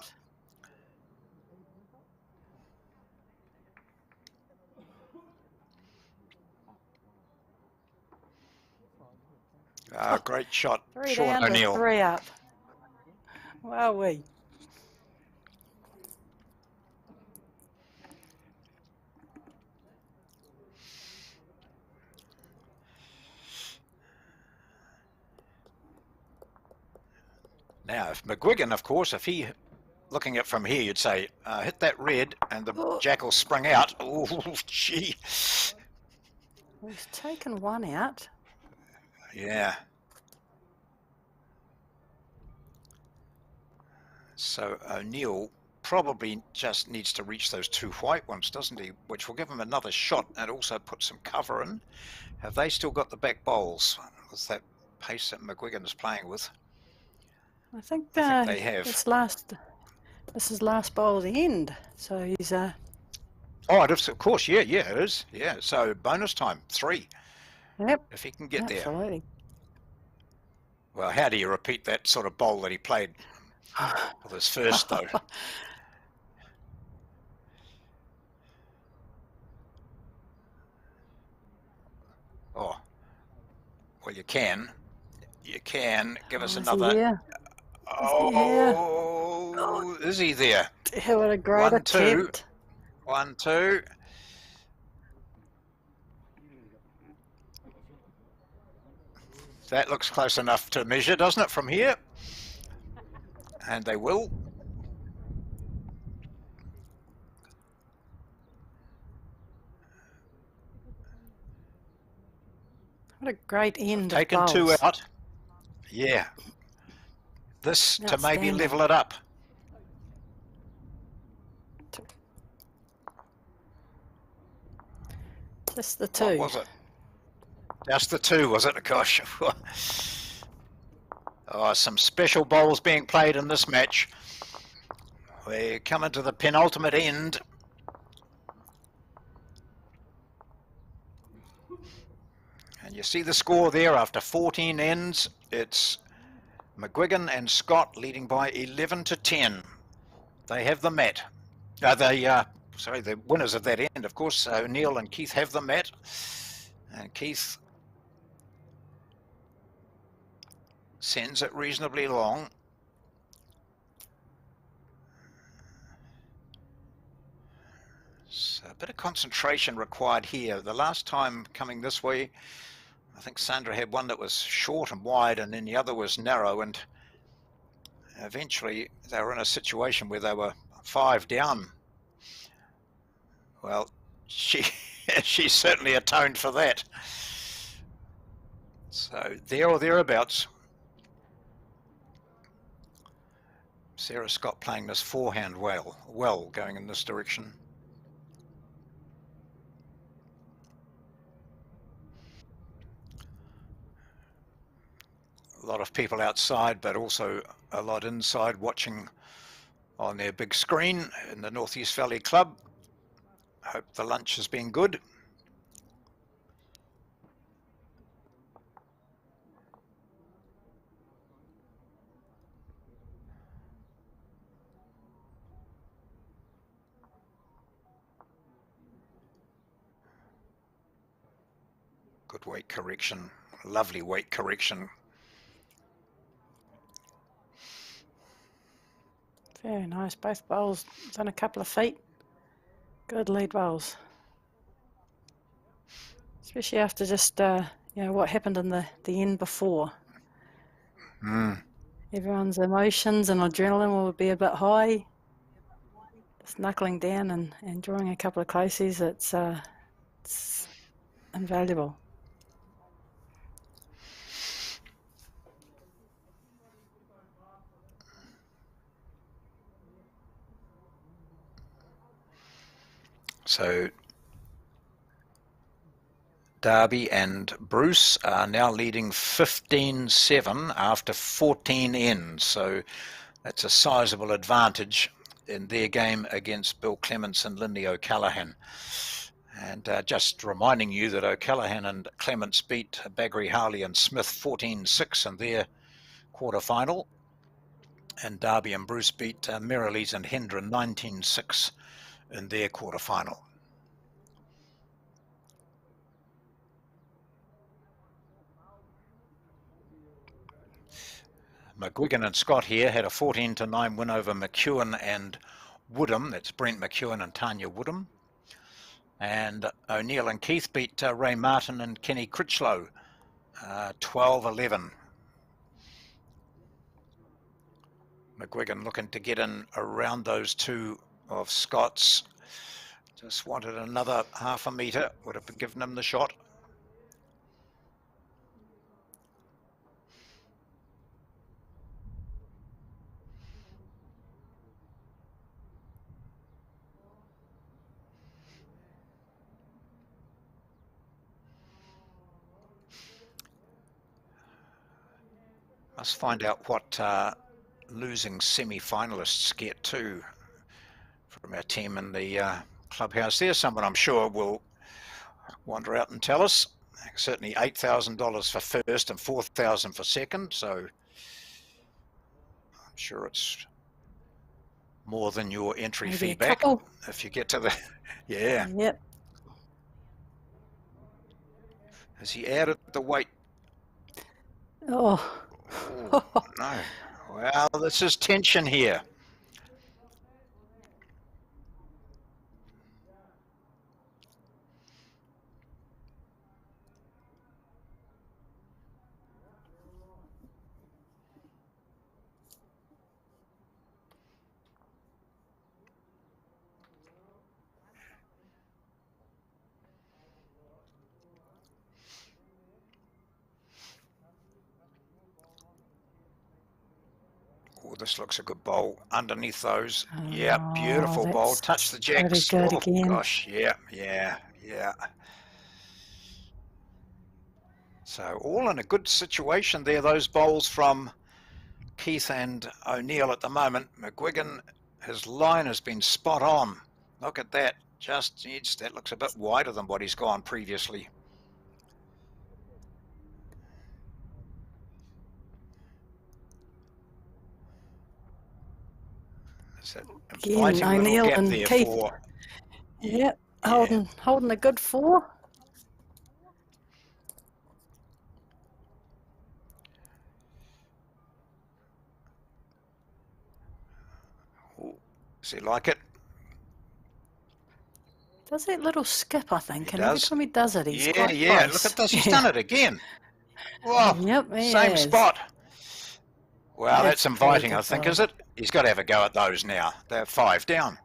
Great shot, 3 Sean down to O'Neill. 3 up. Wowee. Now, if McGuigan, of course, if he, looking at from here, you'd say, hit that red, and the jack will spring out. Oh, gee. He's taken 1 out. Yeah. So O'Neill probably just needs to reach those 2 white ones, doesn't he? Which will give him another shot and also put some cover in. Have they still got the back bowls with that pace that McGuigan is playing with? I think they have. This is last bowl of the end. So he's Oh, it is, of course, yeah, it is. Yeah, so bonus time, 3. Yep. If he can get Absolutely. there. Well, how do you repeat that sort of bowl that he played with his first, though? Oh, well, you can give us another. Oh, is he there? Yeah, what a great 1, 2. attempt. 1, 2. That looks close enough to measure, doesn't it, from here? And they will. What a great end. Taken of 2 bowls. out. Yeah. This to maybe Outstanding. level it up. Just the 2. What was it? Just the 2, was it? Gosh. Oh, some special bowls being played in this match. We're coming to the penultimate end. And you see the score there after 14 ends. It's McGuigan and Scott leading by 11 to 10. They have the mat. The winners of that end, of course, O'Neill and Keith have the mat. And Keith sends it reasonably long. So a bit of concentration required here. The last time coming this way, I think Sandra had one that was short and wide, and then the other was narrow, and eventually they were in a situation where they were 5 down. Well, she certainly atoned for that. So there or thereabouts. Sarah Scott playing this forehand well going in this direction. A lot of people outside, but also a lot inside watching on their big screen in the North East Valley Club. Hope the lunch has been good. Good weight correction, lovely weight correction. Very nice. Both bowls done a couple of feet. Good lead bowls. Especially after just, what happened in the end before. Everyone's emotions and adrenaline will be a bit high. Just knuckling down and drawing a couple of closies, it's invaluable. So Darby and Bruce are now leading 15-7 after 14 ends. So that's a sizable advantage in their game against Bill Clements and Lindy O'Callaghan. And just reminding you that O'Callaghan and Clements beat Baggery, Harley and Smith 14-6 in their quarterfinal. And Darby and Bruce beat Merrilees and Hendren 19-6 in their quarterfinal. McGuigan and Scott here had a 14-9 win over McEwen and Woodham. That's Brent McEwen and Tanya Woodham. And O'Neill and Keith beat Ray Martin and Kenny Critchlow 12-11. McGuigan looking to get in around those two of Scott's. Just wanted another half a metre, would have given him the shot. Must find out what losing semi-finalists get too from our team in the clubhouse there. Someone I'm sure will wander out and tell us. Certainly $8,000 for first and $4,000 for second, so I'm sure it's more than your entry Maybe fee a back couple. if you get to the yeah. Yep. Has he added the weight? Oh. Oh, no. Well, this is tension here. Oh, this looks a good bowl underneath those. Yeah, beautiful bowl. Touch the jacks. Pretty good Oh, again. gosh, yeah. So all in a good situation there, those bowls from Keith and O'Neill at the moment. McGuigan, his line has been spot on. Look at that. Just, that looks a bit wider than what he's gone previously. So Again, inviting little O'Neill gap and there Keith. for. Yeah, Yeah. holding a good 4. Ooh, does he like it? Does that little skip, I think, He and every does. time he does it, he's Yeah, quite yeah. close. Look at this. He's Yeah. done it again. Whoa, Yep, he same has. spot. Well, that's That's pretty inviting, I good think, ball. is it? He's got to have a go at those now. They're 5 down.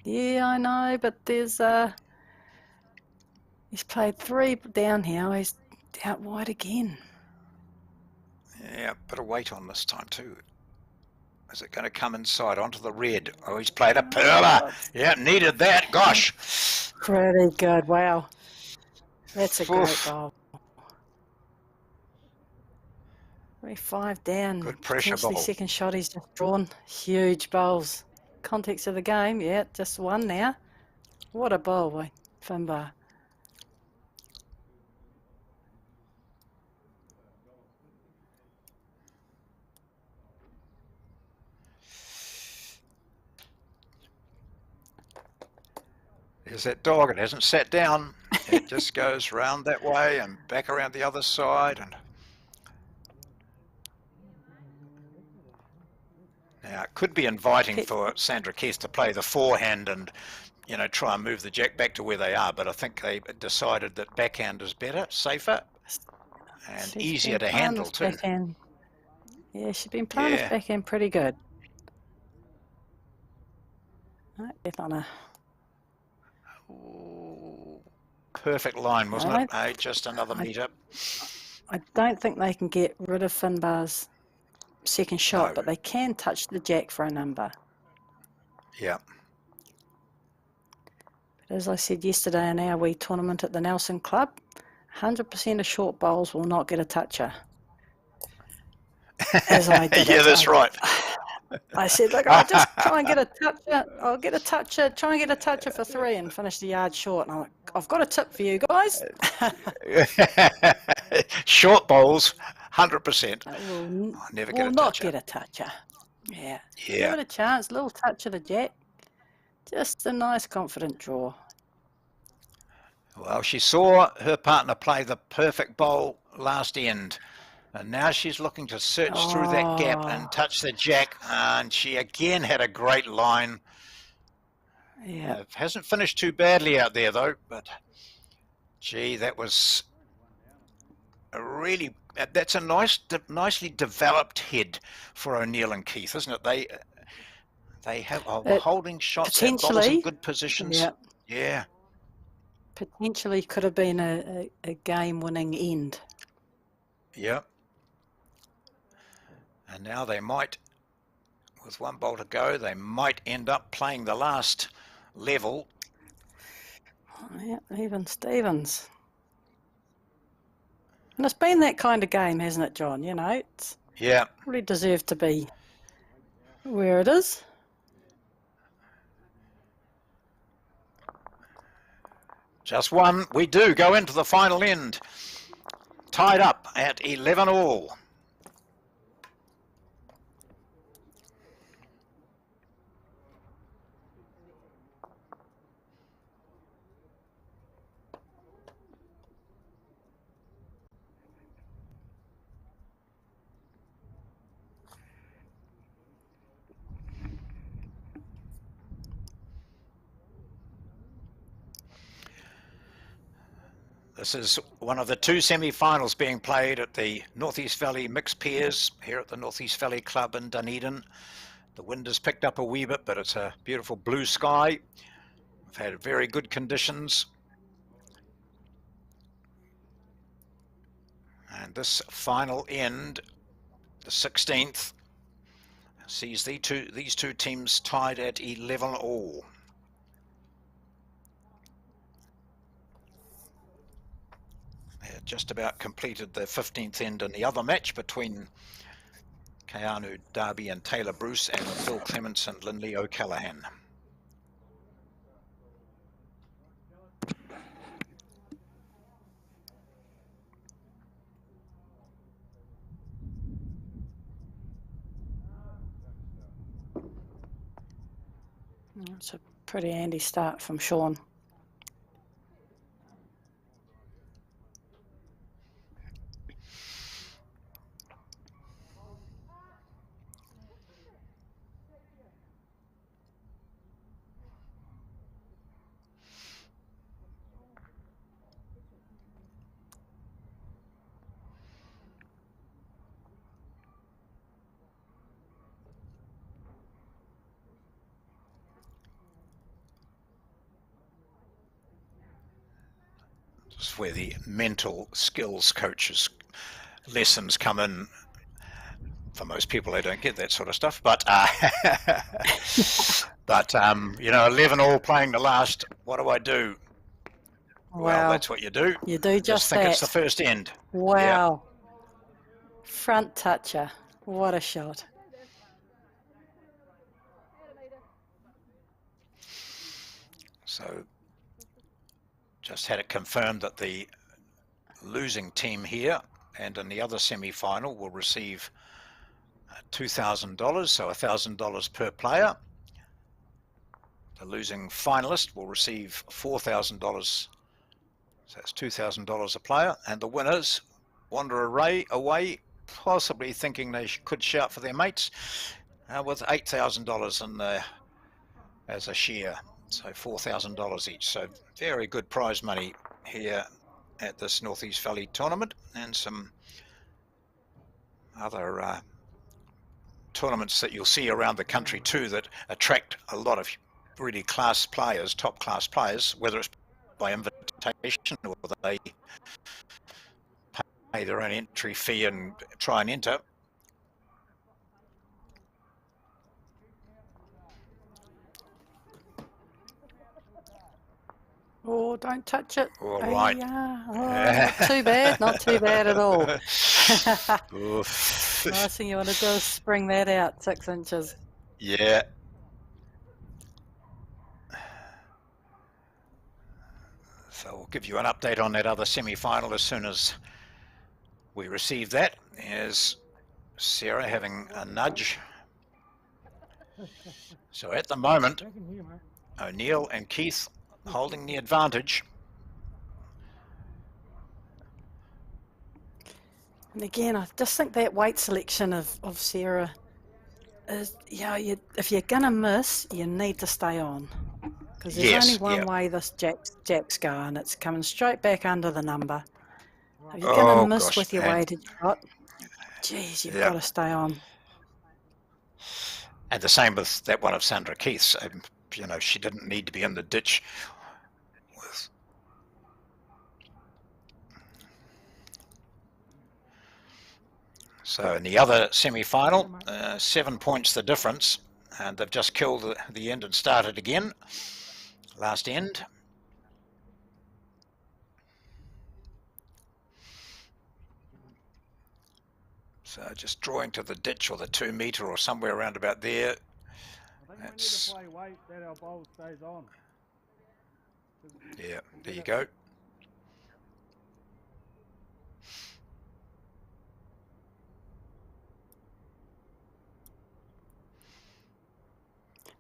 Yeah, I know, but there's he's played 3 down here. He's out wide again. Yeah, bit of weight on this time too. Is it going to come inside onto the red? Oh, he's played a perler. Yeah, needed that. Gosh. Pretty good. Wow. That's a great Oof. ball. 5 down. Good pressure Potentially ball. second shot he's just drawn. Huge bowls. Context of the game, yeah, just 1 now. What a bowl by Finbar. There's that dog. It hasn't sat down. It just goes round that way and back around the other side. And now it could be inviting for Sandra Keith to play the forehand and, you know, try and move the jack back to where they are. But I think they decided that backhand is better, safer, and She's easier been to playing handle this too. backhand. Yeah, she's been playing Yeah. this backhand pretty good. Right, Beth on a Ooh, perfect line, wasn't No, it? Hey, just another meter. I don't think they can get rid of Finbar's second shot, No. but they can touch the jack for a number. Yeah. But as I said yesterday in our wee tournament at the Nelson Club, 100% of short bowls will not get a toucher. As I did Yeah, it. that's right. I said, look, I'll just try and get a toucher. I'll get a toucher, try and get a toucher for 3 and finish the yard short. And I'm like, I've got a tip for you guys. Short bowls, 100%. Will Never get a not toucher. get a toucher. Yeah. Give Yeah. it a chance, little touch of the jack. Just a nice confident draw. Well, she saw her partner play the perfect bowl last end. And now she's looking to search through that gap and touch the jack. And she again had a great line. Yeah. Hasn't finished too badly out there, though. But, gee, that was a really... That's a nicely developed head for O'Neill and Keith, isn't it? They have holding shots at bowls in good positions. Yeah. Yeah. Potentially could have been a game-winning end. Yep. And now they might, with 1 bowl to go, they might end up playing the last level. Yeah, even Stevens. And it's been that kind of game, hasn't it, John? You know, it's really deserved to be where it is. Just 1. We do go into the final end. Tied up at 11 all. This is one of the 2 semi-finals being played at the North East Valley Mixed Pairs here at the North East Valley Club in Dunedin. The wind has picked up a wee bit, but it's a beautiful blue sky. We've had very good conditions. And this final end, the 16th, sees these two teams tied at 11 all. Just about completed the 15th end in the other match between Keanu Darby and Taylor Bruce and Phil Clements and Lindley O'Callaghan. It's a pretty handy start from Sean. This is where the mental skills coaches lessons come in. For most people, they don't get that sort of stuff, but you know, 11 all playing the last. What do I do? Well, Wow. that's what you do. You do just think that. it's the first end. Wow. Front toucher. What a shot. So just had it confirmed that the losing team here and in the other semi-final will receive $2,000, so $1,000 per player. The losing finalist will receive $4,000, so that's $2,000 a player, and the winners wander away, possibly thinking they could shout for their mates, with $8,000 in there as a share, so $4,000 each. So very good prize money here at this Northeast Valley tournament, and some other tournaments that you'll see around the country too that attract a lot of really class players, top class players, whether it's by invitation or they pay their own entry fee and try and enter. Oh, don't touch it. All right. Oh, not too bad. Not too bad at all. Oof. Last thing you want to do is spring that out 6 inches. Yeah. So we'll give you an update on that other semi-final as soon as we receive that. There's Sarah having a nudge. So at the moment, Back in here, mate. O'Neill and Keith holding the advantage. And again, I just think that weight selection of Sarah is, if you're going to miss, you need to stay on. Because there's Yes, only one yeah. way this jack's going. It's coming straight back under the number. If you're going to miss gosh, with your and- weighted shot, geez, you've Yeah. got to stay on. And the same with that one of Sandra Keith's. You know, she didn't need to be in the ditch. So in the other semi-final, 7 points the difference, and they've just killed the end and started again. Last end. So just drawing to the ditch or the 2 metre or somewhere around about there. I think we need That's, to play weight that our bowl stays on. yeah, there you go.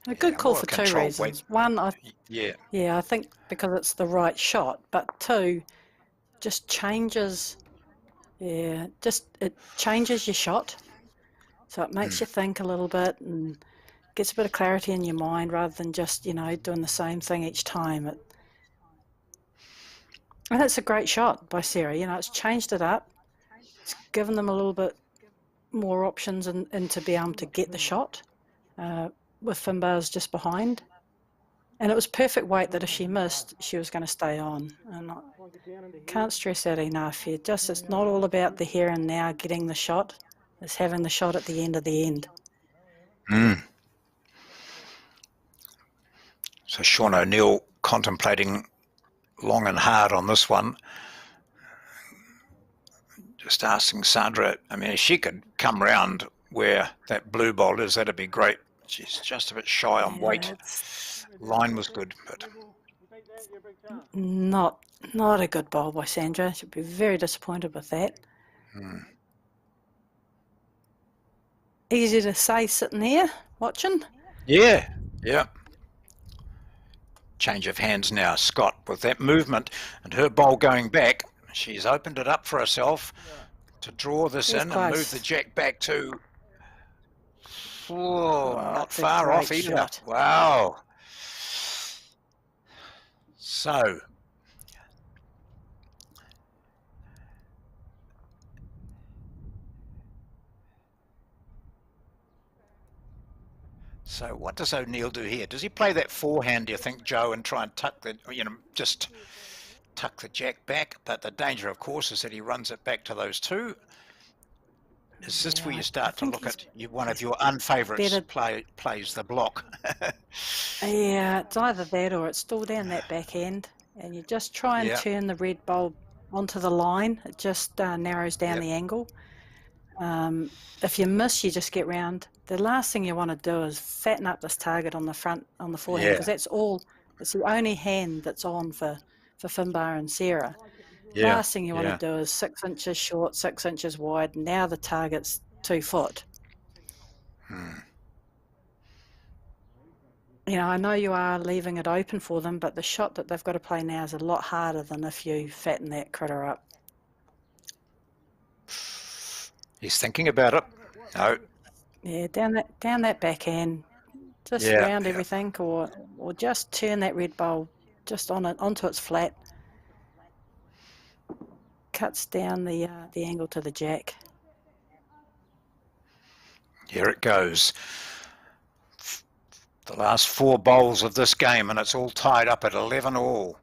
A good Yeah, call more for 2 control reasons. weight. One, Yeah, I think because it's the right shot, but 2, just changes, it changes your shot. So it makes you think a little bit and gets a bit of clarity in your mind rather than just, doing the same thing each time. And it's a great shot by Sarah. It's changed it up. It's given them a little bit more options and to be able to get the shot with Finbar's just behind. And it was perfect weight that if she missed, she was going to stay on. And I can't stress that enough. It's not all about the here and now getting the shot. It's having the shot at the end of the end. So Sean O'Neill contemplating long and hard on this one. Just asking Sandra, I mean, if she could come round where that blue ball is, that'd be great. She's just a bit shy on weight. Line was good, but Not a good bowl by Sandra. She'll be very disappointed with that. Easy to say sitting here watching. yeah. Change of hands now. Scott with that movement and her bowl going back. She's opened it up for herself to draw this It's in and move close. the jack back to. Oh, not that's a far off great either. shot. Wow. So. So what does O'Neill do here? Does he play that forehand, do you think, Joe, and try and tuck the, just tuck the jack back? But the danger, of course, is that he runs it back to those two. Is this where you start to look at one of your unfavourites plays the block? Yeah, it's either that or it's still down that back end, and you just try and turn the red bowl onto the line. It just narrows down the angle. If you miss, you just get round. The last thing you want to do is fatten up this target on the front, on the forehand, because it's the only hand that's on for Finbar and Sarah. Last thing you want to do is 6 inches short, 6 inches wide. Now the target's 2 foot. I know you are leaving it open for them, but the shot that they've got to play now is a lot harder than if you fatten that critter up. He's thinking about it. No. Yeah, down that backhand, just round everything, or just turn that red bowl just onto its flat. Cuts down the angle to the jack. Here it goes. The last 4 bowls of this game, and it's all tied up at 11 all.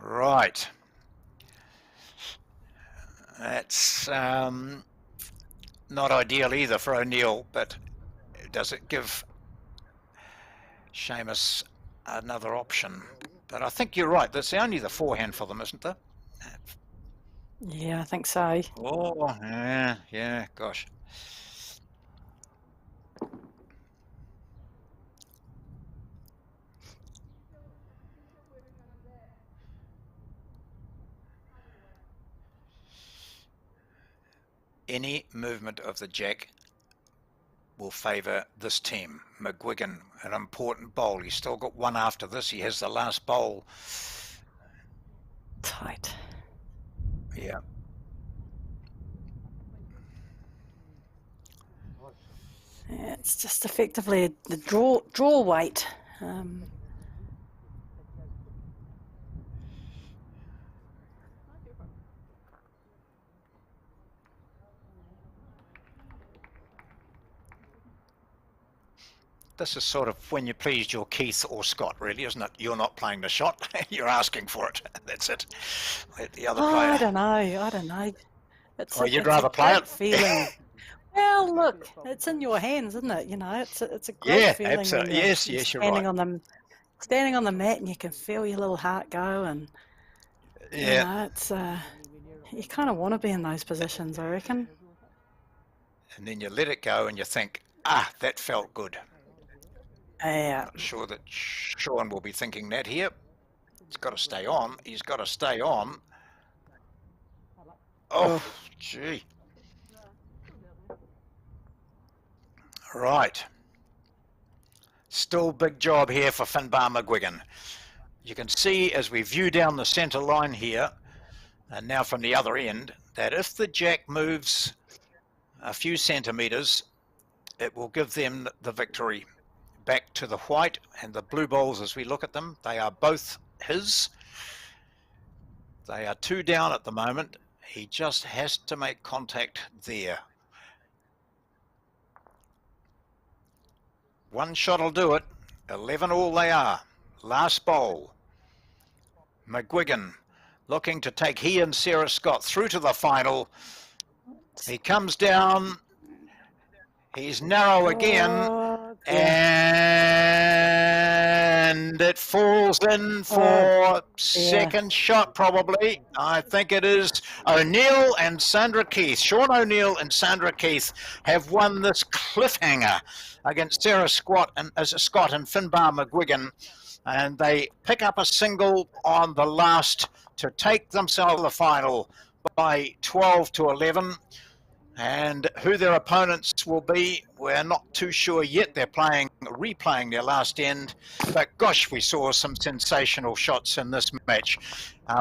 Right. That's not ideal either for O'Neill, but does it give Seamus another option? But I think you're right. That's only the forehand for them, isn't there? Yeah, I think so. Oh, yeah, gosh. Any movement of the jack will favour this team. McGuigan, an important bowl. He's still got one after this. He has the last bowl. Tight. Yeah. It's just effectively the draw weight. This is sort of when you pleased your Keith or Scott, really, isn't it? You're not playing the shot. You're asking for it. That's it. Let the other player. I don't know. You'd rather play it? Feeling. Well, look, it's in your hands, isn't it? It's a great feeling. Absolutely. Yes, you're standing right. Standing on the mat, and you can feel your little heart go, and it's you kind of want to be in those positions, I reckon. And then you let it go, and you think, that felt good. Yeah. Not sure that Sean will be thinking that here. He's got to stay on. He's got to stay on. Oh, gee. Right. Still big job here for Finbar McGuigan. You can see as we view down the centre line here, and now from the other end, that if the jack moves a few centimetres, it will give them the victory. Back to the white and the blue bowls as we look at them. They are both his. They are 2 down at the moment. He just has to make contact there. One shot will do it. 11 all they are. Last bowl. McGuigan looking to take he and Sarah Scott through to the final. He comes down. He's narrow again. And it falls in for second shot, probably. I think it is O'Neill and Sandra Keith. Sean O'Neill and Sandra Keith have won this cliffhanger against Sarah Scott and Finbar McGuigan. And they pick up a single on the last to take themselves to the final by 12 to 11. And who their opponents will be, we're not too sure yet. They're replaying their last end, but gosh, we saw some sensational shots in this match.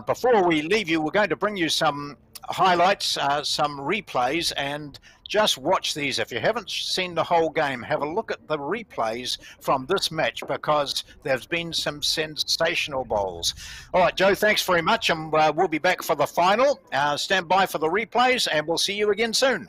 Before we leave you, we're going to bring you some highlights, some replays, and just watch these. If you haven't seen the whole game, have a look at the replays from this match, because there's been some sensational bowls. All right, Joe, thanks very much, and we'll be back for the final. Stand by for the replays, and we'll see you again soon.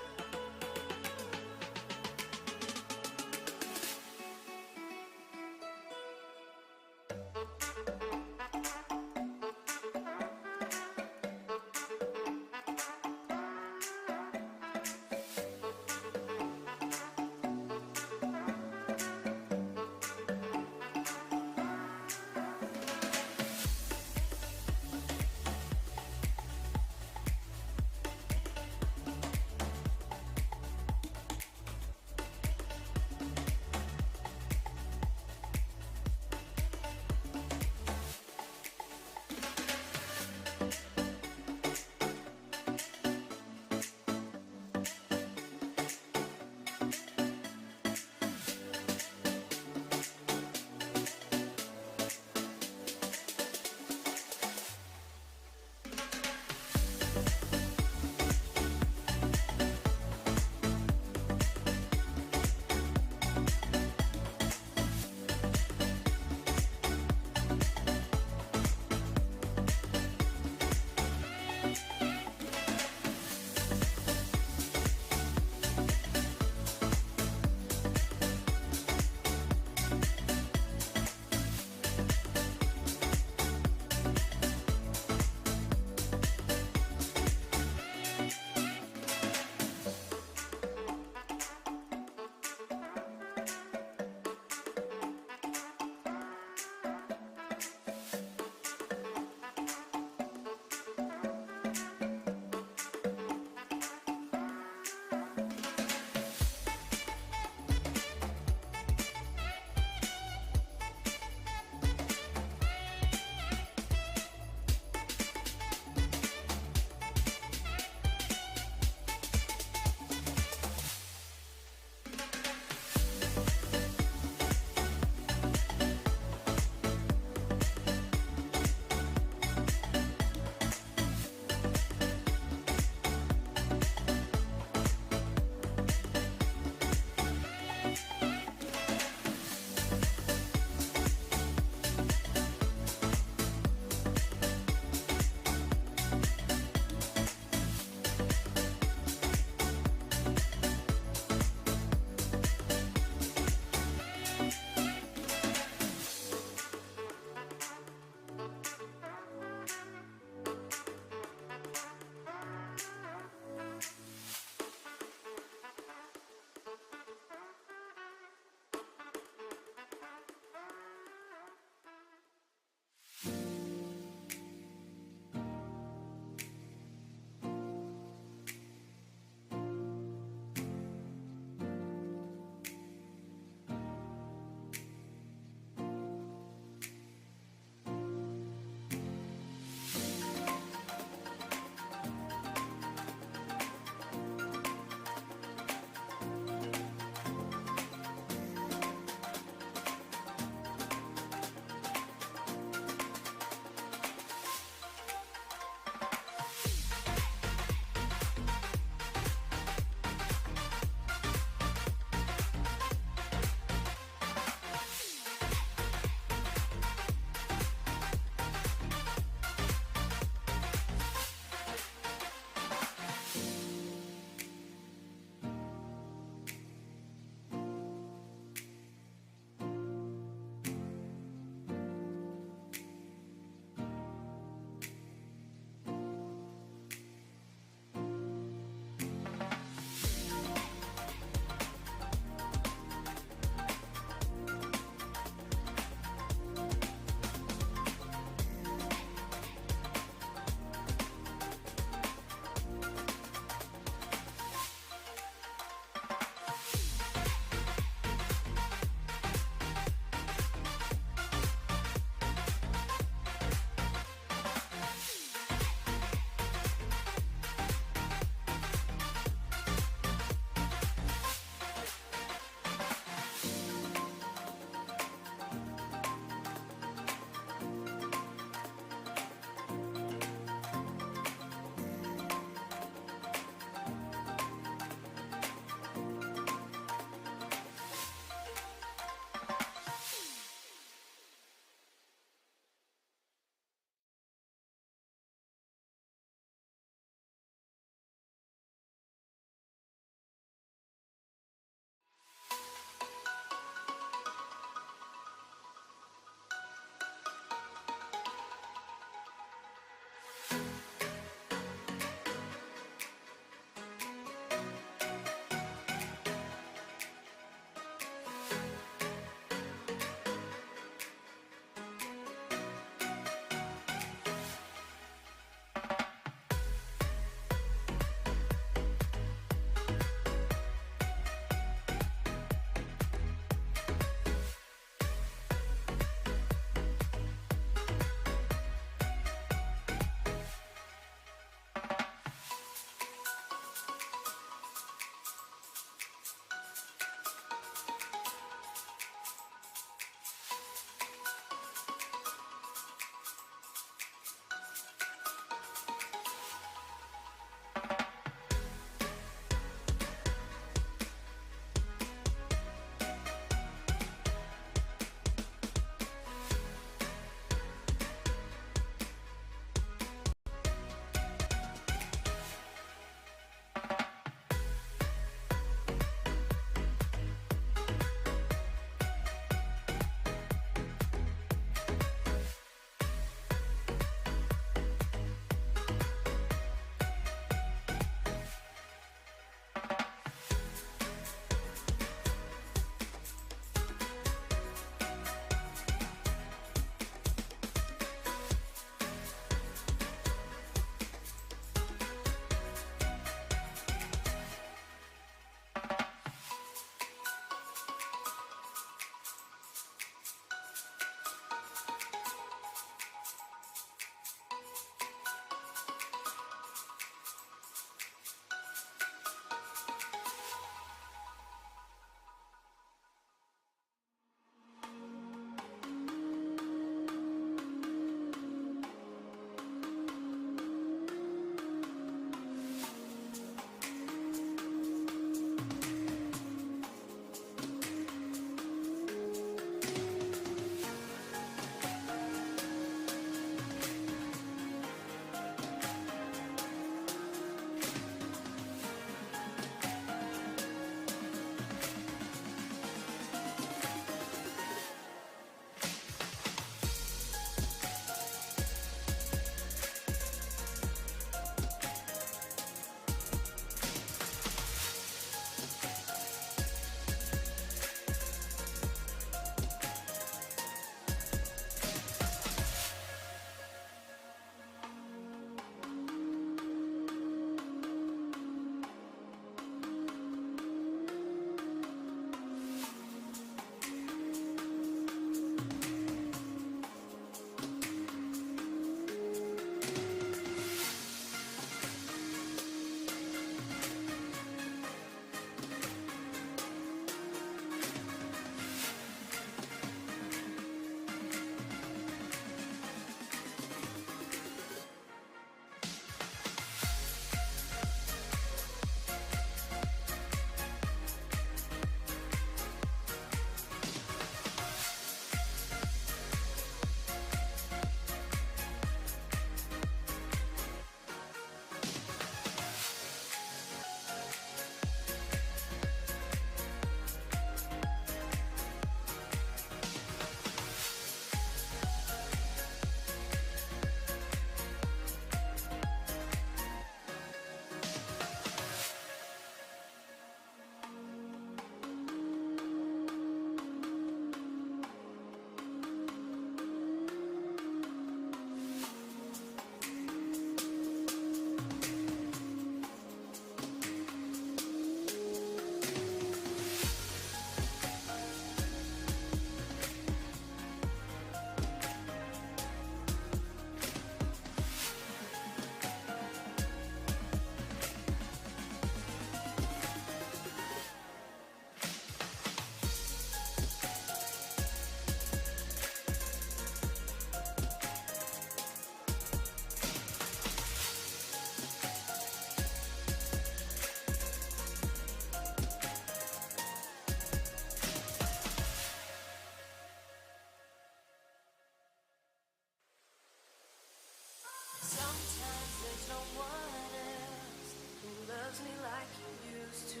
there's no one else who loves me like you used to.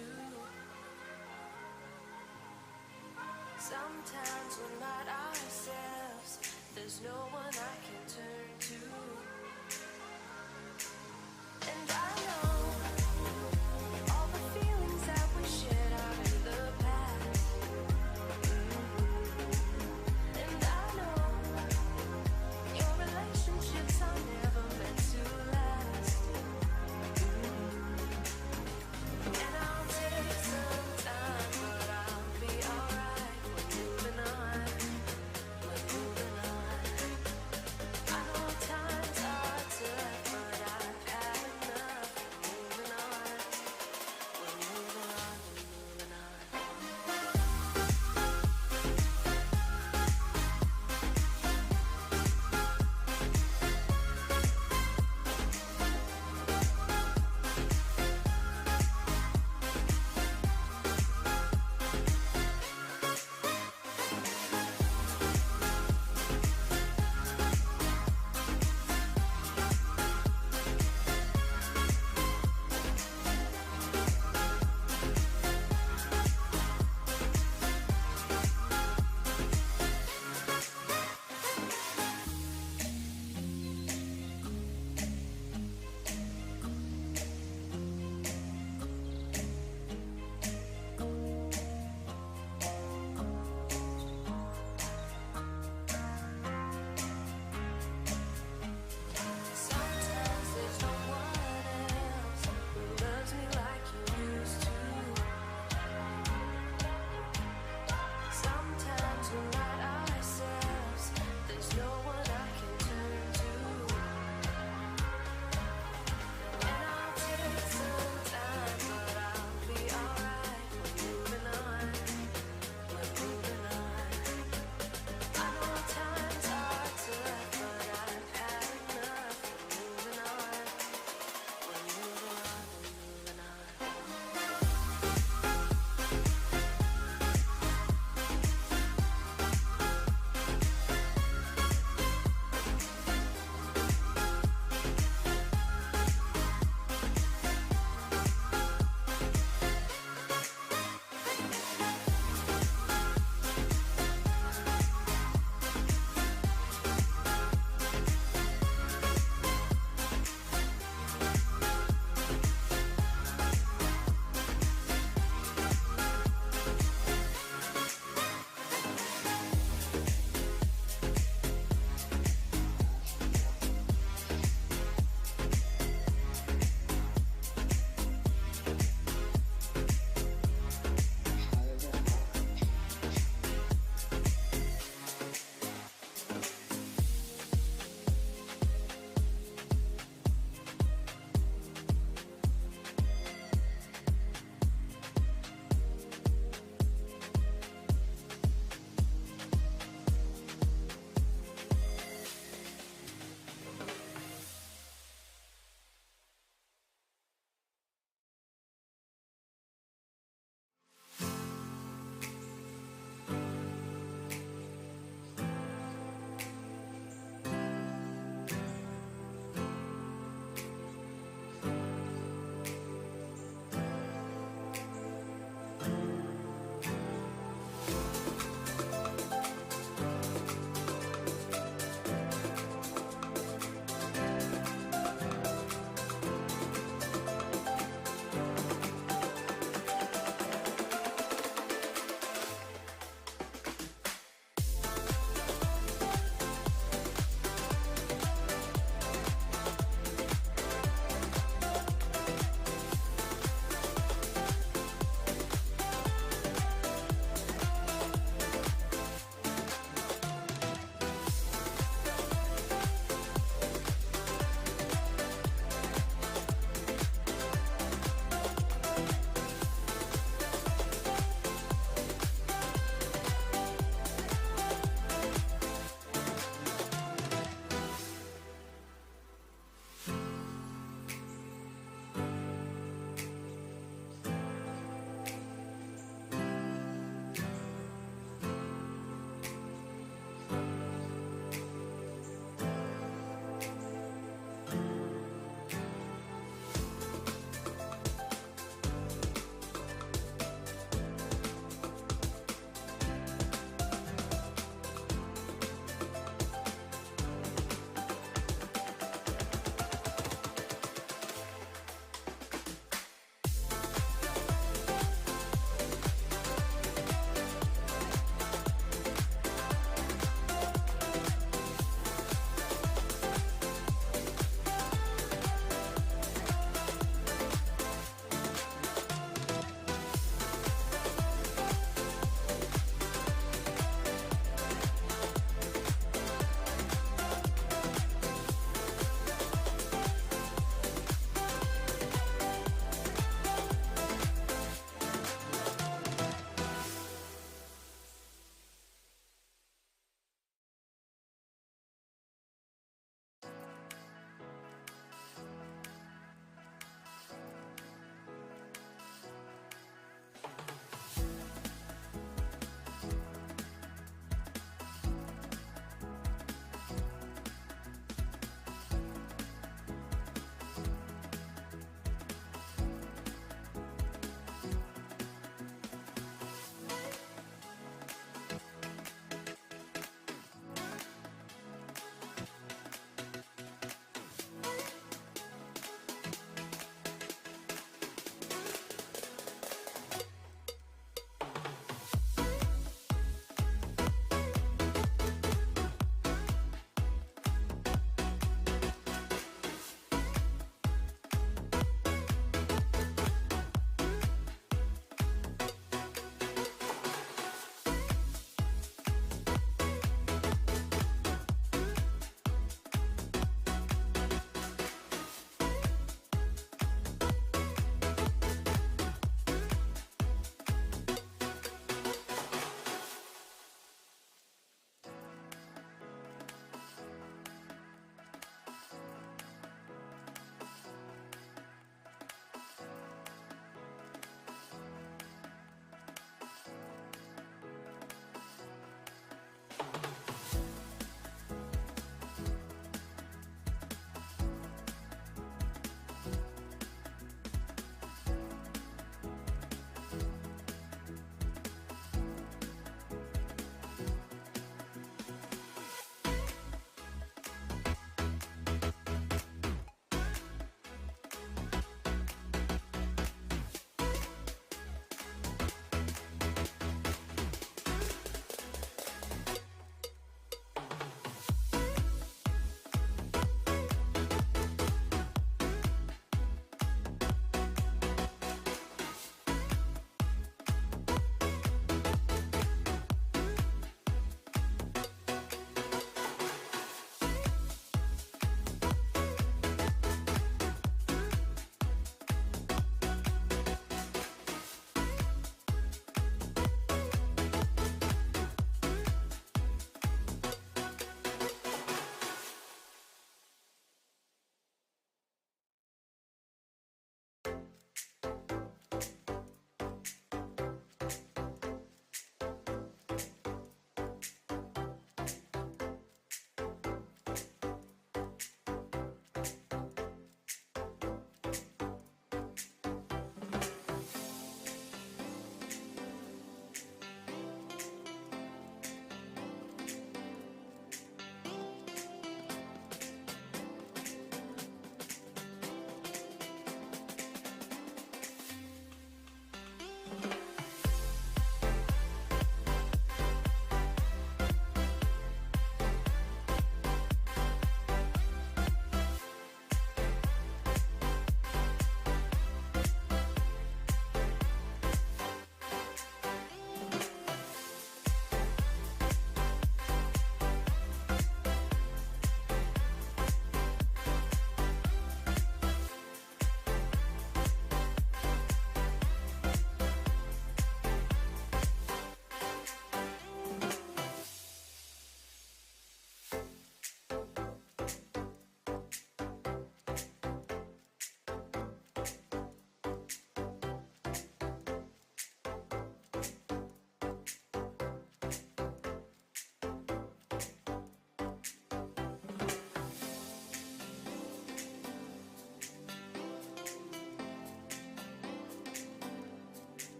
Sometimes we're not ourselves, there's no one I can turn to. And I know all the feelings that we shared are in the past. And I know your relationships are never meant to last. And I'll take some time, but I'll be alright. We're moving on, we're moving on. I know times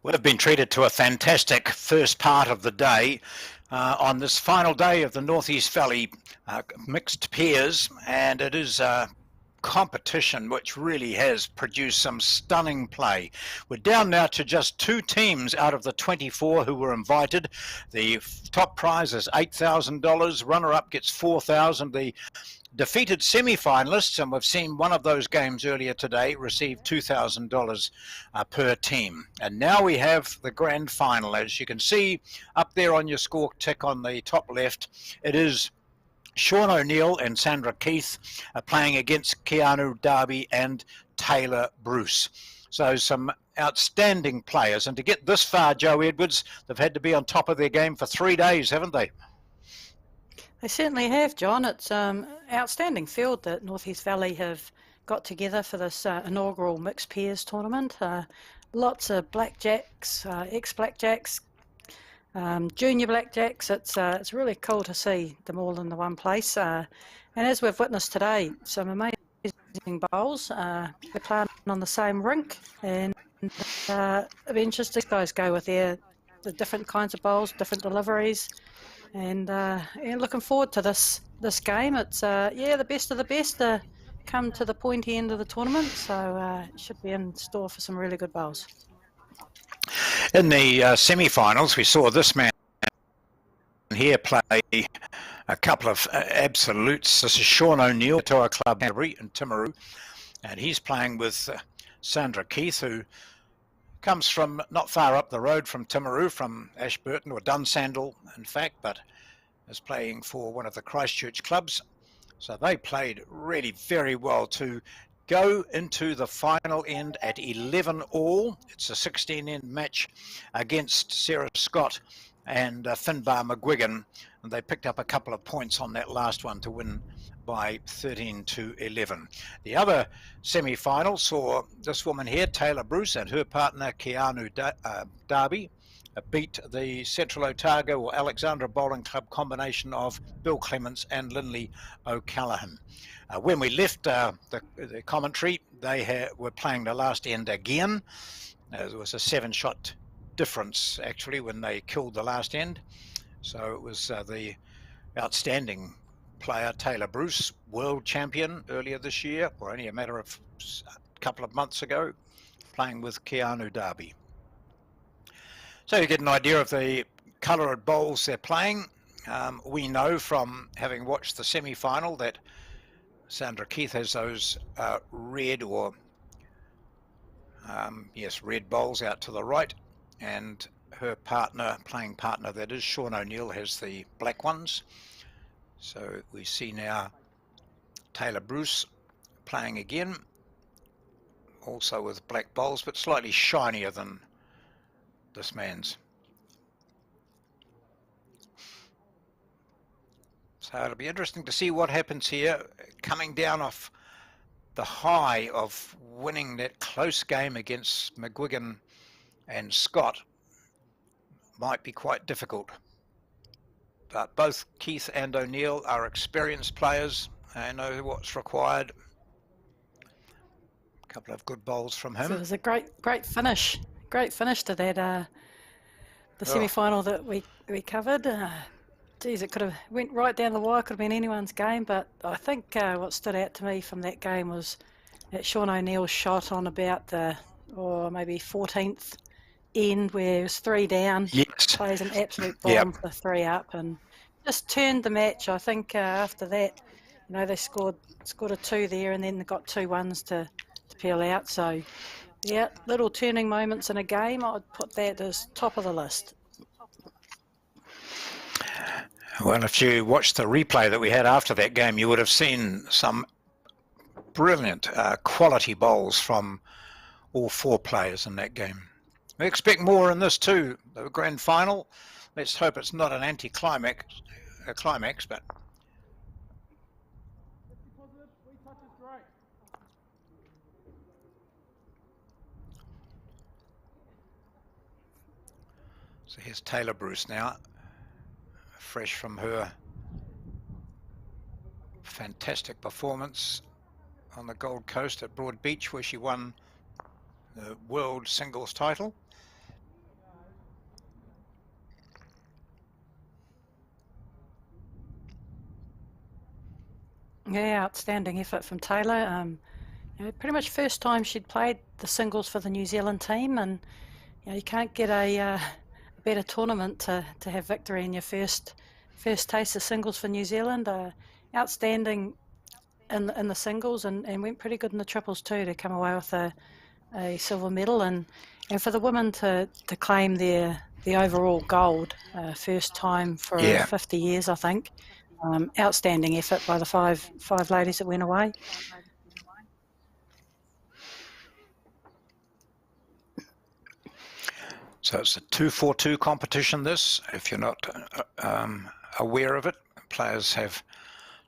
We've been treated to a fantastic first part of the day on this final day of the Northeast Valley mixed pairs, and it is a competition which really has produced some stunning play. We're down now to just 2 teams out of the 24 who were invited. The top prize is $8,000, runner-up gets $4,000. The defeated semi-finalists, and we've seen one of those games earlier today, receive $2,000 per team. And now we have the grand final. As you can see up there on your score tick on the top left, it is Sean O'Neill and Sandra Keith playing against Keanu Darby and Taylor Bruce. So some outstanding players. And to get this far, Joe Edwards, they've had to be on top of their game for 3 days, haven't they? They certainly have, John. It's outstanding field that Northeast Valley have got together for this inaugural mixed pairs tournament. Lots of blackjacks, ex-blackjacks, junior blackjacks. It's really cool to see them all in the one place. And as we've witnessed today, some amazing bowls. They're playing on the same rink, and it'll be interesting. These guys go with the different kinds of bowls, different deliveries. And looking forward to this game. It's the best of the best come to the pointy end of the tournament, so it should be in store for some really good bowls. In the semi-finals, we saw this man here play a couple of absolutes. This is Sean O'Neill, Toa Club Canterbury in Timaru, and he's playing with Sandra Keith, who comes from not far up the road from Timaru, from Ashburton, or Dunsandel, in fact, but is playing for one of the Christchurch clubs. So they played really very well to go into the final end at 11 all. It's a 16-end match against Sarah Scott and Finbar McGuigan, and they picked up a couple of points on that last one to win by 13-11. The other semi-final saw this woman here, Taylor Bruce, and her partner Keanu Darby beat the Central Otago or Alexandra Bowling Club combination of Bill Clements and Lindley O'Callaghan. When we left the commentary, they were playing the last end again. There was a 7-shot difference actually when they killed the last end. So it was the outstanding player Taylor Bruce, world champion earlier this year, or only a matter of a couple of months ago, playing with Keanu Darby. So you get an idea of the colour of bowls they're playing. We know from having watched the semi-final that Sandra Keith has those red or red bowls out to the right, and her playing partner that is Sean O'Neill has the black ones. So we see now Taylor Bruce playing again, also with black bowls, but slightly shinier than this man's. So it'll be interesting to see what happens here, coming down off the high of winning that close game against McGuigan and Scott. Might be quite difficult. But both Keith and O'Neill are experienced players. They know what's required. A couple of good bowls from him. So it was a great finish. Great finish to that the semi-final that we covered. Geez, it could have went right down the wire. Could have been anyone's game. But I think what stood out to me from that game was that Sean O'Neill shot on about maybe 14th end, where it was 3 down. Yes. Plays an absolute bomb for 3 up, and just turned the match. I think after that, they scored a 2 there, and then they got 2 ones to peel out. So yeah, little turning moments in a game. I'd put that as top of the list. Well, if you watched the replay that we had after that game, you would have seen some brilliant quality bowls from all 4 players in that game. We expect more in this too, the grand final. Let's hope it's not an anti-climax, but so here's Taylor Bruce now, fresh from her fantastic performance on the Gold Coast at Broad Beach, where she won the world singles title. Yeah, outstanding effort from Taylor. You know, pretty much first time she'd played the singles for the New Zealand team, and you know, you can't get a better tournament to have victory in your first taste of singles for New Zealand. Outstanding in the singles, and went pretty good in the triples too, to come away with a silver medal, and for the women to claim the overall gold, first time for Yeah. 50 years, I think. Outstanding effort by the five ladies that went away. So it's a 2-4-2 competition, this. If you're not aware of it, players have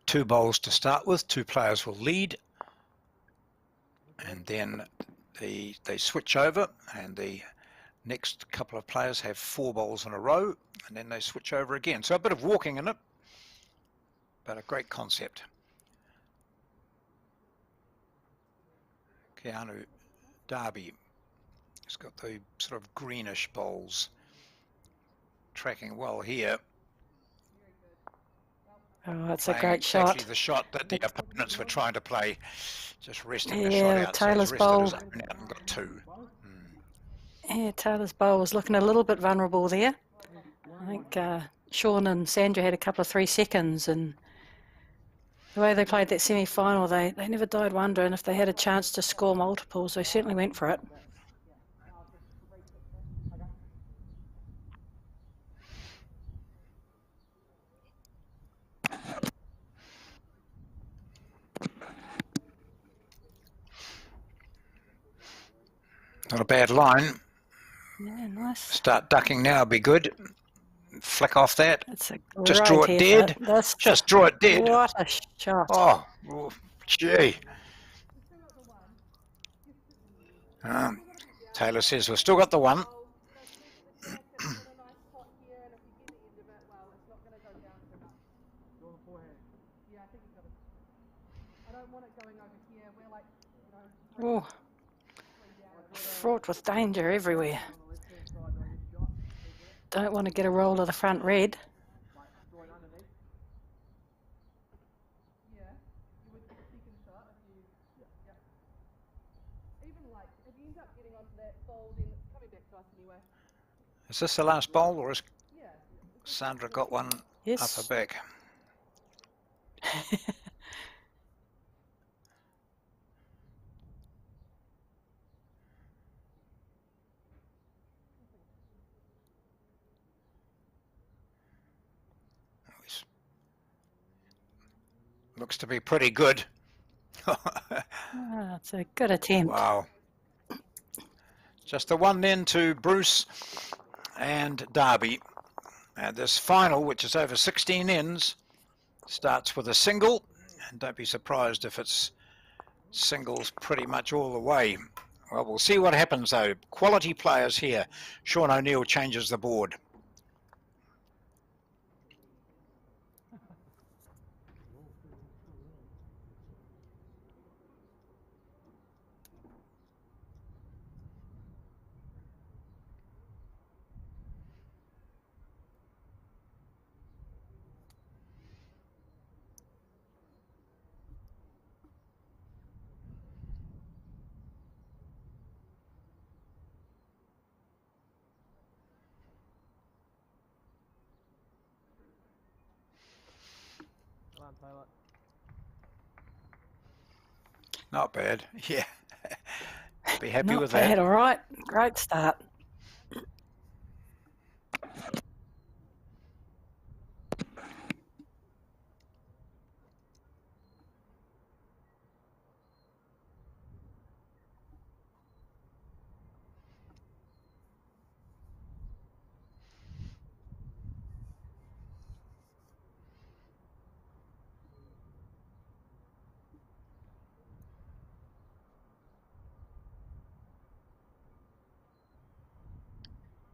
2 bowls to start with. 2 players will lead, and then they switch over, and the next couple of players have 4 bowls in a row, and then they switch over again. So a bit of walking in it, but a great concept. Keanu Darby has got the sort of greenish bowls, tracking well here. Oh, that's a Playing great exactly shot. the shot that the opponents were trying to play, just resting the Yeah, shot out. Taylor's so he's rested his bowl. own out and got 2. Yeah, Taylor's bowl was looking a little bit vulnerable there. I think Sean and Sandra had a couple of 3 seconds, and the way they played that semi-final, they never died wondering if they had a chance to score multiples. They certainly went for it. Not a bad line. Yeah, nice. Start ducking now, be good. Flick off that. That's a Just draw great it dead. effort. That's Just draw it dead. what a shot. Oh, gee. Taylor says we've still got the one. Oh, fraught with danger everywhere. Don't want to get a roll of the front red. Is this the last bowl, or has Sandra got one Yes. up her back? Looks to be pretty good. It's a good attempt. Wow. Just the one then to Bruce and Darby. And this final, which is over 16 ends, starts with a single. And don't be surprised if it's singles pretty much all the way. Well, we'll see what happens though. Quality players here. Sean O'Neill changes the board. Not bad. Yeah. Be happy Not with bad, that. all right. Great start.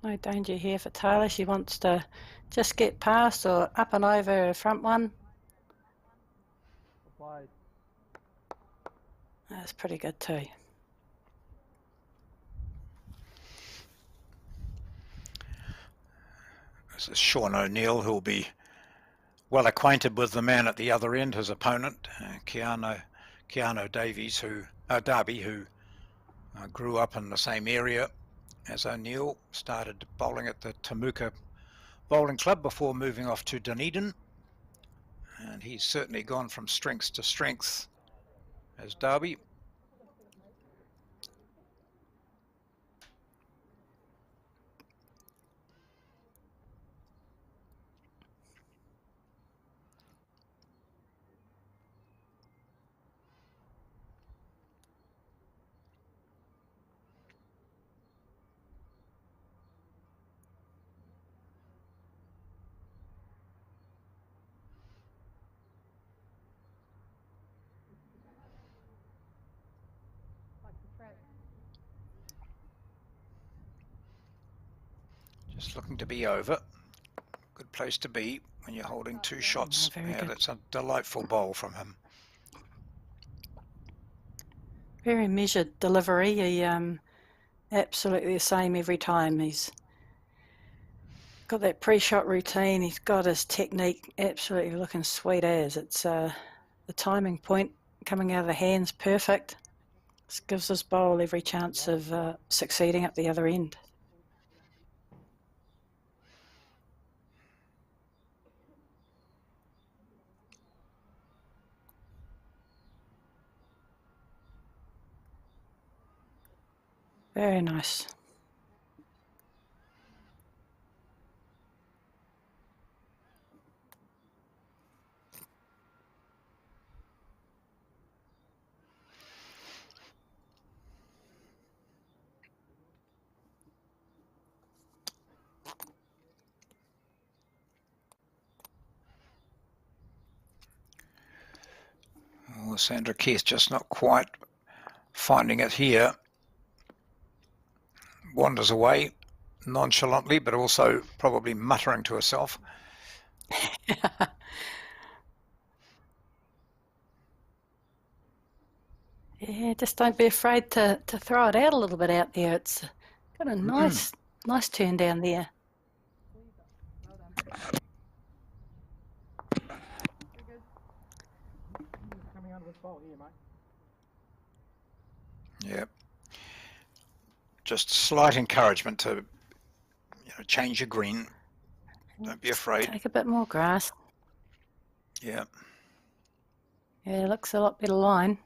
No danger here for Taylor. She wants to just get past or up and over her front one. That's pretty good too. This is Sean O'Neill, who'll be well acquainted with the man at the other end, his opponent, Keanu Davies, Darby, who grew up in the same area as O'Neill, started bowling at the Temuka Bowling Club before moving off to Dunedin, and he's certainly gone from strength to strength as Darby. Just looking to be over. Good place to be when you're holding two shots. very Yeah, good. that's a delightful bowl from him. Very measured delivery. He absolutely the same every time. He's got that pre-shot routine. He's got his technique absolutely looking sweet as. It's the timing point coming out of the hands perfect. This gives his bowl every chance of succeeding at the other end. Very nice. Oh, Sandra Keith just not quite finding it here. Wanders away nonchalantly, but also probably muttering to herself. Yeah, just don't be afraid to throw it out a little bit out there. It's got a nice turn down there. Coming under this bowl here, mate. Yep. Just slight encouragement to change your green. Don't be afraid. Take a bit more grass. Yeah. Yeah, looks a lot better line.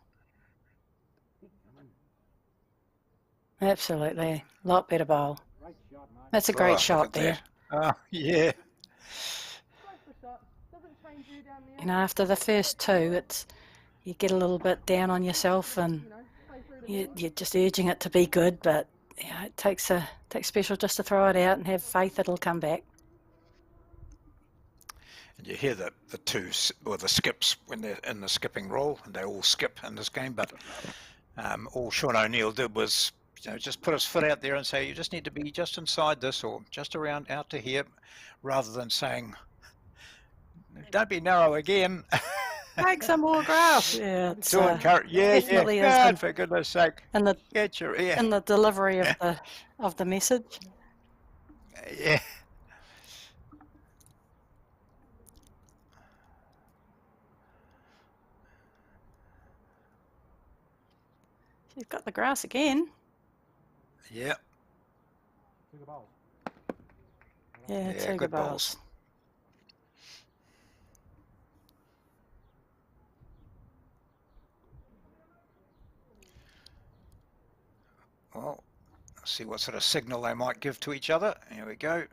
Absolutely, a lot better bowl. Great shot, mate. That's a great Oh, shot look at there. that. Oh, yeah. You know, after the first two, it's you get a little bit down on yourself, and you're just urging it to be good. But yeah, it takes special just to throw it out and have faith it'll come back. And you hear the skips when they're in the skipping role, and they all skip in this game. But all Sean O'Neill did was, just put his foot out there and say, you just need to be just inside this or just around out to here, rather than saying, don't be narrow again. Take some more grass. Yeah, it's To encourage, definitely is God, in- for goodness sake, in the get your ear. in the delivery of the message. Yeah. She's got the grass again. Yeah. To the bowl. Yeah, Yeah, two good good balls. bowls. Well, let's see what sort of signal they might give to each other. Here we go.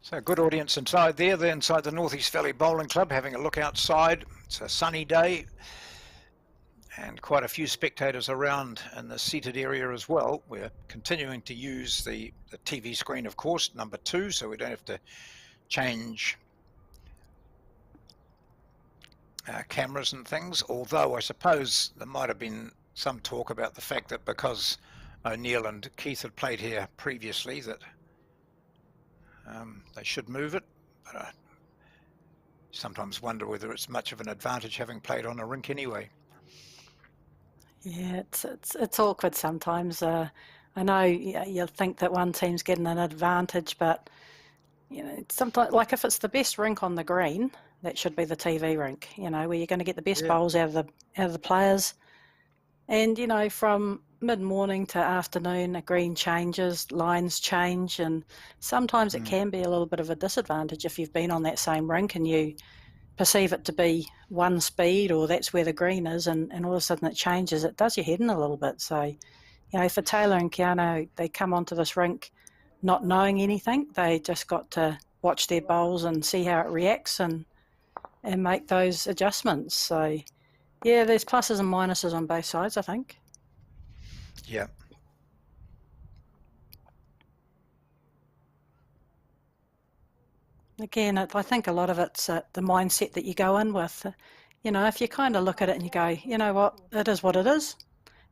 So good audience inside there. They're inside the North East Valley Bowling Club having a look outside. It's a sunny day and quite a few spectators around in the seated area as well. We're continuing to use the TV screen, of course, number 2, so we don't have to change cameras and things, although I suppose there might have been some talk about the fact that because O'Neill and Keith had played here previously, that They should move it, but I sometimes wonder whether it's much of an advantage having played on a rink anyway. Yeah, it's awkward sometimes. I know you think that one team's getting an advantage, but sometimes, like if it's the best rink on the green, that should be the TV rink. Where you're going to get the best bowls out of the players. And from mid-morning to afternoon, a green changes, lines change, and sometimes it can be a little bit of a disadvantage if you've been on that same rink and you perceive it to be one speed, or that's where the green is, and all of a sudden it changes. It does your head in a little bit. So, for Taylor and Keanu, they come onto this rink not knowing anything. They just got to watch their bowls and see how it reacts and make those adjustments. So, yeah, there's pluses and minuses on both sides, I think. Yeah. Again, I think a lot of it's the mindset that you go in with. If you kind of look at it and you go, you know what, it is what it is.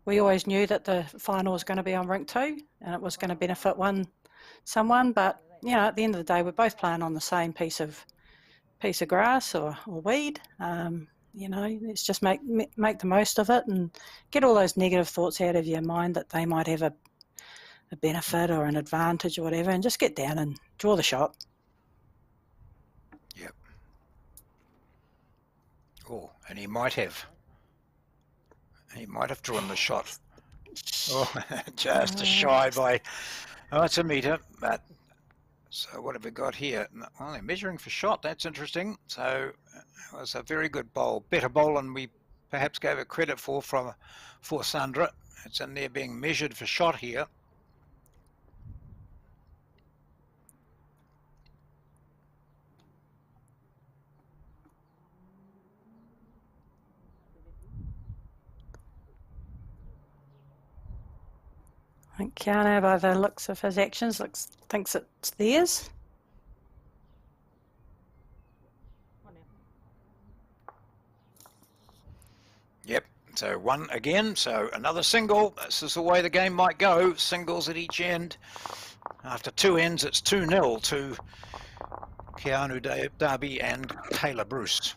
We always knew that the final was going to be on rink 2 and it was going to benefit someone. But, at the end of the day, we're both playing on the same piece of grass or weed. Let's just make the most of it and get all those negative thoughts out of your mind that they might have a benefit or an advantage or whatever, and just get down and draw the shot. Yep. Oh, and he might have drawn the shot. Oh, just shy by, it's a metre, but so what have we got here? Well, they're measuring for shot. That's interesting. So it was a very good bowl, better bowl than we perhaps gave it credit for Sandra. It's in there being measured for shot here. I think Keanu, by the looks of his actions, thinks it's theirs. Yep, so one again, so another single. This is the way the game might go. Singles at each end. After 2 ends, it's 2-0 to Keanu Darby and Taylor Bruce.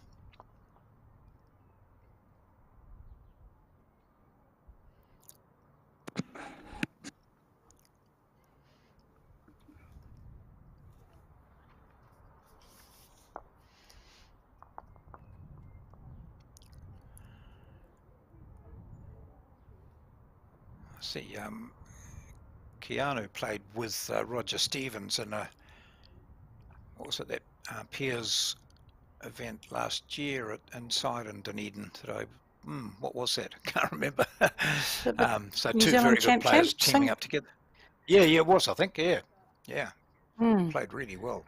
See, Keanu played with Roger Stevens in what was it, that Piers event last year inside in Dunedin. What was that? I can't remember. So New two Zealand very good champ players teaming up together. Yeah, it was, I think, yeah. Played really well.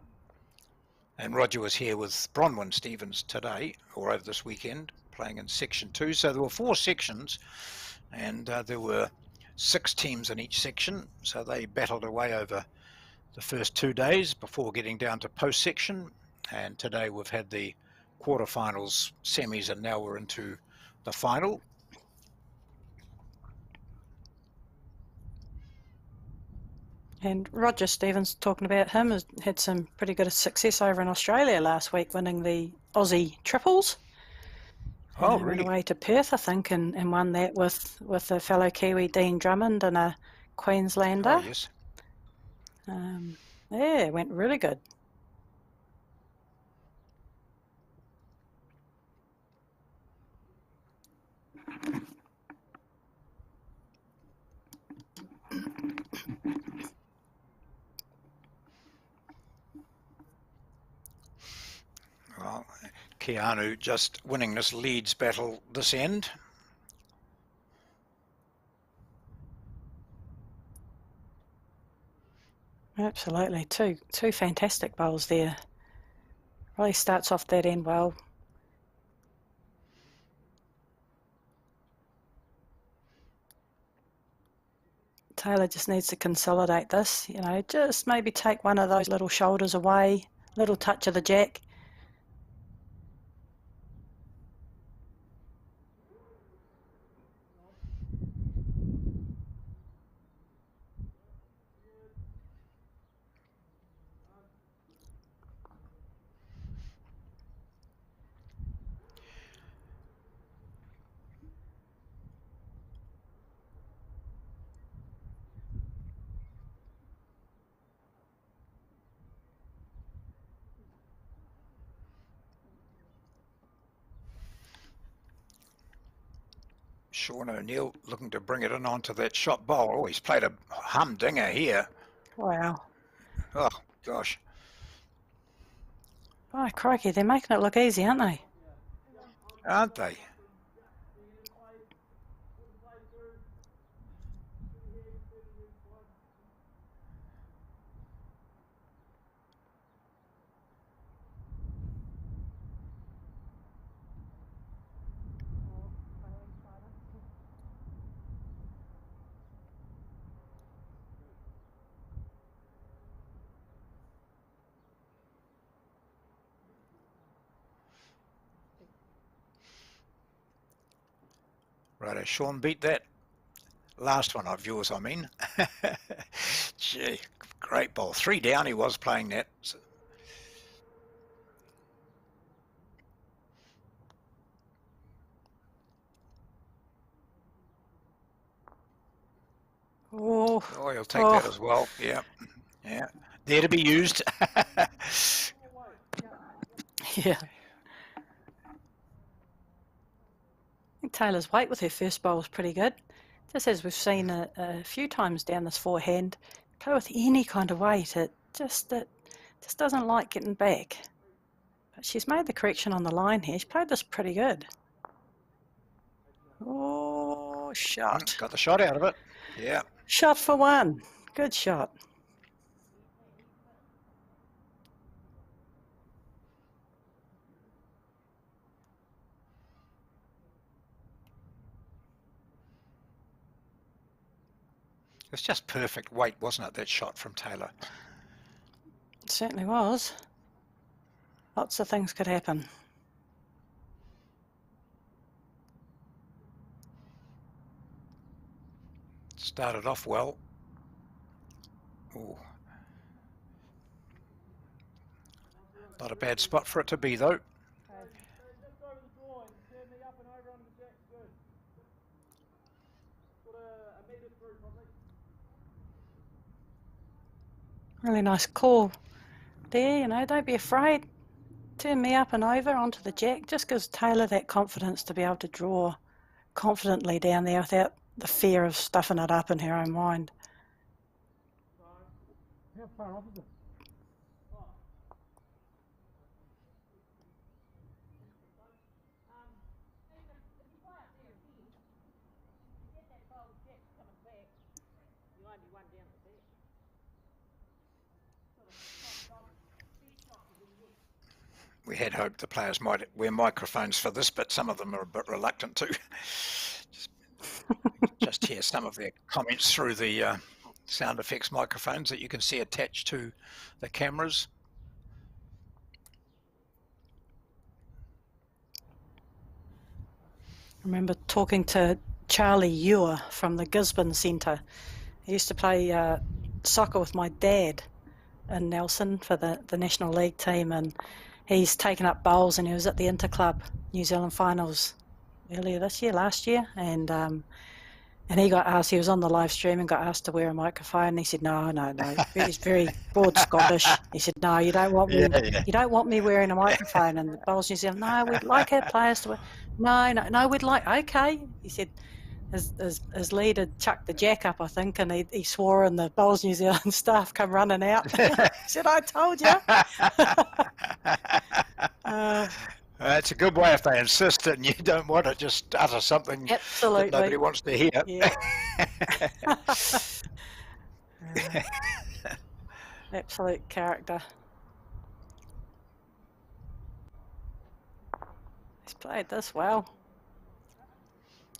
And Roger was here with Bronwyn Stevens today, or over this weekend, playing in Section 2. So there were 4 sections, and there were 6 teams in each section. So they battled away over the first 2 days before getting down to post-section. And today we've had the quarterfinals, semis, and now we're into the final. And Roger Stevens, talking about him, has had some pretty good success over in Australia last week, winning the Aussie triples. Oh, Went really? away to Perth, I think, and won that with a fellow Kiwi, Dean Drummond, and a Queenslander. Oh, yes. Yeah, it went really good. Well, Keanu just winning this Leeds battle this end. Absolutely, two fantastic bowls there. Really starts off that end well. Taylor just needs to consolidate this, just maybe take one of those little shoulders away, little touch of the jack. Sean O'Neill looking to bring it in onto that shot bowl. Oh, he's played a humdinger here. Wow. Oh, gosh. Oh, crikey, they're making it look easy, aren't they? Aren't they? Right, Sean beat that last one of yours, I mean. Gee, great ball. 3 down, he was playing that. So, Oh, oh, he'll take that as well. Yeah, yeah. There to be used. yeah. I think Taylor's weight with her first bowl was pretty good. Just as we've seen a few times down this forehand, play with any kind of weight, it just doesn't like getting back. But she's made the correction on the line here. She played this pretty good. Oh, shot. Got the shot out of it. Yeah. Shot for one. Good shot. It's just perfect weight, wasn't it, that shot from Taylor? It certainly was. Lots of things could happen. Started off well. Ooh. Not a bad spot for it to be, though. Just over the draw and turn me up and over on the jack. Good. Got a metre through probably. Really nice call there, you know, don't be afraid. Turn me up and over onto the jack. Just gives Taylor that confidence to be able to draw confidently down there without the fear of stuffing it up in her own mind. How far off is it? We had hoped the players might wear microphones for this, but some of them are a bit reluctant to. Just hear some of their comments through the sound effects microphones that you can see attached to the cameras. I remember talking to Charlie Ewer from the Gisborne Centre. He used to play soccer with my dad in Nelson for the National League team, and he's taken up bowls, and he was at the Interclub New Zealand finals earlier this year, last year, and he got asked, he was on the live stream and got asked to wear a microphone, and he said, no. He's very broad Scottish. He said, no, you don't want me, you don't want me wearing a microphone. And the Bowls New Zealand, no, we'd like our players to wear, no, we'd like, okay. He said, his leader chucked the jack up, I think, and he swore, and the Bowls New Zealand staff come running out. He said, I told you. It's a good way if they insist and you don't want to just utter something Absolutely. that nobody wants to hear. Yeah. Absolute character. He's played this well.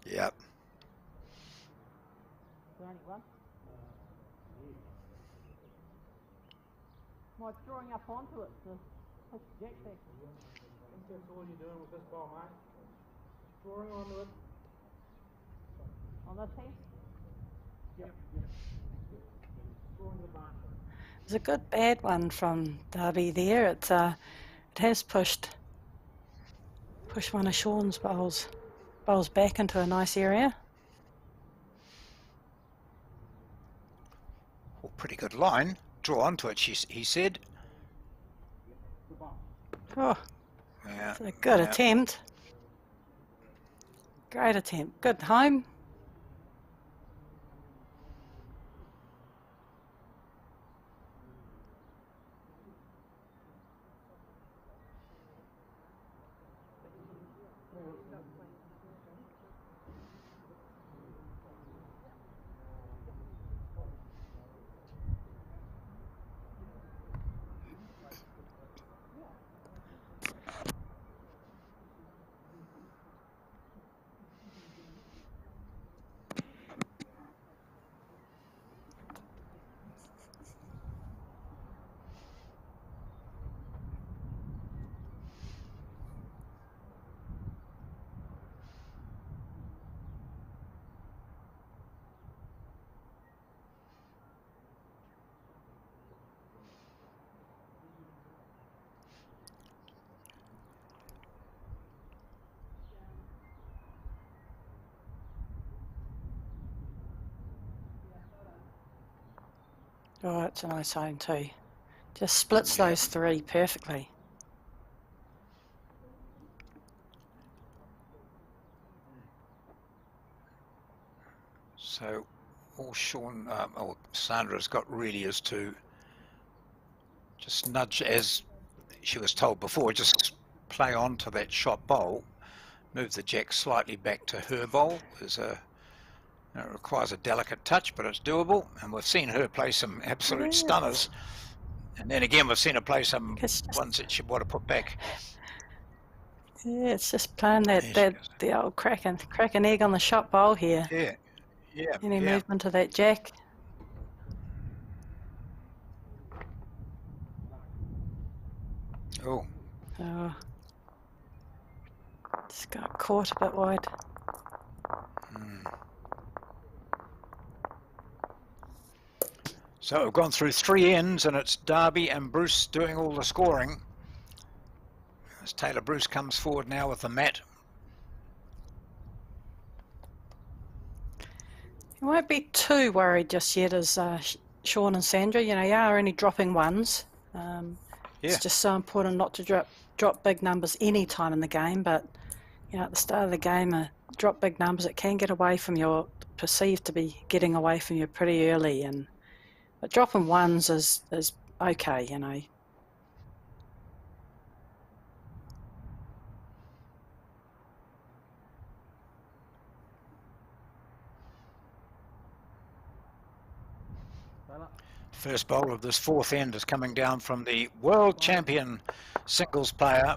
Yep. My drawing up onto it to push the jack back. I think that's all you're doing with this ball, mate. Drawing onto it. On this hand? Yep. Drawing the bar. It's a good bad one from Darby there. It has pushed one of Sean's bowls back into a nice area. Oh, pretty good line. Draw onto it, he said. Oh, Yeah. it's a good attempt. Great attempt. Good home. Oh, it's a nice home too. Just splits those three perfectly. So all Sandra's got really is to just nudge, as she was told before, just play on to that shot bowl, move the jack slightly back to her bowl. It requires a delicate touch, but it's doable, and we've seen her play some absolute stunners, and then again we've seen her play some ones that she want to put back. Yeah, it's just playing the old crack an egg on the shot bowl here. Yeah. Any movement to that jack. Oh. Just got caught a bit wide. So we've gone through 3 ends, and it's Darby and Bruce doing all the scoring. As Taylor Bruce comes forward now with the mat. You won't be too worried just yet as Sean and Sandra. You know, you are only dropping ones. It's just so important not to drop big numbers any time in the game, but you know, at the start of the game, drop big numbers, it can get away from your, perceived to be getting away from you pretty early, but dropping ones is okay, you know. First bowl of this 4th end is coming down from the world champion singles player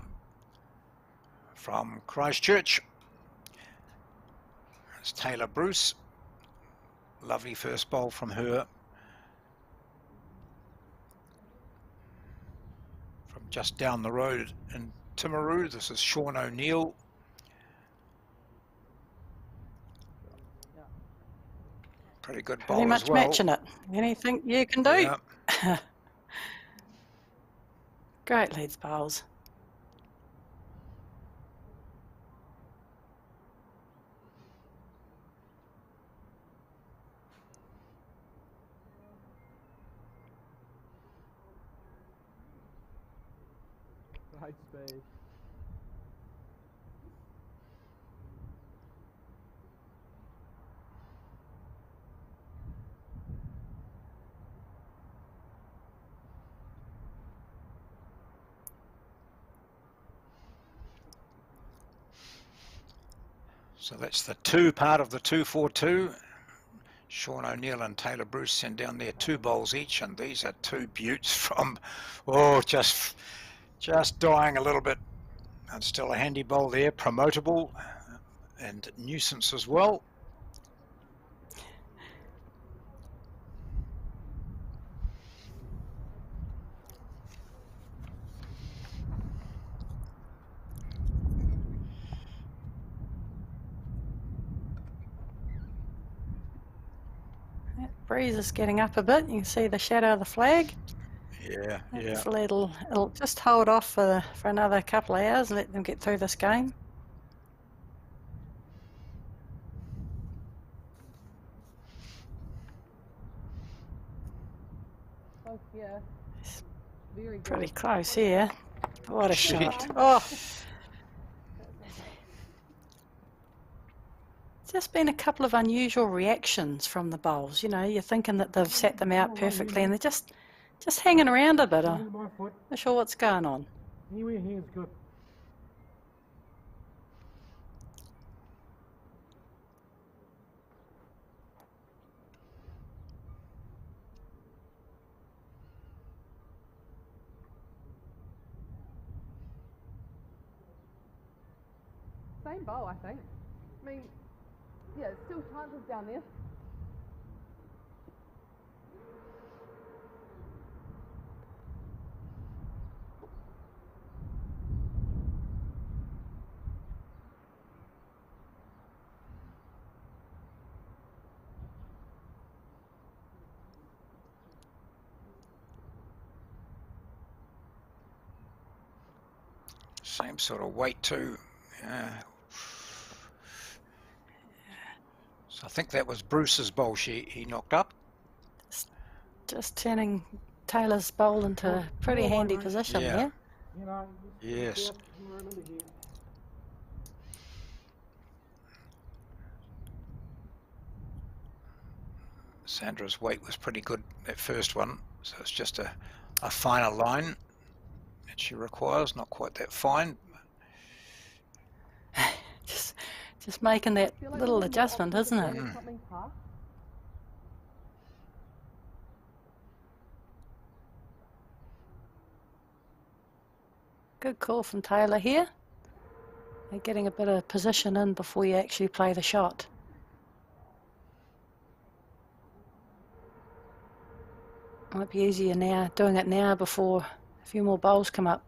from Christchurch. It's Taylor Bruce. Lovely first bowl from her. From just down the road in Timaru, this is Sean O'Neill. Pretty good bowl Pretty much as well. matching it. Anything you can do? Yeah. Great leads bowls. Great speed. So that's the 2 part of the 2-4-2. Sean O'Neill and Taylor Bruce send down their 2 bowls each, and these are 2 buttes from, just dying a little bit. And still a handy bowl there, promotable and nuisance as well. Breeze is getting up a bit. You can see the shadow of the flag. Yeah. It'll just hold off for another couple of hours and let them get through this game. Close here. Very Pretty good. close here. What a Shit. shot. Oh, just been a couple of unusual reactions from the bowls. You know, you're thinking that they've set them out perfectly, and they're just hanging around a bit. I'm Hold my foot. not sure what's going on. Anywhere here is good. Same bowl, I think. I mean, yeah, it's still chances down there. Same sort of weight too. So I think that was Bruce's bowl he knocked up. Just turning Taylor's bowl into a pretty handy position Yeah. there. You know, Yes. Sandra's weight was pretty good, that first one, so it's just a finer line that she requires, not quite that fine. Just making that Feel like little there's more adjustment, options isn't to it? do something past. Good call from Taylor here. They're getting a bit of position in before you actually play the shot. Might be easier now, doing it now before a few more bowls come up.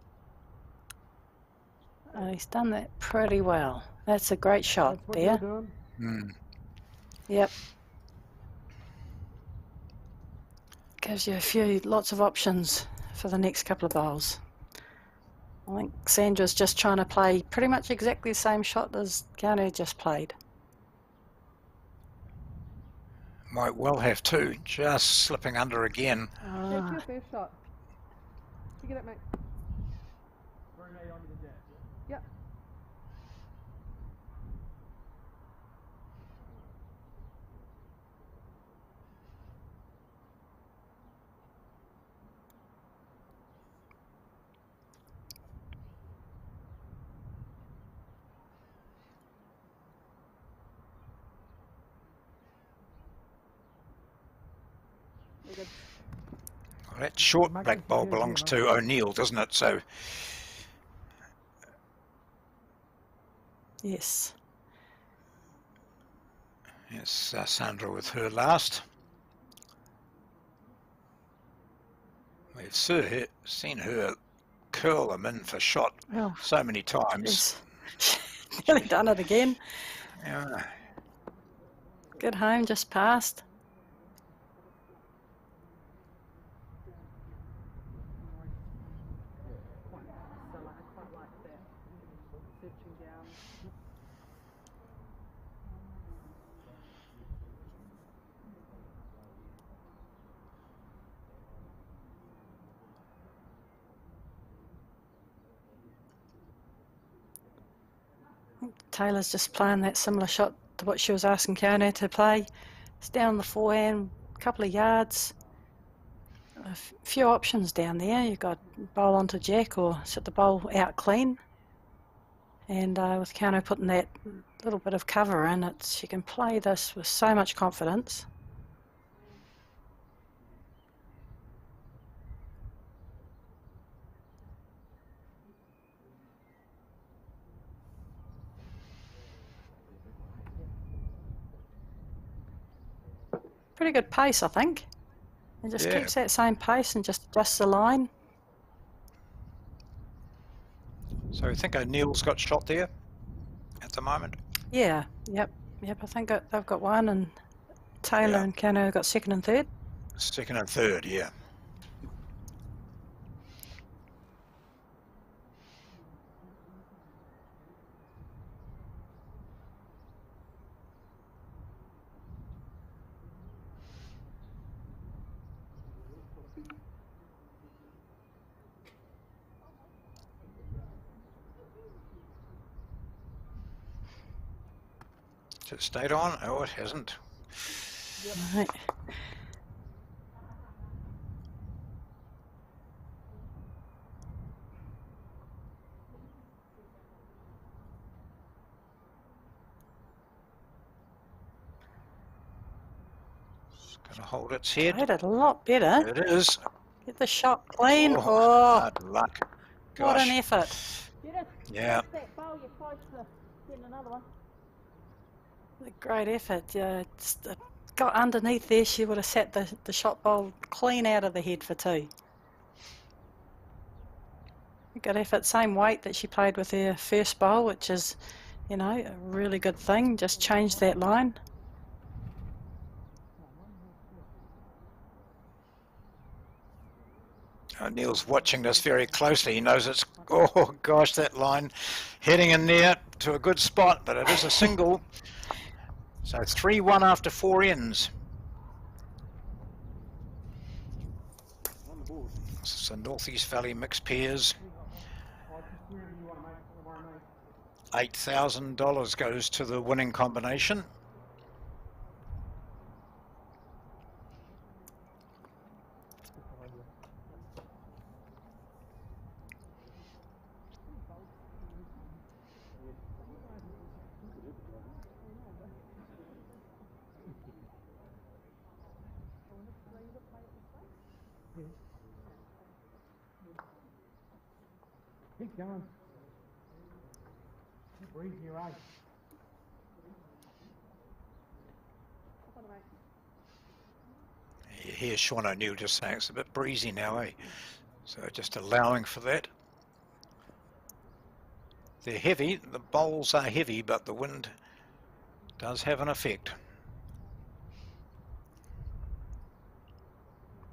And he's done that pretty well. That's a great shot That's what there. you're doing. Mm. Yep. Gives you lots of options for the next couple of bowls. I think Sandra's just trying to play pretty much exactly the same shot as Keanu just played. Might well have to, just slipping under again. That's your Ah, first shot. You get it, mate. Yep. Very good. Well, that short Make black it bowl easier, belongs mate. to O'Neill, doesn't it? So yes. it's Sandra with her last. We've seen her curl them in for shot Well, so many times. she's nearly done it again. Yeah. Good home, just passed. Taylor's just playing that similar shot to what she was asking Keanu to play. It's down the forehand, a couple of yards. A few options down there. You've got bowl onto jack or sit the bowl out clean. And with Keanu putting that little bit of cover in, she can play this with so much confidence. Pretty good pace, I think. And just Yeah. keeps that same pace and just adjusts the line. So I think O'Neill's got shot there at the moment. Yeah, yep. I think they've got one, and Taylor Yeah. and Keanu got second and third. Second and third, yeah. Has it stayed on? Oh, it hasn't. Right. It's going to hold its head. Played it a lot better. It is. Get the shot clean. Oh, Oh, hard luck. what an Gosh. effort. Yeah. That bowl, you're close to getting another one. A great effort. Yeah, it's, got underneath there. She would have set the shot bowl clean out of the head for 2. Good effort. Same weight that she played with her first bowl, which is, you know, a really good thing. Just change that line. Neil's watching this very closely. He knows it's, oh gosh, that line heading in there to a good spot, but it is a single. So 3-1 after 4 ends. This is the North East Valley mixed pairs. $8,000 goes to the winning combination. Keep going. Breathe your eyes. You hear Sean O'Neill just saying it's a bit breezy now, eh? So just allowing for that. They're heavy, the bowls are heavy, but the wind does have an effect.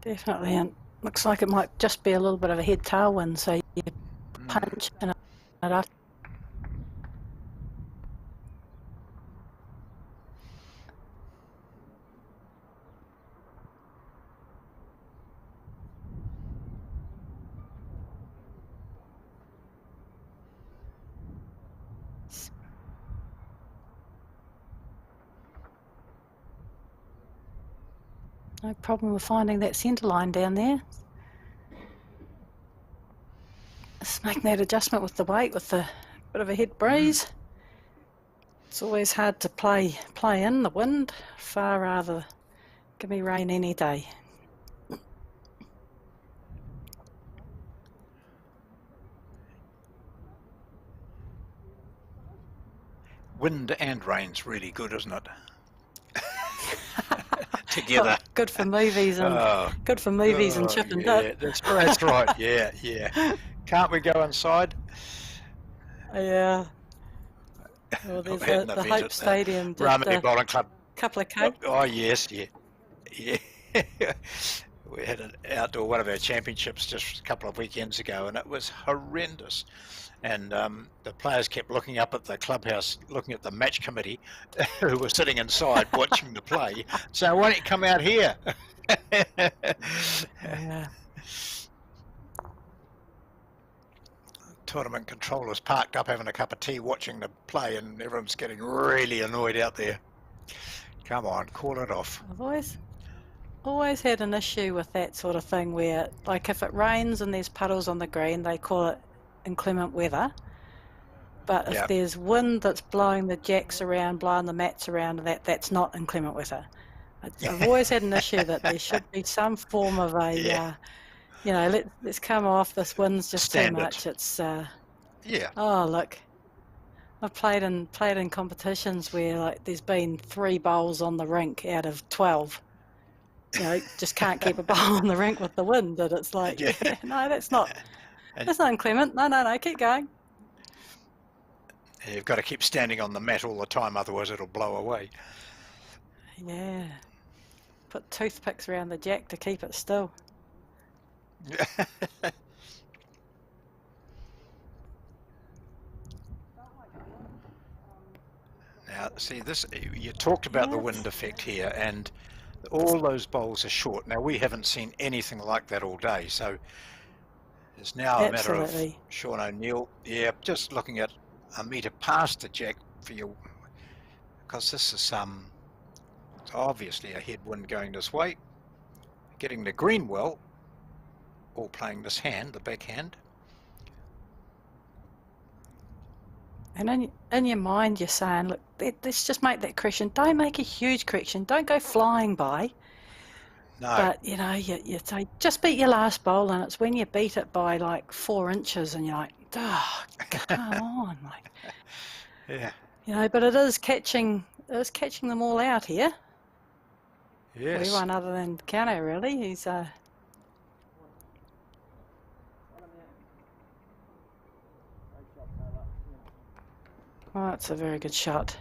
Definitely, and looks like it might just be a little bit of a head tailwind, so you punch and it up. No problem with finding that centre line down there. Just making that adjustment with the weight, with the bit of a head breeze. It's always hard to play in the wind. Far rather give me rain any day. Wind and rain's really good, isn't it? Together. Good for movies and good for movies and chip and dip. That's right. Yeah. Can't we go inside? Yeah. Well, there's the Hope Stadium. Ramsey Bowling Club. Couple of cakes. Oh yes, yeah. We had an outdoor one of our championships just a couple of weekends ago, and it was horrendous. And the players kept looking up at the clubhouse, looking at the match committee, who were sitting inside watching the play. So why don't you come out here? Yeah. Tournament controllers parked up having a cup of tea watching the play, and everyone's getting really annoyed out there. Come on, call it off. I've always had an issue with that sort of thing where, like, if it rains and there's puddles on the green, they call it inclement weather. But if there's wind that's blowing the jacks around, blowing the mats around, that's not inclement weather. I've always had an issue that there should be some form of a, you know, let's come off, this wind's just Standard. too much. It's, Yeah. oh, look, I've played in competitions where, like, there's been 3 bowls on the rink out of 12. You know, just can't keep a bowl on the rink with the wind, and it's like, no, that's not inclement. No, keep going. You've got to keep standing on the mat all the time, otherwise it'll blow away. Yeah. Put toothpicks around the jack to keep it still. Now, see this. You talked about the wind effect here, and all those bowls are short. Now we haven't seen anything like that all day, so it's now a matter of Sean O'Neill. Yeah, just looking at a metre past the jack for your because this is it's obviously a headwind going this way. Getting the green well, or playing this hand, the backhand. And in your mind, you're saying, look, let's just make that correction. Don't make a huge correction. Don't go flying by. No. But, you know, you say, just beat your last bowl, and it's when you beat it by like 4 inches and you're like, oh, come on. Like, Yeah. you know, but it is catching them all out here. Yes. Everyone other than Kano, really. He's Oh, that's a very good shot.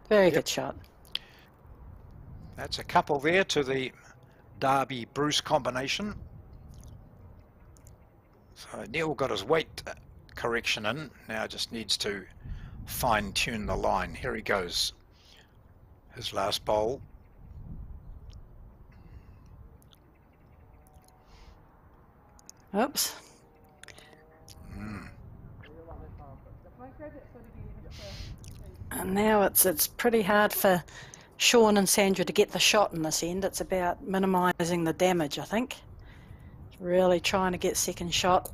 Very good shot. That's a couple there to the Darby-Bruce combination. So Neil got his weight correction in. Now just needs to fine-tune the line. Here he goes. His last bowl. Oops. And now it's pretty hard for Sean and Sandra to get the shot in this end. It's about minimising the damage, I think. Really trying to get second shot.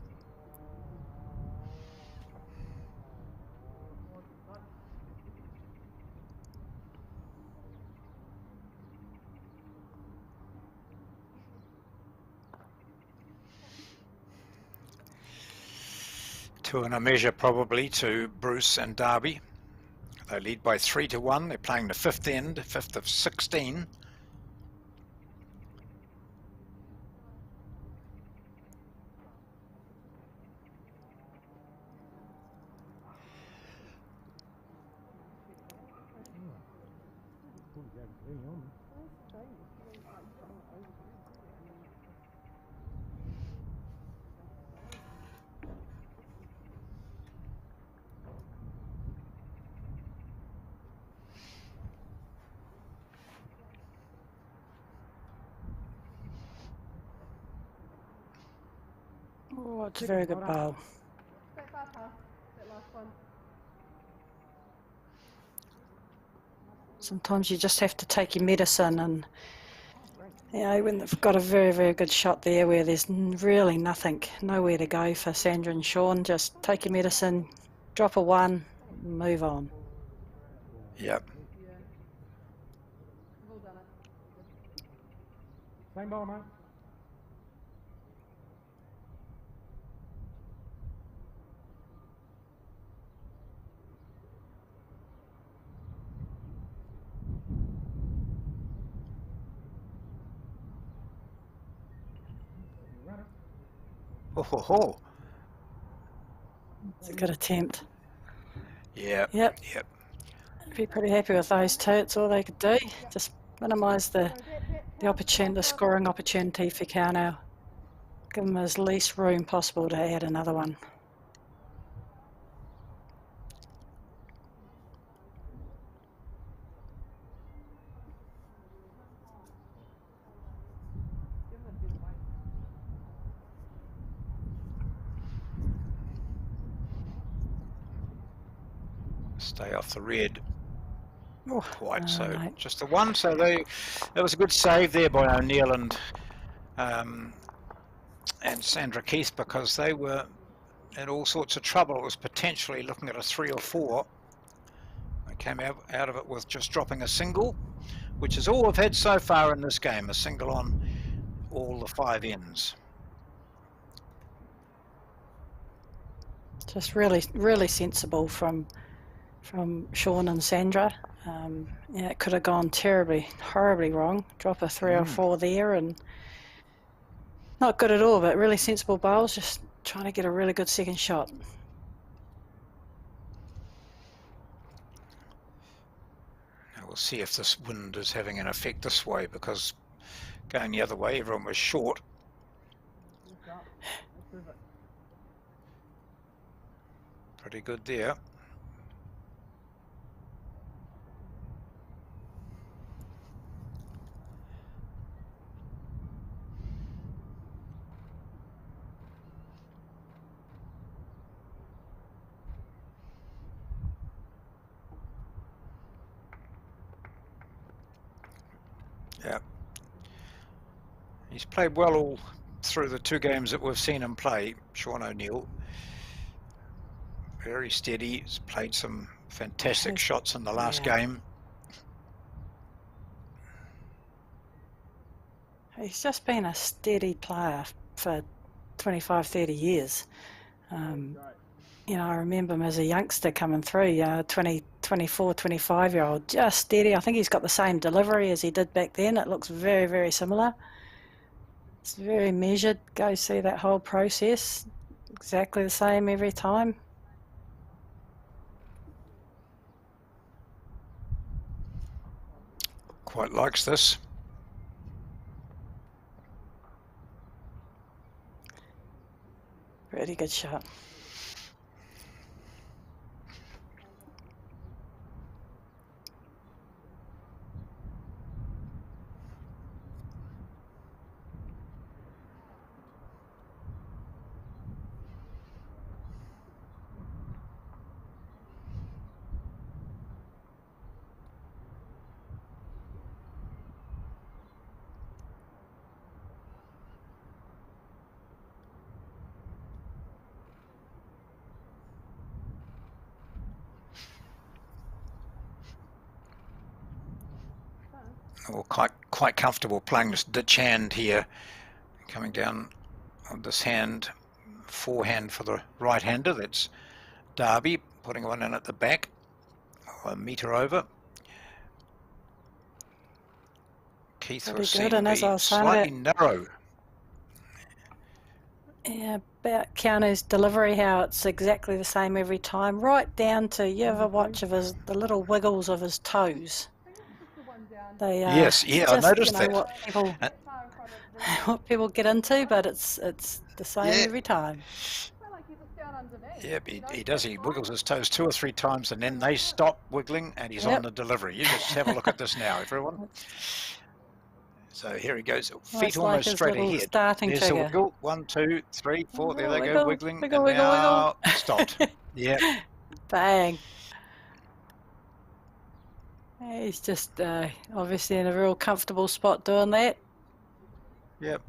Two and a measure probably to Bruce and Darby. They lead by 3-1. They're playing the fifth end, 5th of 16. Oh, it's a very good bowl. That far past that last one. Sometimes you just have to take your medicine, and you know, when they've got a very, very good shot there where there's really nowhere to go for Sandra and Sean, just take your medicine, drop a 1, move on. Yep. Yeah. We've all done it. Same ball, mate. Oh, ho, ho. It's a good attempt. Yep. Yep. Yep. Be pretty happy with those two. It's all they could do. Just minimise the scoring opportunity for Kano. Give them as least room possible to add another one. Stay off the red. Oh, Quite no, so. no. Just the one. So that was a good save there by O'Neill and Sandra Keith, because they were in all sorts of trouble. It was potentially looking at a 3 or 4. They came out of it with just dropping a single, which is all we've had so far in this game, a single on all the 5 ends. Just really, really sensible from Sean and Sandra. Yeah, it could have gone horribly wrong. Drop a 3 or 4 there, and not good at all, but really sensible bowls, just trying to get a really good second shot. Now we'll see if this wind is having an effect this way, because going the other way, everyone was short. Pretty good there. Yeah. He's played well all through the 2 games that we've seen him play, Sean O'Neill. Very steady. He's played some fantastic shots in the last game. He's just been a steady player for 25, 30 years. You know, I remember him as a youngster coming through, 24, 25-year-old, just steady. I think he's got the same delivery as he did back then. It looks very, very similar. It's very measured. Go see that whole process. Exactly the same every time. Quite likes this. Really good shot. Or quite comfortable playing this ditch hand here, coming down on this hand, forehand for the right-hander. That's Darby putting one in at the back, a metre over. Keith was seen to be slightly narrow. Yeah, about Keanu's delivery, how it's exactly the same every time, right down to, you ever watch of the little wiggles of his toes? They, yes, yeah, just, I noticed that. What people get into, but it's the same every time. Yep, he does. He wiggles his toes 2 or 3 times, and then they stop wiggling, and he's on the delivery. You just have a look at this now, everyone. So here he goes, feet almost straight ahead. There's the wiggle. 1, 2, 3, 4. There they go, wiggling, wiggle, and now stopped. Yeah. Bang. He's just obviously in a real comfortable spot doing that. Yep.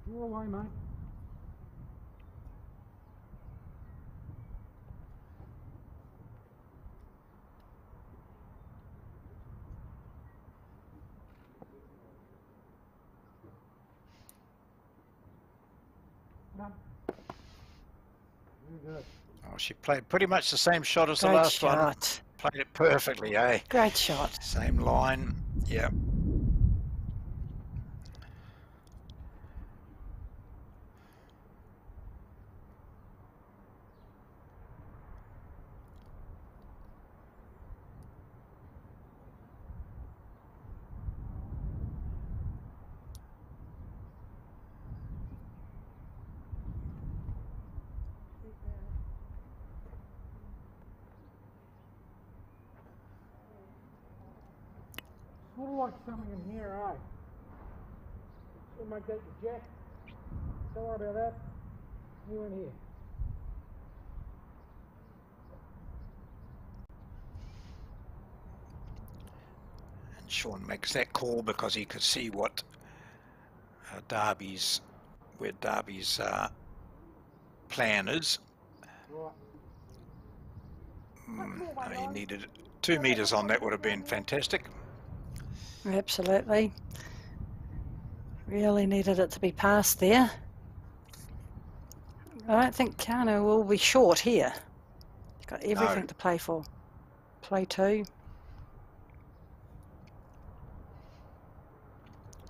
Draw away, mate. Oh, she played pretty much the same shot as the last one. Played it perfectly, eh? Great shot. Same line, yeah. Sort of like something in here, eh? We'll make that your jack. Don't worry about that. You in here. And Sean makes that call because he could see what Darby's plan is. Right. He needed 2 meters on that, would have been fantastic. Absolutely. Really needed it to be passed there. I don't think Keanu will be short here. He's got everything to play for. Play 2.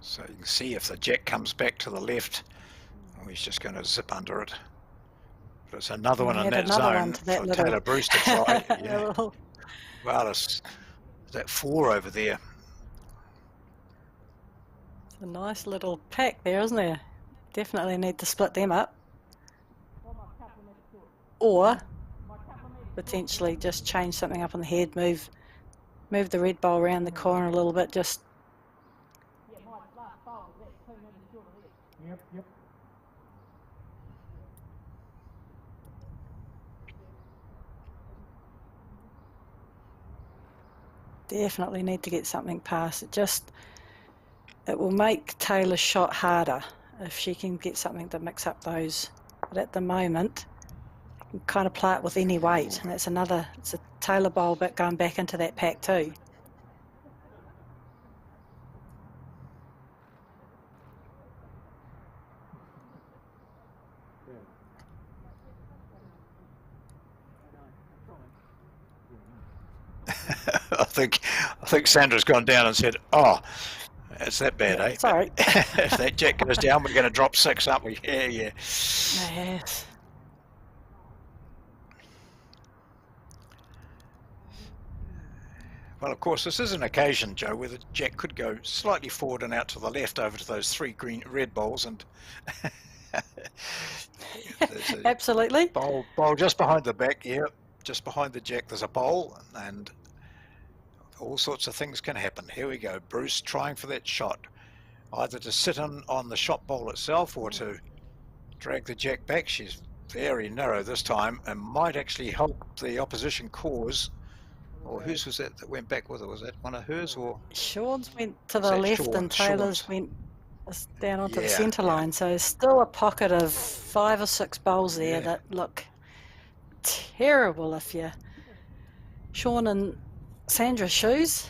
So you can see if the jack comes back to the left, he's just going to zip under it. But it's another one in that zone for Taylor Bruce to try. Yeah. Well, is that 4 over there? It's a nice little pack there, isn't there? Definitely need to split them up. Or potentially just change something up on the head, move the red ball around the corner a little bit, just Yep. definitely need to get something past. It will make Taylor's shot harder if she can get something to mix up those. But at the moment, you can kind of play it with any weight, and it's a Taylor bowl bit going back into that pack too. I think Sandra's gone down and said, "Oh, it's that bad, eh?" Sorry. If that jack goes down, we're going to drop 6, aren't we? Yeah. Yes. Well, of course, this is an occasion, Joe, where the jack could go slightly forward and out to the left over to those 3 red bowls, and there's a Absolutely. bowl just behind the back. Yeah, just behind the jack, there's a bowl, and all sorts of things can happen. Here we go. Bruce trying for that shot, either to sit on the shot bowl itself or to drag the jack back. She's very narrow this time and might actually help the opposition cause. Or whose was that went back with her? Was that one of hers, or? Sean's went to Is the that left Sean? and Taylor's Sean's. went down onto the Yeah, centre yeah. line. So still a pocket of 5 or 6 bowls there Yeah. that look terrible if you're Sean and Sandra's shoes.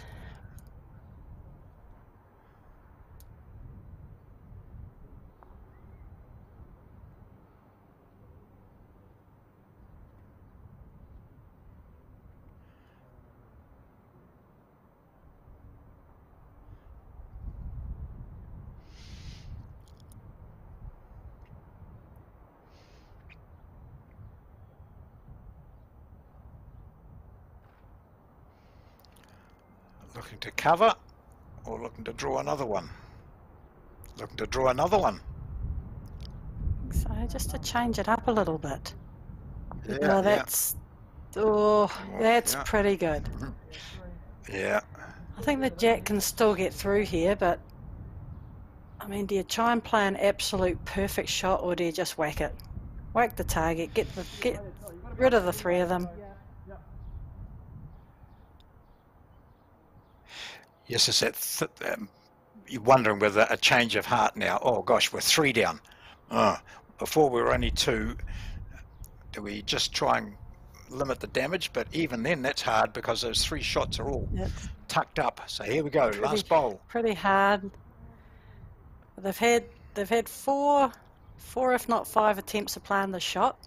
Looking to cover, or looking to draw another one? Looking to draw another one. So just to change it up a little bit. Yeah, No, that's that's yeah. pretty good. Yeah. I think the jack can still get through here, but I mean, do you try and play an absolute perfect shot, or do you just whack it? Whack the target, get rid of the 3 of them. Yes, it's that. You're wondering whether a change of heart now. Oh gosh, we're 3 down. Before we were only 2. Do we just try and limit the damage? But even then, that's hard because those 3 shots are all It's tucked up. So here we go. Last bowl. pretty hard. They've had 4 if not 5 attempts of playing the shot,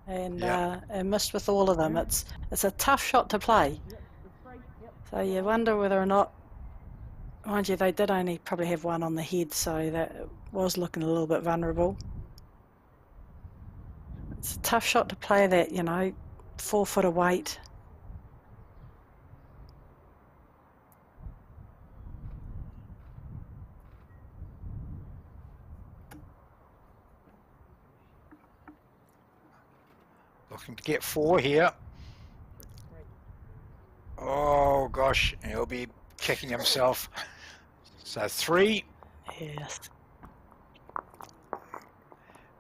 and missed with all of them. It's a tough shot to play. So you wonder whether or not, mind you, they did only probably have 1 on the head, so that was looking a little bit vulnerable. It's a tough shot to play that, 4 foot of weight. Looking to get 4 here. Oh gosh, he'll be kicking himself. So 3. Yes.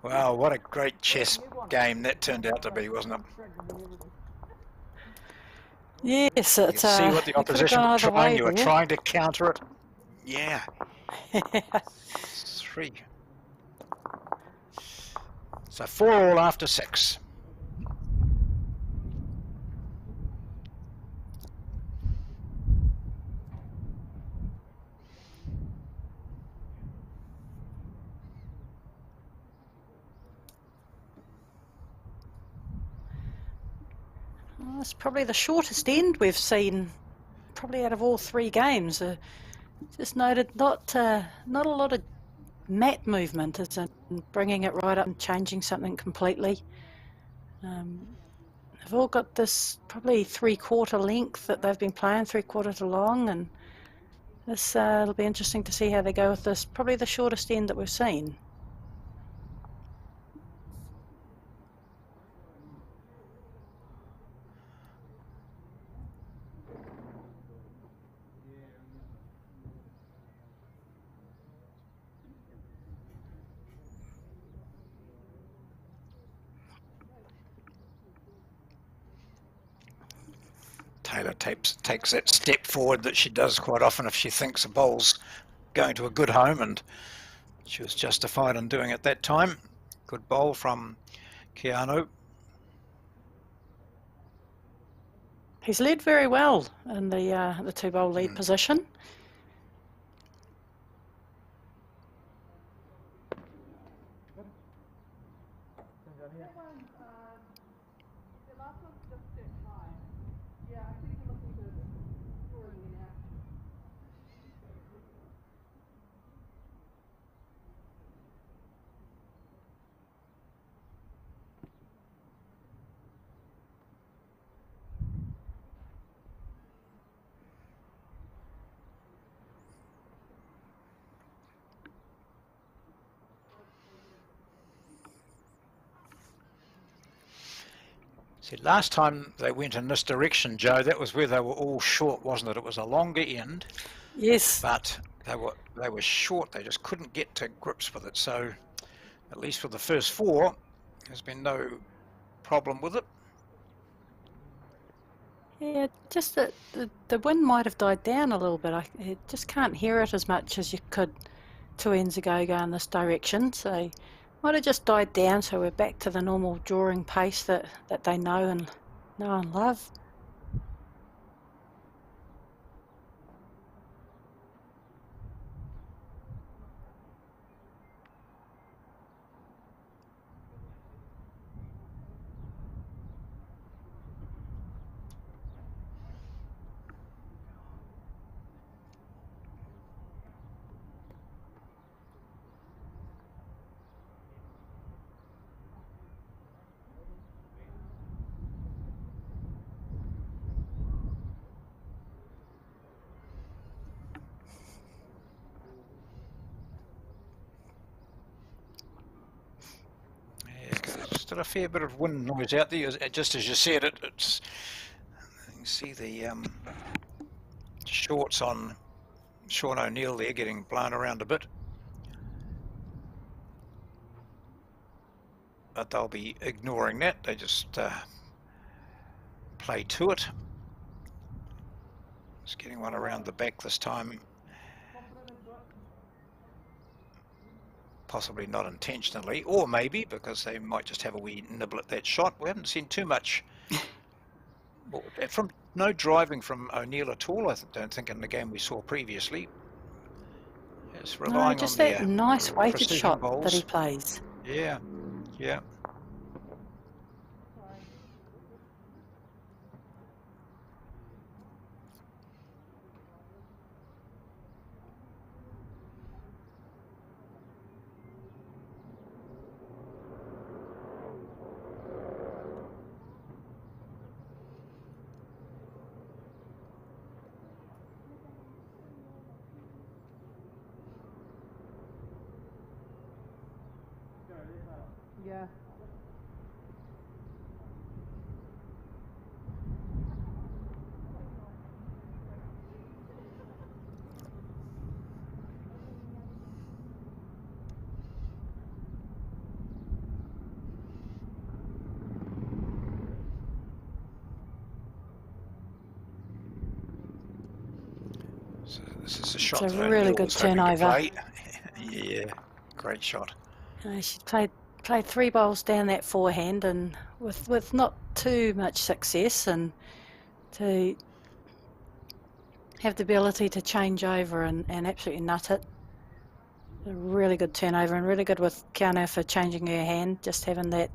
Wow, what a great chess game that turned out to be, wasn't it? Yes, You it's can see what the it could've opposition gone were either trying. way You were there. trying to counter it. Yeah. 3. So 4 all after 6. Well, it's probably the shortest end we've seen, probably out of all 3 games. Just noted not a lot of mat movement, as in bringing it right up and changing something completely. They've all got this probably 3/4 length that they've been playing, 3/4 to long, and this it'll be interesting to see how they go with this. Probably the shortest end that we've seen. Taylor takes that step forward that she does quite often if she thinks a bowl's going to a good home, and she was justified in doing it that time. Good bowl from Keanu. He's led very well in the 2-bowl lead position. The last one's just set high. Yeah, I think you can look into drawing it out. See, last time they went in this direction, Joe, that was where they were all short, wasn't it? It was a longer end, Yes. but they were short. They just couldn't get to grips with it. So, at least for the first 4, there's been no problem with it. Yeah, just that the wind might have died down a little bit. I just can't hear it as much as you could 2 ends ago going this direction. So might have just died down, so we're back to the normal drawing pace that they know and love. Still a fair bit of wind noise out there, just as you said. It's you can see the shorts on Sean O'Neill there getting blown around a bit, but they'll be ignoring that. They just play to it. Just getting one around the back this time. Possibly not intentionally, or maybe because they might just have a wee nibble at that shot. We haven't seen too much from no driving from O'Neill at all. I don't think in the game we saw previously. Just relying just on that nice weighted precision shot bowls that he plays. Yeah, yeah. Yeah. So this is a shot It's a that really O'Neill good was hoping to turnover. play. Yeah, great shot. She played 3 bowls down that forehand, and with not too much success, and to have the ability to change over and absolutely nut it. A really good turnover, and really good with Keanu for changing her hand, just having that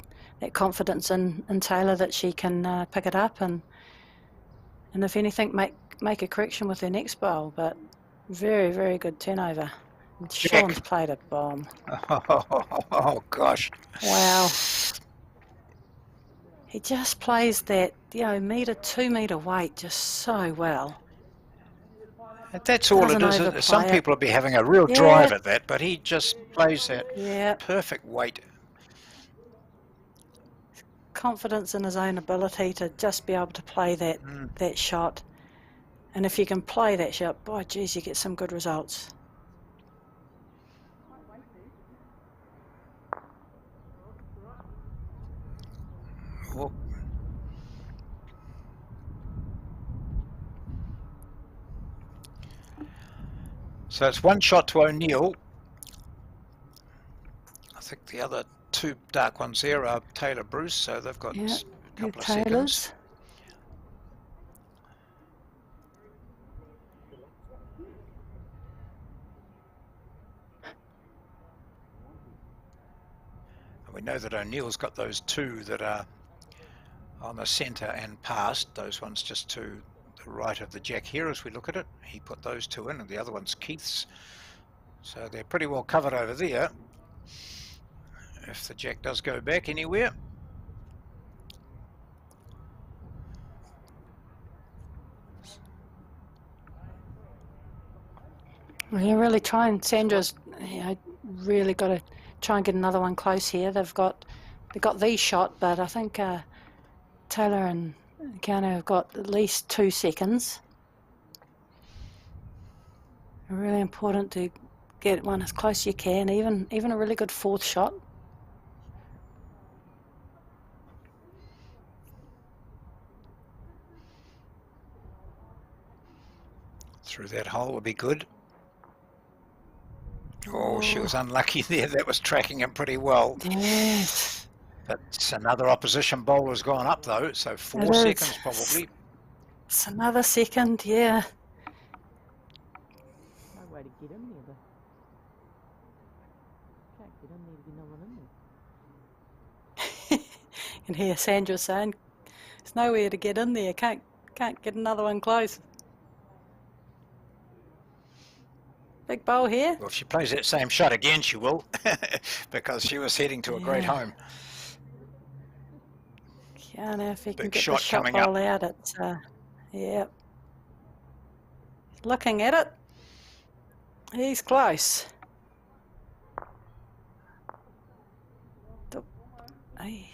confidence in Taylor that she can pick it up and if anything make a correction with her next bowl. But very, very good turnover. And Sean's played a bomb. Oh gosh. Wow. He just plays that, 2 metre weight just so well. That's all it Doesn't is. Some overplay it. people will be having a real drive at that, but he just plays that perfect weight. Confidence in his own ability to just be able to play that shot. And if you can play that shot, boy, geez, you get some good results. Well, So it's one shot to O'Neill. I think the other two dark ones there are Taylor Bruce, so they've got Yeah, a couple of Taylor's. seconds. And we know that O'Neill's got those two that are on the centre and past, those ones just to the right of the jack here as we look at it. He put those two in, and the other one's Keith's. So they're pretty well covered over there. If the jack does go back anywhere. Well, you're really trying, Sandra's, you know, really got to try and get another one close here. They've got these shot, but I think Taylor and Keanu have got at least 2 seconds. Really important to get one as close as you can, even a really good 4th shot. Through that hole would be good. Oh, she was unlucky there. That was tracking him pretty well. Yes. That's another opposition bowler's gone up though, so 4 It is. seconds probably. It's another second, yeah. No way to get in there, though. Can't get in there to get no one in there. You can hear Sandra saying, "There's nowhere to get in there. Can't get another one close." Big bowl here. Well, if she plays that same shot again, she will, because she was heading to a great Yeah. home. Keanu, if he can Big get shot the shot coming up. bowl out, it's yeah. Looking at it, he's close. Hey.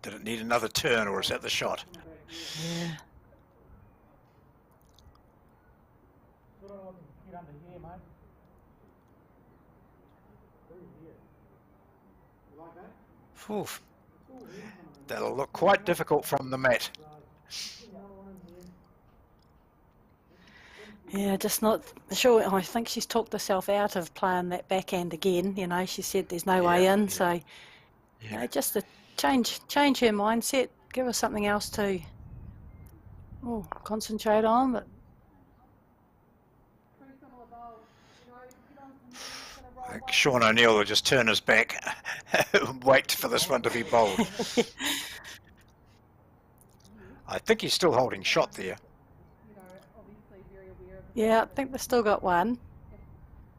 Did it need another turn, or is that the shot? Yeah. Get under here, mate. Oof. That'll look quite difficult from the mat. Yeah, just not sure. I think she's talked herself out of playing that backhand again. You know, she said there's no way in. So, you know, just to change her mindset, give her something else to concentrate on. But I think Sean O'Neill will just turn his back and wait for this one to be bowled. I think he's still holding shot there. yeah, I think they've still got one,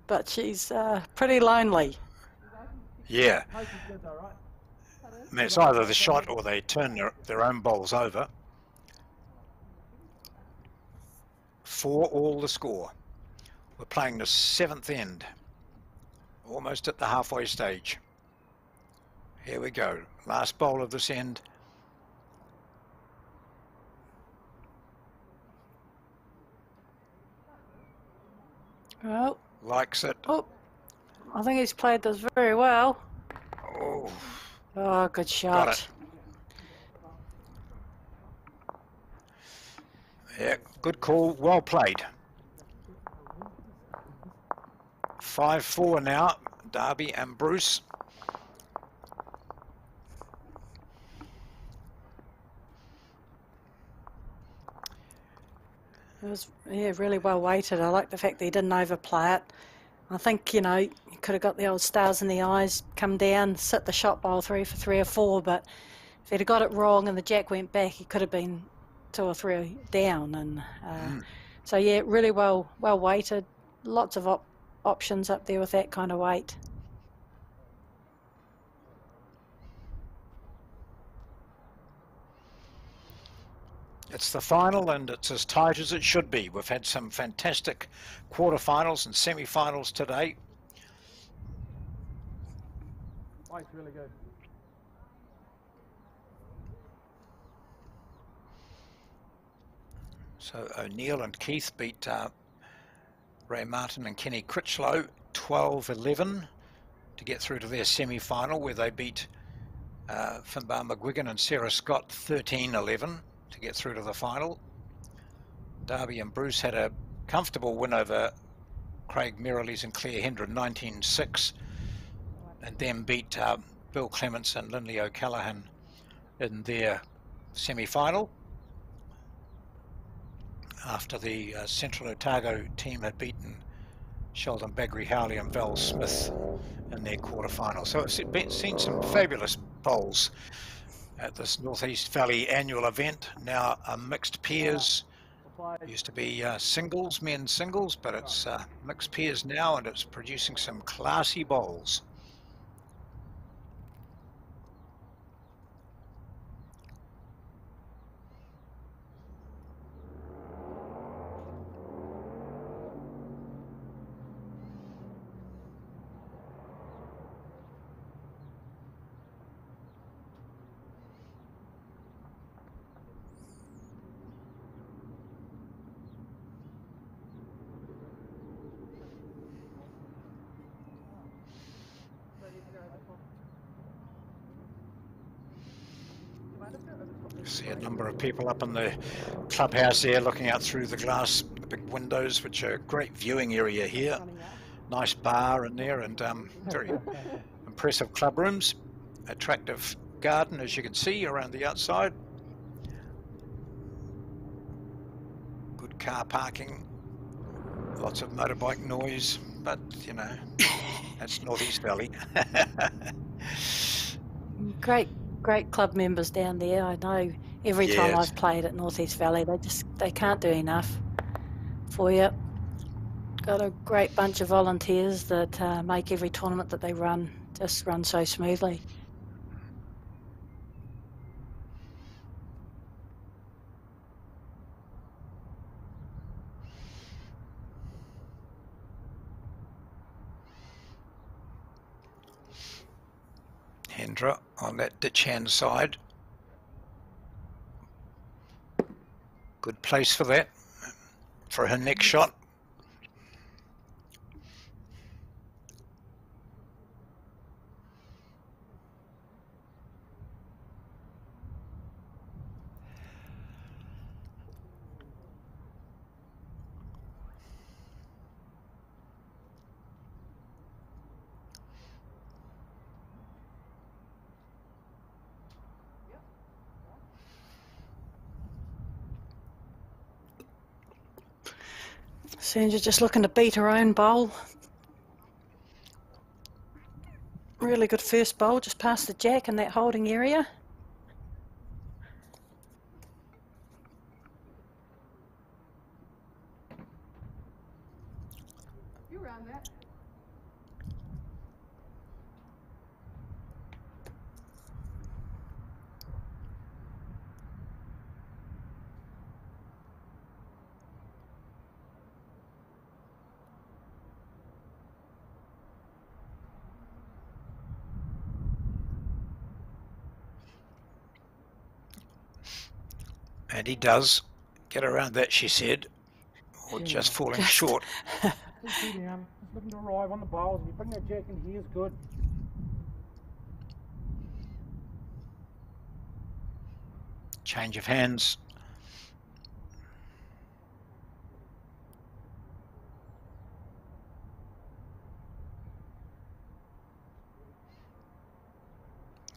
but she's pretty lonely. Yeah. I mean, it's either the shot or they turn their own bowls over. 4 all the score. We're playing the 7th end. Almost at the halfway stage. Here we go. Last bowl of this end. Well, Likes it. oh, I think he's played this very well. Oh, Oh, good shot. got it. Yeah, good call. Well played. 5-4 now. Darby and Bruce. It was really well weighted. I like the fact that he didn't overplay it. I think, you know, he could have got the old stars in the eyes, come down, sit the shot bowl 3 for 3 or 4, but if he'd have got it wrong and the jack went back, he could have been 2 or 3 down. And so, yeah, really well weighted. Lots of options up there with that kind of weight. It's the final and it's as tight as it should be. We've had some fantastic quarterfinals and semi-finals today. Weight's really good. So O'Neill and Keith beat Ray Martin and Kenny Critchlow 12-11 to get through to their semi-final, where they beat Finbar McGuigan and Sarah Scott 13-11 to get through to the final. Darby and Bruce had a comfortable win over Craig Merrilees and Claire Hendren 19-6, and then beat Bill Clements and Lindley O'Callaghan in their semi-final after the Central Otago team had beaten Sheldon Bagri Howley and Val Smith in their quarterfinal. So it's seen some fabulous bowls at this Northeast Valley annual event. Now mixed pairs. Used to be singles, men's singles, but it's mixed pairs now, and it's producing some classy bowls. See a number of people up in the clubhouse there looking out through the glass, the big windows, which are a great viewing area here. Nice bar in there, and very impressive club rooms. Attractive garden, as you can see, around the outside. Good car parking. Lots of motorbike noise, but you know, that's Northeast Valley. Great club members down there. I know every time Yes. I've played at Northeast Valley, they can't do enough for you. Got a great bunch of volunteers that make every tournament that they run just run so smoothly. Hendra on that ditch hand side. Good place for that, for her next shot. Sandra's just looking to beat her own bowl. Really good first bowl, just past the jack in that holding area. You ran that. And he does get around that, she said, or Yeah. just falling short. Just looking to arrive on the bowls. If you bring that jack in here, is good. Change of hands.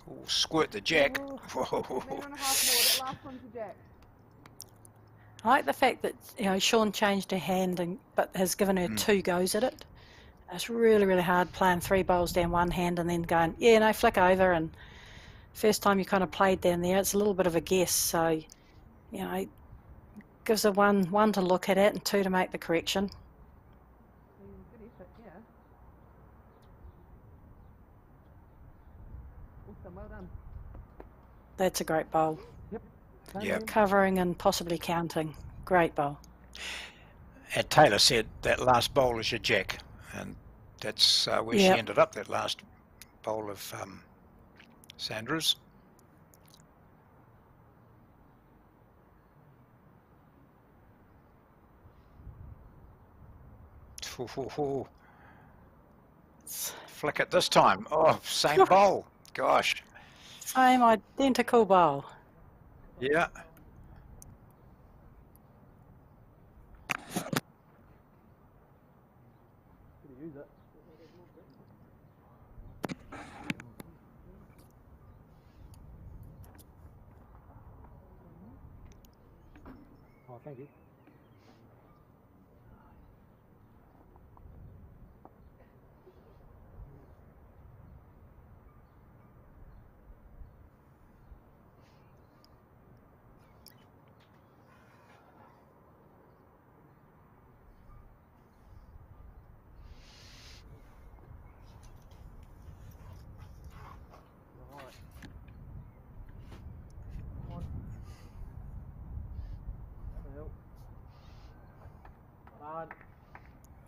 Ooh, squirt the jack. Whoa. Minute and a half more. That last one's a jack. I like the fact that Sean changed her hand, but has given her 2 goes at it. It's really, really hard playing 3 bowls down one hand and then going, yeah, no, flick over. And first time you kind of played down there, it's a little bit of a guess. So, gives her one to look at it and 2 to make the correction. Good effort, yeah. Awesome, well done. That's a great bowl. Yeah. Covering and possibly counting. Great bowl. And Taylor said that last bowl is your jack, and that's where she ended up, that last bowl of Sandra's. Flick it this time. Oh, same bowl. Gosh. Same identical bowl. Yeah. use it. Oh, thank you.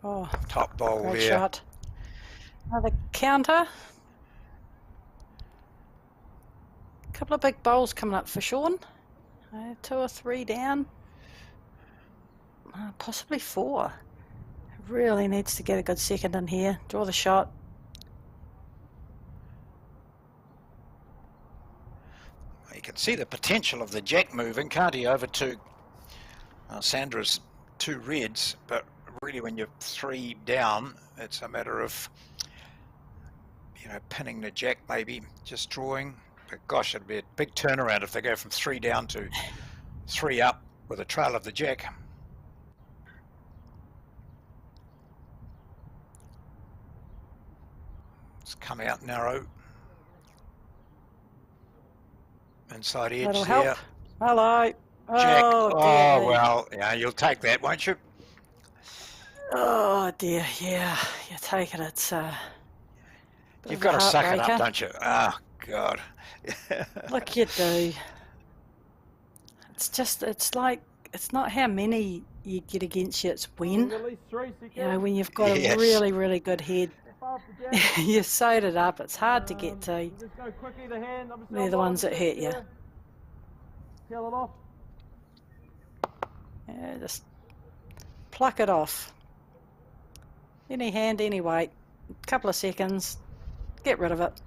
Oh, Top bowl great there. shot. Another counter. Couple of big bowls coming up for Sean. 2 or 3 down. Possibly 4. Really needs to get a good second in here. Draw the shot. You can see the potential of the jack moving, can't he, over to Sandra's 2 reds, but really when you're 3 down, it's a matter of, pinning the jack, maybe just drawing. But gosh, it'd be a big turnaround if they go from 3 down to 3 up with a trail of the jack. It's come out narrow. Inside edge That'll there. help. Hello. Jack. Oh, Oh, dear. well, yeah, you'll take that, won't you? Oh, dear. Yeah, you take it. It's You've got to suck it heartbreaker. up, don't you? Oh, God. Look, you do. It's like, it's not how many you get against you, it's when. Release 3 seconds. When you've got Yes. a really, really good head, Off the jack. you sewed it up. It's hard to get to. Just go quickly, the hand. Obviously, They're the ones that hurt you. Peel it off. Yeah, just pluck it off. Any hand, any weight. Couple of seconds. Get rid of it.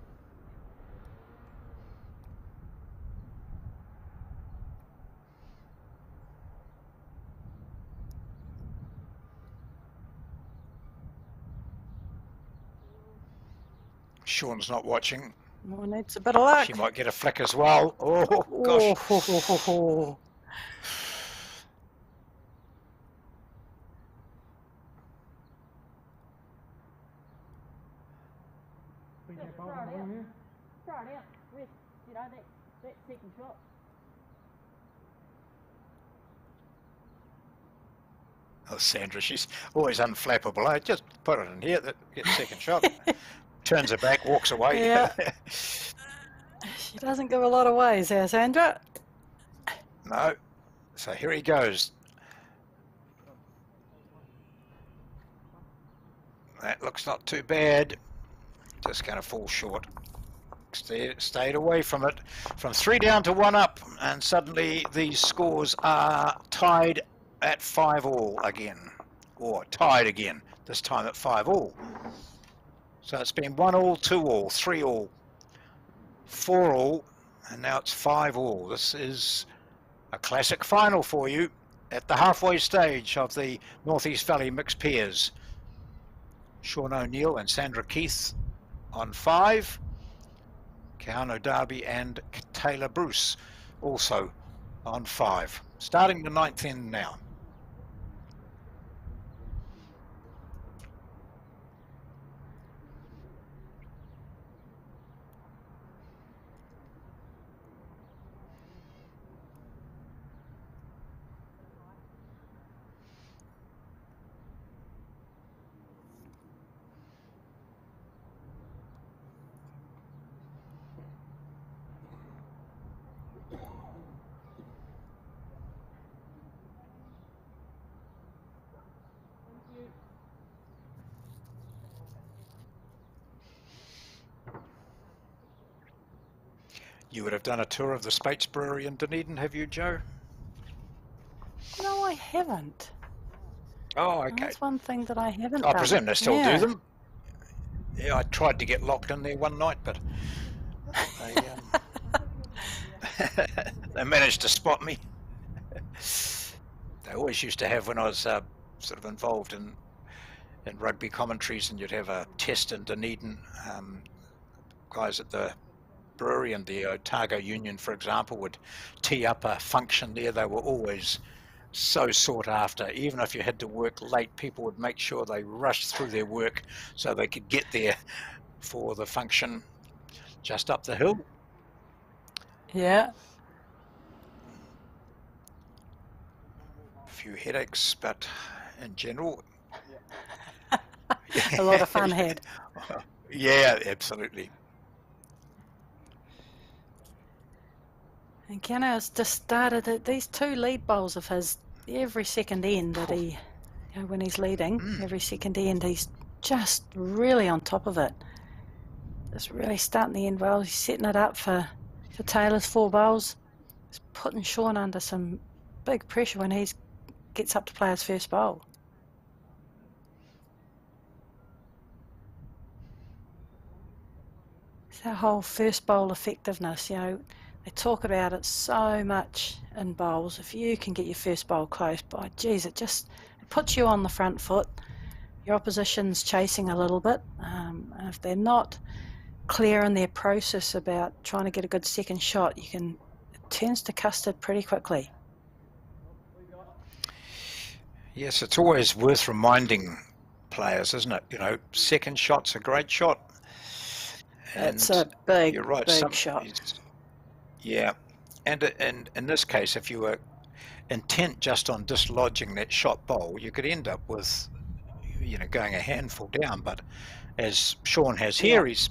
Sean's not watching. More needs a bit of luck. She might get a flick as well. Oh, gosh. Oh. Big that bowl in here. Throw it out with, that second shot. Oh, Sandra, she's always unflappable. I just put it in here, that get second shot. Turns her back, walks away. Yeah. She doesn't give a lot of ways, our Sandra. No. So here he goes. That looks not too bad. Just going to fall short. Stayed away from it. From 3 down to 1 up, and suddenly these scores are tied at 5-all again, or tied again. This time at 5-all. So it's been 1-all, 2-all, 3-all, 4-all, and now it's 5-all. This is a classic final for you at the halfway stage of the North East Valley Mixed Pairs. Sean O'Neill and Sandra Keith on 5. Keanu Darby and Taylor Bruce also on 5. Starting the 9th end now. You would have done a tour of the Speight's Brewery in Dunedin, have you, Joe? No, I haven't. Oh, okay. That's one thing that I haven't I done. presume they still Yeah. do them. Yeah, I tried to get locked in there one night, but they managed to spot me. They always used to have, when I was sort of involved in in rugby commentaries, and you'd have a test in Dunedin. Guys at the brewery and the Otago Union, for example, would tee up a function there. They were always so sought after. Even if you had to work late, people would make sure they rushed through their work so they could get there for the function just up the hill. Yeah. A few headaches, but in general, A lot of fun had. yeah, absolutely. And Keanu has just started it. These two lead bowls of his, every second end that he, when he's leading, every second end, he's just really on top of it. Just really starting the end well. He's setting it up for Taylor's 4 bowls. He's putting Sean under some big pressure when he gets up to play his first bowl. It's that whole first bowl effectiveness, they talk about it so much in bowls. If you can get your first bowl close, by geez, it puts you on the front foot. Your opposition's chasing a little bit. And if they're not clear in their process about trying to get a good second shot, it turns to custard pretty quickly. Yes, it's always worth reminding players, isn't it? Second shot's a great shot. It's a big, you're right, big shot. Yeah, and in this case, if you were intent just on dislodging that shot bowl, you could end up with, going a handful down. But as Sean has here, he's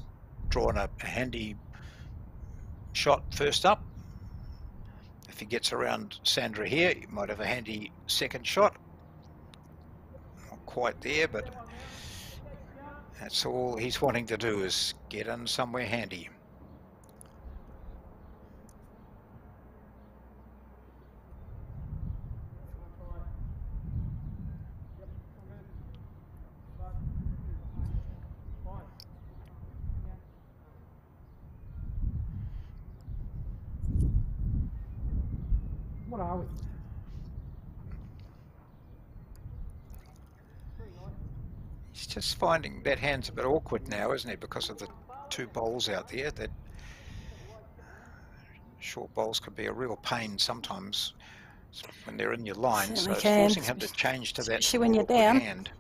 drawn a handy shot first up. If he gets around Sandra here, he might have a handy second shot. Not quite there, but that's all he's wanting to do, is get in somewhere handy. What are we? He's just finding that hand's a bit awkward now, isn't he, because of the 2 bowls out there. That short bowls can be a real pain sometimes when they're in your line. So it's forcing him to change to that especially when you're awkward down. hand.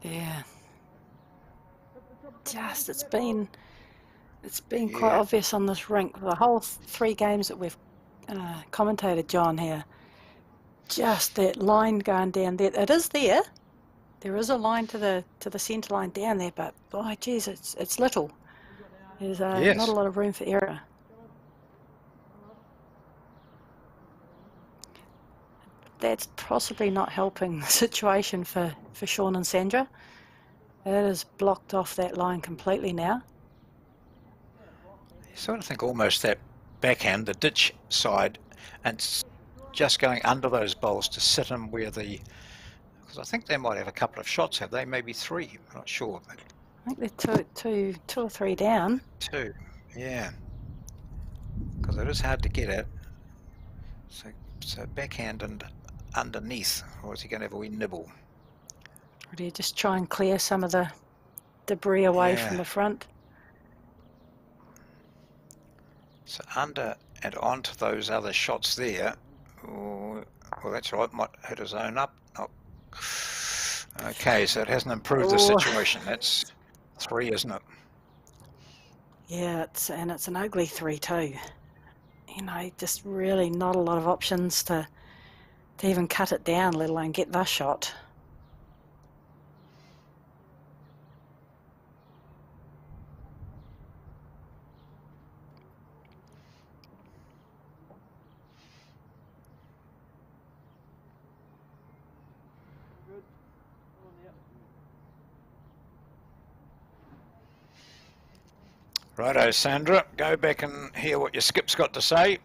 Yeah. It's been quite obvious on this rink. The whole 3 games that we've commentated, John, here. Just that line going down there. It is there. There is a line to the centre line down there, but boy, geez, it's little. There's not a lot of room for error. That's possibly not helping the situation for Sean and Sandra. It has blocked off that line completely now. You sort of think almost that backhand, the ditch side, and just going under those bowls to sit them where because I think they might have a couple of shots, have they? Maybe 3, I'm not sure. But I think they're two or three down. 2, yeah. Because it is hard to get at. So backhand and underneath, or is he going to have a wee nibble? Or do you just try and clear some of the debris away from the front? So under and onto those other shots there. Oh, well, that's right, might hit his own up. Oh. Okay, so it hasn't improved the situation. That's 3, isn't it? Yeah, it's an ugly 3 too. Just really not a lot of options to even cut it down, let alone get the shot. Righto, Sandra, go back and hear what your skip's got to say.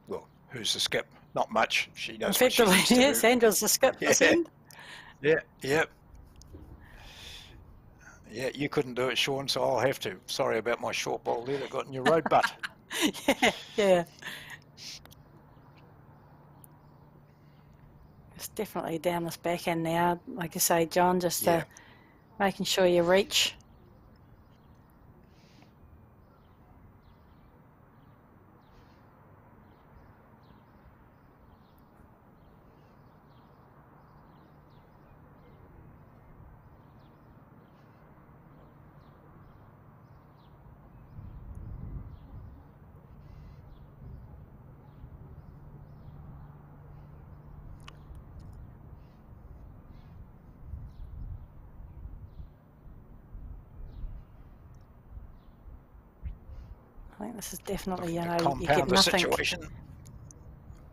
Well, who's the skip? Not much. She does what she Effectively, needs to do. Sandra's the skip this end. Yeah, yep. Yeah, you couldn't do it, Sean, so I'll have to. Sorry about my short bowl there that got in your road butt. Yeah. It's definitely down this back end now. Like I say, John, just Yeah. making sure you reach. I think this is definitely, Looking to you get compound the nothing. situation.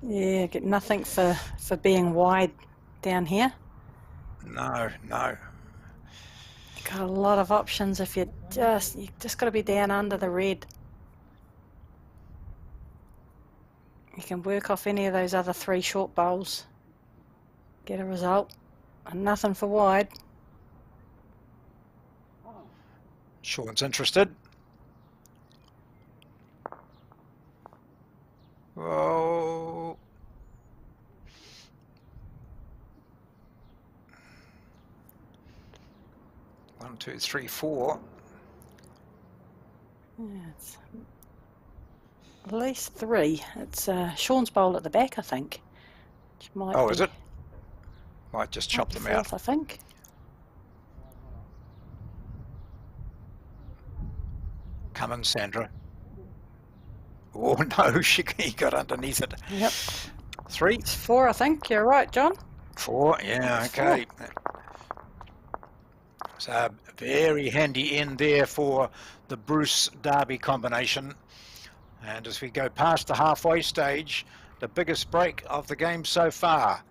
Yeah, get nothing for being wide down here. No, no. Got a lot of options if you just got to be down under the red. You can work off any of those other 3 short bowls, get a result, and nothing for wide. Sean's interested. Oh. One, two, three, 4. Yeah, it's at least 3. It's Sean's bowl at the back, I think. Which might Oh, be, is it? Might just chop might be them out. 4th, I think. Come in, Sandra. Oh, no, he got underneath it. Yep. 3, It's 4, I think. You're right, John. 4. Yeah, It's okay. So a very handy end there for the Bruce Derby combination. And as we go past the halfway stage, the biggest break of the game so far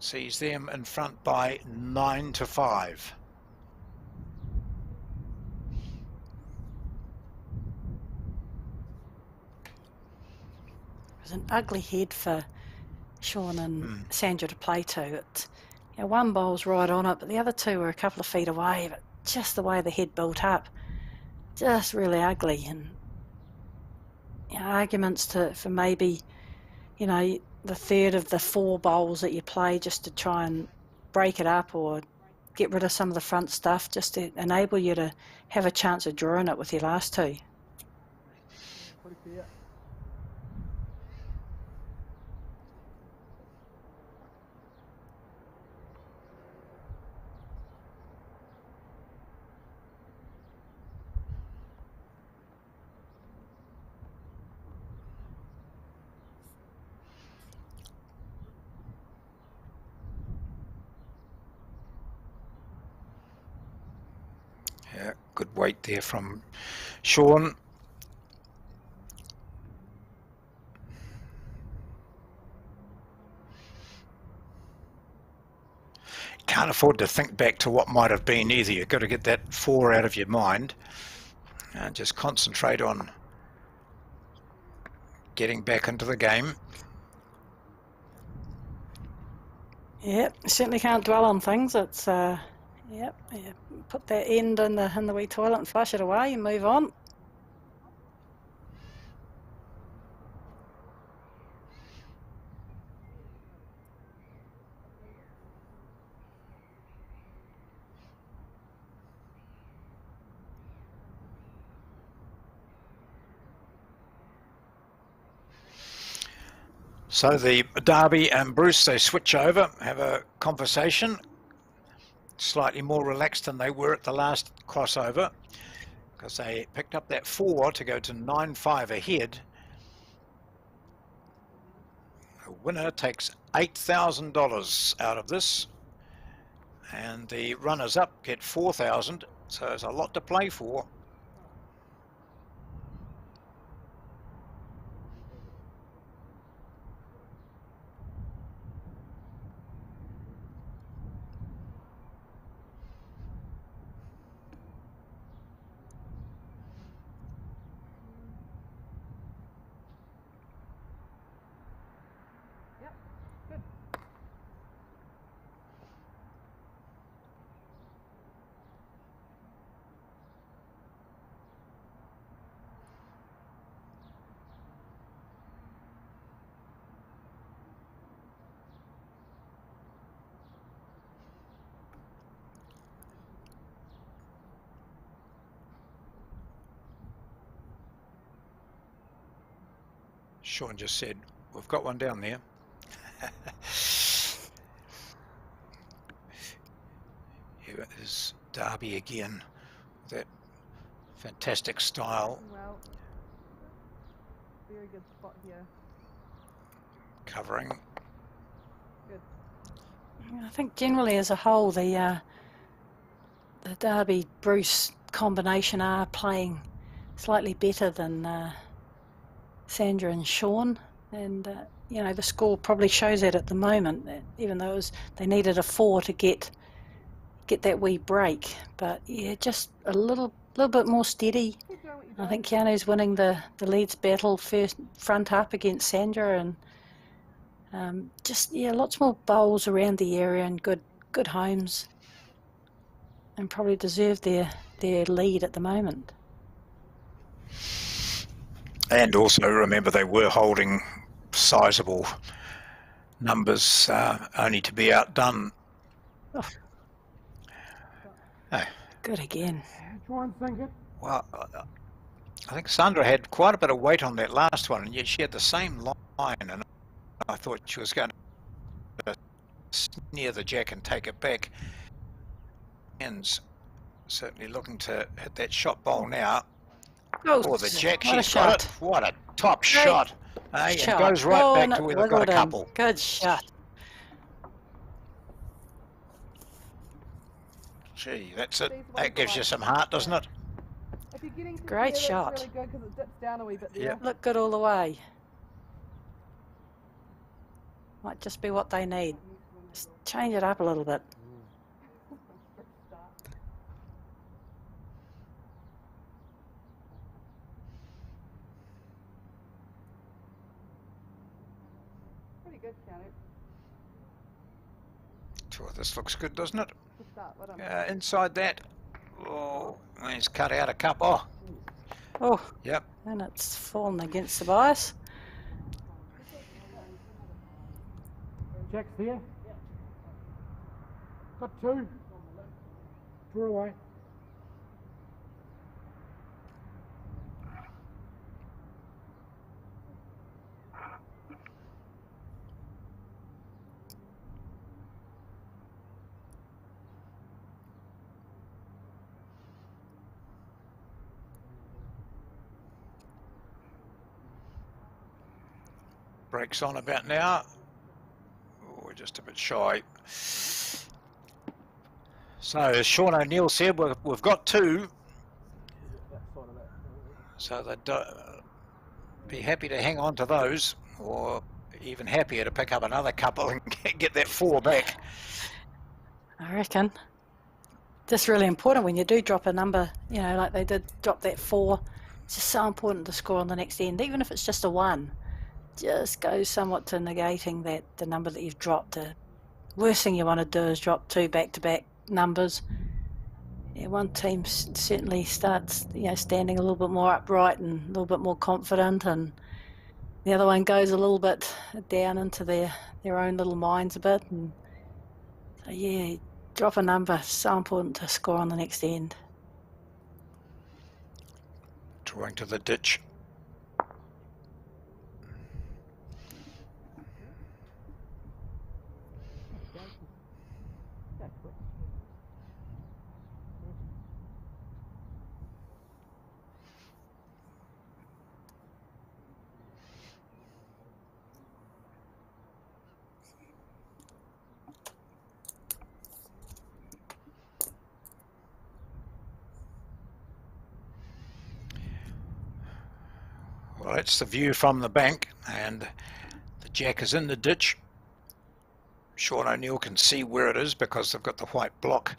sees them in front by 9-5. It was an ugly head for Sean and Sandra to play to. It, one bowl's right on it, but the other 2 were a couple of feet away. But just the way the head built up, just really ugly. And arguments for maybe, the 3rd of the 4 bowls that you play, just to try and break it up or get rid of some of the front stuff, just to enable you to have a chance of drawing it with your last 2. Yeah, good weight there from Sean. Can't afford to think back to what might have been either. You've got to get that 4 out of your mind and just concentrate on getting back into the game. Yep, certainly can't dwell on things. It's yep, put that end in the wee toilet and flush it away and move on. So the Derby and Bruce, they switch over, have a conversation, slightly more relaxed than they were at the last crossover, because they picked up that 4 to go to 9-5 ahead. The winner takes $8,000 out of this, and the runners-up get $4,000, so there's a lot to play for. Sean just said, we've got one down there. Here is Derby again. That fantastic style. Well, very good spot here. Covering. Good. I think generally as a whole, the Derby Bruce combination are playing slightly better than Sandra and Sean, and you know, the score probably shows that at the moment. Even though they needed a 4 to get that wee break, but yeah, just a little bit more steady. Keep doing what you're I doing. think Keanu's winning the leads battle first front up against Sandra, and just yeah, lots more bowls around the area and good homes, and probably deserve their lead at the moment. And also remember, they were holding sizable numbers, only to be outdone. Oh. Oh, Good again. Try and sink it. well, I think Sandra had quite a bit of weight on that last one, and yet she had the same line, and I thought she was going to sneer the jack and take it back. And certainly looking to hit that shot bowl now. Oh, the jack, what a she's got shot. it. What a top Great shot. It shot. goes right Oh, back and to it where they've got a wiggled in. couple. Good shot. Gee, that's it. These ones That gives are you like- some heart, doesn't it? If you're getting to Great here, shot. that's really good because it dips down a wee bit there. Yeah. Look good all the way. Might just be what they need. Just change it up a little bit. Pretty good, Keanu. Sure, this looks good, doesn't it? Good start. Well done. Inside that. Oh, he's cut out a cup. Oh, Oh, yep. and it's fallen against the bias. Jack's there. Got 2. Draw away. Breaks on about now. Oh, we're just a bit shy. So, as Sean O'Neill said, we've got 2. So they'd be happy to hang on to those, or even happier to pick up another couple and get that 4 back. I reckon. Just really important when you do drop a number, you know, like they did drop that 4. It's just so important to score on the next end, even if it's just a 1. Just goes somewhat to negating the number that you've dropped. The worst thing you want to do is drop 2 back-to-back numbers. Yeah, one team certainly starts, you know, standing a little bit more upright and a little bit more confident, and the other one goes a little bit down into their own little minds a bit. And so yeah, drop a number. So important to score on the next end. Drawing to the ditch. Well, that's the view from the bank, and the jack is in the ditch. Sean O'Neill can see where it is because they've got the white block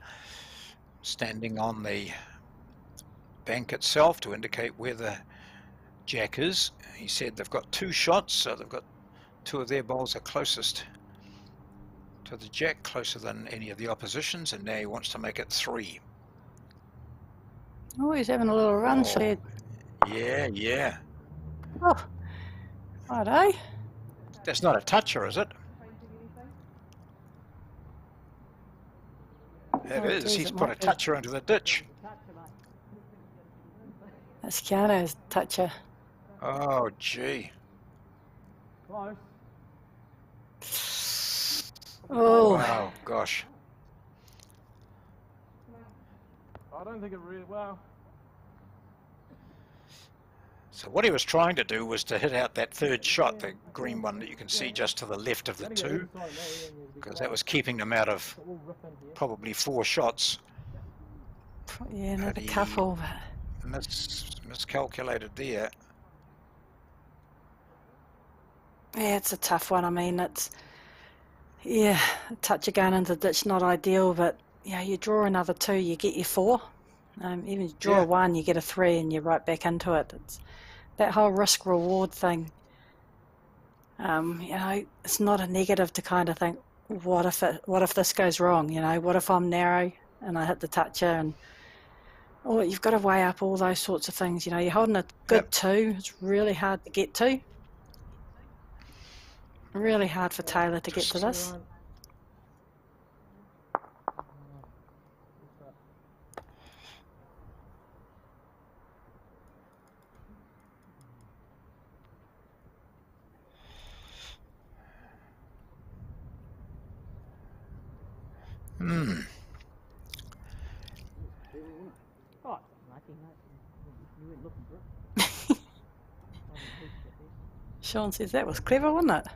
standing on the bank itself to indicate where the jack is. He said they've got 2 shots, so they've got 2 of their bowls are closest to the jack, closer than any of the oppositions, and now he wants to make it 3. Oh, he's having a little run, Oh. Shed. Yeah, yeah. Oh, righto. That's not a toucher, is it? It Oh, is. geez, He's it put a might be. toucher into the ditch. That's Keanu's toucher. Oh, gee. Close. Oh, Wow, gosh. I don't think it really, well, So what he was trying to do was to hit out that third shot, the green one that you can see just to the left of the two, because that was keeping them out of probably 4 shots. yeah, But another he couple. miscalculated there. Yeah, it's a tough one. I mean, it's, yeah, a touch of going into the ditch, not ideal, but yeah, you draw another 2, you get your 4. Even if you draw Yeah. a 1, you get a 3 and you're right back into it. It's that whole risk reward thing. You know, it's not a negative to kind of think, what if this goes wrong? You know, what if I'm narrow and I hit the toucher, and you've got to weigh up all those sorts of things. You know, you're holding a good 2. It's really hard to get to. Really hard for Taylor to get to this. Hmm. Oh, lucky, mate. You weren't looking for it. Sean says that was clever, wasn't it?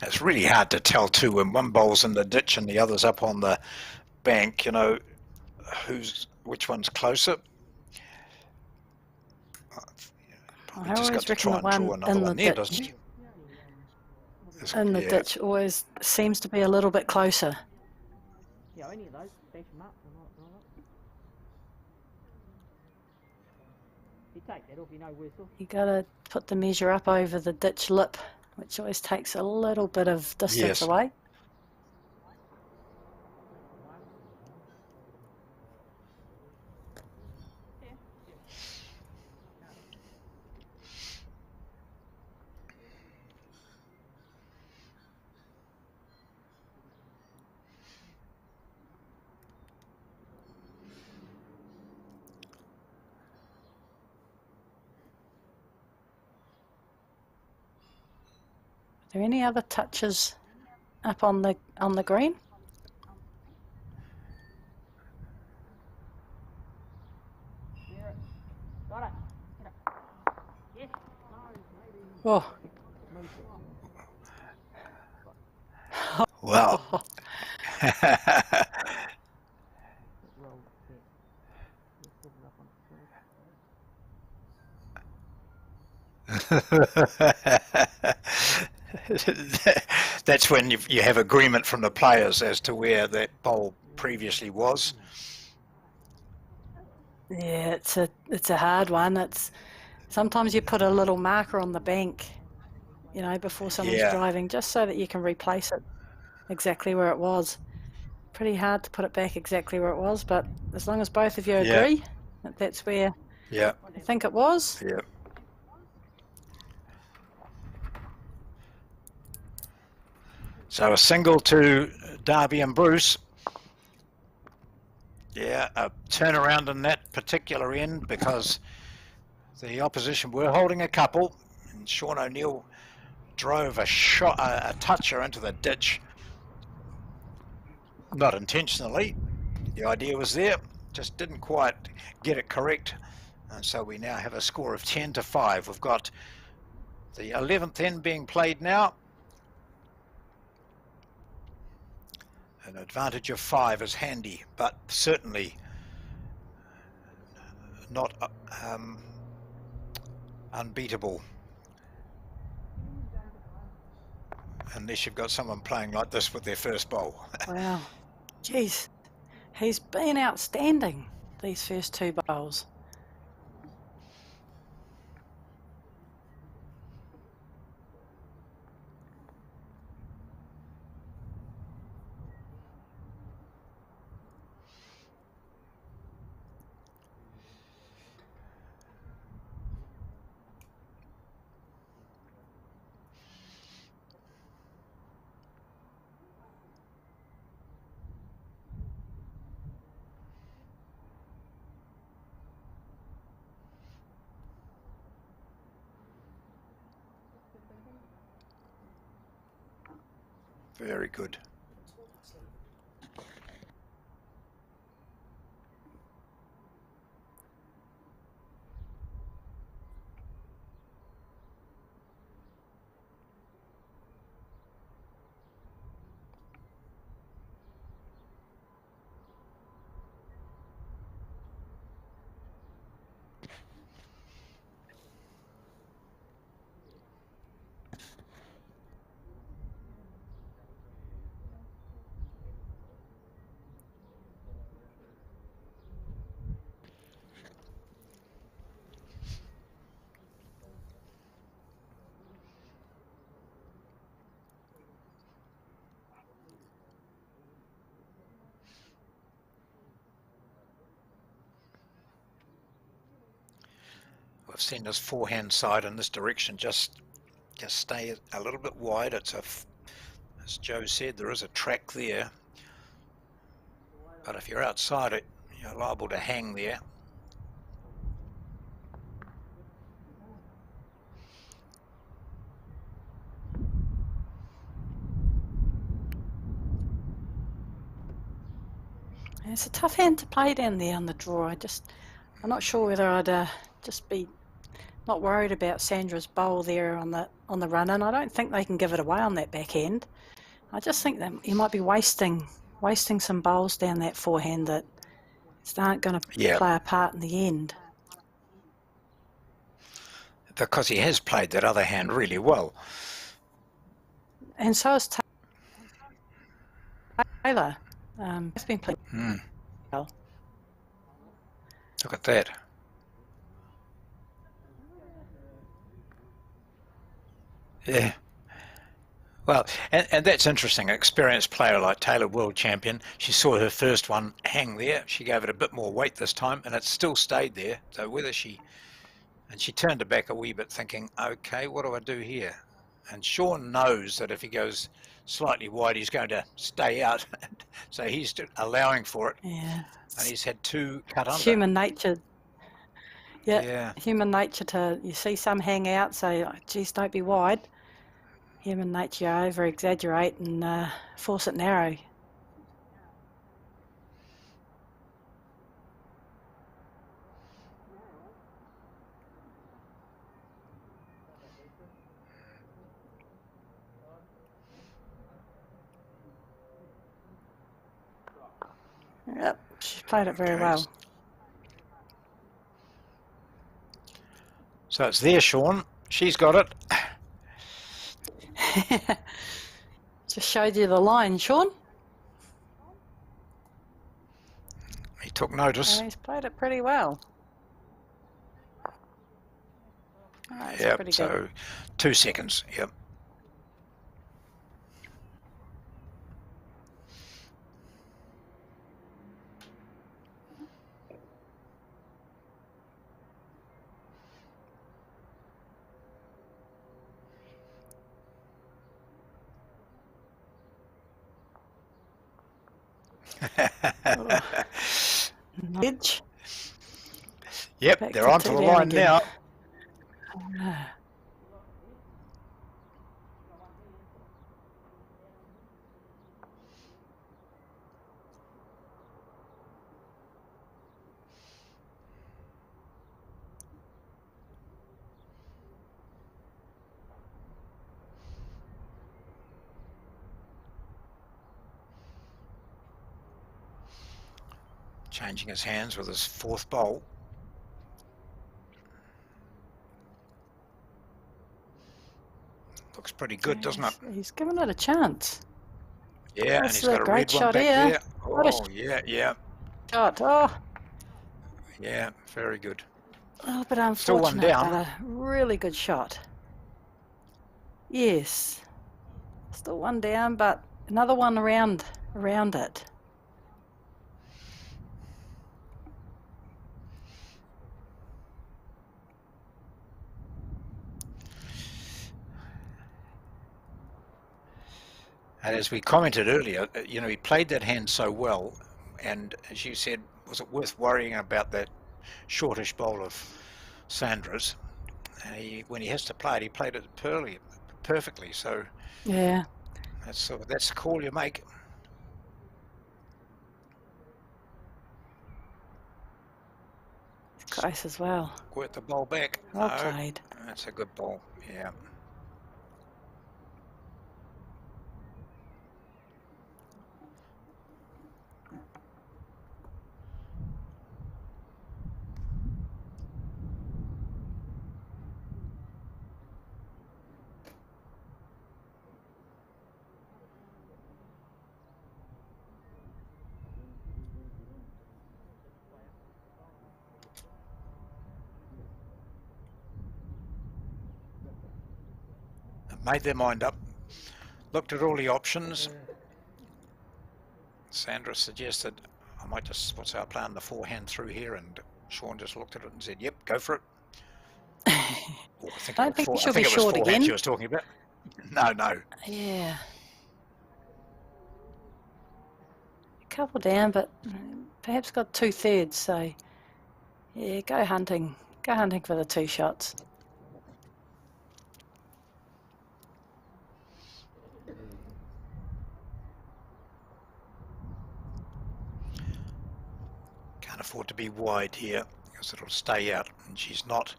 It's really hard to tell too when one bowl's in the ditch and the other's up on the bank, you know, which one's closer. Probably I just got always to reckon try the and draw one another in the one there, doesn't ditch, he? in the Yeah. ditch always seems to be a little bit closer. Yeah, any of those, dash them up and all that. You take that off, you know where's off. You got to put the measure up over the ditch lip, which always takes a little bit of distance Yes. away. Are there any other touches up on the green? Got it. Yes. Whoa. Well. That's when you have agreement from the players as to where that bowl previously was. Yeah, it's a hard one. It's sometimes you put a little marker on the bank, you know, before someone's Yeah. driving, just so that you can replace it exactly where it was. Pretty hard to put it back exactly where it was, but as long as both of you Yeah. agree that that's where Yeah. I think it was. Yeah. So a single to Darby and Bruce. Yeah, a turnaround in that particular end because the opposition were holding a couple, and Sean O'Neill drove a toucher into the ditch. Not intentionally. The idea was there, just didn't quite get it correct. And so we now have a score of 10-5. We've got the 11th end being played now. An advantage of 5 is handy, but certainly not unbeatable. Unless you've got someone playing like this with their first bowl. Wow. Jeez. He's been outstanding these first 2 bowls. Very good. We've seen this forehand side in this direction just stay a little bit wide. It's as Joe said, there is a track there, but if you're outside it, you're liable to hang there. It's a tough hand to play down there on the draw. I'm not sure whether I'd just be not worried about Sandra's bowl there on the run in. I don't think they can give it away on that backhand. I just think that you might be wasting some bowls down that forehand that aren't going to play a part in the end. Because he has played that other hand really well. And so has Taylor. It's been played well. Look at that. Yeah. Well, and that's interesting. An experienced player like Taylor, world champion, she saw her first one hang there. She gave it a bit more weight this time, and it still stayed there. So whether she turned it back a wee bit thinking, okay, what do I do here? And Sean knows that if he goes slightly wide, he's going to stay out. So he's allowing for it. Yeah. And he's had two cut under. Human nature. Yeah. Human nature you see some hang out, say, oh, geez, don't be wide. Human nature, over exaggerate and force it narrow. Yep, she played it very well. So it's there, Sean. She's got it. Just showed you the line, Sean. He took notice. And he's played it pretty well. Oh, Yep, pretty so good. 2 seconds, yep. Edge. Yep, Back they're to onto the two down line again. now. Changing his hands with his fourth bowl. Looks pretty good, doesn't it? He's given it a chance. Yeah, and That's he's a got a great red one shot back here. there. What a Oh, yeah. Shot. Oh, Yeah, very good. a little bit Still one unfortunate, down. but a really good shot. Yes. Still one down, but another one around it. And as we commented earlier, you know, he played that hand so well, and as you said, was it worth worrying about that shortish bowl of Sandra's? And when he has to play it, he played it perfectly. So Yeah. That's the call you make. It's close as well. Work the ball back. Well No, played. that's a good ball. Yeah. Made their mind up, looked at all the options. Sandra suggested I might just, what's our plan, the forehand through here, and Sean just looked at it and said, yep, go for it. Oh, I Don't think was she'll be short forehand again. she was talking about. No. Yeah. A couple down, but perhaps got 2/3, so yeah, go hunting. Go hunting for the 2 shots. Can't afford to be wide here because it'll stay out, and she's not,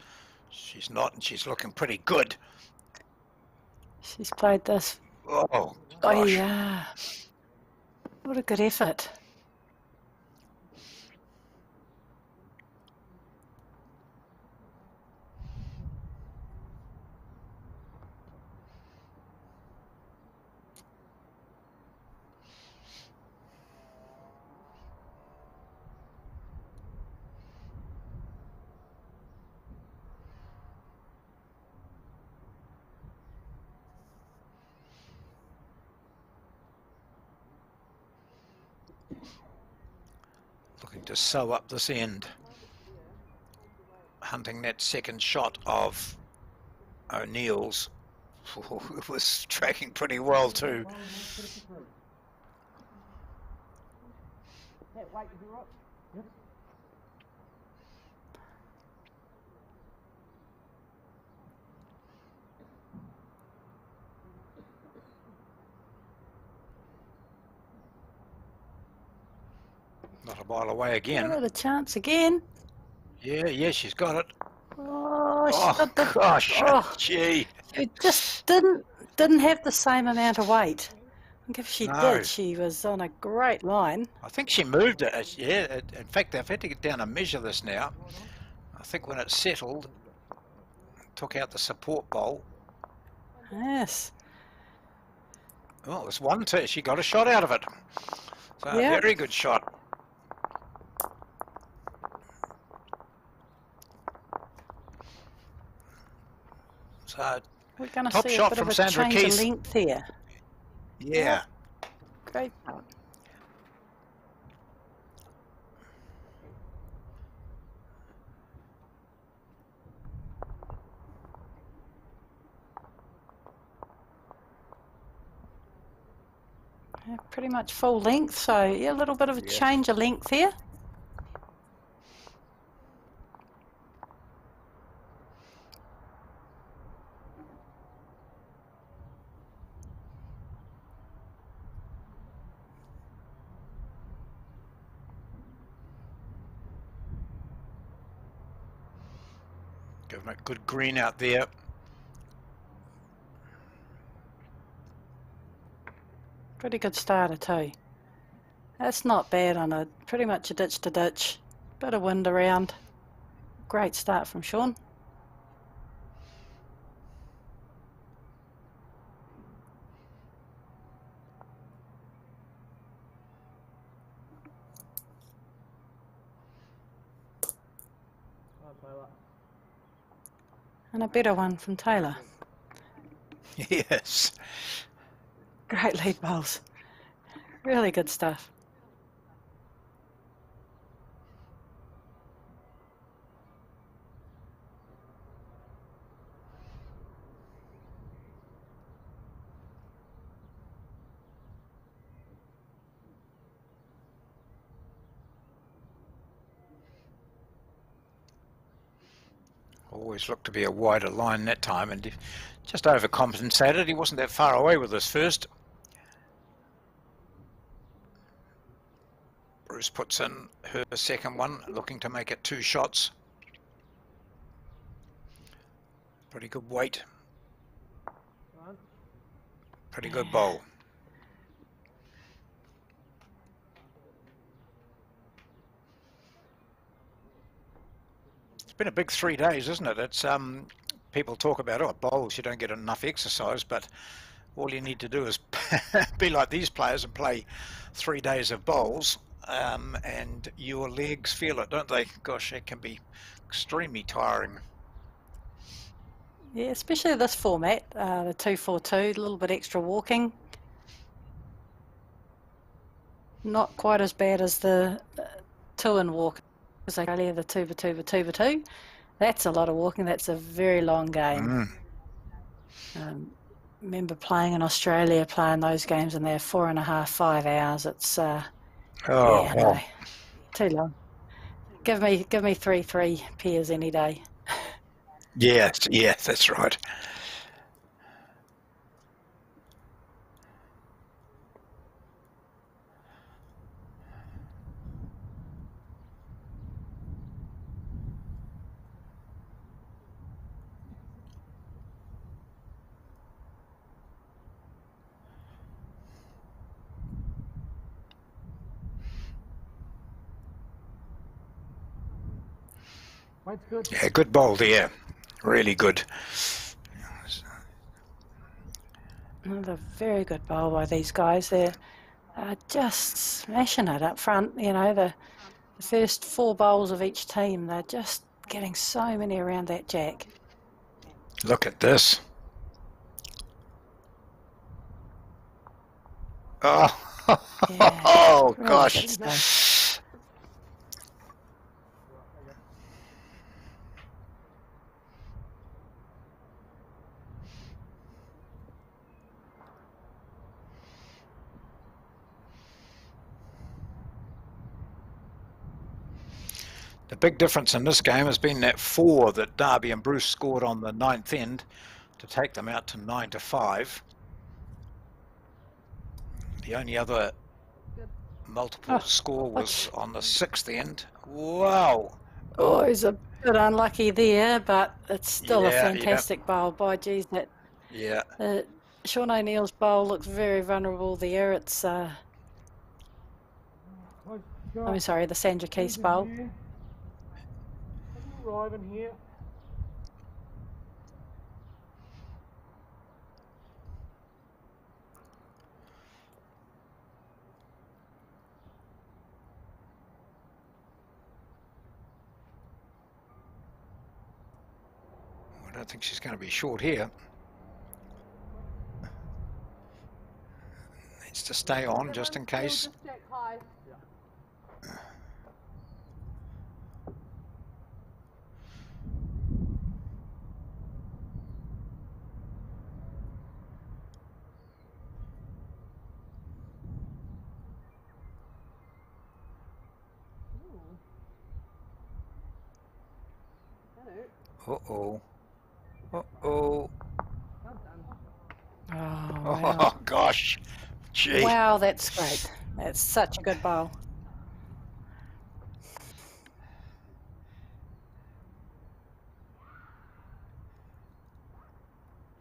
and she's looking pretty good. She's played this. Oh, Oh gosh. yeah. What a good effort. Looking to sew up this end. Hunting that second shot of O'Neill's. It was tracking pretty well too. That weight is all right? Yep. Not a mile away again. Got a chance again. Yeah, she's got it. Oh, she Oh got the. gosh, Oh, gee. she just didn't have the same amount of weight. I think if she No. did, she was on a great line. I think she moved it. Yeah, in fact, I've had to get down and measure this now. I think when it settled, took out the support bowl. Yes. Oh, it was 1-2. She got a shot out of it. So a Yep. very good shot. So We're going to Top see a shot bit from of a Sandra change Keith. of length here. yeah, Great shot. Yeah, pretty much full length, so yeah, a little bit of a Yeah. change of length here. giving it good green out there. Pretty good starter too. That's not bad on a pretty much a ditch to ditch. Bit of wind around. Great start from Sean. And a better one from Taylor. Yes. Great lead bowls. Really good stuff. Always looked to be a wider line that time, and just overcompensated. He wasn't that far away with his first. Bruce puts in her second one, looking to make it 2 shots. Pretty good weight. Pretty good bowl. It's been a big 3 days, isn't it? It's people talk about, oh, bowls, you don't get enough exercise, but all you need to do is be like these players and play 3 days of bowls, and your legs feel it, don't they? Gosh, it can be extremely tiring. Yeah, especially this format, the 2-4-2, a little bit extra walking. Not quite as bad as the 2-in walk, as they earlier, the 2-for-2. That's a lot of walking. That's a very long game. Remember playing in Australia, playing those games, and they're 4.5, 5 hours. It's yeah, no, too long. Give me 3 pairs any day. Yeah, that's right. Weight's good. Yeah, good bowl there. Really good. Another very good bowl by these guys. They're just smashing it up front. You know, the first 4 bowls of each team, they're just getting so many around that jack. Look at this. Oh, Yeah, oh really gosh. good stuff. The big difference in this game has been that 4 that Darby and Bruce scored on the 9th end to take them out to 9-5. The only other multiple score was on the 6th end. Wow. Oh, he's a bit unlucky there, but it's still a Yeah, fantastic bowl. By geez, that Yeah. Sean O'Neill's bowl looks very vulnerable there. It's Weight's good. I'm sorry, the Sandra Keith's bowl. Here. Arriving here. I don't think she's going to be short here. Needs to stay on just in case. Just jack high. Uh-oh. Uh-oh. Oh, Oh, wow. gosh. Gee. Wow, that's great. That's such a good bowl.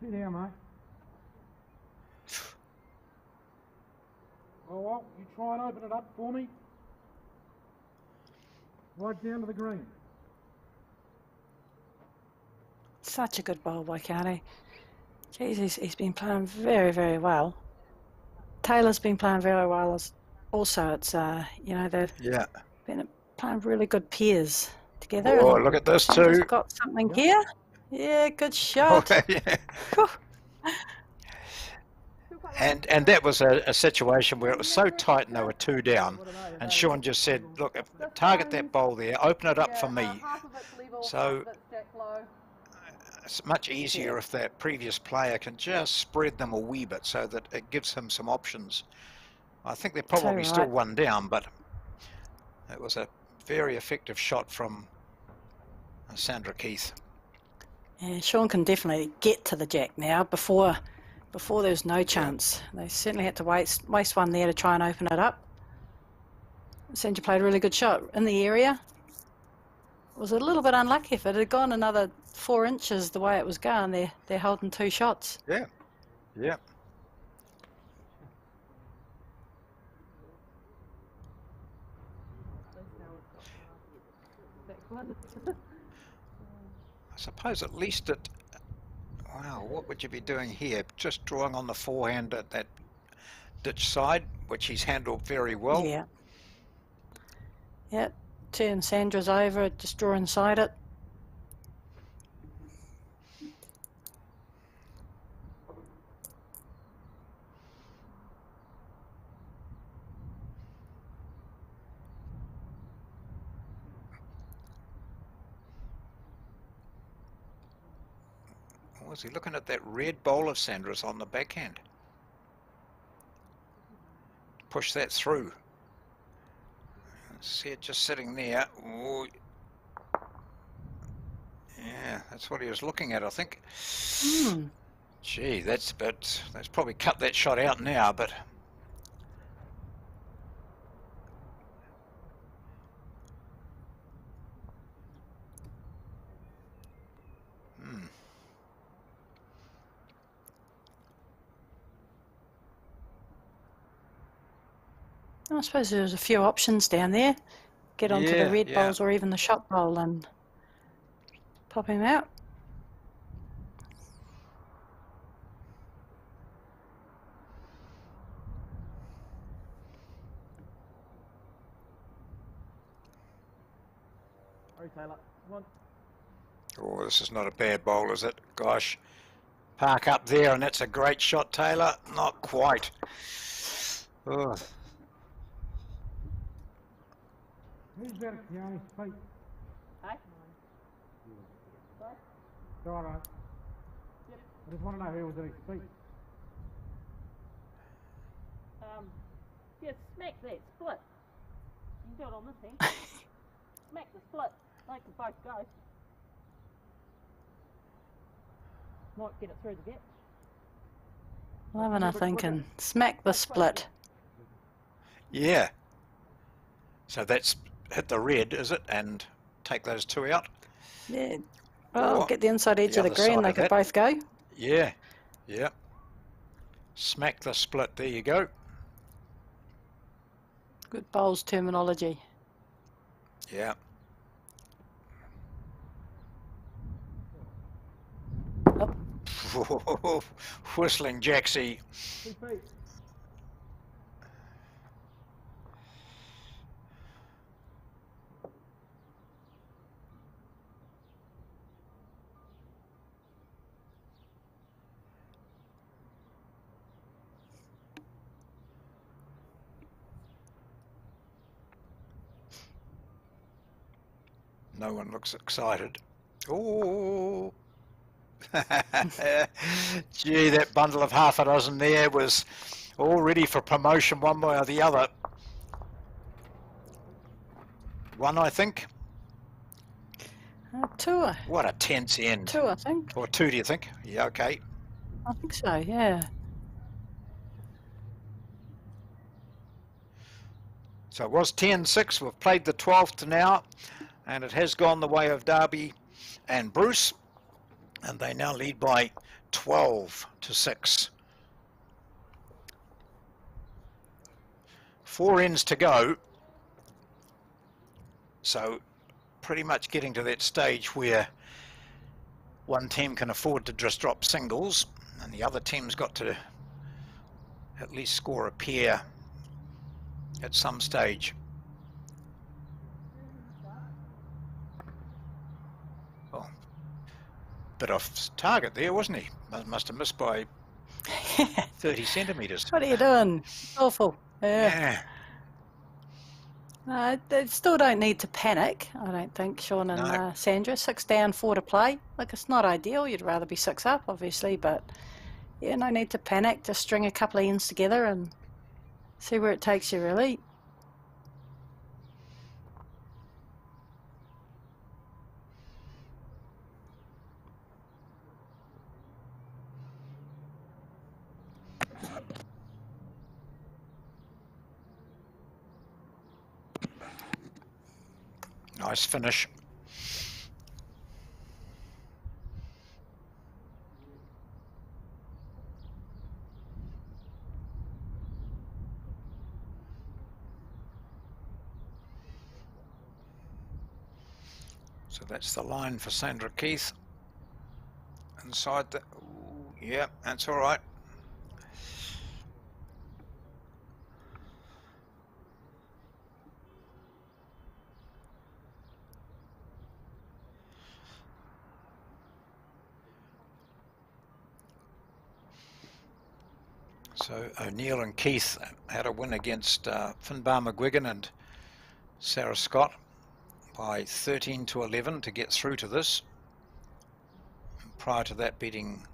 Sit down, mate. Well, you try and open it up for me. Right down to the green. Such a good bowl by Carney. Jeez, he's been playing very, very well. Taylor's been playing very well as also. It's you know, they've Yeah. been playing really good pairs together. Oh, and look at this Taylor's too. got something here. Yeah, good shot. Yeah. Whew. And that was a situation where it was so tight and they were 2 down. And Sean just said, look, target that bowl there, open it up for me. Half of it's level, So- half of it's jack low. It's much easier if that previous player can just spread them a wee bit so that it gives him some options. I think they're probably still right. 1 down, but it was a very effective shot from Sandra Keith. Yeah, Sean can definitely get to the jack now. Before there's no chance. They certainly had to waste one there to try and open it up. Sandra played a really good shot in the area. Was a little bit unlucky. If it had gone another 4 inches the way it was going, they're holding 2 shots. Yeah. Yeah. I suppose at least it. Wow, what would you be doing here? Just drawing on the forehand at that ditch side, which he's handled very well. Yeah. Yeah. Turn Sandra's over, just draw inside it. Was he looking at that red bowl of Sandra's on the backhand? Push that through. See it just sitting there. Ooh. Yeah, that's what he was looking at, I think. Gee, that's probably cut that shot out now, but I suppose there's a few options down there. Get onto Yeah, the red yeah. bowls or even the shot bowl and pop him out. Hurry, Taylor. Come on. oh, this is not a bad bowl, is it? Gosh. Park up there, and that's a great shot, Taylor. Not quite. Ugh. Who's got it on his feet? Hey? Righto. Yep. I just want to know who was at his feet. Yeah, smack that split. You can do it on this end. Smack the split. They can both go. Might get it through the gap. Loving, I think, and smack the split. Yeah. So that's hit the red, is it? And take those 2 out? Yeah. Oh, Or get the inside edge the of the other green. side They of could that. both go. Yeah. Yeah. Smack the split. There you go. Good bowls terminology. Yeah. Oh, Whistling Jaxie. 2 feet. No one looks excited. Oh. Gee, that bundle of half a dozen there was all ready for promotion one way or the other. 1, I think. 2, What a tense end. 2, I think. Or 2, do you think? Yeah, okay. I think so, yeah. So it was 10-6. We've played the 12th now, and it has gone the way of Darby and Bruce, and they now lead by 12-6. 4 ends to go. So pretty much getting to that stage where one team can afford to just drop singles, and the other team's got to at least score a pair at some stage. Oh, bit off target there, wasn't he? Must have missed by 30 centimetres. What are you doing? Awful. Yeah. They still don't need to panic, I don't think, Sean and No. Sandra. 6 down, 4 to play. Like, it's not ideal. You'd rather be 6 up, obviously, but yeah, no need to panic. Just string a couple of ends together and see where it takes you, really. Nice finish. So that's the line for Sandra Keith. Inside the, ooh, yeah, that's all right. So O'Neill and Keith had a win against Finbar McGuigan and Sarah Scott by 13-11 to get through to this. And prior to that, beating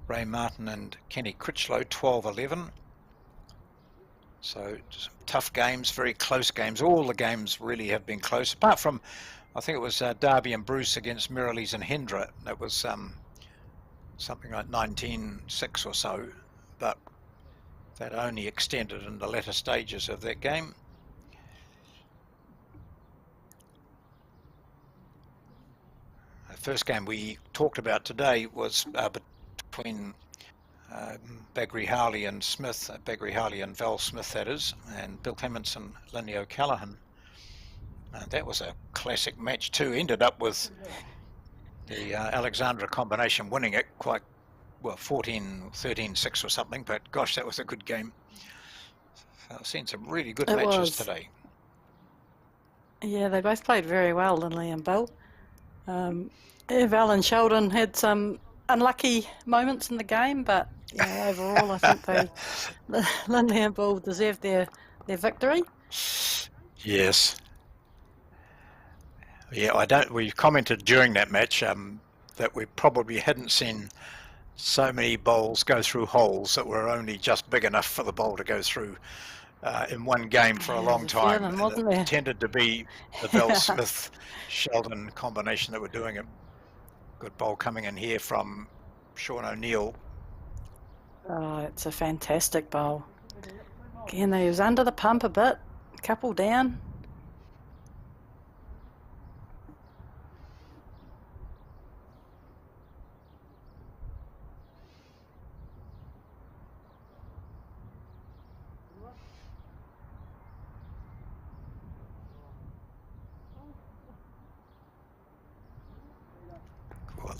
Ray Martin and Kenny Critchlow 12-11. So some tough games, very close games. All the games really have been close, apart from, I think it was Darby and Bruce against Mirrlees and Hendra. That was something like 19-6 or so, but that only extended in the latter stages of that game. The first game we talked about today was between Bagri Harley and Smith, Bagri Harley and Val Smith, that is, and Bill Clements and Lindy O'Callaghan. That was a classic match too. Ended up with the Alexandra combination winning it quite well, 13-6 or something, but gosh, that was a good game. So I've seen some really good matches today. Yeah, they both played very well, Lindley and Bill. Val and Sheldon had some unlucky moments in the game, but overall I think Lindley and Bill deserved their victory. Yes. Yeah, we commented during that match that we probably hadn't seen so many bowls go through holes that were only just big enough for the bowl to go through in one game for a long time. Feeling, wasn't there? It tended to be the Val Smith Sheldon combination that were doing it. Good bowl coming in here from Sean O'Neill. Oh, it's a fantastic bowl. Again, he was under the pump a bit, couple down.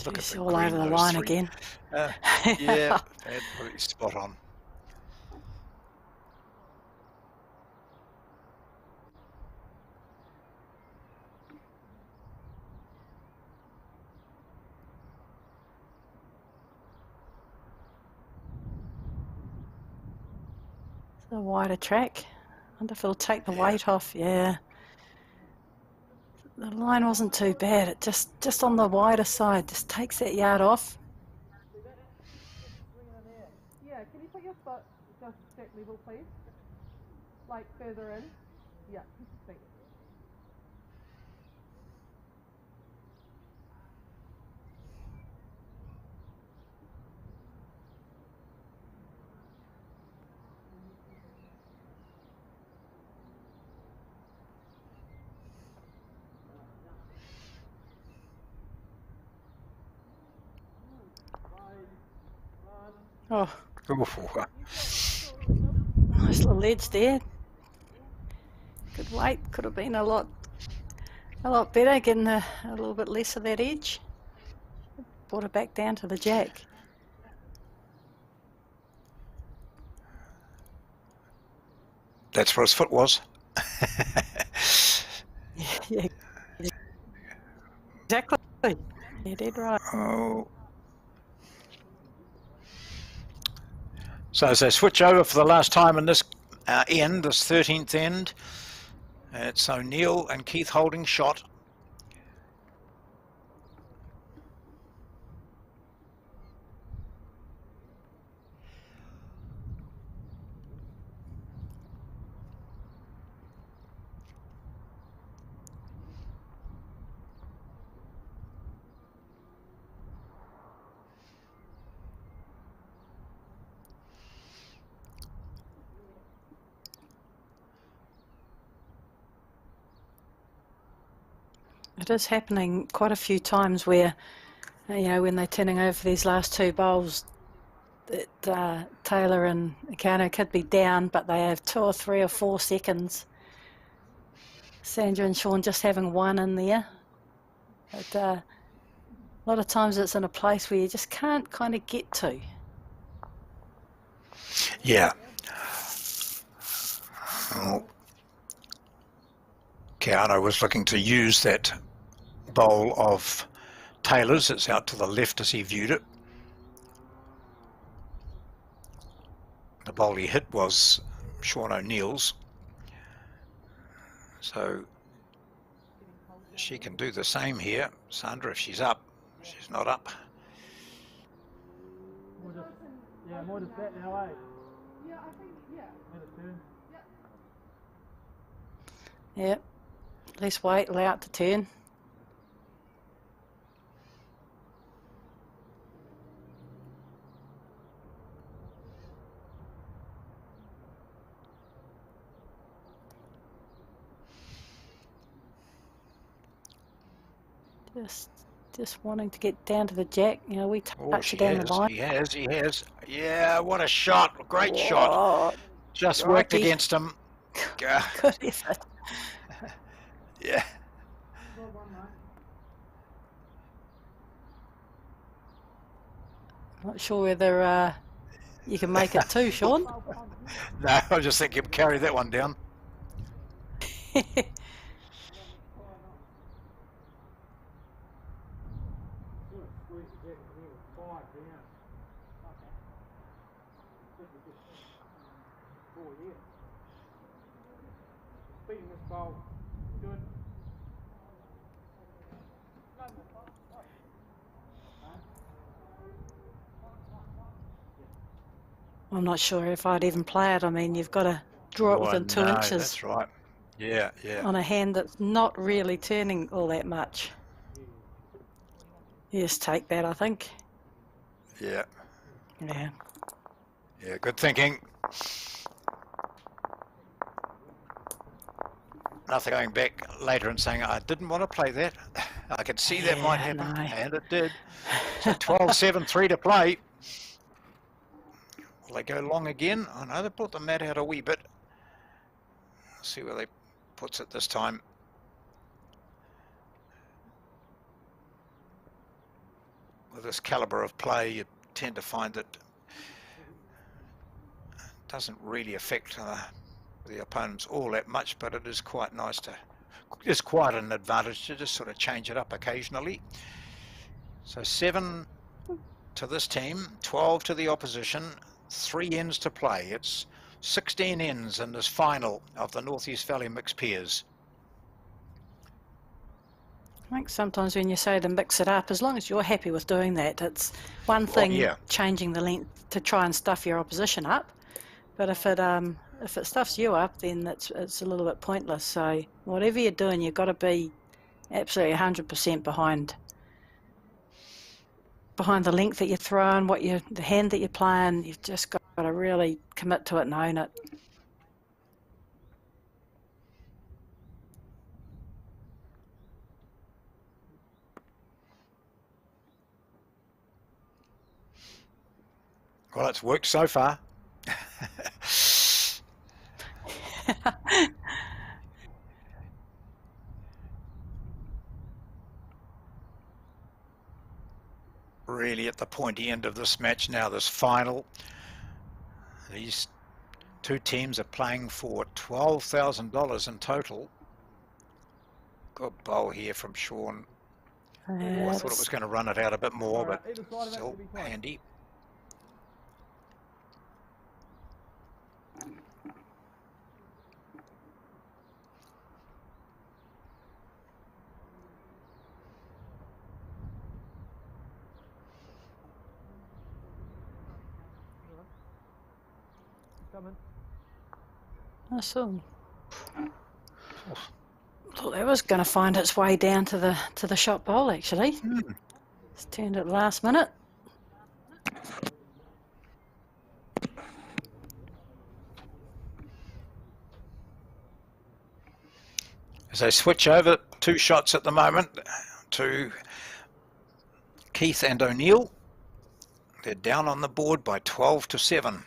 Look at She's the all green, over the those line three. again. Yeah, absolutely spot on. The wider track. I wonder if it'll take the weight off. Yeah. The line wasn't too bad. It just on the wider side, just takes that yard off. Yeah, can you put your foot just check level, please? Like further in. Yeah, thanks. Oh, Ooh, nice little edge there. Good weight. Could have been a lot better, getting a little bit less of that edge. Brought it back down to the jack. that's where his foot was. Yeah, exactly. You did right. Oh. So as they switch over for the last time in this end, this 13th end, it's O'Neill and Keith holding shot. it is happening quite a few times where, you know, when they're turning over these last two bowls, that Taylor and Akano could be down, but they have 2 or 3 or 4 seconds. Sandra and Sean just having one in there. But a lot of times it's in a place where you just can't kind of get to. Yeah. Well, Keano was looking to use that bowl of Taylor's. It's out to the left as he viewed it. The bowl he hit was Sean O'Neill's. So she can do the same here. Sandra, if she's up, she's not up. More just that now, eh? Yeah, I think, yeah. Let it turn. Yep. Let's wait, allow it to turn. Just wanting to get down to the jack. You know, we touch it down the line. He has. Yeah, what a shot. Great shot. Just worked Crikey. against him. Good effort. Yeah. Not sure whether you can make it too, Sean. No, I just think he'll carry that one down. Beating this bowl. Good. I'm not sure if I'd even play it. I mean, you've got to draw it within 2 no, inches That's right. Yeah. on a hand that's not really turning all that much. You just take that, I think. Yeah. Yeah. Yeah, good thinking. Nothing going back later and saying, I didn't want to play that. I could see that might happen, no. and it did. So 12-7, 3 to play. Will they go long again? I know they put the mat out a wee bit. See where they puts it this time. With this caliber of play, you tend to find that it doesn't really affect the opponents all that much, but it is quite nice to, it's quite an advantage to just sort of change it up occasionally. So 7 to this team, 12 to the opposition, 3 ends to play. It's 16 ends in this final of the North East Valley Mixed Pairs. I think sometimes when you say to mix it up, as long as you're happy with doing that, it's one thing changing the length to try and stuff your opposition up. But if it stuffs you up, then it's a little bit pointless. So whatever you're doing, you've got to be absolutely 100% behind the length that you're throwing, the hand that you're playing. You've just got to really commit to it and own it. Well, it's worked so far. Really at the pointy end of this match now, this final. These two teams are playing for $12,000 in total. Good bowl here from Sean. I thought it was going to run it out a bit more, but still handy. I saw. Thought that was going to find its way down to the shot bowl. Actually, it's turned at the last minute. As they switch over 2 shots at the moment to Keith and O'Neill. They're down on the board by 12-7.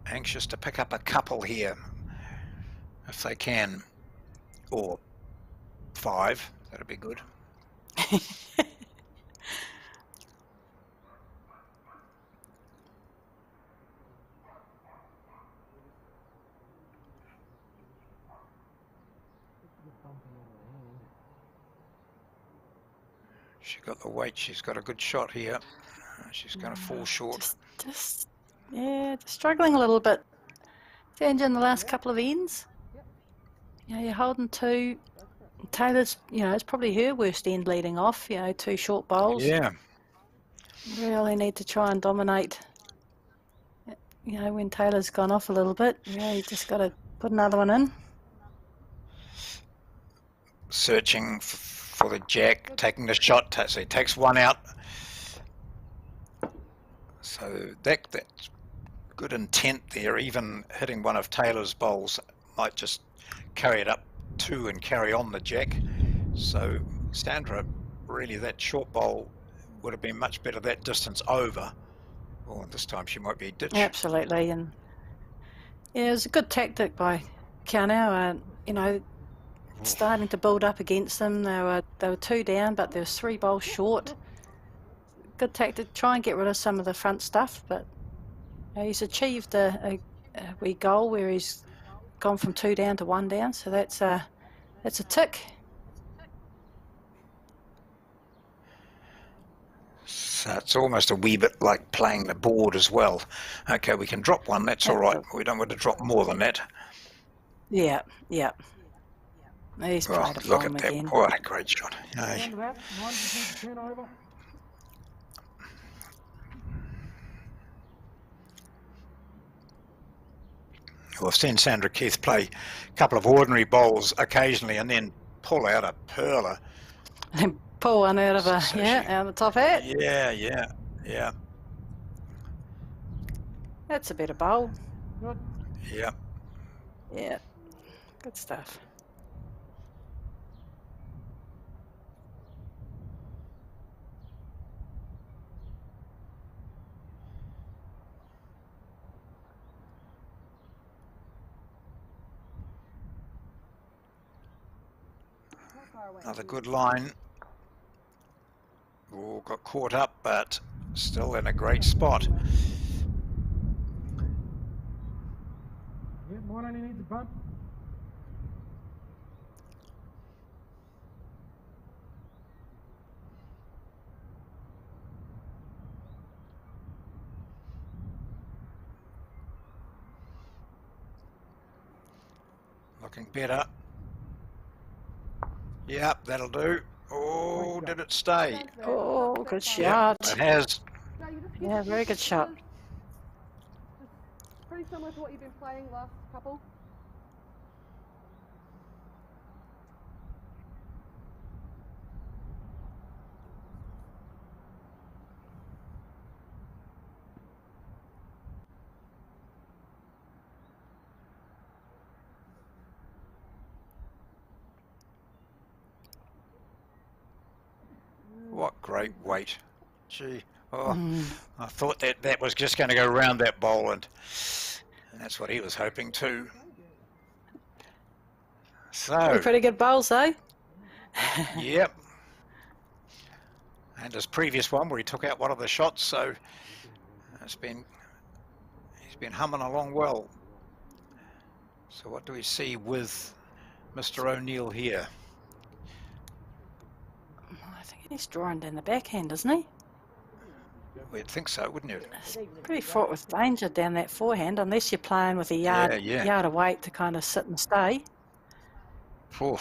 Anxious to pick up a couple here if they can, or 5. That'd be good. She got the weight. She's got a good shot here. She's going to fall short. Just struggling a little bit. Danger in the last couple of ends. You're holding 2. Taylor's, it's probably her worst end leading off. 2 short bowls. Yeah. Really need to try and dominate. When Taylor's gone off a little bit, you just got to put another one in. Searching for the jack, taking the shot. So he takes one out. So that's good intent there. Even hitting one of Taylor's bowls might just carry it up 2 and carry on the jack. So Sandra, really that short bowl would have been much better that distance over. Well, this time she might be ditched. Absolutely, and it was a good tactic by Kianau. Starting to build up against them. They were 2 down, but there was 3 bowls short. Good tactic, try and get rid of some of the front stuff, but he's achieved a wee goal where he's gone from 2 down to 1 down, so that's a tick. So it's almost a wee bit like playing the board as well. Okay, we can drop 1, that's all right. We don't want to drop more than that. Yeah. He's played a look form at that. again. What a great shot. Aye. Under that, 90% turnover. Well, I've seen Sandra Keith play a couple of ordinary bowls occasionally and then pull out a perler. And pull one out of out of the top hat. Yeah. That's a better bowl. Good. Yeah. Yeah, good stuff. Another good line. Oh, got caught up, but still in a great spot. Yeah, mine only needs a bump. Looking better. Yep, that'll do. Oh, did it stay? Oh, good shot. It has. No, you just Yeah, very good shot. pretty similar to what you've been playing last couple. What great weight. Gee. Oh, I thought that was just going to go around that bowl, and that's what he was hoping too. So, Pretty good bowls, eh? yep. And his previous one where he took out one of the shots, so he's been humming along well. So what do we see with Mr. O'Neill here? I think he's drawing down the backhand, isn't he? We'd think so, wouldn't you? It's pretty fraught with danger down that forehand, unless you're playing with a yard, Yeah. yard of weight to kind of sit and stay. Oh,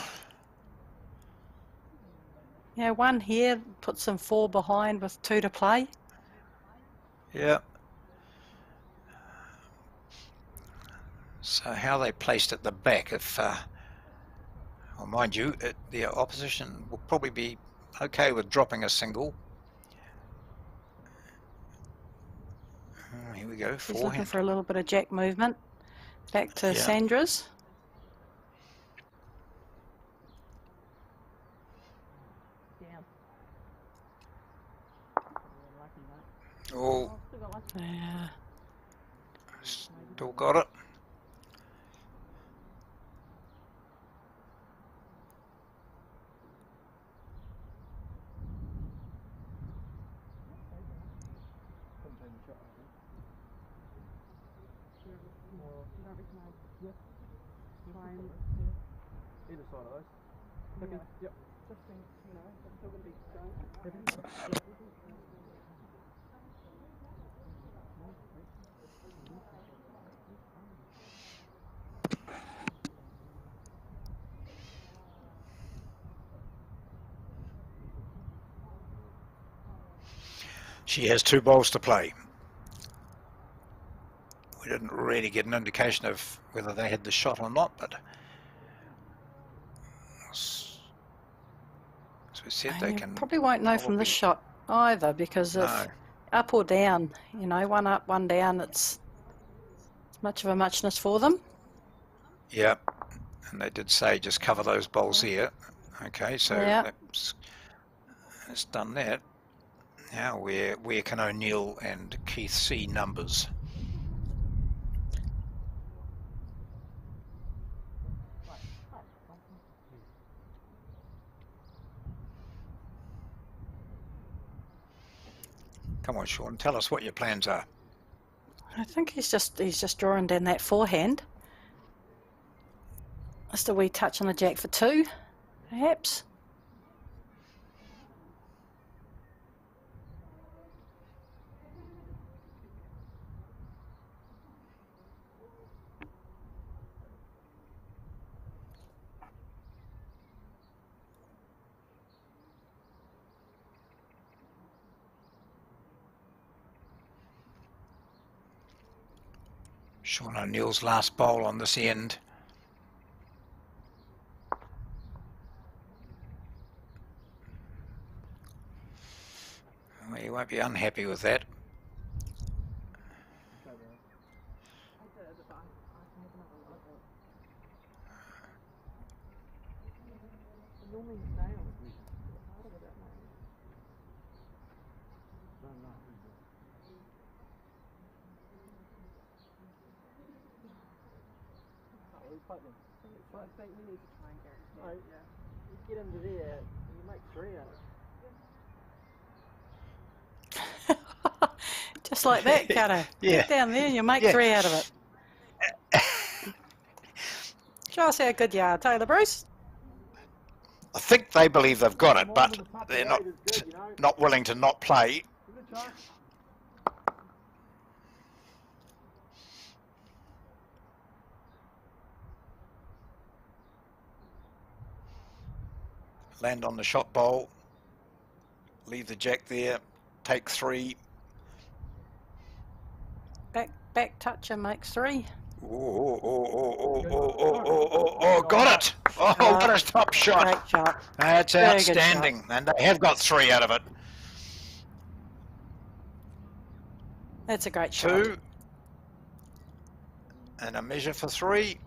Yeah, 1 here, puts them 4 behind with 2 to play. yeah. So how they placed at the back, if, well, mind you, the opposition will probably be okay with dropping a single. Here we go, He's looking forehand. for a little bit of jack movement. Back to Yeah. Sandra's. Yeah. Still got it. Either side of those. Okay. Yep. Just think, you know, it's still going to be going. She has 2 balls to play. We didn't really get an indication of whether they had the shot or not, but as we said, they You can probably won't know from this shot either, because if No. up or down, you know, one up, one down, it's much of a muchness for them. Yeah, and they did say just cover those bowls here. Okay, so Yeah. it's done that. Now where can O'Neill and Keith see numbers? Come on, Sean, tell us what your plans are. I think he's just drawing down that forehand. Just a wee touch on the jack for 2, perhaps. Sean O'Neill's last bowl on this end. Well, you won't be unhappy with that. Normally nails. Harder with that nail. I think we need to try and get you get into there, you make 3 out of it. Just like that, Carter. Yeah. Get down there and you make Yeah. 3 out of it. Show us how good you are, Taylor Bruce. I think they believe they've got it, but they're not willing to not play. Land on the shot bowl, leave the jack there, take 3. Back touch and makes 3. Oh, got it! Oh, what a top shot! Great shot. That's Very good shot. outstanding, and they have got 3 out of it. That's a great shot. 2, and a measure for 3.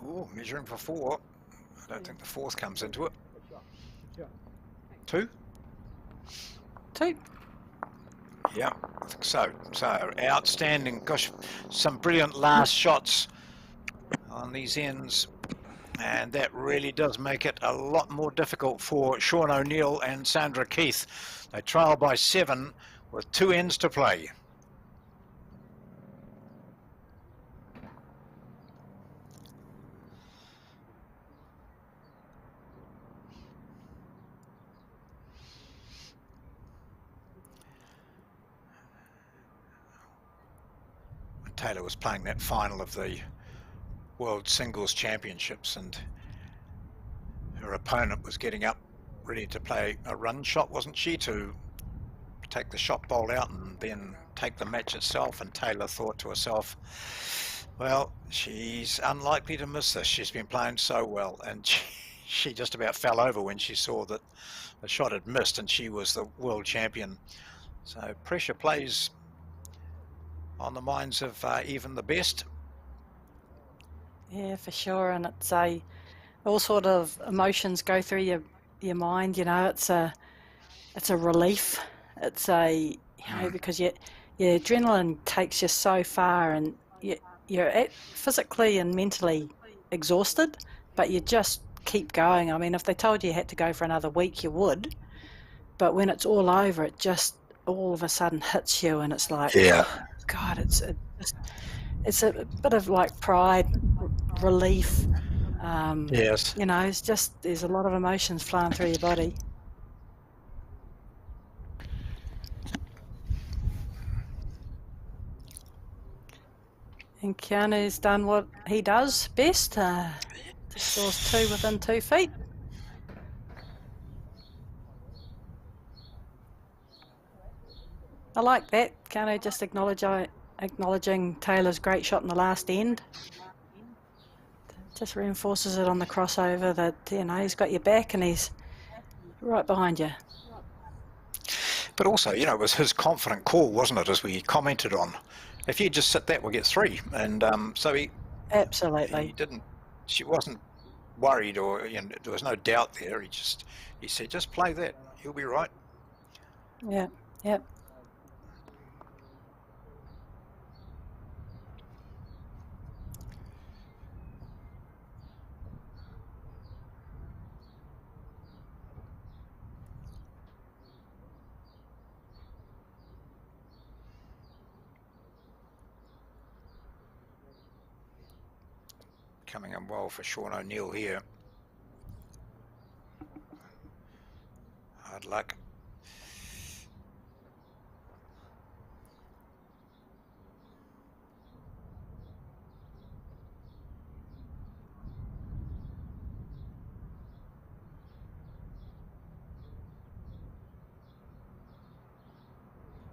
Oh, measuring for 4. I don't think the 4th comes into it. 2? 2. Yeah, I think so. So outstanding. Gosh, some brilliant last shots on these ends. And that really does make it a lot more difficult for Sean O'Neill and Sandra Keith. They trail by 7 with 2 ends to play. Taylor was playing that final of the World Singles Championships, and her opponent was getting up ready to play a run shot, wasn't she, to take the shot bowl out and then take the match itself. And Taylor thought to herself, well, she's unlikely to miss this. She's been playing so well. And she just about fell over when she saw that the shot had missed and she was the world champion. So pressure plays on the minds of even the best. Yeah, for sure. And it's all sort of emotions go through your mind. You know, it's a relief. It's because your adrenaline takes you so far, and you're physically and mentally exhausted, but you just keep going. I mean, if they told you had to go for another week, you would. But when it's all over, it just all of a sudden hits you, and it's like, Yeah. oh, God, it's a bit of like pride, relief. Yes. You know, there's a lot of emotions flowing through your body. And Keanu's done what he does best. Just scores 2 within 2 feet. I like that. Keanu just acknowledging Taylor's great shot in the last end. Just reinforces it on the crossover that, you know, he's got your back and he's right behind you. But also, you know, it was his confident call, wasn't it, as we commented on. If you just sit that, we'll get 3. And so Absolutely. She wasn't worried, or there was no doubt there. He said, just play that, you'll be right. Yeah, yeah. Coming in well for Sean O'Neill here. Hard luck.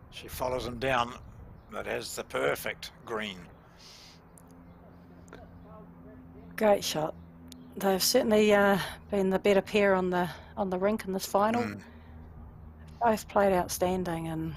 She follows him down, but has the perfect green. Great shot. They've certainly been the better pair on the rink in this final. Both played outstanding, and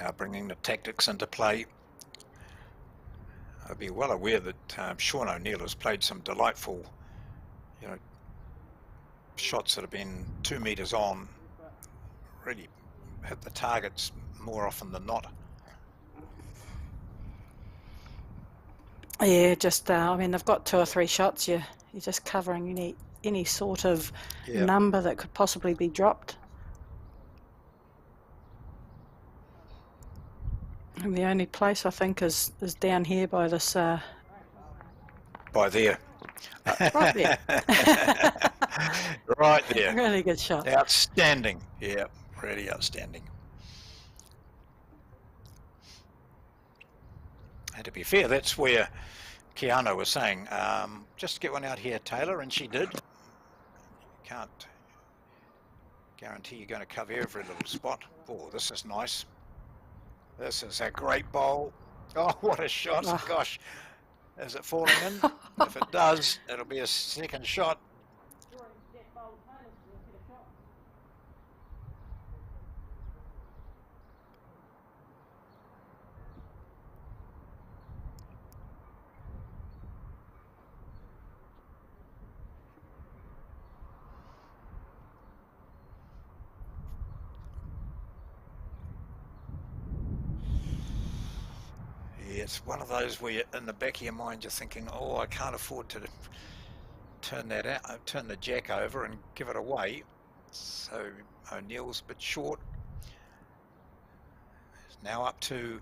Now bringing the tactics into play. I'd be well aware that Sean O'Neill has played some delightful, shots that have been 2 meters on, really hit the targets more often than not. yeah, just I mean, they've got 2 or 3 shots. You're just covering any sort of number that could possibly be dropped. And the only place I think is down here by this. By there. Right there. Right there. Really good shot. Outstanding. Yeah, really outstanding. And to be fair, that's where Keanu was saying, just get one out here, Taylor, and she did. You can't guarantee you're going to cover every little spot. Oh, this is nice. This is a great bowl. Oh, what a shot. Oh. Gosh. Is it falling in? If it does, it'll be a second shot. It's one of those where in the back of your mind you're thinking, oh, I can't afford to turn that out, turn the jack over and give it away. So O'Neill's a bit short. Now up to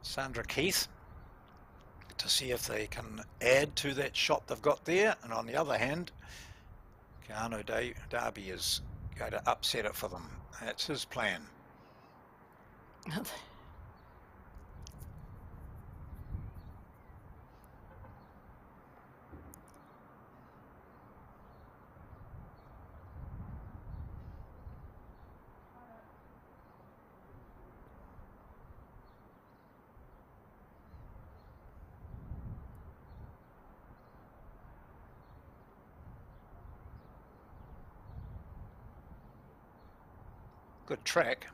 Sandra Keith to see if they can add to that shot they've got there. And on the other hand, Keanu Darby is going to upset it for them. That's his plan. Good track.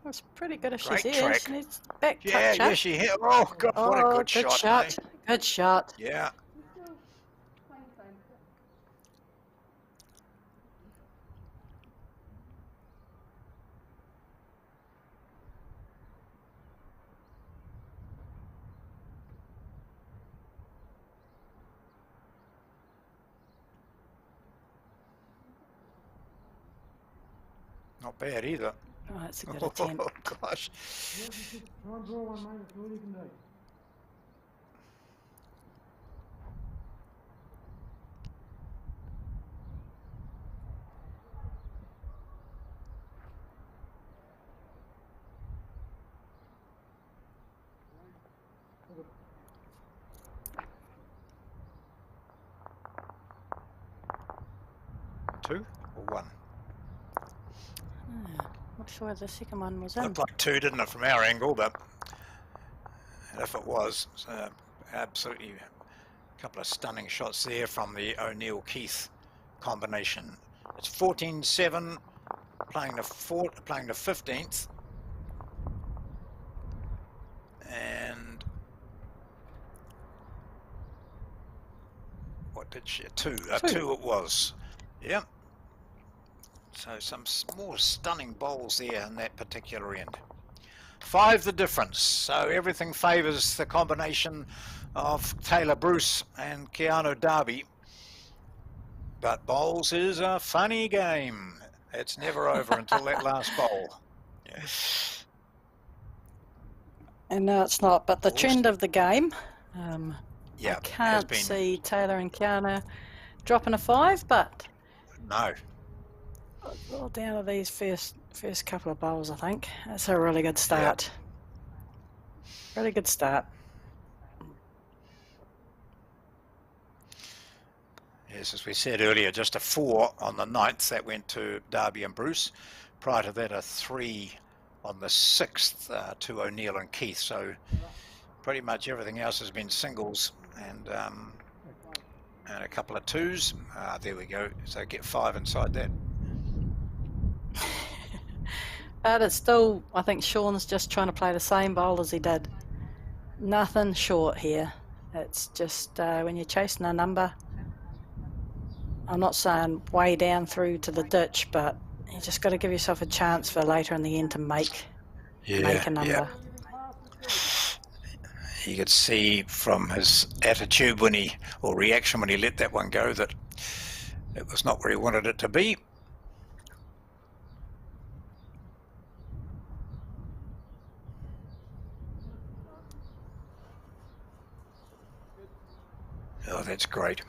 That's pretty good if Great she's here. track. She needs back Yeah, touch. yeah, she hit. Oh, God, what a good shot. shot. eh? Good shot. Yeah. You're still playing the same. Not bad either. Oh, that's a good attempt. Oh, gosh. Yeah, just try and draw one, mate. That's all you can do. Two or one? Not sure the second one was in. Looked like two, didn't it, from our angle? But if it was, absolutely a couple of stunning shots there from the O'Neill-Keith combination. It's 14-7, playing the 15th, and what did she? Two it was. Yep. So some more stunning bowls there in that particular end. 5 the difference. So everything favours the combination of Taylor Bruce and Keanu Darby. But bowls is a funny game. It's never over until that last bowl. Yes. And no, it's not. But the Awesome. trend of the game, Yeah, I can't been. see Taylor and Keanu dropping a 5, but No. well, down to these first couple of bowls, I think. That's a really good start. Really good start. Yes, as we said earlier, just a 4 on the 9th. That went to Darby and Bruce. Prior to that, a 3 on the 6th to O'Neill and Keith. So pretty much everything else has been singles and a couple of 2s. There we go. So get 5 inside that. But it's still, I think Sean's just trying to play the same bowl as he did. Nothing short here. It's just when you're chasing a number, I'm not saying way down through to the ditch, but you just got to give yourself a chance for later in the end to make a number. You could see from his attitude reaction when he let that one go that it was not where he wanted it to be. Oh, that's great.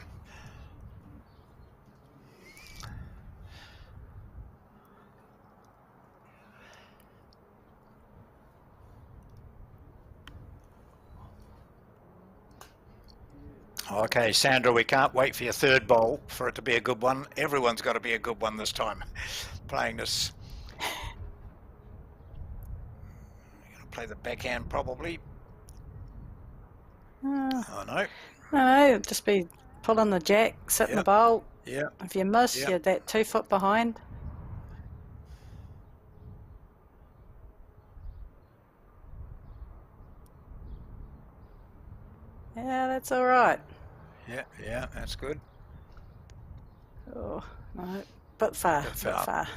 Okay, Sandra, we can't wait for your third bowl for it to be a good one. Everyone's got to be a good one this time. Playing this. You're going to play the backhand probably. Oh, no. No, just be pulling the jack, sitting the bowl. Yeah. If you miss, Yep. you're that 2 foot behind. Yeah, that's all right. Yeah, that's good. Oh, no, bit far, Bit bit far. far.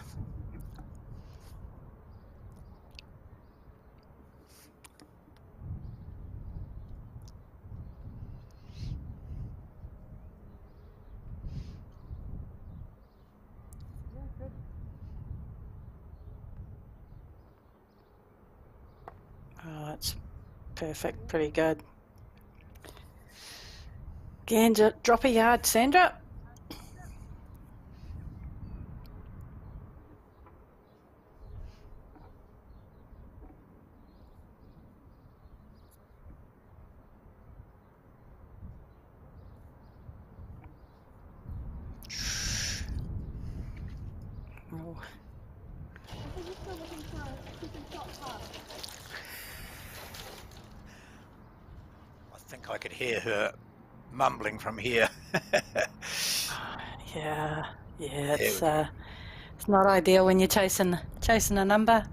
Oh, that's perfect, pretty good. Again, drop a yard, Sandra. Oh. Are you still looking for a super shot pass? I think I could hear her mumbling from here. Yeah, There it's we go. It's not ideal when you're chasing a number.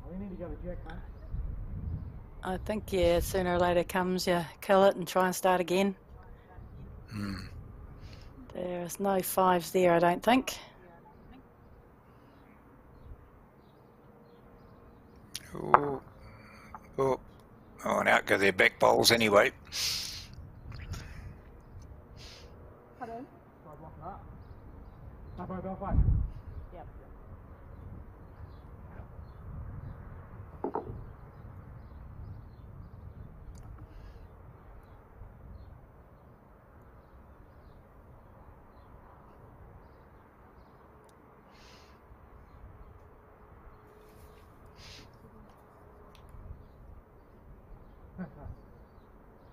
We need to go to Jack, mate. I think, yeah, sooner or later comes you kill it and try and start again. There's no fives there, I don't think. Oh, and out go their back bowls anyway. Pardon? Try blocking up. Halfway. Yep.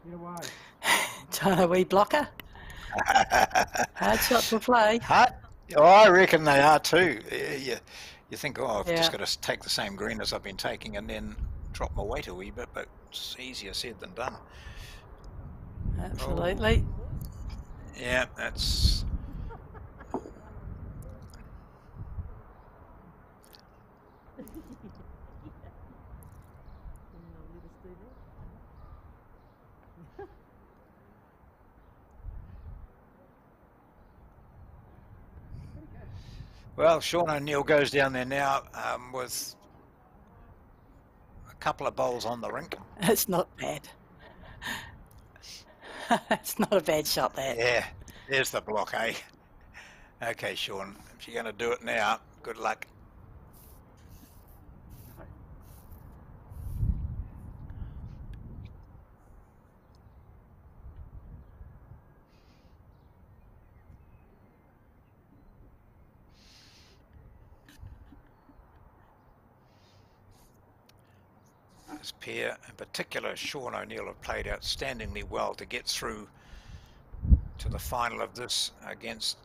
Get away. Trying a wee blocker. Hard shot to play. Oh, I reckon they are too. You think, oh, I've just Yeah. got to take the same green as I've been taking and then drop my weight a wee bit, but it's easier said than done. Absolutely. Yeah, that's... Well, Sean O'Neill goes down there now with a couple of bowls on the rink. It's not bad. It's not a bad shot, that. Yeah, there's the block, eh? Okay, Sean, if you're going to do it now, good luck. This pair, in particular, Sean O'Neill, have played outstandingly well to get through to the final of this against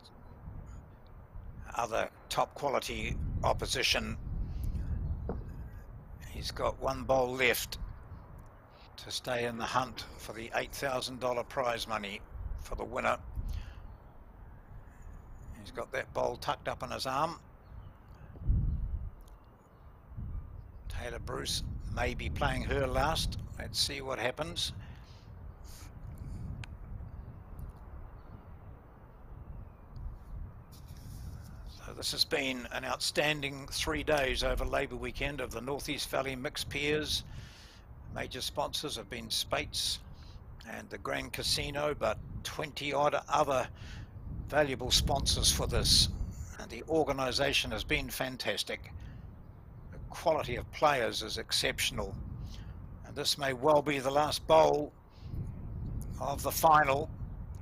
other top quality opposition. He's got one bowl left to stay in the hunt for the $8,000 prize money for the winner. He's got that bowl tucked up on his arm. Taylor Bruce may be playing her last. Let's see what happens. So this has been an outstanding 3 days over Labour weekend of the Northeast Valley Mixed Pairs. Major sponsors have been Spates and the Grand Casino, but 20 odd other valuable sponsors for this. And the organisation has been fantastic. Quality of players is exceptional, and this may well be the last bowl of the final.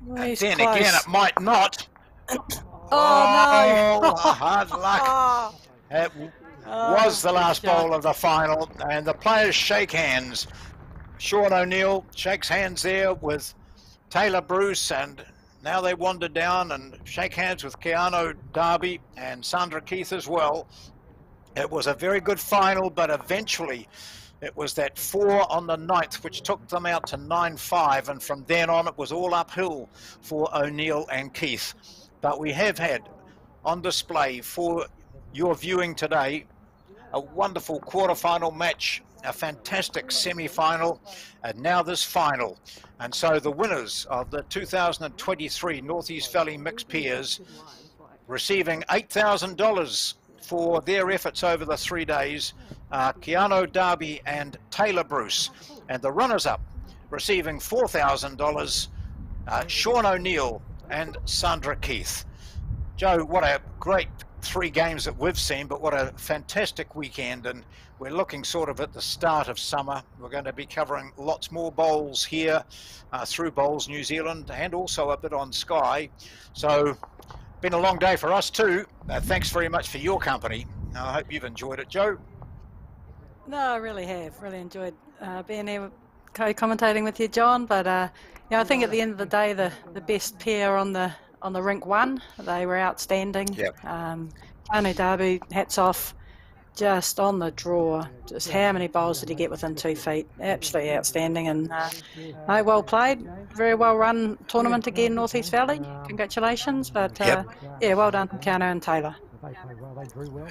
Well, And he's then close. again, it might not. Oh, no! Hard luck. It was the last bowl of the final, and the players shake hands. Sean O'Neill shakes hands there with Taylor Bruce, and now they wander down and shake hands with Keanu Darby and Sandra Keith as well. It was a very good final, but eventually it was that 4 on the 9th which took them out to 9-5, and from then on it was all uphill for O'Neill and Keith. But we have had on display for your viewing today a wonderful quarterfinal match, a fantastic semi-final, and now this final. And so the winners of the 2023 Northeast Valley Mixed Pairs receiving $8,000 for their efforts over the 3 days, Keanu Darby and Taylor Bruce. And the runners-up receiving $4,000, Sean O'Neill and Sandra Keith. Joe, what a great 3 games that we've seen, but what a fantastic weekend, and we're looking sort of at the start of summer. We're going to be covering lots more bowls here through Bowls New Zealand, and also a bit on Sky. So been a long day for us too. Thanks very much for your company. I hope you've enjoyed it, Joe. No, I really have. Really enjoyed being here, co-commentating with you, John. But yeah, I think at the end of the day, the best pair on the rink won. They were outstanding. Yep. Keanu Darby, hats off. just on the draw. Just how many bowls did he get within 2 feet? Absolutely outstanding, and no, well played. Very well run tournament again, North East Valley. Congratulations, but yeah, well done, Keanu and Taylor.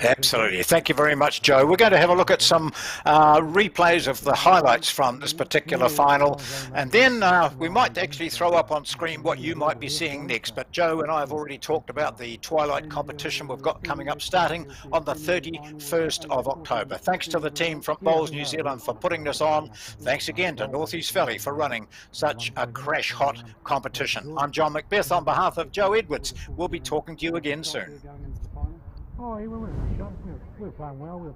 Absolutely. Thank you very much, Joe. We're going to have a look at some replays of the highlights from this particular final, and then we might actually throw up on screen what you might be seeing next. But Joe and I have already talked about the Twilight competition we've got coming up starting on the 31st of October. Thanks to the team from Bowls New Zealand for putting this on. Thanks again to North East Valley for running such a crash hot competition. I'm John Macbeth on behalf of Joe Edwards. We'll be talking to you again soon. Oh, we were playing well.